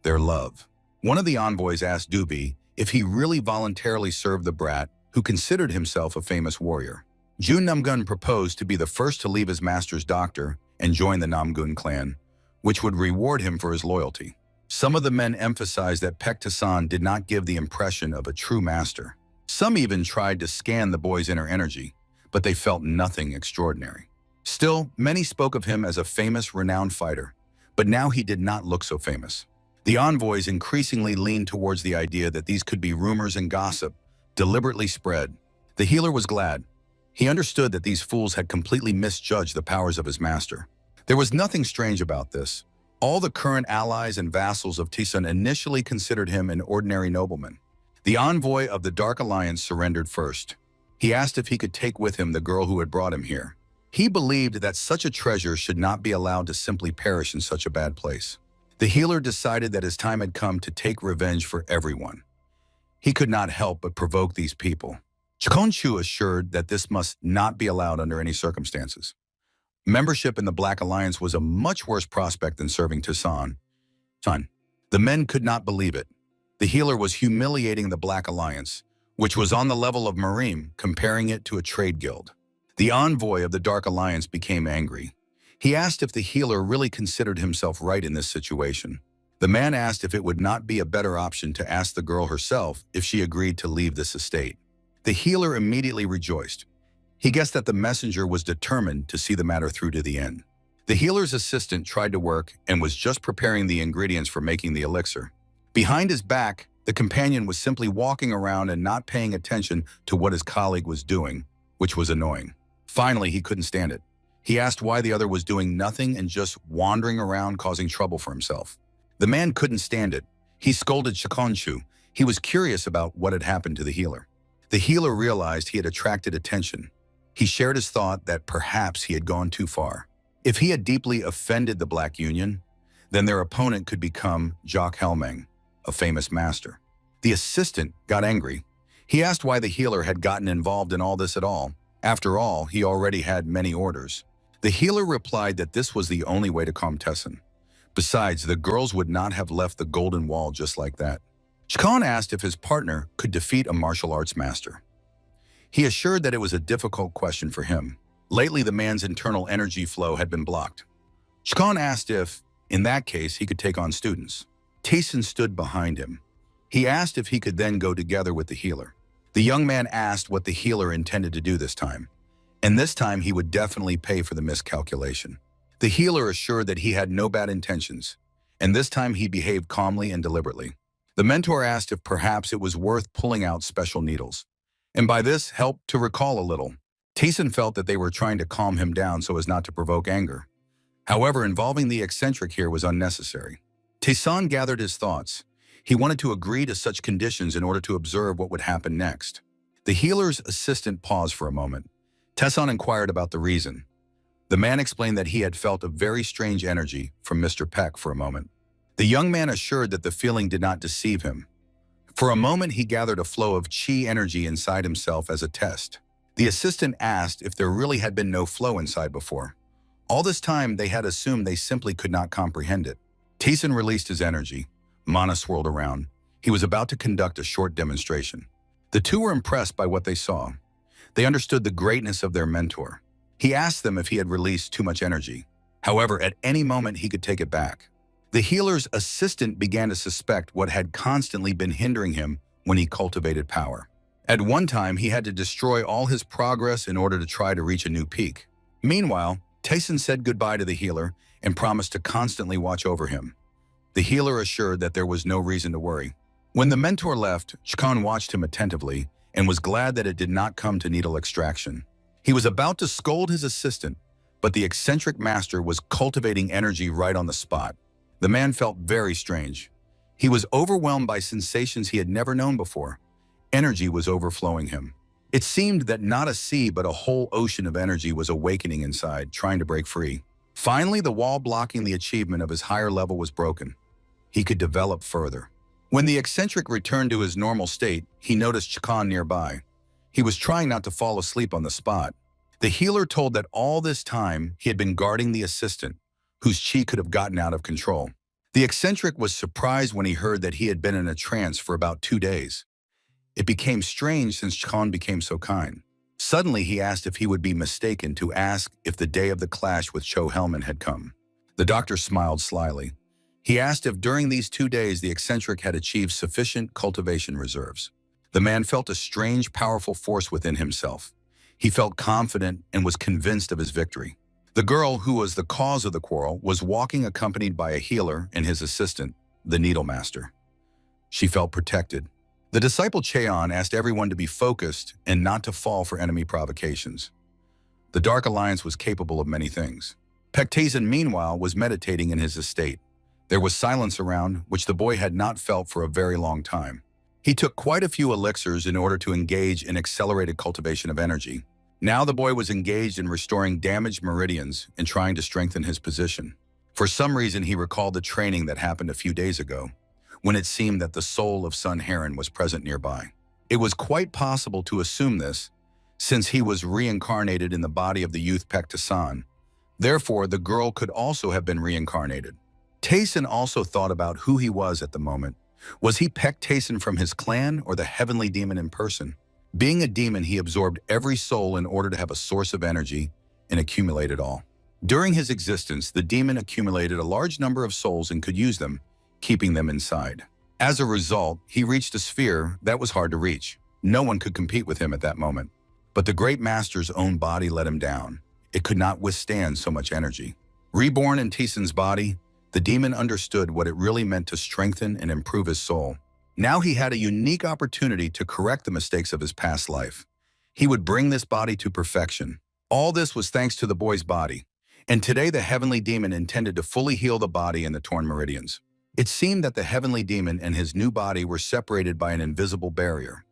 their love. One of the envoys asked Doobie if he really voluntarily served the brat, who considered himself a famous warrior. Jun Namgun proposed to be the first to leave his master's doctor and join the Namgun clan, which would reward him for his loyalty. Some of the men emphasized that Pektisson did not give the impression of a true master. Some even tried to scan the boy's inner energy, but they felt nothing extraordinary. Still, many spoke of him as a famous, renowned fighter, but now he did not look so famous. The envoys increasingly leaned towards the idea that these could be rumors and gossip, deliberately spread. The healer was glad. He understood that these fools had completely misjudged the powers of his master. There was nothing strange about this. All the current allies and vassals of Tayson initially considered him an ordinary nobleman. The envoy of the Dark Alliance surrendered first. He asked if he could take with him the girl who had brought him here. He believed that such a treasure should not be allowed to simply perish in such a bad place. The healer decided that his time had come to take revenge for everyone. He could not help but provoke these people. Chikonchu assured that this must not be allowed under any circumstances. Membership in the Black Alliance was a much worse prospect than serving Tucson. The men could not believe it. The healer was humiliating the Black Alliance, which was on the level of Marine, comparing it to a trade guild. The envoy of the Dark Alliance became angry. He asked if the healer really considered himself right in this situation. The man asked if it would not be a better option to ask the girl herself if she agreed to leave this estate. The healer immediately rejoiced. He guessed that the messenger was determined to see the matter through to the end. The healer's assistant tried to work and was just preparing the ingredients for making the elixir. Behind his back, the companion was simply walking around and not paying attention to what his colleague was doing, which was annoying. Finally, he couldn't stand it. He asked why the other was doing nothing and just wandering around causing trouble for himself. The man couldn't stand it. He scolded Chikonchu. He was curious about what had happened to the healer. The healer realized he had attracted attention. He shared his thought that perhaps he had gone too far. If he had deeply offended the Black Union, then their opponent could become Jock Helming, a famous master. The assistant got angry. He asked why the healer had gotten involved in all this at all. After all, he already had many orders. The healer replied that this was the only way to calm Tessin. Besides, the girls would not have left the Golden Wall just like that. Chikon asked if his partner could defeat a martial arts master. He assured that it was a difficult question for him. Lately, the man's internal energy flow had been blocked. Chikon asked if, in that case, he could take on students. Tessin stood behind him. He asked if he could then go together with the healer. The young man asked what the healer intended to do this time, and this time he would definitely pay for the miscalculation. The healer assured that he had no bad intentions, and this time he behaved calmly and deliberately. The mentor asked if perhaps it was worth pulling out special needles, and by this helped to recall a little. Tessin felt that they were trying to calm him down so as not to provoke anger. However, involving the eccentric here was unnecessary. Tessin gathered his thoughts. He wanted to agree to such conditions in order to observe what would happen next. The healer's assistant paused for a moment. Tessin inquired about the reason. The man explained that he had felt a very strange energy from Mr. Peck for a moment. The young man assured that the feeling did not deceive him. For a moment, he gathered a flow of chi energy inside himself as a test. The assistant asked if there really had been no flow inside before. All this time, they had assumed they simply could not comprehend it. Tessin released his energy. Mana swirled around. He was about to conduct a short demonstration. The two were impressed by what they saw. They understood the greatness of their mentor. He asked them if he had released too much energy. However, at any moment, he could take it back. The healer's assistant began to suspect what had constantly been hindering him when he cultivated power. At one time, he had to destroy all his progress in order to try to reach a new peak. Meanwhile, Tessin said goodbye to the healer and promised to constantly watch over him. The healer assured that there was no reason to worry. When the mentor left, Chikon watched him attentively and was glad that it did not come to needle extraction. He was about to scold his assistant, but the eccentric master was cultivating energy right on the spot. The man felt very strange. He was overwhelmed by sensations he had never known before. Energy was overflowing him. It seemed that not a sea but a whole ocean of energy was awakening inside, trying to break free. Finally, the wall blocking the achievement of his higher level was broken. He could develop further. When the eccentric returned to his normal state, he noticed Chikon nearby. He was trying not to fall asleep on the spot. The healer told that all this time he had been guarding the assistant, whose chi could have gotten out of control. The eccentric was surprised when he heard that he had been in a trance for about 2 days. It became strange since Chikon became so kind. Suddenly, he asked if he would be mistaken to ask if the day of the clash with Cho Hellman had come. The doctor smiled slyly. He asked if during these 2 days the eccentric had achieved sufficient cultivation reserves. The man felt a strange, powerful force within himself. He felt confident and was convinced of his victory. The girl, who was the cause of the quarrel, was walking accompanied by a healer and his assistant, the Needle Master. She felt protected. The disciple Cheon asked everyone to be focused and not to fall for enemy provocations. The Dark Alliance was capable of many things. Pectazin, meanwhile, was meditating in his estate. There was silence around, which the boy had not felt for a very long time. He took quite a few elixirs in order to engage in accelerated cultivation of energy. Now the boy was engaged in restoring damaged meridians and trying to strengthen his position. For some reason, he recalled the training that happened a few days ago, when it seemed that the soul of Sun Heron was present nearby. It was quite possible to assume this, since he was reincarnated in the body of the youth Pektasan. Therefore, the girl could also have been reincarnated. Tayson also thought about who he was at the moment. Was he Pek Tayson from his clan or the heavenly demon in person? Being a demon, he absorbed every soul in order to have a source of energy and accumulate it all. During his existence, the demon accumulated a large number of souls and could use them, keeping them inside. As a result, he reached a sphere that was hard to reach. No one could compete with him at that moment. But the great master's own body let him down. It could not withstand so much energy. Reborn in Tayson's body, the demon understood what it really meant to strengthen and improve his soul. Now he had a unique opportunity to correct the mistakes of his past life. He would bring this body to perfection. All this was thanks to the boy's body. And today the heavenly demon intended to fully heal the body and the torn meridians. It seemed that the heavenly demon and his new body were separated by an invisible barrier.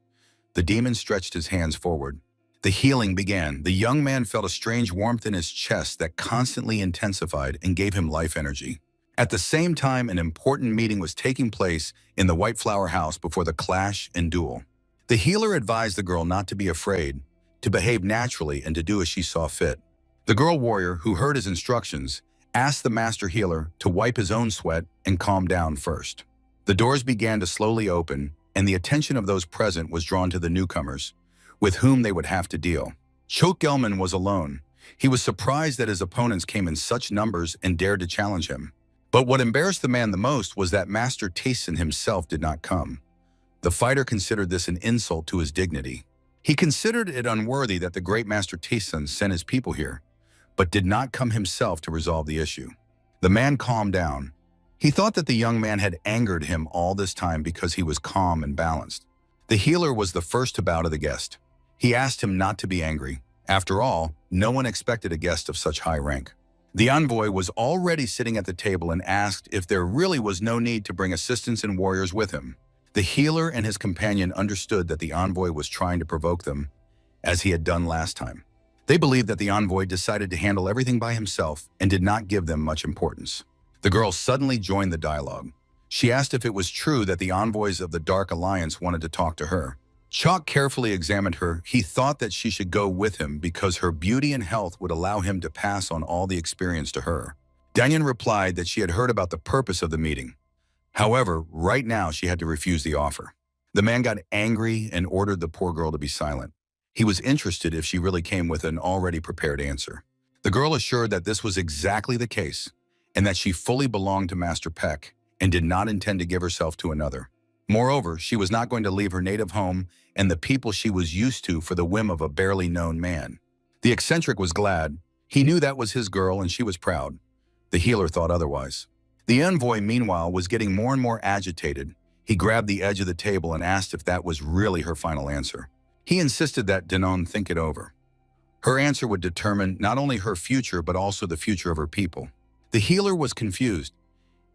The demon stretched his hands forward. The healing began. The young man felt a strange warmth in his chest that constantly intensified and gave him life energy. At the same time, an important meeting was taking place in the White Flower House before the clash and duel. The healer advised the girl not to be afraid, to behave naturally and to do as she saw fit. The girl warrior, who heard his instructions, asked the master healer to wipe his own sweat and calm down first. The doors began to slowly open, and the attention of those present was drawn to the newcomers, with whom they would have to deal. Chokelman was alone. He was surprised that his opponents came in such numbers and dared to challenge him. But what embarrassed the man the most was that Master Tayson himself did not come. The fighter considered this an insult to his dignity. He considered it unworthy that the great Master Tayson sent his people here, but did not come himself to resolve the issue. The man calmed down. He thought that the young man had angered him all this time because he was calm and balanced. The healer was the first to bow to the guest. He asked him not to be angry. After all, no one expected a guest of such high rank. The envoy was already sitting at the table and asked if there really was no need to bring assistants and warriors with him. The healer and his companion understood that the envoy was trying to provoke them, as he had done last time. They believed that the envoy decided to handle everything by himself and did not give them much importance. The girl suddenly joined the dialogue. She asked if it was true that the envoys of the Dark Alliance wanted to talk to her. Chalk carefully examined her. He thought that she should go with him because her beauty and health would allow him to pass on all the experience to her. Danyan replied that she had heard about the purpose of the meeting. However, right now she had to refuse the offer. The man got angry and ordered the poor girl to be silent. He was interested if she really came with an already prepared answer. The girl assured that this was exactly the case, and that she fully belonged to Master Peck and did not intend to give herself to another. Moreover, she was not going to leave her native home and the people she was used to for the whim of a barely known man. The eccentric was glad. He knew that was his girl and she was proud. The healer thought otherwise. The envoy, meanwhile, was getting more and more agitated. He grabbed the edge of the table and asked if that was really her final answer. He insisted that Denon think it over. Her answer would determine not only her future but also the future of her people. The healer was confused.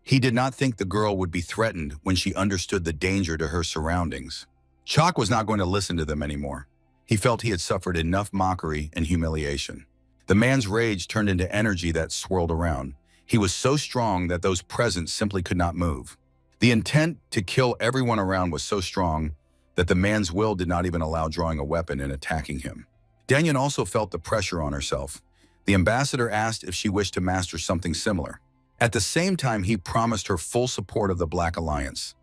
He did not think the girl would be threatened when she understood the danger to her surroundings. Chalk was not going to listen to them anymore. He felt he had suffered enough mockery and humiliation. The man's rage turned into energy that swirled around. He was so strong that those present simply could not move. The intent to kill everyone around was so strong that the man's will did not even allow drawing a weapon and attacking him. Danyan also felt the pressure on herself. The ambassador asked if she wished to master something similar. At the same time, he promised her full support of the Black Alliance.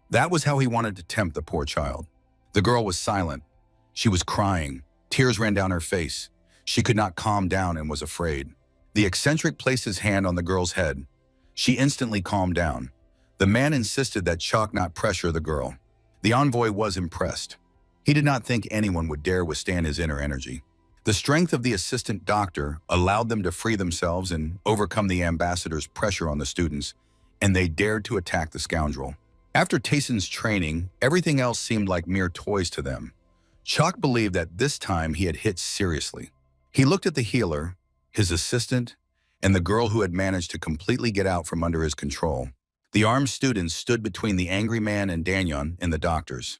That was how he wanted to tempt the poor child. The girl was silent. She was crying. Tears ran down her face. She could not calm down and was afraid. The eccentric placed his hand on the girl's head. She instantly calmed down. The man insisted that Chalk not pressure the girl. The envoy was impressed. He did not think anyone would dare withstand his inner energy. The strength of the assistant doctor allowed them to free themselves and overcome the ambassador's pressure on the students, and they dared to attack the scoundrel. After Tayson's training, everything else seemed like mere toys to them. Chalk believed that this time he had hit seriously. He looked at the healer, his assistant, and the girl who had managed to completely get out from under his control. The armed students stood between the angry man and Danyan and the doctors.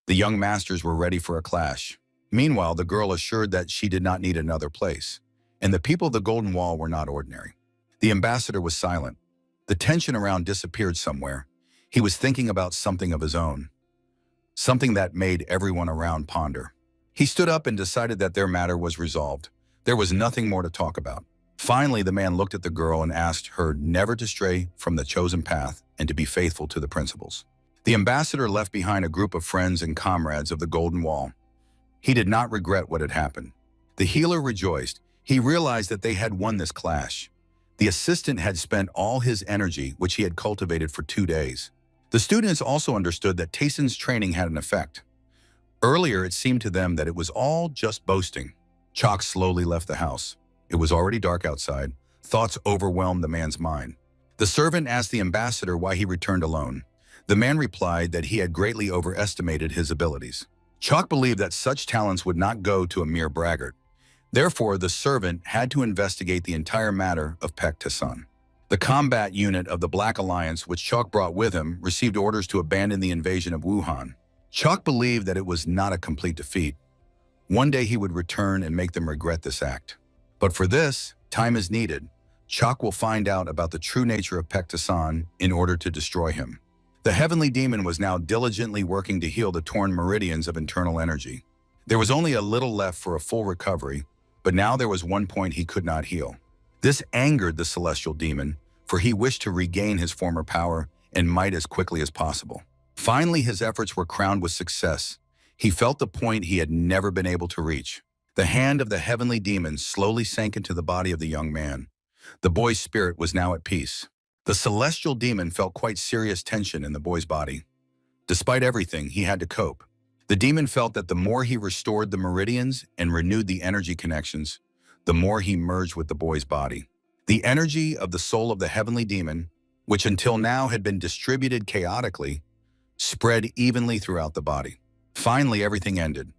The young masters were ready for a clash. Meanwhile, the girl assured that she did not need another place, and the people of the Golden Wall were not ordinary. The ambassador was silent. The tension around disappeared somewhere. He was thinking about something of his own, something that made everyone around ponder. He stood up and decided that their matter was resolved. There was nothing more to talk about. Finally, the man looked at the girl and asked her never to stray from the chosen path and to be faithful to the principles. The ambassador left behind a group of friends and comrades of the Golden Wall. He did not regret what had happened. The healer rejoiced. He realized that they had won this clash. The assistant had spent all his energy, which he had cultivated for 2 days. The students also understood that Tayson's training had an effect. Earlier, it seemed to them that it was all just boasting. Chalk slowly left the house. It was already dark outside. Thoughts overwhelmed the man's mind. The servant asked the ambassador why he returned alone. The man replied that he had greatly overestimated his abilities. Chalk believed that such talents would not go to a mere braggart. Therefore, the servant had to investigate the entire matter of Pek Tassan. The combat unit of the Black Alliance, which Chalk brought with him, received orders to abandon the invasion of Wuhan. Chalk believed that it was not a complete defeat. One day he would return and make them regret this act. But for this, time is needed. Chalk will find out about the true nature of Pek Tassan in order to destroy him. The heavenly demon was now diligently working to heal the torn meridians of internal energy. There was only a little left for a full recovery, but now there was one point he could not heal. This angered the celestial demon, for he wished to regain his former power and might as quickly as possible. Finally, his efforts were crowned with success. He felt the point he had never been able to reach. The hand of the heavenly demon slowly sank into the body of the young man. The boy's spirit was now at peace. The celestial demon felt quite serious tension in the boy's body. Despite everything, he had to cope. The demon felt that the more he restored the meridians and renewed the energy connections, the more he merged with the boy's body. The energy of the soul of the heavenly demon, which until now had been distributed chaotically, spread evenly throughout the body. Finally, everything ended.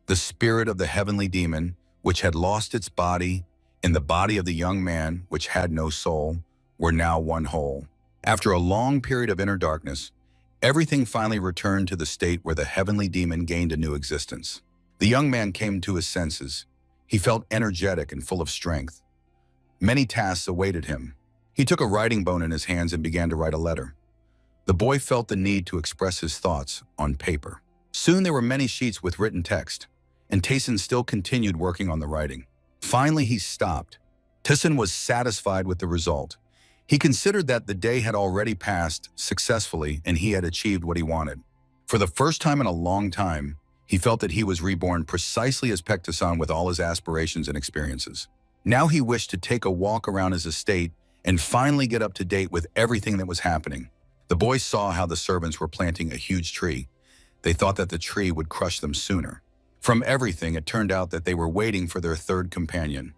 The spirit of the heavenly demon, which had lost its body, and the body of the young man, which had no soul, were now one whole. After a long period of inner darkness, everything finally returned to the state where the heavenly demon gained a new existence. The young man came to his senses. He felt energetic and full of strength. Many tasks awaited him. He took a writing bone in his hands and began to write a letter. The boy felt the need to express his thoughts on paper. Soon there were many sheets with written text, and Tayson still continued working on the writing. Finally, he stopped. Tayson was satisfied with the result. He considered that the day had already passed successfully and he had achieved what he wanted. For the first time in a long time, he felt that he was reborn precisely as Pek Tassan with all his aspirations and experiences. Now he wished to take a walk around his estate and finally get up to date with everything that was happening. The boys saw how the servants were planting a huge tree. They thought that the tree would crush them sooner. From everything, it turned out that they were waiting for their third companion.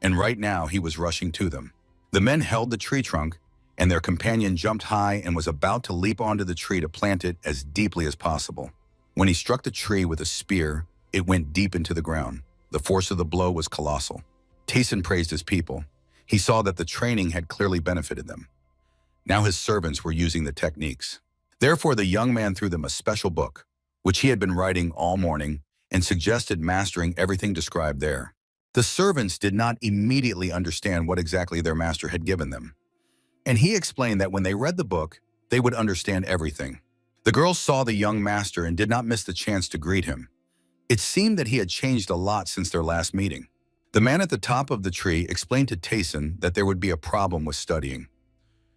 And right now, he was rushing to them. The men held the tree trunk, and their companion jumped high and was about to leap onto the tree to plant it as deeply as possible. When he struck the tree with a spear, it went deep into the ground. The force of the blow was colossal. Tayson praised his people. He saw that the training had clearly benefited them. Now his servants were using the techniques. Therefore, the young man threw them a special book, which he had been writing all morning, and suggested mastering everything described there. The servants did not immediately understand what exactly their master had given them, and he explained that when they read the book, they would understand everything. The girls saw the young master and did not miss the chance to greet him. It seemed that he had changed a lot since their last meeting. The man at the top of the tree explained to Tayson that there would be a problem with studying.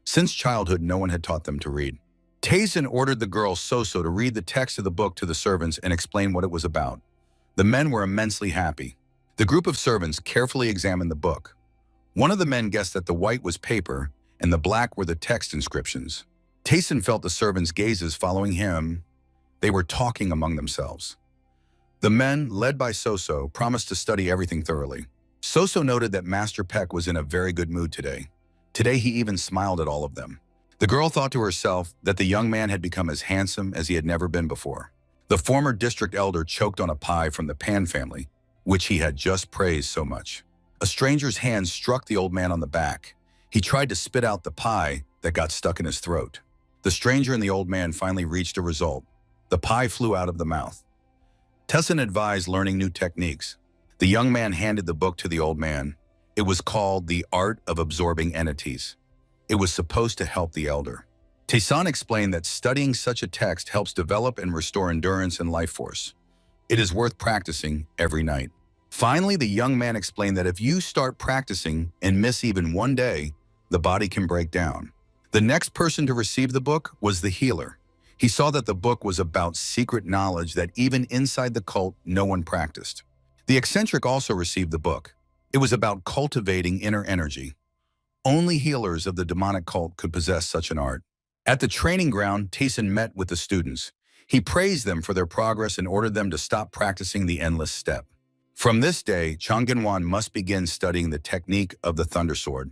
Since childhood, no one had taught them to read. Tayson ordered the girl Soso to read the text of the book to the servants and explain what it was about. The men were immensely happy. The group of servants carefully examined the book. One of the men guessed that the white was paper and the black were the text inscriptions. Tayson felt the servants' gazes following him. They were talking among themselves. The men, led by Soso, promised to study everything thoroughly. Soso noted that Master Pek was in a very good mood today. Today he even smiled at all of them. The girl thought to herself that the young man had become as handsome as he had never been before. The former district elder choked on a pie from the Pan family, which he had just praised so much. A stranger's hand struck the old man on the back. He tried to spit out the pie that got stuck in his throat. The stranger and the old man finally reached a result. The pie flew out of the mouth. Tessin advised learning new techniques. The young man handed the book to the old man. It was called The Art of Absorbing Entities. It was supposed to help the elder. Tessin explained that studying such a text helps develop and restore endurance and life force. It is worth practicing every night. Finally, the young man explained that if you start practicing and miss even one day, the body can break down. The next person to receive the book was the healer. He saw that the book was about secret knowledge that even inside the cult, no one practiced. The eccentric also received the book. It was about cultivating inner energy. Only healers of the demonic cult could possess such an art. At the training ground, Tessin met with the students. He praised them for their progress and ordered them to stop practicing the endless step. From this day, Changgenwan must begin studying the technique of the Thunder Sword.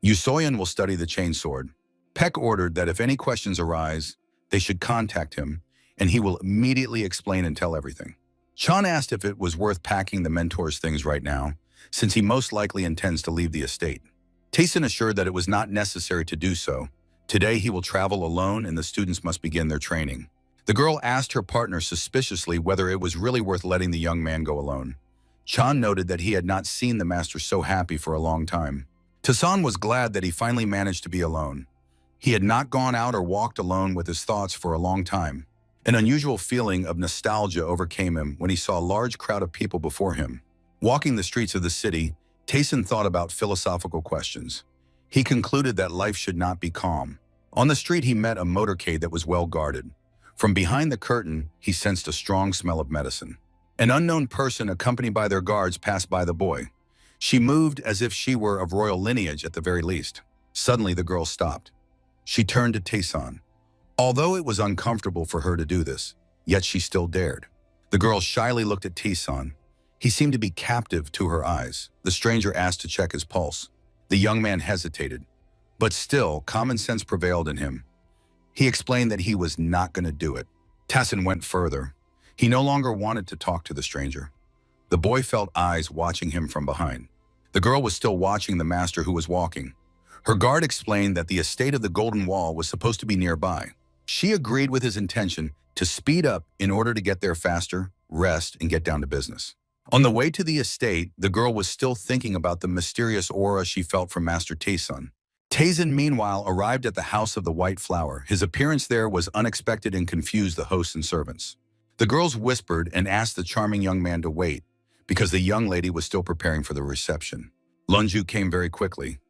Yusoyan will study the Chain Sword. Peck ordered that if any questions arise, they should contact him, and he will immediately explain and tell everything. Chan asked if it was worth packing the mentor's things right now, since he most likely intends to leave the estate. Tessin assured that it was not necessary to do so. Today he will travel alone and the students must begin their training. The girl asked her partner suspiciously whether it was really worth letting the young man go alone. Chan noted that he had not seen the master so happy for a long time. Tessin was glad that he finally managed to be alone. He had not gone out or walked alone with his thoughts for a long time. An unusual feeling of nostalgia overcame him when he saw a large crowd of people before him. Walking the streets of the city, Tessin thought about philosophical questions. He concluded that life should not be calm. On the street, he met a motorcade that was well guarded. From behind the curtain, he sensed a strong smell of medicine. An unknown person accompanied by their guards passed by the boy. She moved as if she were of royal lineage at the very least. Suddenly, the girl stopped. She turned to Tessin. Although it was uncomfortable for her to do this, yet she still dared. The girl shyly looked at Tessin. He seemed to be captive to her eyes. The stranger asked to check his pulse. The young man hesitated, but still, common sense prevailed in him. He explained that he was not going to do it. Tessin went further. He no longer wanted to talk to the stranger. The boy felt eyes watching him from behind. The girl was still watching the master who was walking. Her guard explained that the estate of the Golden Wall was supposed to be nearby. She agreed with his intention to speed up in order to get there faster, rest, and get down to business. On the way to the estate, the girl was still thinking about the mysterious aura she felt from Master Tessin. Tessin, meanwhile, arrived at the House of the White Flower. His appearance there was unexpected and confused the hosts and servants. The girls whispered and asked the charming young man to wait, because the young lady was still preparing for the reception. Lunju came very quickly.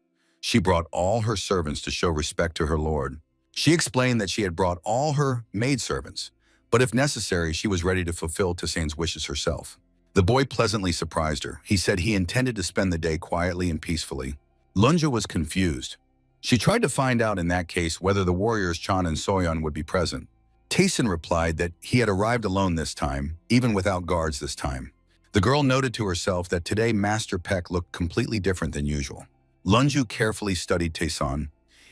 She brought all her servants to show respect to her lord. She explained that she had brought all her maidservants, but if necessary, she was ready to fulfill Tessin's wishes herself. The boy pleasantly surprised her. He said he intended to spend the day quietly and peacefully. Lunja was confused. She tried to find out in that case whether the warriors Chan and Soyeon would be present. Tessin replied that he had arrived alone this time, even without guards this time. The girl noted to herself that today Master Peck looked completely different than usual. Lunju carefully studied Tessin.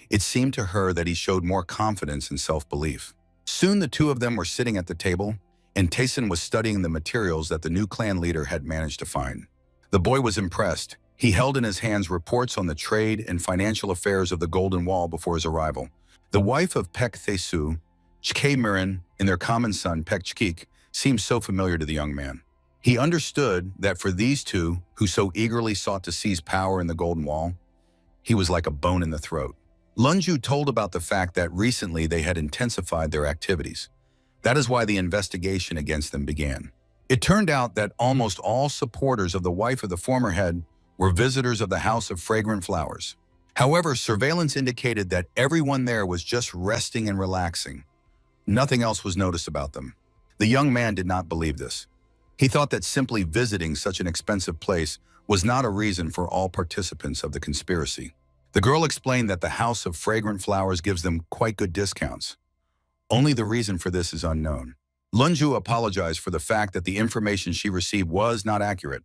It seemed to her that he showed more confidence and self-belief. Soon the two of them were sitting at the table, and Tessin was studying the materials that the new clan leader had managed to find. The boy was impressed. He held in his hands reports on the trade and financial affairs of the Golden Wall before his arrival. The wife of Pek Thesu, Chke Mirin, and their common son, Pek Chkik, seemed so familiar to the young man. He understood that for these two, who so eagerly sought to seize power in the Golden Wall, he was like a bone in the throat. Lunju told about the fact that recently they had intensified their activities. That is why the investigation against them began. It turned out that almost all supporters of the wife of the former head were visitors of the House of Fragrant Flowers. However, surveillance indicated that everyone there was just resting and relaxing. Nothing else was noticed about them. The young man did not believe this. He thought that simply visiting such an expensive place was not a reason for all participants of the conspiracy. The girl explained that the House of Fragrant Flowers gives them quite good discounts. Only the reason for this is unknown. Lunju apologized for the fact that the information she received was not accurate.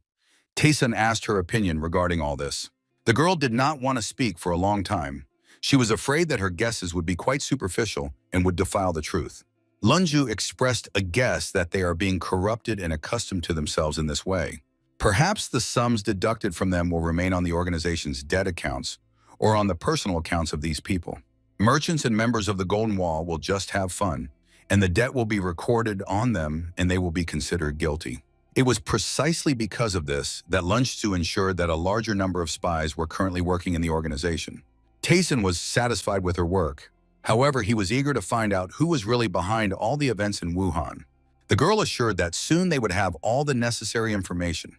Tessin asked her opinion regarding all this. The girl did not want to speak for a long time. She was afraid that her guesses would be quite superficial and would defile the truth. Lunju expressed a guess that they are being corrupted and accustomed to themselves in this way. Perhaps the sums deducted from them will remain on the organization's debt accounts or on the personal accounts of these people. Merchants and members of the Golden Wall will just have fun, and the debt will be recorded on them and they will be considered guilty. It was precisely because of this that Lunchtzu ensured that a larger number of spies were currently working in the organization. Tayson was satisfied with her work. However, he was eager to find out who was really behind all the events in Wuhan. The girl assured that soon they would have all the necessary information.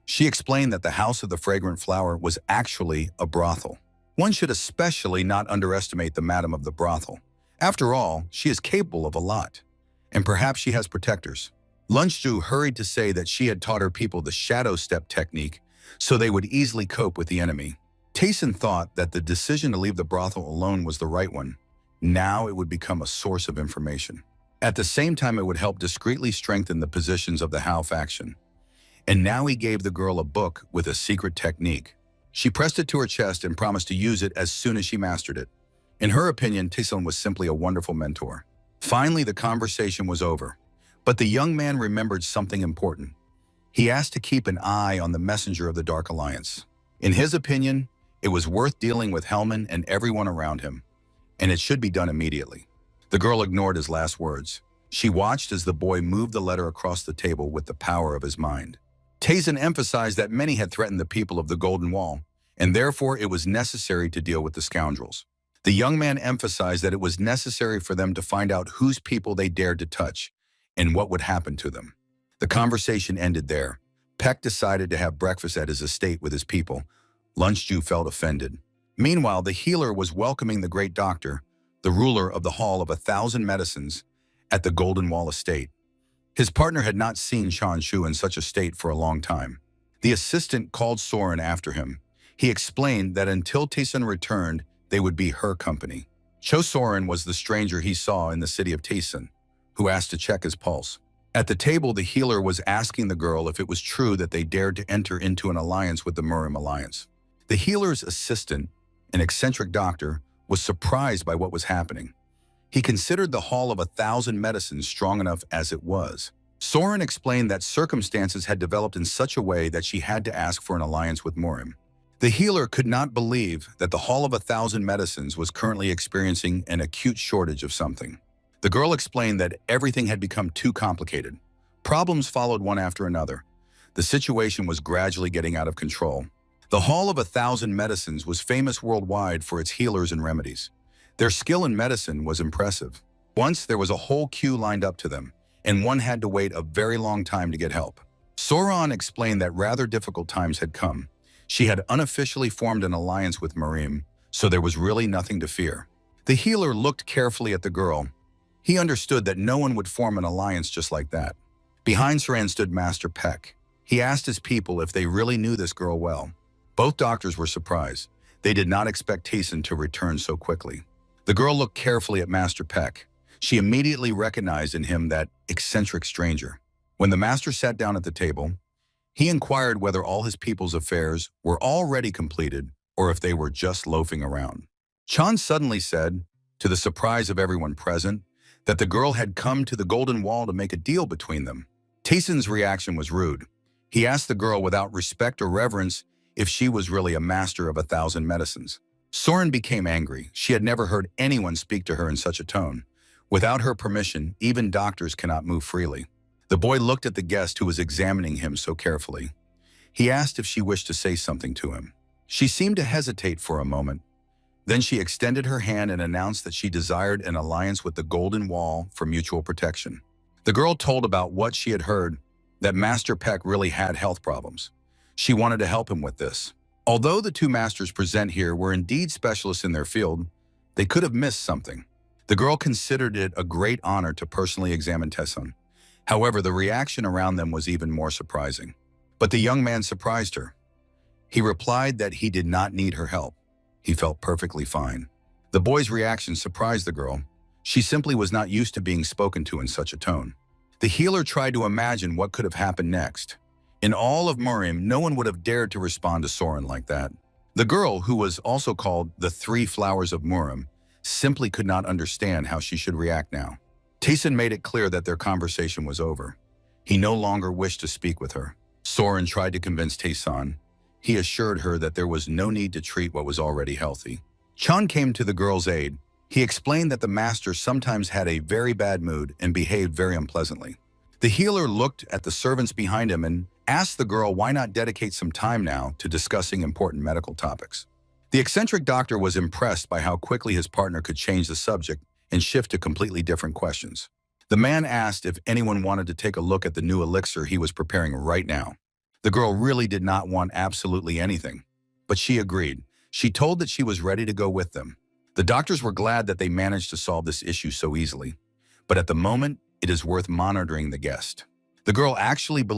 She explained that the House of the Fragrant Flower was actually a brothel. One should especially not underestimate the madam of the brothel. After all, she is capable of a lot. And perhaps she has protectors. Lunchtzu hurried to say that she had taught her people the shadow step technique so they would easily cope with the enemy. Tayson thought that the decision to leave the brothel alone was the right one. Now it would become a source of information. At the same time, it would help discreetly strengthen the positions of the Hao faction. And now he gave the girl a book with a secret technique. She pressed it to her chest and promised to use it as soon as she mastered it. In her opinion, Tayson was simply a wonderful mentor. Finally, the conversation was over. But the young man remembered something important. He asked to keep an eye on the messenger of the Dark Alliance. In his opinion, it was worth dealing with Hellman and everyone around him, and it should be done immediately. The girl ignored his last words. She watched as the boy moved the letter across the table with the power of his mind. Tayson emphasized that many had threatened the people of the Golden Wall, and therefore it was necessary to deal with the scoundrels. The young man emphasized that it was necessary for them to find out whose people they dared to touch, and what would happen to them. The conversation ended there. Peck decided to have breakfast at his estate with his people. Lunchtzu felt offended. Meanwhile, the healer was welcoming the great doctor, the ruler of the Hall of 1,000 Medicines, at the Golden Wall estate. His partner had not seen Chanshu in such a state for a long time. The assistant called Soren after him. He explained that until Tayson returned, they would be her company. Cho Soren was the stranger he saw in the city of Tayson, who asked to check his pulse. At the table, the healer was asking the girl if it was true that they dared to enter into an alliance with the Murim Alliance. The healer's assistant, an eccentric doctor, was surprised by what was happening. He considered the Hall of 1,000 Medicines strong enough as it was. Soren explained that circumstances had developed in such a way that she had to ask for an alliance with Murim. The healer could not believe that the Hall of 1,000 Medicines was currently experiencing an acute shortage of something. The girl explained that everything had become too complicated. Problems followed one after another. The situation was gradually getting out of control. The Hall of 1,000 Medicines was famous worldwide for its healers and remedies. Their skill in medicine was impressive. Once there was a whole queue lined up to them, and one had to wait a very long time to get help. Soren explained that rather difficult times had come. She had unofficially formed an alliance with Murim, so there was really nothing to fear. The healer looked carefully at the girl. He understood that no one would form an alliance just like that. Behind Soren stood Master Peck. He asked his people if they really knew this girl well. Both doctors were surprised. They did not expect Tayson to return so quickly. The girl looked carefully at Master Peck. She immediately recognized in him that eccentric stranger. When the master sat down at the table, he inquired whether all his people's affairs were already completed or if they were just loafing around. Chan suddenly said, to the surprise of everyone present, that the girl had come to the Golden Wall to make a deal between them. Tayson's reaction was rude. He asked the girl without respect or reverence if she was really a master of 1,000 medicines. Soren became angry. She had never heard anyone speak to her in such a tone. Without her permission, even doctors cannot move freely. The boy looked at the guest who was examining him so carefully. He asked if she wished to say something to him. She seemed to hesitate for a moment. Then she extended her hand and announced that she desired an alliance with the Golden Wall for mutual protection. The girl told about what she had heard, that Master Peck really had health problems. She wanted to help him with this. Although the two masters present here were indeed specialists in their field, they could have missed something. The girl considered it a great honor to personally examine Tayson. However, the reaction around them was even more surprising. But the young man surprised her. He replied that he did not need her help. He felt perfectly fine. The boy's reaction surprised the girl. She simply was not used to being spoken to in such a tone. The healer tried to imagine what could have happened next. In all of Murim, no one would have dared to respond to Soren like that. The girl, who was also called the Three Flowers of Murim, simply could not understand how she should react now. Tayson made it clear that their conversation was over. He no longer wished to speak with her. Soren tried to convince Tayson. He assured her that there was no need to treat what was already healthy. Chan came to the girl's aid. He explained that the master sometimes had a very bad mood and behaved very unpleasantly. The healer looked at the servants behind him and asked the girl why not dedicate some time now to discussing important medical topics. The eccentric doctor was impressed by how quickly his partner could change the subject and shift to completely different questions. The man asked if anyone wanted to take a look at the new elixir he was preparing right now. The girl really did not want absolutely anything, but she agreed. She told that she was ready to go with them. The doctors were glad that they managed to solve this issue so easily, but at the moment, it is worth monitoring the guest. The girl actually